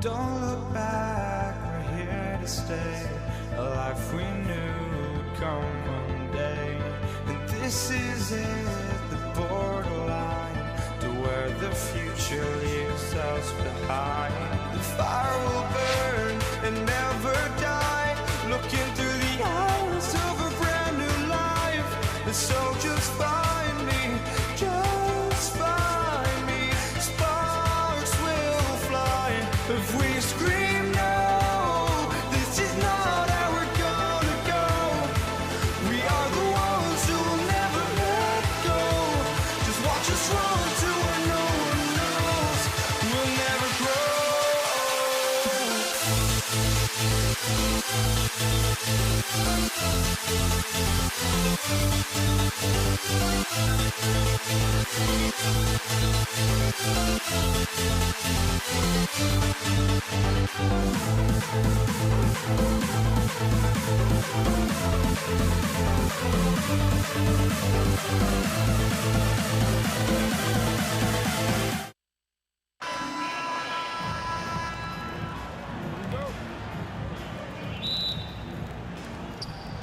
Speaker 1: Don't look back, we're here to stay, a life we knew would come one day. And this is it, the borderline, to where the future leaves us behind. The fire will burn and never die, looking through the eyes of a brand new life. And so just find me, just find me. Sparks will fly if we scream no. This is not how we're gonna go. We are the ones who'll never let go. Just watch us run to where no one knows. We'll never grow.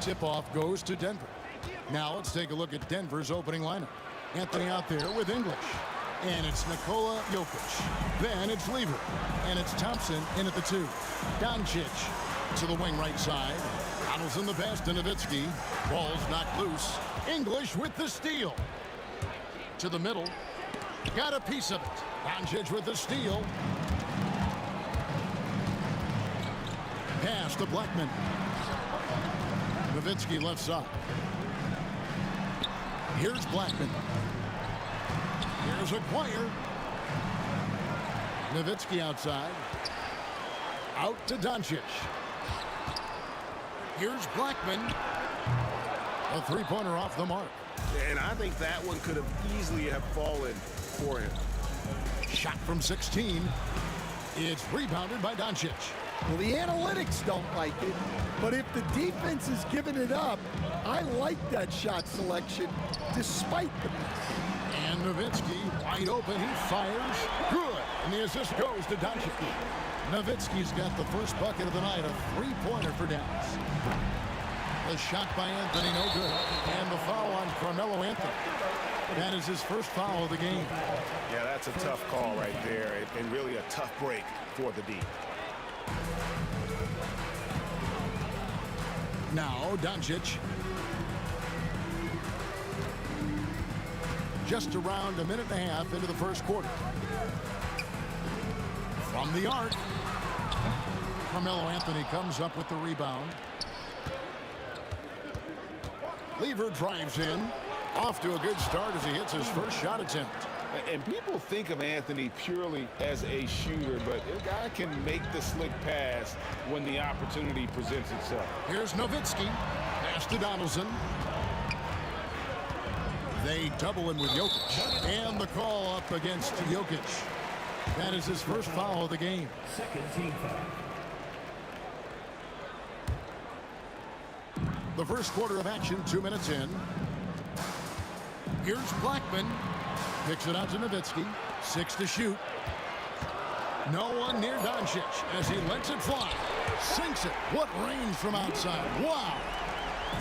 Speaker 3: Tip-off goes to Denver. Now let's take a look at Denver's opening lineup. Anthony out there with English. And it's Nikola Jokic. Then it's Lever. And it's Thompson in at the 2. Doncic to the wing right side. Donaldson the pass to Nowitzki. Ball's knocked loose. English with the steal. To the middle. Got a piece of it. Doncic with the steal. Pass to Blackman. Nowitzki left side. Here's Blackman. Here's Acquire. Nowitzki outside. Out to Doncic. Here's Blackman. A three-pointer off the mark.
Speaker 8: And I think that one could have easily have fallen for him.
Speaker 3: Shot from 16. It's rebounded by Doncic.
Speaker 13: Well, the analytics don't like it, but if the defense is giving it up, I like that shot selection despite the miss.
Speaker 3: And Nowitzki wide open. He fires. Good. And the assist goes to Doncic. Nowitzki's got the first bucket of the night, a three-pointer for Dallas. The shot by Anthony, no good. And the foul on Carmelo Anthony. That is his first foul of the game.
Speaker 8: Yeah, that's a tough call right there, and really a tough break for the D.
Speaker 3: Now Doncic. Just around a minute and a half into the first quarter. From the arc. Carmelo Anthony comes up with the rebound. Lever drives in. Off to a good start as he hits his first shot attempt.
Speaker 4: And people think of Anthony purely as a shooter, but a guy can make the slick pass when the opportunity presents itself.
Speaker 3: Here's Nowitzki. Pass to Donaldson. They double him with Jokic. And the call up against Jokic. That is his first foul of the game.
Speaker 2: Second team foul.
Speaker 3: The first quarter of action, 2 minutes in. Here's Blackman. Picks it out to Nowitzki. 6 to shoot. No one near Doncic as he lets it fly. Sinks it. What range from outside. Wow.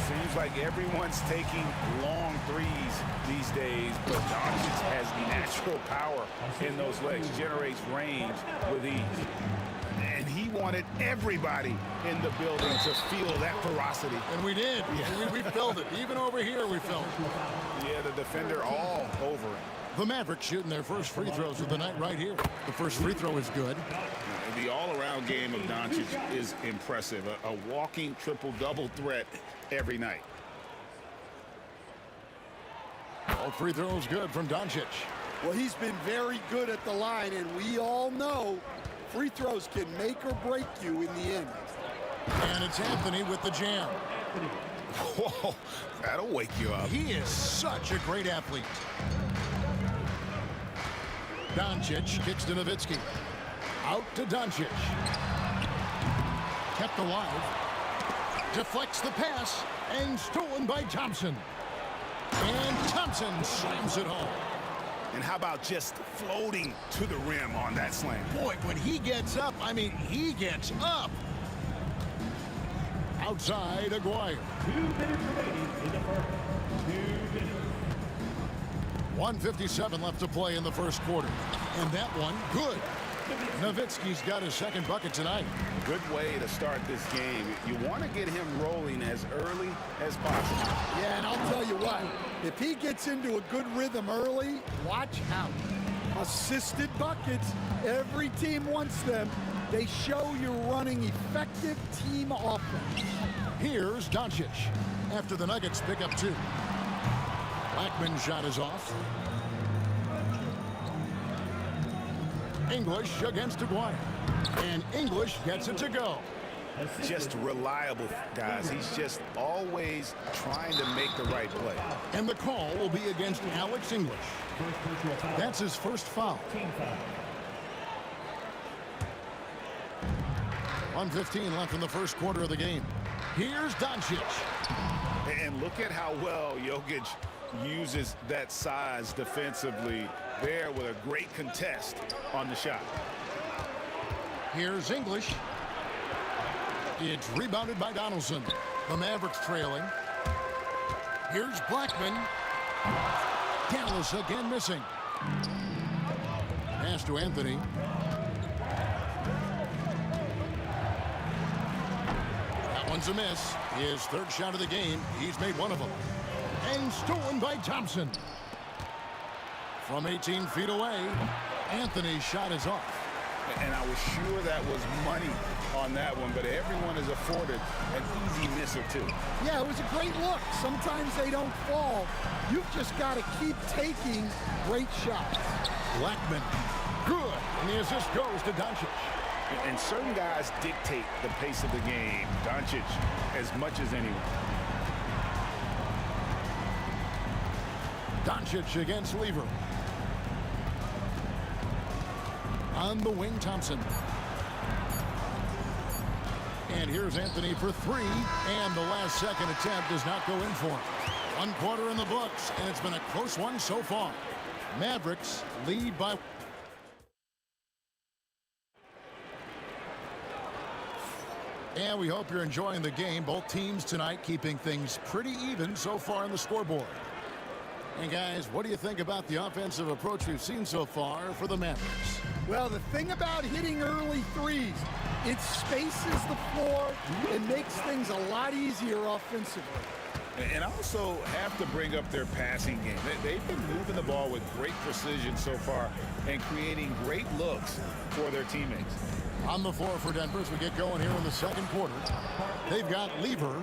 Speaker 16: Seems like everyone's taking long threes these days, but Doncic has natural power in those legs. Generates range with ease. And he wanted everybody in the building to feel that ferocity.
Speaker 3: And we did. Yeah. We felt it. Even over here, we felt it.
Speaker 16: Yeah, the defender all over it.
Speaker 3: The Mavericks shooting their first free throws of the night right here. The first free throw is good.
Speaker 16: The all-around game of Doncic is impressive. A walking triple-double threat every night.
Speaker 3: All free throws good from Doncic.
Speaker 13: Well, he's been very good at the line, and we all know free throws can make or break you in the end.
Speaker 3: And it's Anthony with the jam.
Speaker 16: Whoa, that'll wake you up.
Speaker 3: He is such a great athlete. Doncic kicks to Nowitzki. Out to Doncic. Kept alive. Deflects the pass and stolen by Thompson. And Thompson slams it home.
Speaker 16: And how about just floating to the rim on that slam?
Speaker 3: Boy, when he gets up, I mean, he gets up. Outside, Aguirre.
Speaker 2: 2 minutes remaining in the first. 2 minutes.
Speaker 3: 1:57 left to play in the first quarter. And that one, good. Nowitzki's got his second bucket tonight.
Speaker 16: Good way to start this game. You want to get him rolling as early as possible.
Speaker 13: Yeah, and I'll tell you what, if he gets into a good rhythm early, watch out. Assisted buckets, every team wants them. They show you're running effective team offense.
Speaker 3: Here's Doncic after the Nuggets pick up 2. Blackman's shot is off. English against Aguirre. And English gets it to go.
Speaker 16: Just reliable, guys. He's just always trying to make the right play.
Speaker 3: And the call will be against Alex English. That's his first foul. 1:15 left in the first quarter of the game. Here's Doncic.
Speaker 16: And look at how well Jokic uses that size defensively there with a great contest on the shot.
Speaker 3: Here's English. It's rebounded by Donaldson. The Mavericks trailing. Here's Blackman. Dallas again missing. Pass to Anthony. That one's a miss. His third shot of the game. He's made one of them. And stolen by Thompson. From 18 feet away, Anthony's shot is off.
Speaker 16: And I was sure that was money on that one, but everyone is afforded an easy miss or two.
Speaker 13: Yeah, it was a great look. Sometimes they don't fall. You've just got to keep taking great shots.
Speaker 3: Blackman, good. And the assist goes to Doncic.
Speaker 16: And certain guys dictate the pace of the game. Doncic as much as anyone.
Speaker 3: Doncic against Lever. On the wing, Thompson. And here's Anthony for 3. And the last second attempt does not go in for him. 1 quarter in the books, and it's been a close one so far. Mavericks lead by... And we hope you're enjoying the game. Both teams tonight keeping things pretty even so far on the scoreboard. And guys, what do you think about the offensive approach we've seen so far for the Mavericks?
Speaker 13: Well, the thing about hitting early threes, it spaces the floor and makes things a lot easier offensively.
Speaker 16: And also have to bring up their passing game. They've been moving the ball with great precision so far and creating great looks for their teammates.
Speaker 3: On the floor for Denver as we get going here in the second quarter. They've got Lever.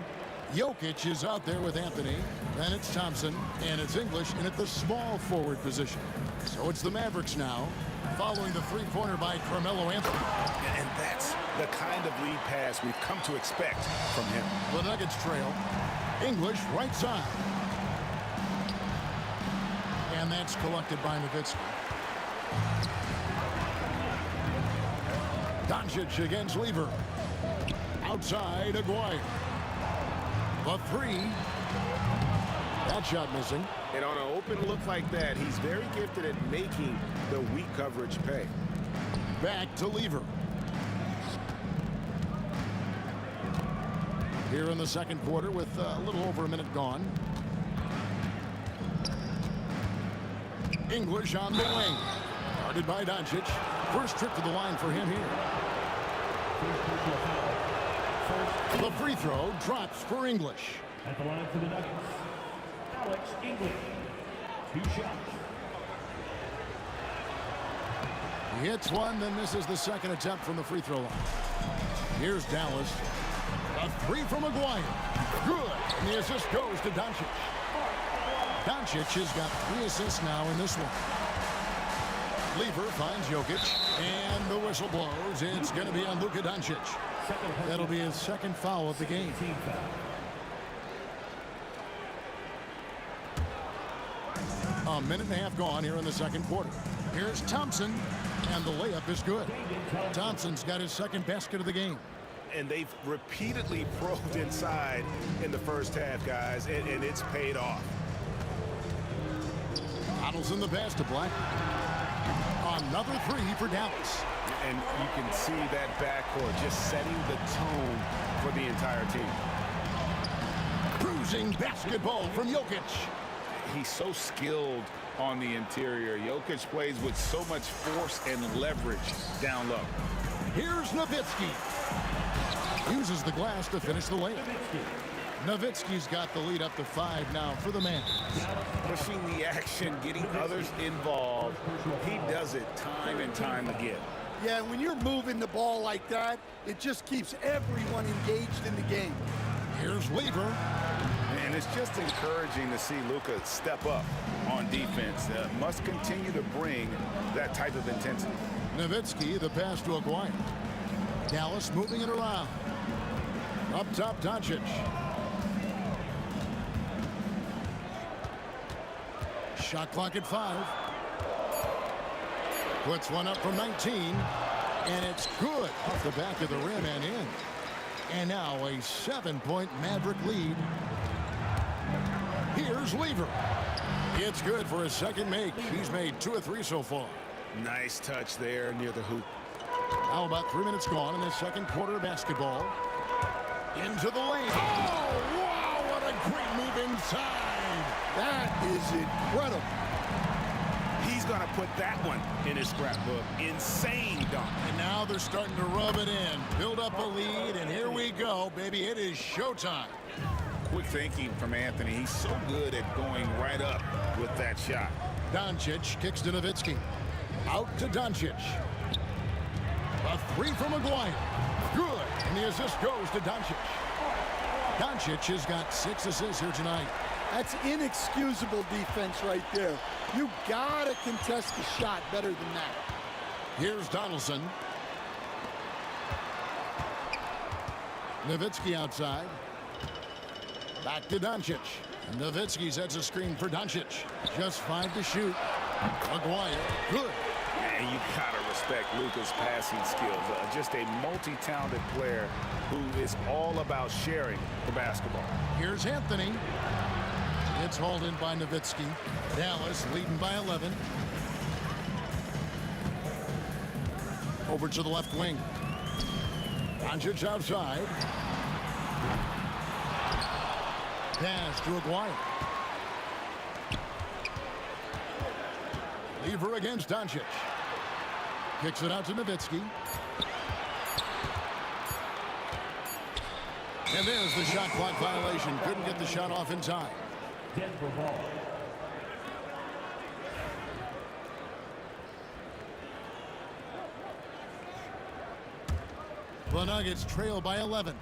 Speaker 3: Jokic is out there with Anthony. Then it's Thompson, and it's English, and at the small forward position. So it's the Mavericks now, following the three-pointer by Carmelo Anthony.
Speaker 16: And that's the kind of lead pass we've come to expect from him.
Speaker 3: The Nuggets trail. English right side. And that's collected by Nowitzki. Doncic against Lever. Outside, Aguirre. The three. That shot missing.
Speaker 8: And on an open look like that, he's very gifted at making the weak coverage pay.
Speaker 3: Back to Lever. Here in the second quarter with a little over a minute gone. English on the wing. Guarded by Doncic. First trip to the line for him here. The free throw drops for English.
Speaker 2: At the line for the Nuggets, Alex English. 2 shots.
Speaker 3: He hits one, then misses the second attempt from the free throw line. Here's Dallas. A three from Maguire. Good. And the assist goes to Doncic. Doncic has got 3 assists now in this one. Lever finds Jokic, and the whistle blows. It's going to be on Luka Doncic. That'll be his second foul of the game. A minute and a half gone here in the second quarter. Here's Thompson, and the layup is good. Thompson's got his second basket of the game.
Speaker 8: And they've repeatedly probed inside in the first half, guys, and it's paid off.
Speaker 3: Donaldson the pass to Black. Another three for Dallas.
Speaker 8: And you can see that backcourt just setting the tone for the entire team.
Speaker 3: Cruising basketball from Jokic.
Speaker 4: He's so skilled on the interior. Jokic plays with so much force and leverage down low.
Speaker 3: Here's Nowitzki. Uses the glass to finish the layup. Nowitzki's got the lead up to 5 now for the man.
Speaker 4: Pushing the action, getting others involved. He does it time and time again.
Speaker 13: Yeah, when you're moving the ball like that, it just keeps everyone engaged in the game.
Speaker 3: Here's Lever.
Speaker 4: And it's just encouraging to see Luka step up on defense. Must continue to bring that type of intensity.
Speaker 3: Nowitzki, the pass to Aguirre. Dallas moving it around. Up top, Doncic. Shot clock at 5. Puts one up from 19. And it's good off the back of the rim and in. And now a 7-point Maverick lead. Here's Lever. It's good for his second make. He's made 2 of 3 so far.
Speaker 8: Nice touch there near the hoop.
Speaker 3: Now about 3 minutes gone in the second quarter of basketball. Into the lane. Oh, wow, what a great move inside.
Speaker 13: That is incredible.
Speaker 8: He's going to put that one in his scrapbook. Insane dunk.
Speaker 3: And now they're starting to rub it in. Build up a lead, and here we go, baby. It is showtime.
Speaker 4: Quick thinking from Anthony. He's so good at going right up with that shot.
Speaker 3: Doncic kicks to Nowitzki. Out to Doncic. A three from Maguire. Good. And the assist goes to Doncic. Doncic has got 6 assists here tonight.
Speaker 13: That's inexcusable defense right there. You gotta contest the shot better than that.
Speaker 3: Here's Donaldson. Nowitzki outside. Back to Doncic. Nowitzki sets a screen for Doncic. Just 5 to shoot. Maguire, good.
Speaker 4: And you gotta respect Luka's passing skills. Just a multi-talented player who is all about sharing the basketball.
Speaker 3: Here's Anthony. It's hauled in by Nowitzki. Dallas leading by 11. Over to the left wing. Doncic outside. Pass to Aguirre. Lever against Doncic. Kicks it out to Nowitzki. And there's the shot clock violation. Couldn't get the shot off in time.
Speaker 2: Denver ball.
Speaker 3: The Nuggets trail by 11.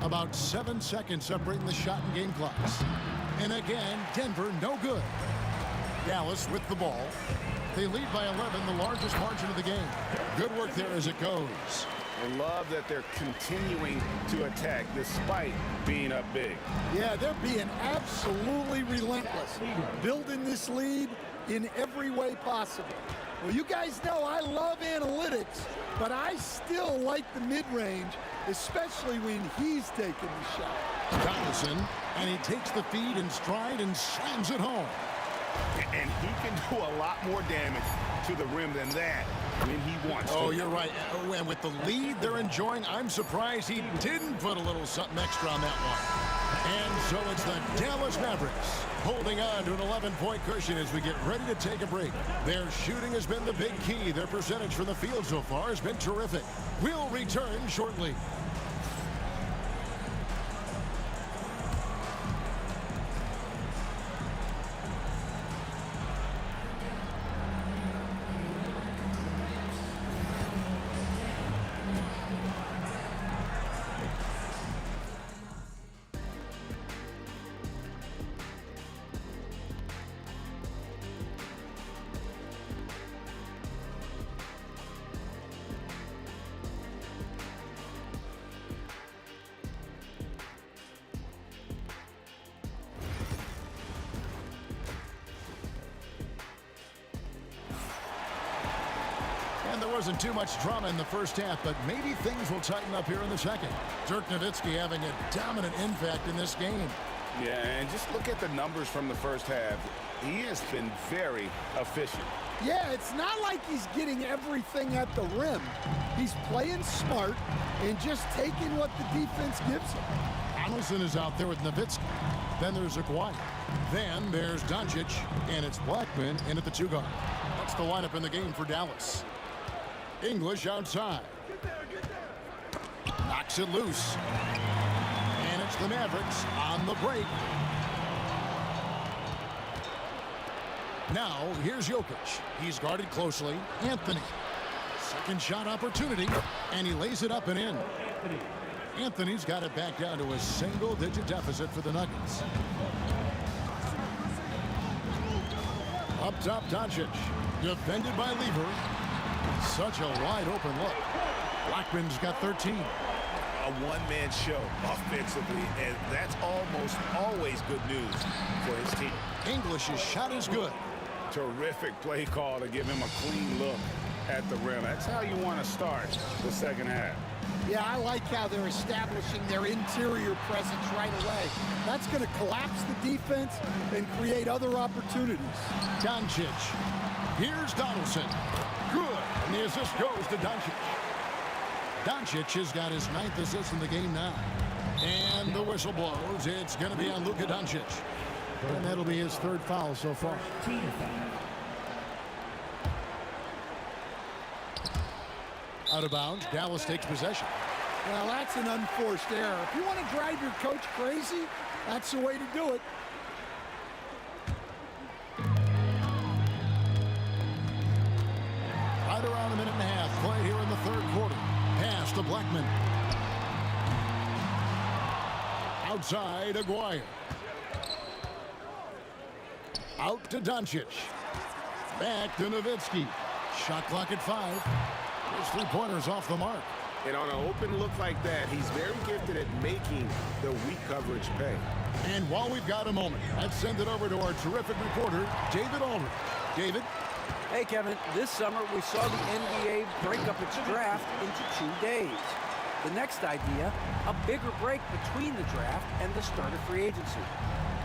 Speaker 3: About 7 seconds separating the shot and game clocks. And again, Denver no good. Dallas with the ball. They lead by 11, the largest margin of the game. Good work there as it goes.
Speaker 4: I love that they're continuing to attack despite being up big.
Speaker 13: Yeah, they're being absolutely relentless. Building this lead in every way possible. Well, you guys know I love analytics, but I still like the mid-range, especially when he's taking the shot.
Speaker 3: Donaldson, and he takes the feed in stride and slams it home.
Speaker 4: And he can do a lot more damage to the rim than that when he wants to.
Speaker 3: Oh, you're right. And with the lead they're enjoying, I'm surprised he didn't put a little something extra on that one. And so it's the Dallas Mavericks holding on to an 11-point cushion as we get ready to take a break. Their shooting has been the big key. Their percentage from the field so far has been terrific. We'll return shortly. And there wasn't too much drama in the first half, but maybe things will tighten up here in the second. Dirk Nowitzki having a dominant impact in this game.
Speaker 4: Yeah, and just look at the numbers from the first half. He has been very efficient.
Speaker 13: Yeah, it's not like he's getting everything at the rim. He's playing smart and just taking what the defense gives him.
Speaker 3: Donaldson is out there with Nowitzki. Then there's Aguayo. Then there's Doncic, and it's Blackman in at the 2-guard. That's the lineup in the game for Dallas. English outside. Knocks it loose. And it's the Mavericks on the break. Now, here's Jokic. He's guarded closely. Anthony. Second shot opportunity. And he lays it up and in. Anthony's got it back down to a single-digit deficit for the Nuggets. Up top, Doncic. Defended by Lever. Such a wide-open look. Blackman's got 13.
Speaker 8: A one-man show offensively, and that's almost always good news for his team.
Speaker 3: English's shot is good.
Speaker 4: Terrific play call to give him a clean look at the rim. That's how you want to start the second half.
Speaker 13: Yeah, I like how they're establishing their interior presence right away. That's going to collapse the defense and create other opportunities.
Speaker 3: Doncic. Here's Donaldson. Good. And the assist goes to Doncic. Doncic has got his 9th assist in the game now. And the whistle blows. It's going to be on Luka Doncic. And that'll be his 3rd foul so far. Out of bounds. Dallas takes possession.
Speaker 13: Well, that's an unforced error. If you want to drive your coach crazy, that's the way to do it.
Speaker 3: Right around a minute and a half play here in the 3rd quarter. Pass to Blackman. Outside, Aguayo. Out to Doncic. Back to Nowitzki. Shot clock at 5. His 3-pointers off the mark.
Speaker 8: And on an open look like that, he's very gifted at making the weak coverage pay.
Speaker 3: And while we've got a moment, let's send it over to our terrific reporter, David Aldridge. David?
Speaker 7: Hey, Kevin. This summer, we saw the NBA break up its draft into 2 days. The next idea, a bigger break between the draft and the start of free agency.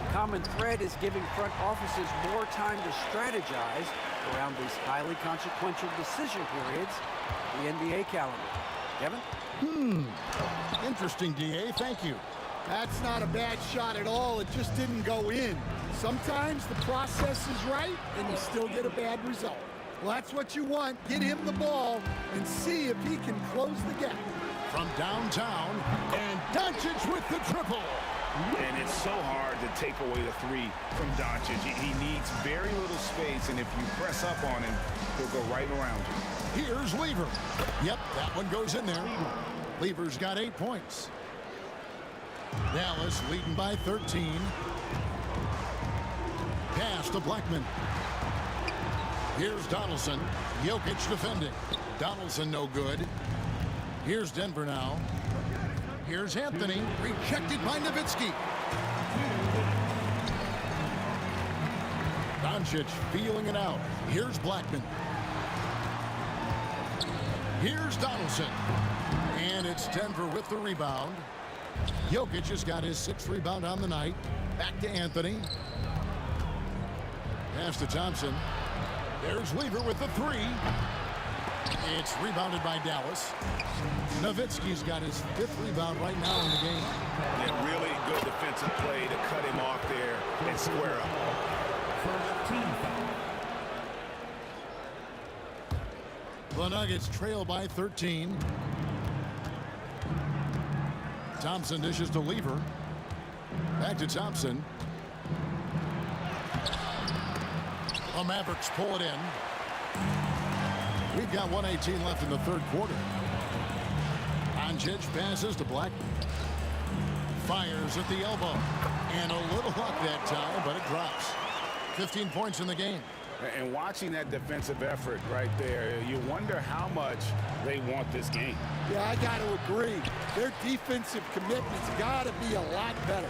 Speaker 7: The common thread is giving front offices more time to strategize around these highly consequential decision periods, the NBA calendar. Kevin?
Speaker 3: Interesting, DA. Thank you.
Speaker 13: That's not a bad shot at all. It just didn't go in. Sometimes the process is right and you still get a bad result. Well, that's what you want. Get him the ball and see if he can close the gap.
Speaker 3: From downtown, and Doncic with the triple.
Speaker 4: And it's so hard to take away the 3 from Doncic. He needs very little space, and if you press up on him, he'll go right around you.
Speaker 3: Here's Lever. Yep, that one goes in there. Lever's got 8 points. Dallas leading by 13. Pass to Blackman. Here's Donaldson. Jokic defending. Donaldson no good. Here's Denver now. Here's Anthony. Rejected by Nowitzki. Doncic feeling it out. Here's Blackman. Here's Donaldson. And it's Denver with the rebound. Jokic has got his 6th rebound on the night. Back to Anthony. Pass to Thompson. There's Lever with the 3. It's rebounded by Dallas. Nowitzki's got his 5th rebound right now in the game.
Speaker 8: Yeah, really good defensive play to cut him off there and square up.
Speaker 3: The Nuggets trail by 13. Thompson dishes to Lever. Back to Thompson. The Mavericks pull it in. We've got 1:18 left in the 3rd quarter. Doncic passes to Blackman. Fires at the elbow. And a little luck that time, but it drops. 15 points in the game.
Speaker 4: And watching that defensive effort right there, you wonder how much they want this game.
Speaker 13: Yeah, I got to agree. Their defensive commitment's got to be a lot better.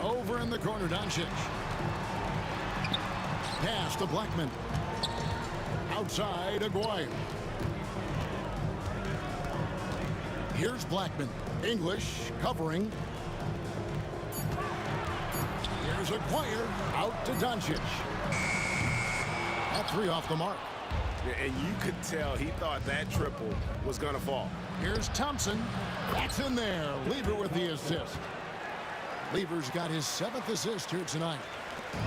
Speaker 3: Over in the corner, Doncic. Pass to Blackman. Outside, Aguirre. Here's Blackman. English covering. Here's Aguirre out to Doncic. That 3 off the mark.
Speaker 8: And you could tell he thought that triple was going to fall.
Speaker 3: Here's Thompson. That's in there. Lever with the assist. Lever's got his 7th assist here tonight.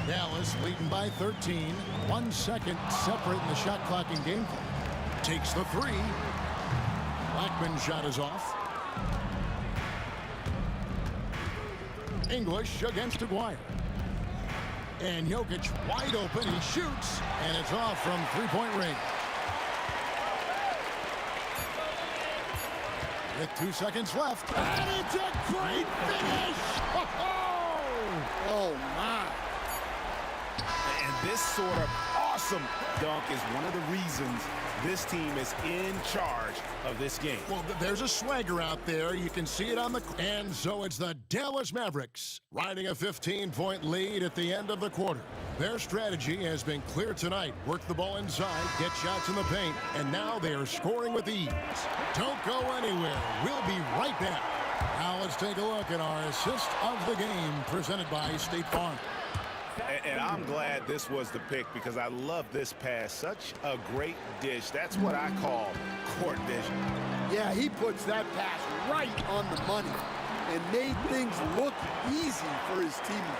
Speaker 3: Dallas leading by 13. 1 second separating the shot clock in game. Takes the 3. Blackman's shot is off. English against Aguirre. And Jokic wide open. He shoots, and it's off from 3-point range. With 2 seconds left. And it's a great finish!
Speaker 13: Oh, my.
Speaker 8: And this sort of awesome dunk is one of the reasons this team is in charge of this game.
Speaker 3: Well, there's a swagger out there. You can see it on the... And so it's the Dallas Mavericks riding a 15-point lead at the end of the quarter. Their strategy has been clear tonight. Work the ball inside, get shots in the paint, and now they are scoring with ease. Don't go anywhere. We'll be right back. Now let's take a look at our assist of the game presented by State Farm.
Speaker 8: And I'm glad this was the pick because I love this pass. Such a great dish. That's what I call court vision.
Speaker 13: Yeah, he puts that pass right on the money and made things look easy for his teammate.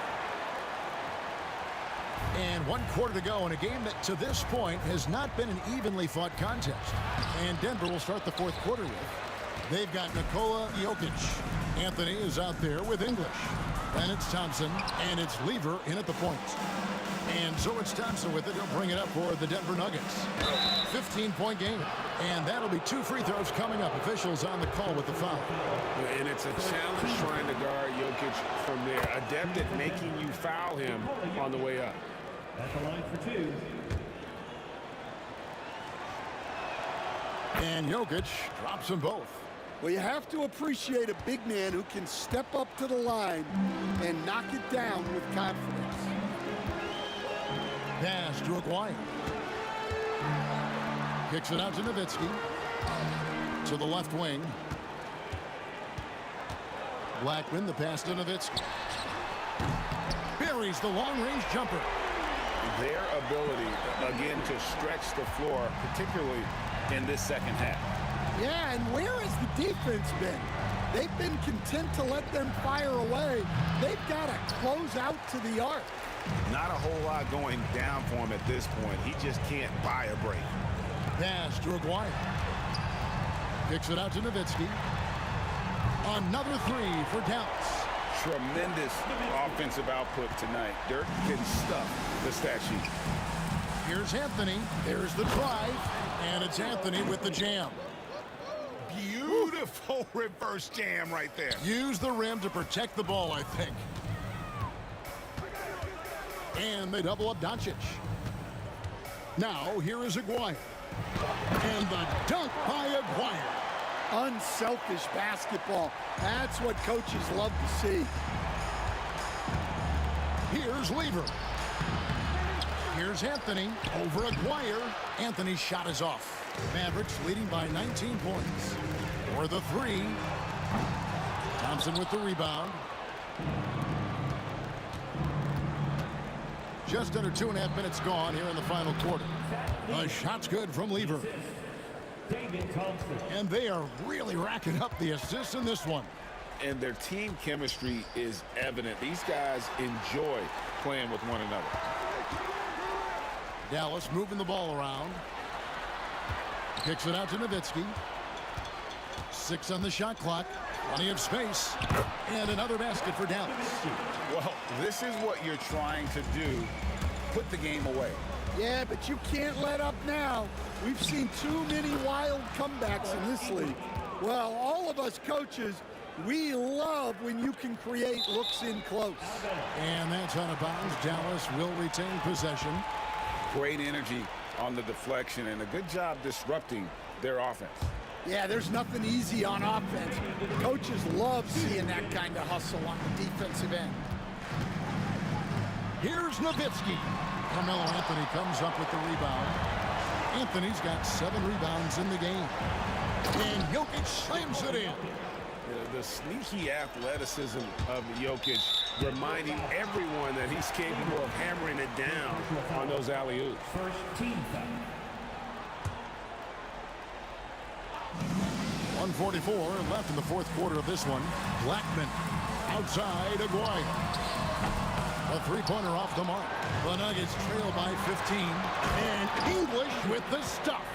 Speaker 3: And 1 quarter to go in a game that to this point has not been an evenly fought contest. And Denver will start the 4th quarter with. They've got Nikola Jokic. Anthony is out there with English. Then it's Thompson, and it's Lever in at the point. And so it's Thompson with it. He'll bring it up for the Denver Nuggets. 15-point game. And that'll be 2 free throws coming up. Officials on the call with the foul.
Speaker 4: And it's a challenge trying to guard Jokic from there. Adept at making you foul him on the way up.
Speaker 2: At the line for 2.
Speaker 3: And Jokic drops them both.
Speaker 13: Well, you have to appreciate a big man who can step up to the line and knock it down with confidence.
Speaker 3: Pass to Aguirre. Kicks it out to Nowitzki. To the left wing. Blackman, the pass to Nowitzki. Buries the long-range jumper.
Speaker 4: Their ability, again, to stretch the floor, particularly in this second half.
Speaker 13: Yeah, and where has the defense been? They've been content to let them fire away. They've got to close out to the arc.
Speaker 8: Not a whole lot going down for him at this point. He just can't buy a break.
Speaker 3: Pass to Aguirre. Kicks it out to Nowitzki. Another 3 for Dallas.
Speaker 4: Tremendous offensive output tonight. Dirk can stuff the stat sheet.
Speaker 3: Here's Anthony. There's the drive. And it's Anthony with the jam.
Speaker 8: Beautiful reverse jam right there.
Speaker 3: Use the rim to protect the ball, I think. And they double up Doncic. Now, here is Aguirre. And the dunk by Aguirre.
Speaker 13: Unselfish basketball. That's what coaches love to see.
Speaker 3: Here's Lever. Here's Anthony over Aguirre. Anthony's shot is off. Mavericks leading by 19 points. For the three. Thompson with the rebound. Just under 2.5 minutes gone here in the final quarter. The shot's good from Lever. And they are really racking up the assists in this one.
Speaker 4: And their team chemistry is evident. These guys enjoy playing with one another.
Speaker 3: Dallas moving the ball around. Kicks it out to Nowitzki. 6 on the shot clock. Plenty of space. And another basket for Dallas.
Speaker 4: Well, this is what you're trying to do. Put the game away.
Speaker 13: Yeah, but you can't let up now. We've seen too many wild comebacks in this league. Well, all of us coaches, we love when you can create looks in close.
Speaker 3: And that's out of bounds. Dallas will retain possession.
Speaker 4: Great energy on the deflection and a good job disrupting their offense.
Speaker 13: Yeah, there's nothing easy on offense. Coaches love seeing that kind of hustle on the defensive end.
Speaker 3: Here's Nowitzki. Carmelo Anthony comes up with the rebound. Anthony's got 7 rebounds in the game. And Jokic slams it in.
Speaker 4: The sneaky athleticism of Jokic, reminding everyone that he's capable of hammering it down on those alley-oops.
Speaker 2: First team foul.
Speaker 3: 1:44 left in the fourth quarter of this one. Blackman outside Aguirre. A three-pointer off the mark. The Nuggets trail by 15. And English with the stuff.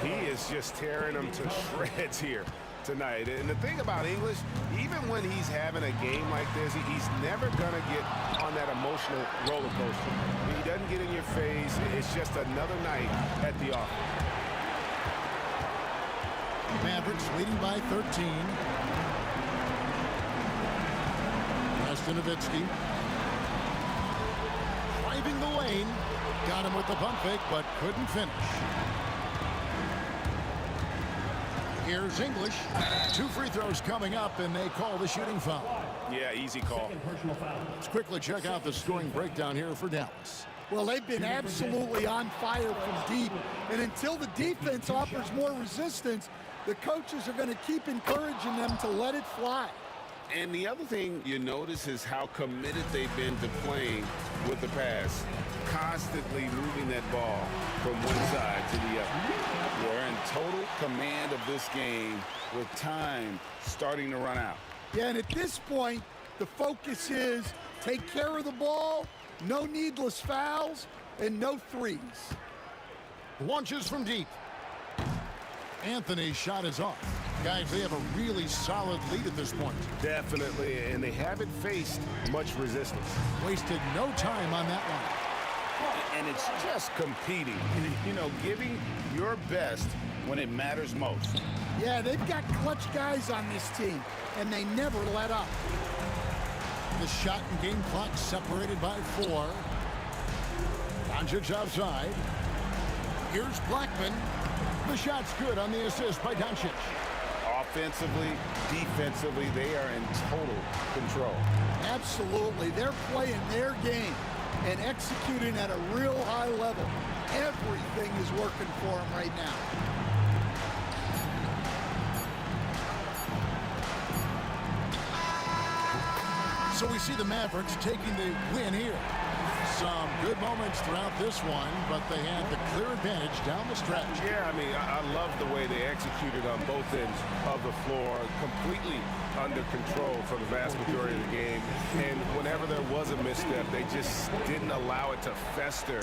Speaker 4: He is just tearing them to shreds here tonight. And the thing about English, even when he's having a game like this, he's never going to get on that emotional roller coaster. He doesn't get in your face. It's just another night at the office.
Speaker 3: Mavericks leading by 13. Nowitzki. Driving the lane. Got him with the pump fake, but couldn't finish. Here's English. 2 free throws coming up, and they call the shooting foul.
Speaker 4: Yeah, easy call.
Speaker 3: Let's quickly check out the scoring breakdown here for Dallas.
Speaker 13: Well, they've been absolutely on fire from deep. And until the defense offers more resistance, the coaches are going to keep encouraging them to let it fly.
Speaker 4: And the other thing you notice is how committed they've been to playing with the pass. Constantly moving that ball from one side to the other. We're in total command of this game with time starting to run out.
Speaker 13: Yeah, and at this point, the focus is take care of the ball, no needless fouls, and no threes.
Speaker 3: Launches from deep. Anthony's shot is off. Guys, they have a really solid lead at this point.
Speaker 4: Definitely, and they haven't faced much resistance.
Speaker 3: Wasted no time on that one.
Speaker 4: And it's just competing, you know, giving your best when it matters most.
Speaker 13: Yeah, they've got clutch guys on this team, and they never let up.
Speaker 3: The shot and game clock separated by 4. Doncic outside. Here's Blackman. The shot's good on the assist by Doncic.
Speaker 4: Offensively, defensively, they are in total control.
Speaker 13: Absolutely. They're playing their game and executing at a real high level. Everything is working for them right now.
Speaker 3: So we see the Mavericks taking the win here. Some good moments throughout this one, but they had the clear advantage down the stretch.
Speaker 4: Yeah, I mean, I love the way they executed on both ends of the floor, completely under control for the vast majority of the game. And whenever there was a misstep, they just didn't allow it to fester.